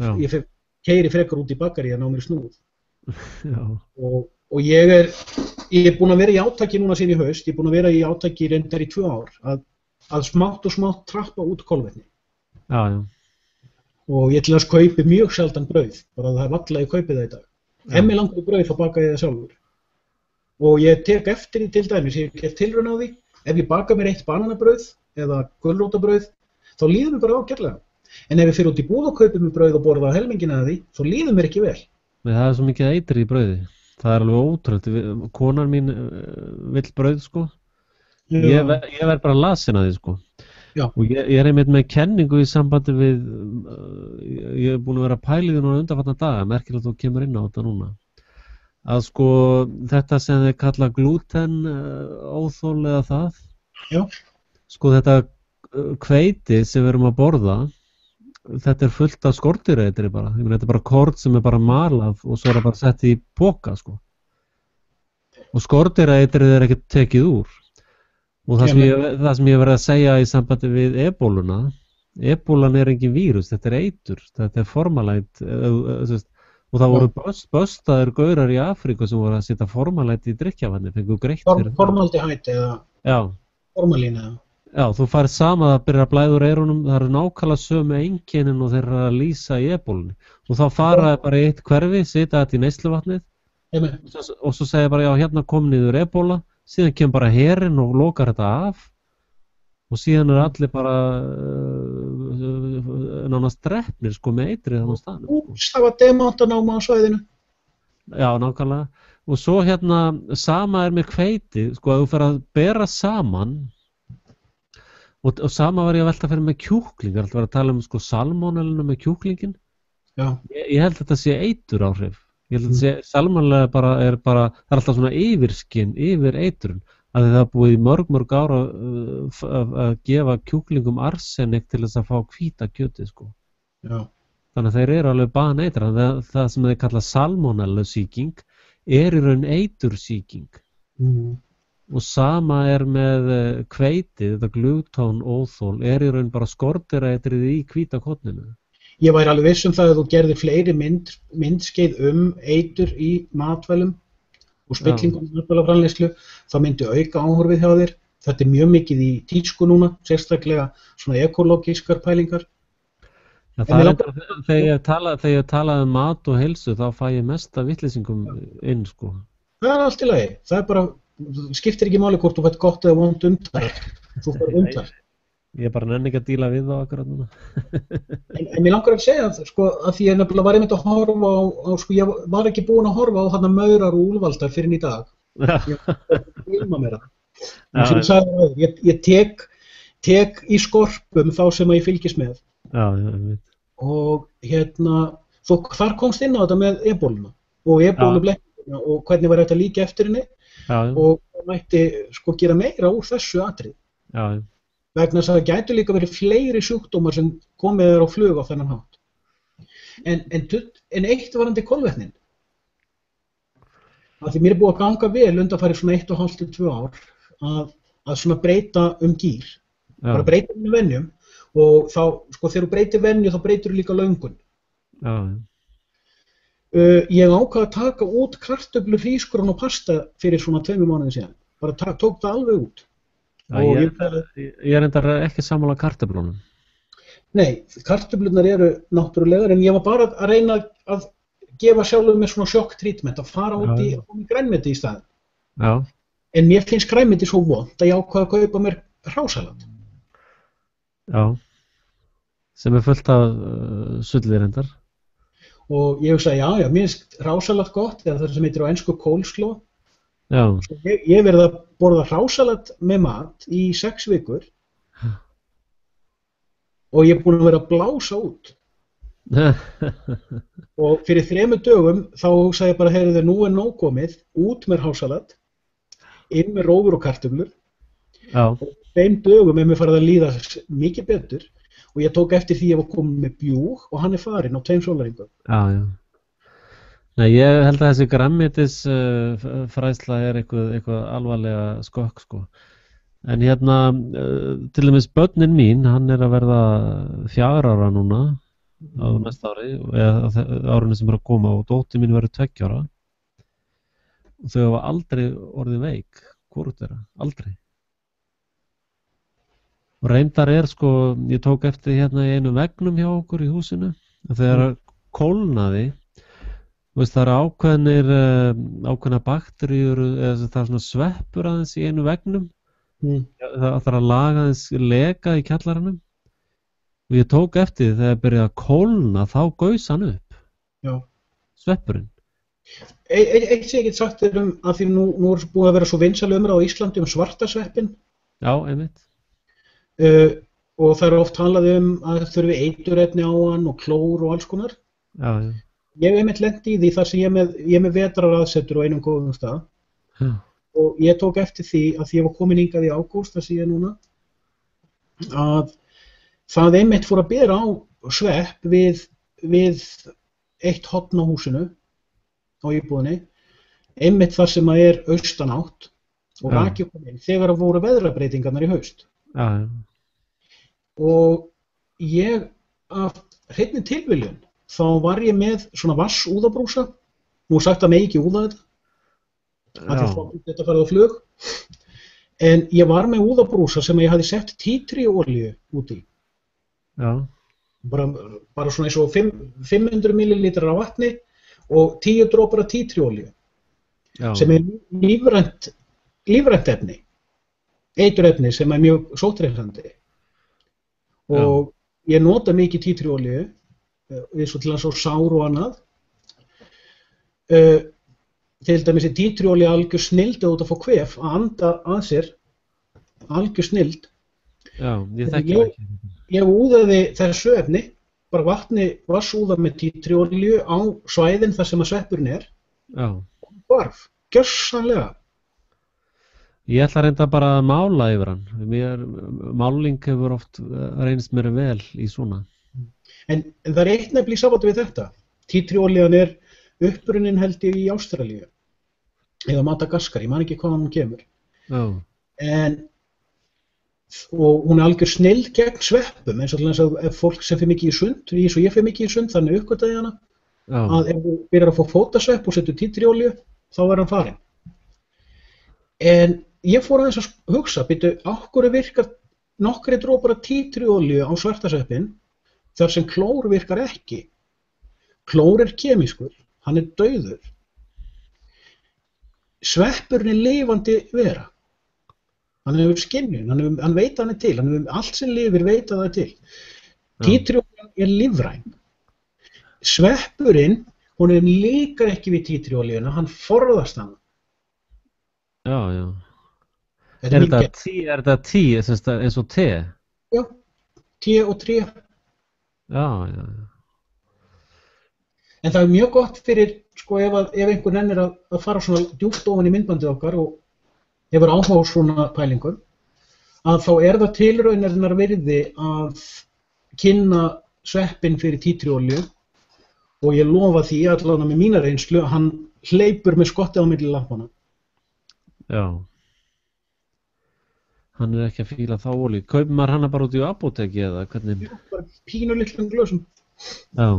keyri frekar út í bakaríið að ná mér snúð. Og ég búinn að vera í átaki núna síðan í haust, ég búinn að vera í átaki reyndar í 2 ár, að smátt og smátt trappa út kolvetni. Og ég til að kaupi mjög sjaldan brauð, bara það varla ég kaupi það í dag. Ef mig langar í brauð þá baka ég það sjálfur. Og ég tek eftir því til dæmis, ég hef tilraun á því, ef ég baka mér eitt bananabrauð eða gulrótarbrauð, þá líður mér bara ágætlega. En ef ég fyrir út í búð og kaupi mér brauð og borða helminginn af því, þá líður mér ekki vel. Nei, það svo mikið eitur í brauði. Það alveg ótrúlegt. Konan mín vill brauð, sko. Ég verð bara lasin að því, sko. Og ég einmitt með kenningu í sambandi við, ég búinn að vera pælið núna undanfarna daga, merkilegt að þú kemur inn á þetta núna. Að sko, þetta sem þeir kalla glúten óþol eða það. Sko, þetta hveiti sem við erum að borða, þetta fullt af skordýraeitri bara. Ég meina, þetta bara kort sem bara malað og svo bara sett í poka, sko. Og skordýraeitrið ekkert tekið úr. Og það sem ég verið að segja í sambandi við ebóluna, ebólan engin vírus, þetta eitur, þetta formalæt, og það voru böstaður gaurar í Afríku sem voru að setja formalæt í drykkjavatni, fengu greitt fyrir það. Formaldehætt eða formalín eða? Já, þú færð sama að byrja að blæða úr eyrunum, það eru nákvæmlega sömu einkennin og þeir eru að lýsa í ebólunni. Og þá fara bara í eitt hverfi, setja þetta í neysluvatnið og svo segja bara, já, hérna kom niður ebóla, síðan kemur bara herinn og lokar þetta af og síðan allir bara nánast drepnir, sko, með eitrið þannig á staðnum. Það var demantanáma á svæðinu. Já, nákvæmlega. Og svo hérna, sama með hveiti, sko, að þú fer að bera saman. Og sama var ég að velta fyrir með kjúkling, ég er alltaf að tala sko salmonelluna með kjúklingin. Ég held að þetta sé eitur áhrif. Ég held að þetta sé salmonella það er alltaf svona yfirskinn, yfir eiturinn. Að það er búið í mörg ára að gefa kjúklingum arsenik til þess að fá hvíta kjötið, sko. Þannig að þeir eru alveg baneitra. Það sem þeir kalla salmonellusýking í raun eitursýking. Og sama með hveitið, þetta glútón óþol, í raun bara skordýraeitrið í hvíta korninu. Ég væri alveg viss það að þú gerðir fleiri myndskeið eitur í matvælum og spillingum í matvælaframleiðslu, það myndi auka áhorfið hjá þér. Þetta mjög mikið í tísku núna, sérstaklega svona ekológískar pælingar. Ja, þegar ég talaði mat og heilsu, þá fæ ég mest af vitleysingum inn, sko. Það allt í lagi. Það bara, skiptir ekki máli hvort þú fætt gott eða vont umtal. Þú fær umtal. Ég bara nenni ekki að díla við þá akkurat núna. En mér langar að segja sko, að því ég nefnilega var einmitt að horfa á sko, ég var ekki búinn að horfa á þarna Maurar og Úlfaldar fyrir í dag. Ég gleyma mér það. Ég tek í skorpum þá sem að ég fylgist með. Og þar komst inn á þetta með ebóluna og ebólublekkina og hvernig var þetta líka eftir henni og það mætti sko gera meira úr þessu atriði. Vegna þess að það gætu líka verið fleiri sjúkdómar sem komið á flug á þennan hátt. En eitt varandi kolvetnin. Því mér búið að ganga vel undanfarið svona 1,5 til 2 ár að svona breyta gír. Bara breyta venjum. Og þá, sko, þegar þú breytir venju, þá breytir þú líka löngun. Ég ákvað að taka út kartöflur, hrísgrjón og pasta fyrir svona 2 mánuðum síðan. Bara tók það alveg út. Ég reyndar ekki sammála kartöflunum. Nei, kartöflurnar eru náttúrulegar, en ég var bara að reyna að gefa sjálfur mér svona sjokk-trítment, að fara út í grænmeti í staðinn. En mér finnst grænmeti svo vont að ég ákvað að kaupa mér hrásalat. Sem fullt af sulli reyndar. Og ég hugsaði, já, mér finnst hrásalat gott, eða það sem heitir á ensku coleslaw. Ég verið að borða hrásalat með mat í 6 vikur og ég er búinn að vera að blása út. Og fyrir 3 dögum þá hugsaði ég bara, heyrðu, nú nóg komið, út með hrásalat, inn með rófur og kartöflur. Og 5 dögum mér farið að líða mikið betur og ég tók eftir því að ég var komið með bjúg og hann farinn á 2 sólarhringum. Nei, ég held að þessi grænmetisfræðsla eitthvað alvarlega skökk, sko. En til dæmis börnin mín, hann að verða 4 ára núna á næsta ári, eða árinu sem að koma, og dóttir mín verður 2 ára. Og þau hafa aldrei orðið veik, hvorugt þeirra, aldrei. Og reyndar sko, ég tók eftir í einu veggnum hjá okkur í húsinu, að þegar kólnaði, það eru ákveðnar bakteríur, eða það er svona sveppur aðeins í einu veggnum, það þarf að laga aðeins leka í kjallaranum, og ég tók eftir því þegar byrjaði að kólna, þá gaus hann upp, sveppurinn. Eitt sem ég get sagt að því nú er búið að vera svo vinsæl umræða á Íslandi svarta sveppinn. Já, einmitt. Og það eru oft talað að þurfi eiturefni á hann og klór og alls konar. Ég hef einmitt lent í því þar sem ég er með vetraraðsetur á einum góðum stað. Og ég tók eftir því að því ég var komin hingað í ágúst, þar sem ég núna, að það einmitt fór að bera á svepp við eitt horn á húsinu á íbúðinni, einmitt þar sem að austanátt og raki kom inn þegar að voru veðrabreytingarnar í haust. Og ég af hreinni tilviljun þá var ég með svona vassúðabrúsa. Nú sagt að megi ekki úða þetta af því þetta farið á flug, en ég var með úðabrúsa sem ég hafði sett títriolíu út í. Bara svona eins og 500 millilítrar af vatni og 10 dropar af títriolíu sem lífrænt efni, eiturefni sem mjög sótthreinandi. Og ég nota mikið títriolíu eins og til að svo sár og annað. Til dæmis títriolíu algjör snilld ef þú ert að fá kvef að anda að sér, algjör snilld. Ég þekki ekki. Ég úðaði þessu efni, bara vassúða með títriolíu á svæðin þar sem að sveppurinn og barf, gjörsamlega. Ég ætla reynda bara að mála yfir hann. Máling hefur oft reynst mér vel í svona. En það er eitt nefnilega í sambandi við þetta. Títriolían upprunnin held ég í Ástralíu eða Madagaskar, ég man ekki hvaðan hún kemur. En og hún er algjör snill gegn sveppum, eins og til þess að ef fólk sem fyrir mikið í sund, eins og ég fyrir mikið í sund, þannig uppgötaði hana, að ef þú byrjar að fá fótasvepp og setur títriolíu, þá er hann farinn. En ég fór aðeins að hugsa, býttu, af hverju virkar nokkrir dropar af títriolíu á svartasveppinn, þar sem klór virkar ekki. Klór er kemískur, hann er dauður. Sveppurinn er lifandi vera. Hann hefur skynjun, hann veit hann er til, allt sem lifir veit að það er til. Títriolían er lífræn. Sveppurinn, hún líkar ekki við títriolíuna, hann forðast hann. Já. Er þetta tí, eins og te? Já, te og tré. Já. En það er mjög gott fyrir, sko, ef einhver nennir að fara svona djúpt ofan í myndbandið okkar og hefur áhuga á svona pælingum, að þá er það tilraunarinnar virði að kynna sveppinn fyrir títriolíu og ég lofa því allavega með mína reynslu að hann hleypur með skottið á milli lappana. Já. Hann er ekki að fíla þá olíu. Kaupir maður hana bara út í apóteki eða hvernig? Já, bara pínulitlum glösum. Já.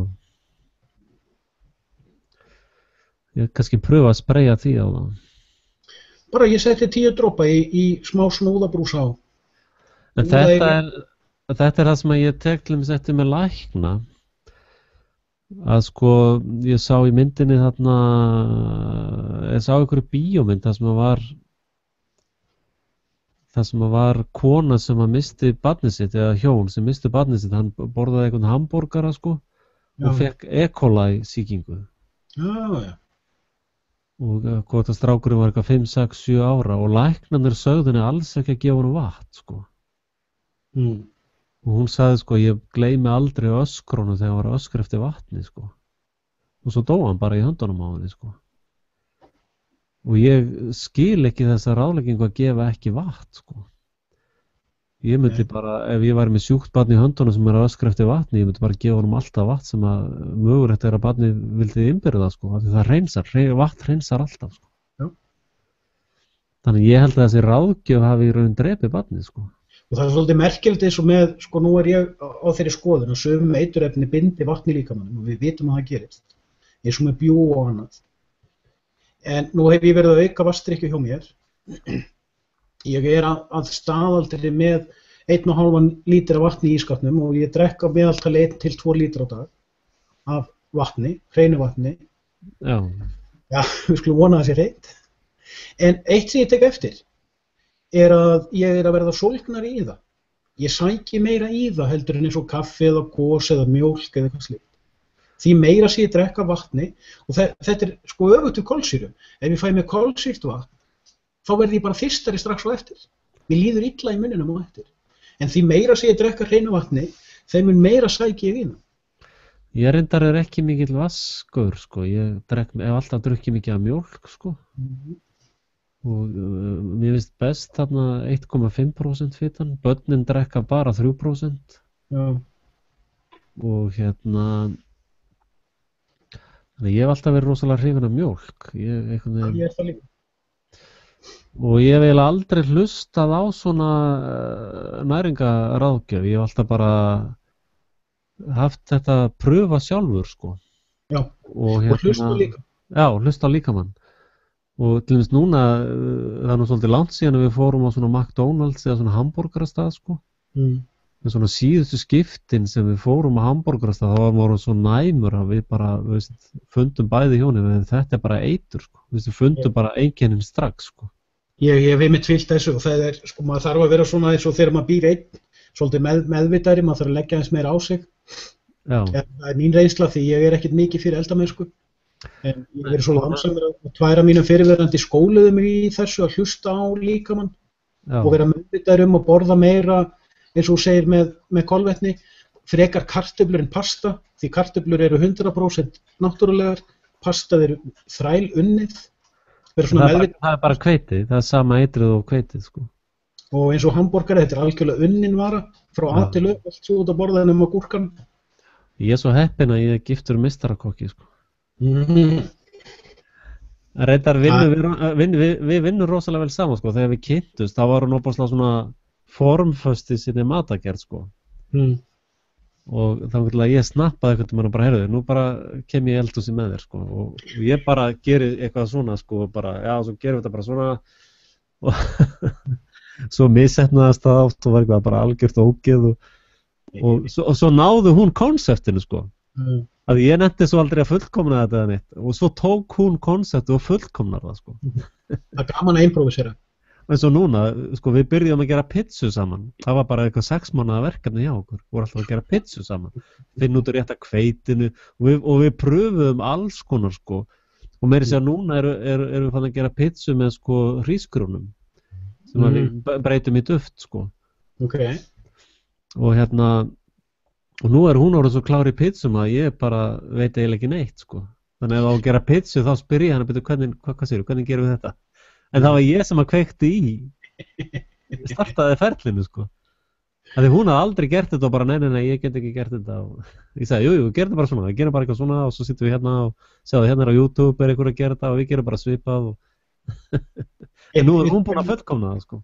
Ég kannski pröfa að spreyja því á það. Bara ég seti 10 dropa í smá snúðabrúsa á. En þetta er það sem ég tek til að setja með lækna. Að sko, ég sá í myndinni þarna, ég sá einhverju bíómynd þar sem var kona sem að misti barnið sitt, eða hjón sem misti barnið sitt, hann borðaði einhvern hamborgara sko og fekk E. coli sýkingu. Já. Og hvort að strákurinn var eitthvað 5, 6, 7 ára og læknarnir sögðu henni alls ekki að gefa honum vatn sko. Og hún sagði sko, ég gleymi aldrei öskrunum þegar hann var að öskra eftir vatni sko. Og svo dó hann bara í höndunum á henni sko. Og ég skil ekki þessa ráðleggingu að gefa ekki vatn sko. Ég myndi bara, ef ég væri með sjúkt barn í höndunum sem er að öskra eftir vatni, ég myndi bara gefa honum alltaf vatn sem að mögulegt er að barnið vildi innbyrða sko, af því það reynsar, vatn reynsar alltaf sko. Já. Þannig ég held að þessi ráðgjöf hafi í raun drepið barnið sko. Og það er svolítið merkilegt eins og með, sko nú er ég á þeirri skoðun að sumum eiturefni bindi vatni líkamannum og við vitum að það gerist, eins og með bjú og annað. En nú hef ég verið að auka vatnsdrykkju hjá mér. Ég er að staðaldri með 1,5 lítra vatni í ísskápnum og ég drekka meðaltali 1 til 2 lítra á dag af vatni, hreinu vatni. Já. Já, við skulum vona að það sé hreint. En eitt sem ég tek eftir er að ég er að verða sólgnar í það. Ég sæki meira í það heldur en eins og kaffi eða gos eða mjólk eða eitthvað slíkt. Því meira sem ég drekka vatni og þetta er sko öfugt við kolsýru. Ef ég fæ með kolsýrt vatn þá verði ég bara þyrstari strax á eftir. Mér líður illa í munninum á eftir. En því meira sem ég drekka hreinu vatni, þeim mun meira sæki ég í það. Ég reyndar ekki mikill vaskur, sko. Ég hef alltaf drukkið mikið af mjólk, sko. Og mér finnst best þarna 1,5% fitan. Börnin drekka bara 3%. Já. Og þannig ég hef alltaf verið rosalega hrifinn af mjólk. Ég er það líka. Og ég hef eiginlega aldrei hlustað á svona næringaráðgjöf. Ég hef alltaf bara haft þetta að pröfa sjálfur, sko. Já, og hlusta líka. Já, hlusta á líkamann. Og til dæmis núna, það er nú svolítið langt síðan við fórum á svona McDonald's eða svona hamborgarastað, sko. En svona síðustu skiptin sem við fórum á hamborgarastað, þá vorum svo næmur að við bara, fundum bæði hjónin, en þetta er bara eitur, sko. Við fundum bara einkennin strax, sko. Ég hef einmitt fylgt þessu og það er, sko, maður þarf að vera svona eins og þegar maður býr einn, svolítið meðvitari, maður þarf að leggja eins meira á sig. Já. Það er mín reynsla því ég er ekkert mikið fyrir eldamennsku. En ég hef verið svo langsamur að tværa mínum fyrirverandi skóluðu mig í þessu að hlusta á líkamann og vera meðvitari að borða meira, eins og þú segir með kolvetni, frekar kartöflur en pasta, því kartöflur eru 100% náttúrulegar, pasta eru þræl unnið. Það er bara hveiti, það er sama eitrið og hveitið sko. Og eins og hamborgari, þetta er algjörlega unnin vara frá A til upp, allt svo út að borða um á gúrkan. Ég er svo heppinn að ég er giftur meistarakokki sko. Reyndar við vinnum rosalega vel saman sko, þegar við kynntust, þá var hún opaslega svona formföst í sinni matagerð, sko. Og þá vil ég snappaði einhvern tímann og bara, heyrðu, nú bara kem ég í eldhúsið með þér, sko. Og ég bara geri eitthvað svona, sko, bara, já, svo gerum við þetta bara svona. Og svo misheppnaðist það oft og var eitthvað bara algjört ógeð og svo náði hún konseptinu, sko. Að ég nefndi svo aldrei að fullkomna þetta eða neitt og svo tók hún konseptu og fullkomnar það, sko. Það er gaman að improvisera. En svo núna, sko, við byrjum að gera pizzu saman. Það var bara eitthvað 6 mánaða verkefni hjá okkur. Við vorum alltaf að gera pizzu saman. Finna út úr rétta hveitinu og við pröfuðum alls konar, sko. Og meira sér núna erum við fann að gera pizzu með, sko, hrísgrjónum sem við breytum í duft, sko. Ok. Og nú hún orðið svo klár í pizzum að ég bara veit eiginlega ekki neitt, sko. Þannig að á að gera pizzu þá spyr ég hana, hvað segirðu, hvernig gerum við þetta? En það var ég sem að kveikti í, startaði ferlinu, sko. Því hún hafði aldrei gert þetta og bara, nei, ég get ekki gert þetta. Og ég sagði, jú, gerum þetta bara svona, við gerum bara eitthvað svona og svo sittum við hérna og sjáðu hérna á YouTube einhver að gera þetta og við gerum bara svipað. En nú hún búin að fullkomna það, sko.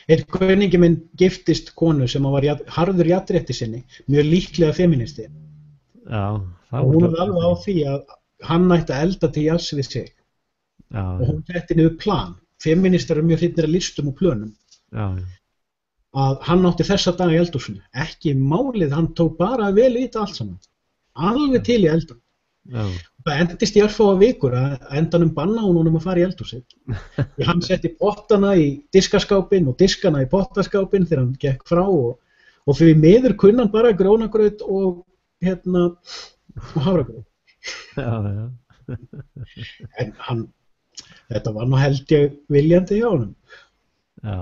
Einn kunningi minn giftist konu sem var harður jafnrétti sinni, mjög líklega feministi. Já, og hún var alveg á því að hann ætti að elda til jafns við sig. Já, og hún setti niður plan. Feministar eru mjög hrifnir af listum og plönum. Já. Að hann átti þessa daga í eldhúsinu. Ekki málið, hann tók bara vel í þetta allt saman. Alveg til í eldhúsinu. Já. Það endist í örfáa vikur að endanum banna hún að fara í eldhúsið. Hann setti pottana í diskaskápinn og diskana í pottaskápinn þegar hann gekk frá og því miður kunni hann bara grónagraut og hafragraut. Já. En þetta var nú held ég viljandi hjá honum. Já.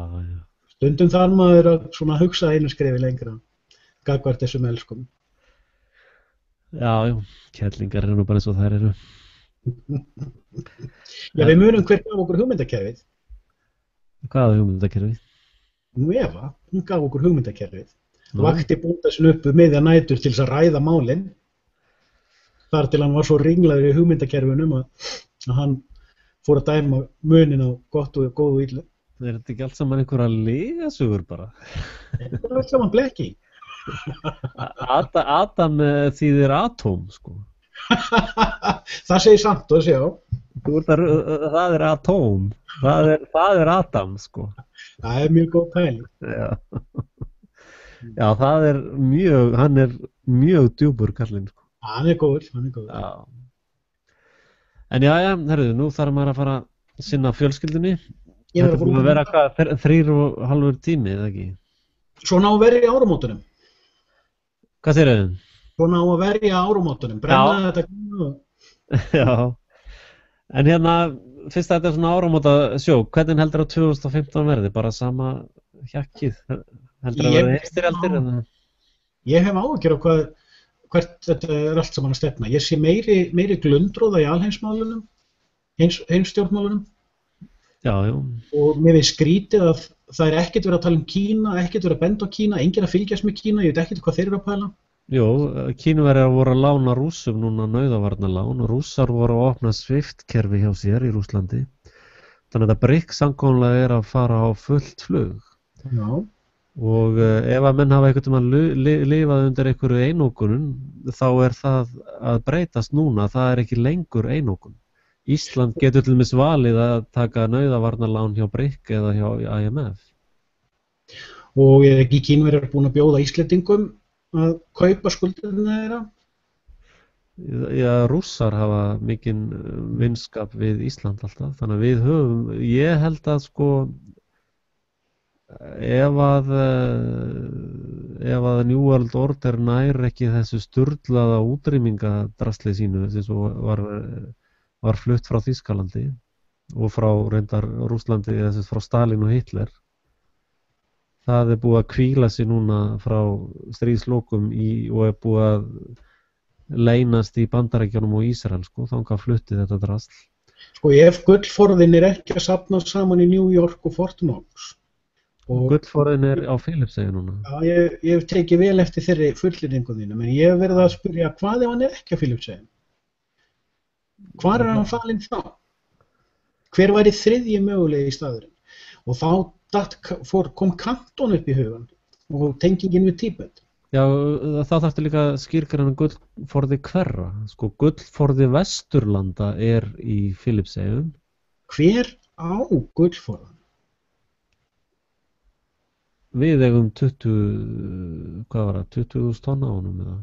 Stundum þarf maður að svona hugsa einu skrefi lengra gagnvart þessum elskum. Já, kellingar eru nú bara eins og þær eru. Já, við munum hver gaf okkur hugmyndakerfið. Hvaða hugmyndakerfið? Nú Eva, hún gaf okkur hugmyndakerfið. Vakti bónda sinni upp miðja nætur til þess að ræða málin. Þar til hann var svo ringlaður í hugmyndakerfinum að hann fór að dæma munin á gott og góð og illu. Er þetta ekki allt saman einhverja lygasögur bara? Þetta er allt saman blekking. Adam þýðir atóm, sko. Það segir samt og sjá. Það er atóm. Það er Adam, sko. Það er mjög góð pæling. Já, hann er mjög djúpur kallinn, sko. Hann er góður. Já. En já, herruðu, nú þarf maður að fara að sinna fjölskyldunni. Þetta búið að vera hvað, 3,5 tími, eða ekki? Svona á að vera í áramótunum. Hvað segir þau? Svona á að vera í áramótunum, brenna þetta. Já, en fyrst þetta er svona áramóta sjó, hvernig heldur að 2015 verði? Bara sama hjakkið? Heldur að verði heimstyrjaldir? Ég hef áhyggjur á hvert þetta er allt saman að stefna. Ég sé meiri glundróða í alheimsmálunum, heimstjórnmálunum. Já. Og mér finnst skrítið að það er ekkert verið að tala um Kína, ekkert verið að benda á Kína, enginn að fylgjast með Kína, ég veit ekkert hvað þeir eru að pæla. Jú, Kínverjar voru að lána Rússum núna nauðavarnalán og Rússar voru að opna SWIFT-kerfi hjá sér í Rússlandi. Þannig að þetta BRICS-samkomulag er að fara á fullt flug. Já. Og ef að menn hafa einhvern veginn lifað undir einhverju einókunum, þá er það að breytast núna, það er ekki lengur einókun. Ísland getur til dæmis valið að taka nauðavarnalán hjá BRIC eða hjá IMF. Og er ekki Kínverjar búin að bjóða Íslendingum að kaupa skuldina þeirra? Já, Rússar hafa mikinn vinskap við Ísland alltaf, þannig að við höfum, ég held að sko, ef að New World Order nær ekki þessu sturlaða útrýmingadrasli sínu, þess að var flutt frá Þýskalandi og frá reyndar Rússlandi, þess frá Stalin og Hitler. Það er búið að hvíla sig núna frá stríðslokum og er búið að leynast í Bandaríkjunum og Ísrael, sko, þangað flutti þetta drasl. Sko, ef gullforðin er ekki að safna saman í New York og Fort Knox. Gullforðin er á Filippseyju núna. Já, ég tekið vel eftir þeirri fullyrðingu þínu, menn ég hef verið að spyrja hvað ef hann er ekki á Filippseyju? Hvar er hann falinn þá? Hver væri þriðji mögulegi staðurinn? og þá kom Kanton upp í hugan og tengingin við Tíbet. Já, þá þarftu líka að skýrgreina gullforði hverra. Sko, gullforði Vesturlanda í Filippseyjum. Hver á gullforðan? Við eigum 20.000 tonn á honum eða.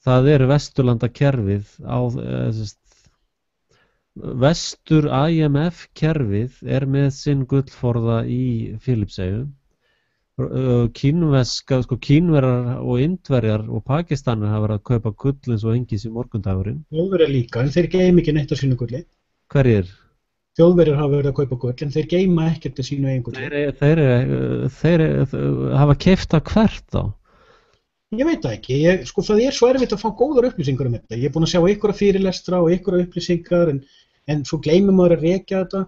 Það Vesturlandakerfið á Vestur IMF kerfið með sinn gullforða í Filippseyjum. Kínverjar og Indverjar og Pakistanir hafa verið að kaupa gull eins og engis í morgundagurinn. Þjóðverjar líka, en þeir geyma ekki neitt af sínu gulli. Hverjir? Þjóðverjar hafa verið að kaupa gull, en þeir geyma ekkert af sínu eigin gulli. Þeir hafa keypt það hvert á? Ég veit það ekki. Það svo erfitt að fá góðar upplýsingar um þetta. Ég búin að sjá einhverja fyrirlestra og einhverja upplýsingar, en svo gleymir maður að rekja þetta.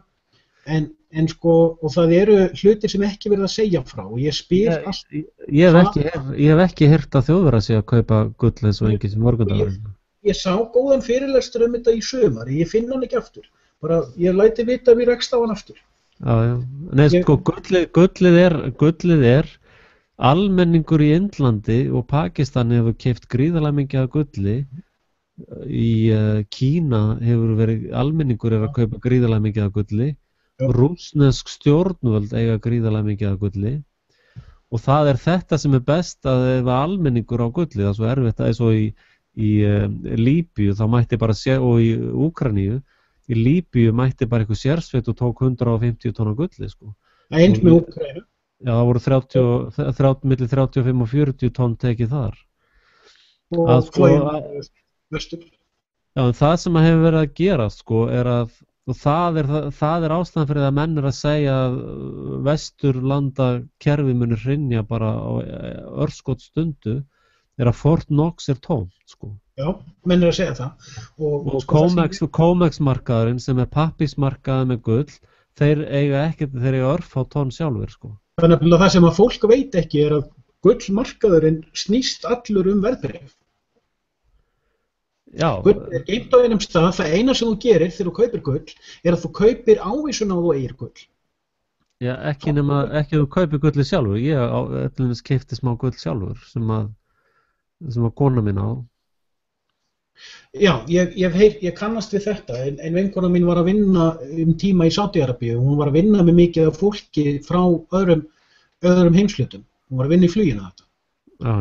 Og það eru hlutir sem ekki verið að segja frá og ég spyr allt. Ég hef ekki heyrt að Þjóðverjar sé að kaupa gull eins og engis í morgundagurinn. Ég sá góðan fyrirlestur um þetta í sumar, ég finn hann ekki aftur. Bara ég læti vita að við rekst á hann aftur. Já. Nei, gullið almenningur í Indlandi og Pakistan hefur keypt gríðarlega mikið af gulli. Í Kína almenningur að kaupa gríðarlega mikið af gulli. Rússnesk stjórnvöld eiga gríðarlega mikið af gulli og það þetta sem best að ef almenningur á gulli, það svo erfitt eins og í Líbíu þá mætti bara og í Úkraínu í Líbíu mætti bara eitthvað sérsveit og tók 150 tonn af gulli sko. Eins með Úkraínu? Já, það voru milli 35 og 40 tonn tekið þar. Og vestur? Já, en það sem hefur verið að gera sko að og það ástæðan fyrir að menn að segja að Vesturlandakerfi muni hrynja bara á örskot stundu að Fort Knox tómt sko. Já, menn að segja það. Og Comex-markaðurinn sem pappísmarkaður með gull, þeir eiga örfá tonn sjálfur sko. Þannig að það sem að fólk veit ekki að gullmarkaðurinn snýst allur verðbréf. Gull geymt á einum stað, það eina sem þú gerir þegar þú kaupir gull að þú kaupir ávísun á þú eigir gull. Já, ekki þú kaupir gulli sjálfur. Ég keypti smá gull sjálfur sem að kona mín á. Já, ég kannast við þetta, en vinkona mín var að vinna tíma í Sádi-Arabíu, hún var að vinna með mikið af fólki frá öðrum heimshlutum, hún var að vinna í fluginu þetta. Já.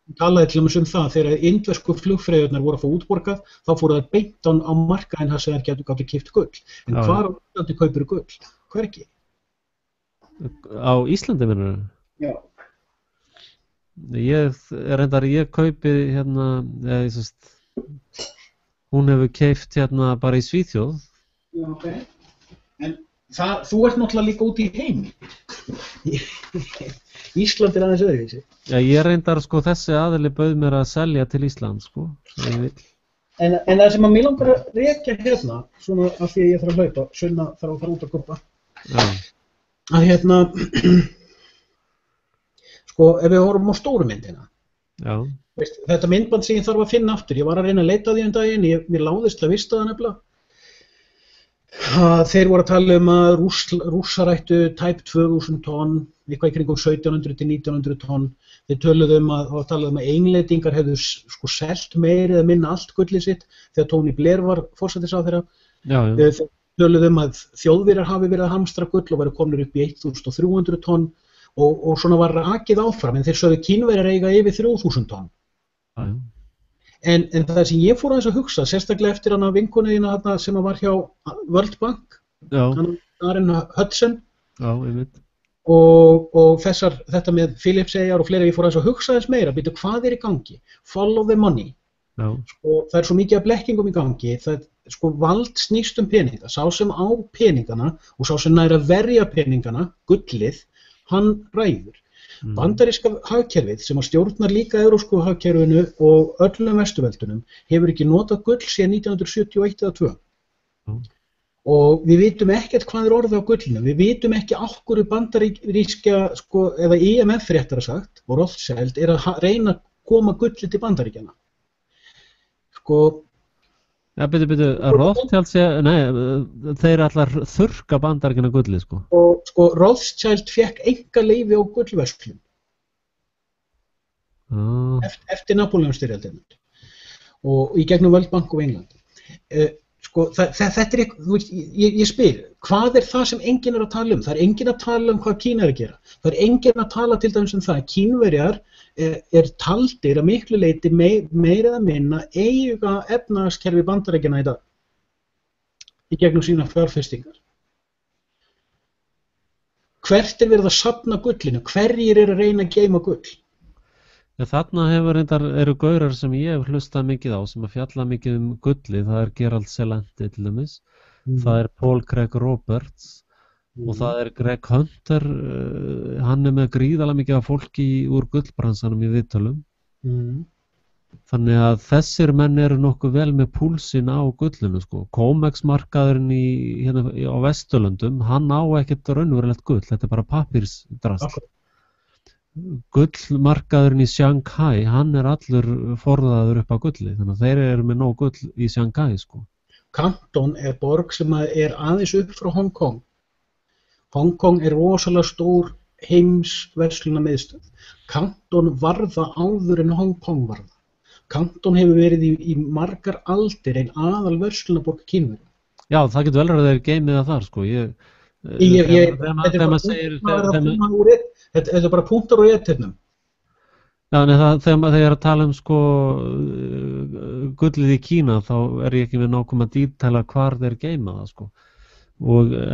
Hún talaði til dæmis það þegar indversku flugfreyjurnar voru að fá útborgað, þá fóru það beint á markaðinn þar sem þær gátu keypt gull. En hvar á Íslandi kaupir gull? Hvergi? Á Íslandi minnur? Já. Ég kaupi hún hefur keypt bara í Svíþjóð. Já, ok. En þú ert náttúrulega líka út í heimi. Ísland aðeins öðruvísi. Já, ég reyndar þessi aðili bauð mér að selja til Ísland En það sem að mig langar að rekja svona af því að ég þarf að hlaupa, Sunna þarf að fara út að guppa. Að ef við horfum á stóru myndina. Já. Þetta myndband sem ég þarf að finna aftur, ég var að reyna að leita því daginn, mér láðist að vista það nefnilega. Þeir voru að tala að Rússar ættu tæp 2000 tonn, eitthvað í kringum 1700 til 1900 tonn. Þeir töluðu að Englendingar hefðu selt meiri eða minna allt gullið sitt þegar Tony Blair var forsætisráðherra. Þeir töluðu að Þjóðverjar hafi verið að hamstra gull og verið komnir upp í 1300 tonn og svona var rakið áfram, en þeir sögðu Kínverjar eiga yfir 3000 tonn. En það sem ég fór aðeins að hugsa, sérstaklega eftir hana vinkonuðina sem var hjá World Bank, Karen Hudson, og þetta með Filippseyjar og fleiri, ég fór aðeins að hugsa þess meira, býtu hvað í gangi? Follow the money. Það svo mikið af blekkingum í gangi, vald snýst peninga, sá sem á peningana og sá sem nær að verja peningana, gullið, hann ræður. Bandaríska hagkerfið sem að stjórnar líka evrópsku hagkerfinu og öllum vesturveldunum hefur ekki notað gull síðan 1971 eða 2. Og við vitum ekkert hvað orðið á gullinu, við vitum ekki af hverju bandaríska, eða IMF réttara sagt, og Rothschild að reyna að koma gulli til Bandaríkjanna. Ja, byrju, Rothschild þeir allar þurrka Bandaríkjanna gulli, sko. Og sko, Rothschild fékk einkaleyfi á gullverslun eftir Napóleonsstyrjöldina og í gegnum World Bank of England. Sko, þetta þú veist, ég spyr, hvað það sem enginn að tala um? Það enginn að tala um hvað Kína að gera. Það enginn að tala til dæmis um það að Kínverjar taldir að miklu leyti meira eða minna eiga efnahagskerfi Bandaríkjanna í dag í gegnum sína fjárfestingar. Hvert verið að safna gullinu? Hverjir að reyna að geyma gull? Ja, þarna eru gaurar sem ég hef hlustað mikið á sem að fjalla mikið um gulli, það Gerald Celente til dæmis, það Paul Craig Roberts og það Greg Hunter, hann með gríðarlega mikið af fólki úr gullbransanum í viðtölum. Þannig að þessir menn eru nokkuð vel með púlsinn á gullinu, sko. Comex markaðurinn hérna á Vesturlöndum, hann á ekkert raunverulegt gull, þetta bara pappírsdrasl. Gullmarkaðurinn í Shanghai, hann allur forðaður upp á gulli, þannig að þeir eru með nóg gull í Shanghai, sko. Kanton borg sem aðeins upp frá Hong Kong. Hong Kong rosalega stór heimsverslunarmiðstöð. Kanton varða áður en Hong Kong varða. Kanton hefur verið í margar aldir ein aðal verslunarborg Kínverja. Já, það getur vel verið að þeir geymið það þar, sko. Þetta bara punktar og eternum. Já, en þegar ég að tala um, sko, gullið í Kína, þá ég ekki með nákvæm að dítæla hvar þeir geyma það, sko.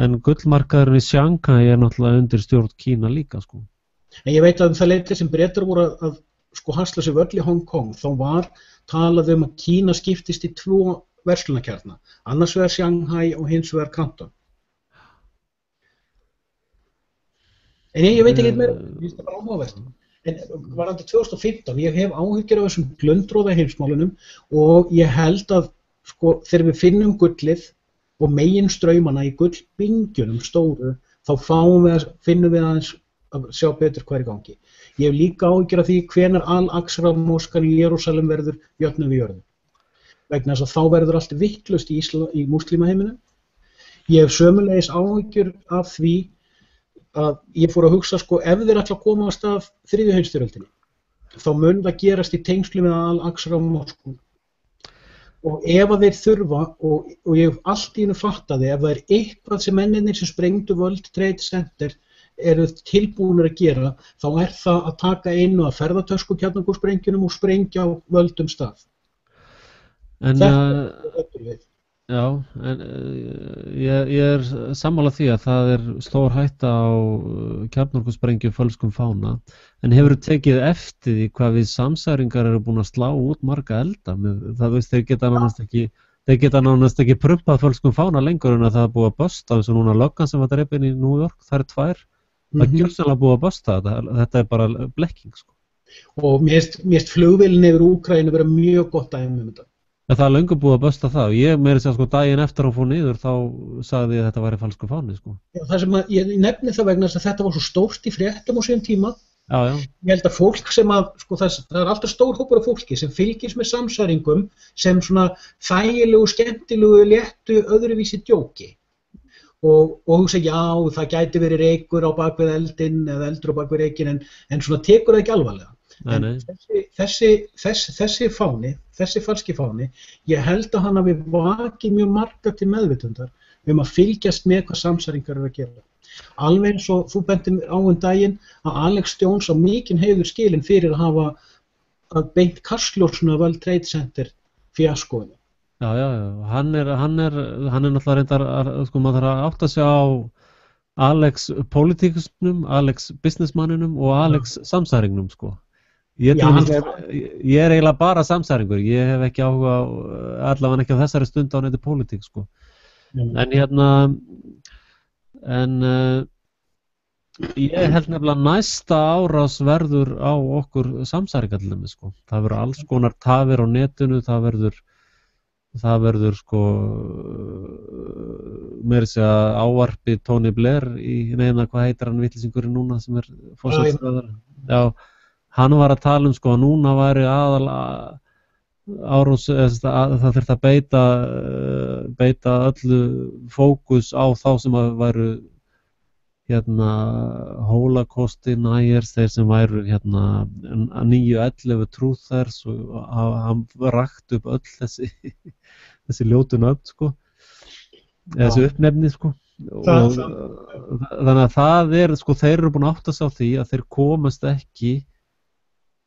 En gullmarkaðurinn í Shanghai náttúrulega undir stjórn Kína líka, sko. En ég veit að það leyti sem Bretar voru að sko hasla sig völl í Hong Kong, þá var talað að Kína skiptist í 2 verslunarkjarna, annars vegar Shanghai og hins vegar Kanton. En ég veit ekki meira, ég finnst það bara áhugavert. En varðandi 2015, ég hef áhyggjur af þessum glundróða heimsmálunum og ég held að sko, þegar við finnum gullið og meginstraumana í gullbingjunum stóru, þá finnum við aðeins að sjá betur hvað í gangi. Ég hef líka áhyggjur af því hvenær Al-Aqsa-moskan í Jerúsalem verður jöfnu við jörðu. Vegna þess að þá verður allt vitlaust í múslímaheiminum. Ég hef sömulegis áhyggjur af því að ég fór að hugsa, sko, ef þeir ætla að koma á stað 3. heimsstyrjöldinni, þá mun það gerast í tengslum með Al-Aqsa-moskun. Og ef að þeir þurfa, og ég hef allt í einu fattaði, ef það eitthvað sem mennirnir sem sprengdu World Trade Center eru tilbúinir að gera, þá það að taka einu af ferðatösku kjarnorkusprengjunum og sprengja á völdum stað. Já, en ég sammála því að það stór hætta á kjarnorkusprengju fölskum fána, en hefur tekið eftir því hvað við samsæringar eru búin að slá út marga elda. Það veist, þeir geta nánast ekki prumpað fölskum fána lengur en að það búið að bösta, eins og núna löggan sem var drepin í New York, það 2. Það gjörsamlega búið að bösta þetta bara blekking, sko. Og mér finnst flugvélin yfir Úkraínu vera mjög gott dæmi þetta. Það löngu búið að bösta það og ég meiri sér, sko, daginn eftir að hún fór niður þá sagði ég að þetta væri falskur fáni, sko. Já, það sem ég nefni það vegna þess að þetta var svo stórt í fréttum á síðan tíma. Já. Ég held að fólk sem sko, það alltaf stór hópur af fólki sem fylgist með samsæringum sem svona þægilegu, skemmtilegu, léttu, öðruvísi djóki. Og hugsa, já, það gæti verið reykur á bakvið eldinn eða eldur á bakvið reykinn en svona tekur það ekki alvarlega. En þessi fáni, þessi falski fáni, ég held að hann hafi vakið mjög marga til meðvitundar að fylgjast með hvað samsæringar eru að gera. Alveg eins og þú bentir á daginn að Alex Jones á mikinn heiður skilinn fyrir að hafa beint kastljósuna af World Trade Center fjaskóinu. Já, hann náttúrulega reyndar, sko, maður þarf að átta sig á Alex politikusnum, Alex businessmanninum og Alex samsæringnum, sko. Ég eiginlega bara samsæringur, ég hef ekki áhuga allavega ekki á þessari stund á neitt pólitík, sko. En ég held nefnilega næsta árás verður á okkur samsæringarlum, sko. Það verður alls konar tafir á netinu, það verður sko meira að segja ávarpi Tony Blair í hvað heitir hann vitleysingurinn núna sem forsætisráðherra. Já, hann var að tala sko að núna væri árás, það þurfti að beita öllu fókus á þá sem að væru Holocaust deniers, þeir sem væru 9/11 truthers og hann rakt upp öll þessi ljótu nöfn sko, þessi uppnefni sko. Og þannig að það sko, þeir eru búin að átta sig á því að þeir komast ekki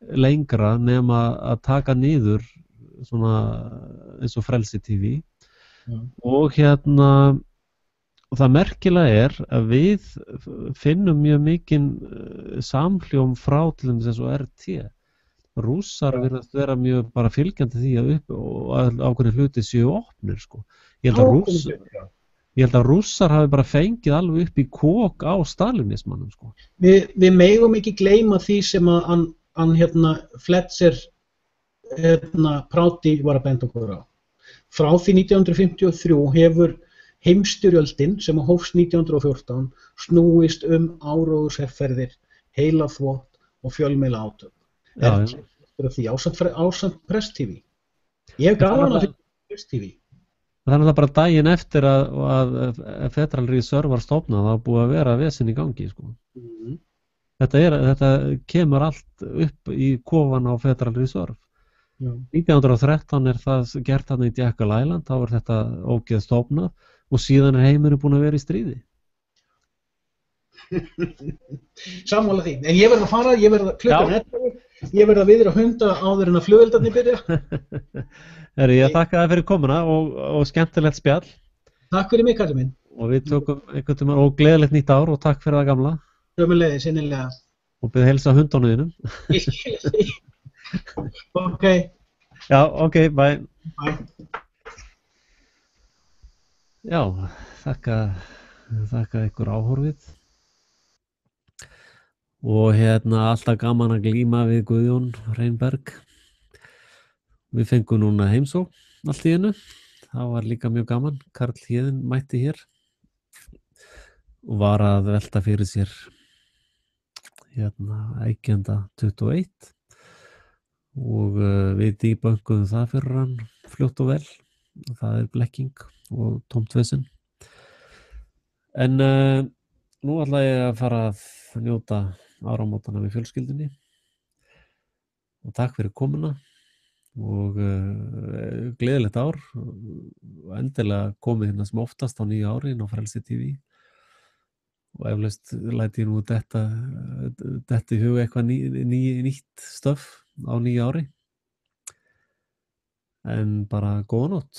lengra nema að taka niður svona eins og Frelsi TV og og það merkilega að við finnum mjög mikinn samhljóm frá til dæmis eins og RT. Rússar virðast vera mjög bara fylgjandi því að ákveðnir hluti séu opnir sko. Ég held að Rússar hafi bara fengið alveg upp í kok á stalinismannum sko. Við megum ekki gleyma því sem að hann Fletcher Prouty var að benda okkur á. Frá því 1953 hefur heimsstyrjöldin sem hófst 1914 snúist áróðursherferðir, heilaþvott og fjölmiðla átök. Því ásamt Press TV. Ég hef gaman að Press TV. Þannig að bara daginn eftir að Federal Reserve var stofnað þá búið að vera vesen í gangi sko. Þetta kemur allt upp í kofan á Federal Reserve. 1913 það gert þarna í Jekyll Island, þá þetta ógeð stofnað og síðan heimurinn búin að vera í stríði. Sammála því. En ég verð að fara, klukkan 11, ég verð að viðra hunda áður en að flugveldarnir byrja. Ég þakka það fyrir komuna og skemmtilegt spjall. Takk fyrir mig, kallið minn. Og við tökum einhvern tímann og gleðilegt nýtt ár og takk fyrir það gamla. Sömuleiðis, innilega. Og bið heilsa hundunum þínum. Ok. Já, ok, bye. Bye. Já, þakka ykkur áhorfið. Og alltaf gaman að glíma við Guðjón Reynberg. Við fengum núna heimsókn allt í einu. Það var líka mjög gaman. Karl Héðinn mætti hér og var að velta fyrir sér Eikenda 21 og við dýbönkuðum það fyrir hann fljótt og vel. Það blekking og tómt vesen. En nú ætla ég að fara að njóta áramótanna með fjölskyldunni og takk fyrir komuna og gleðilegt ár og endilega komið sem oftast á nýja ári inn á Frelsi TV og eflaust læti ég nú detta í huga eitthvað nýtt stöf á nýja ári en bara góða nótt.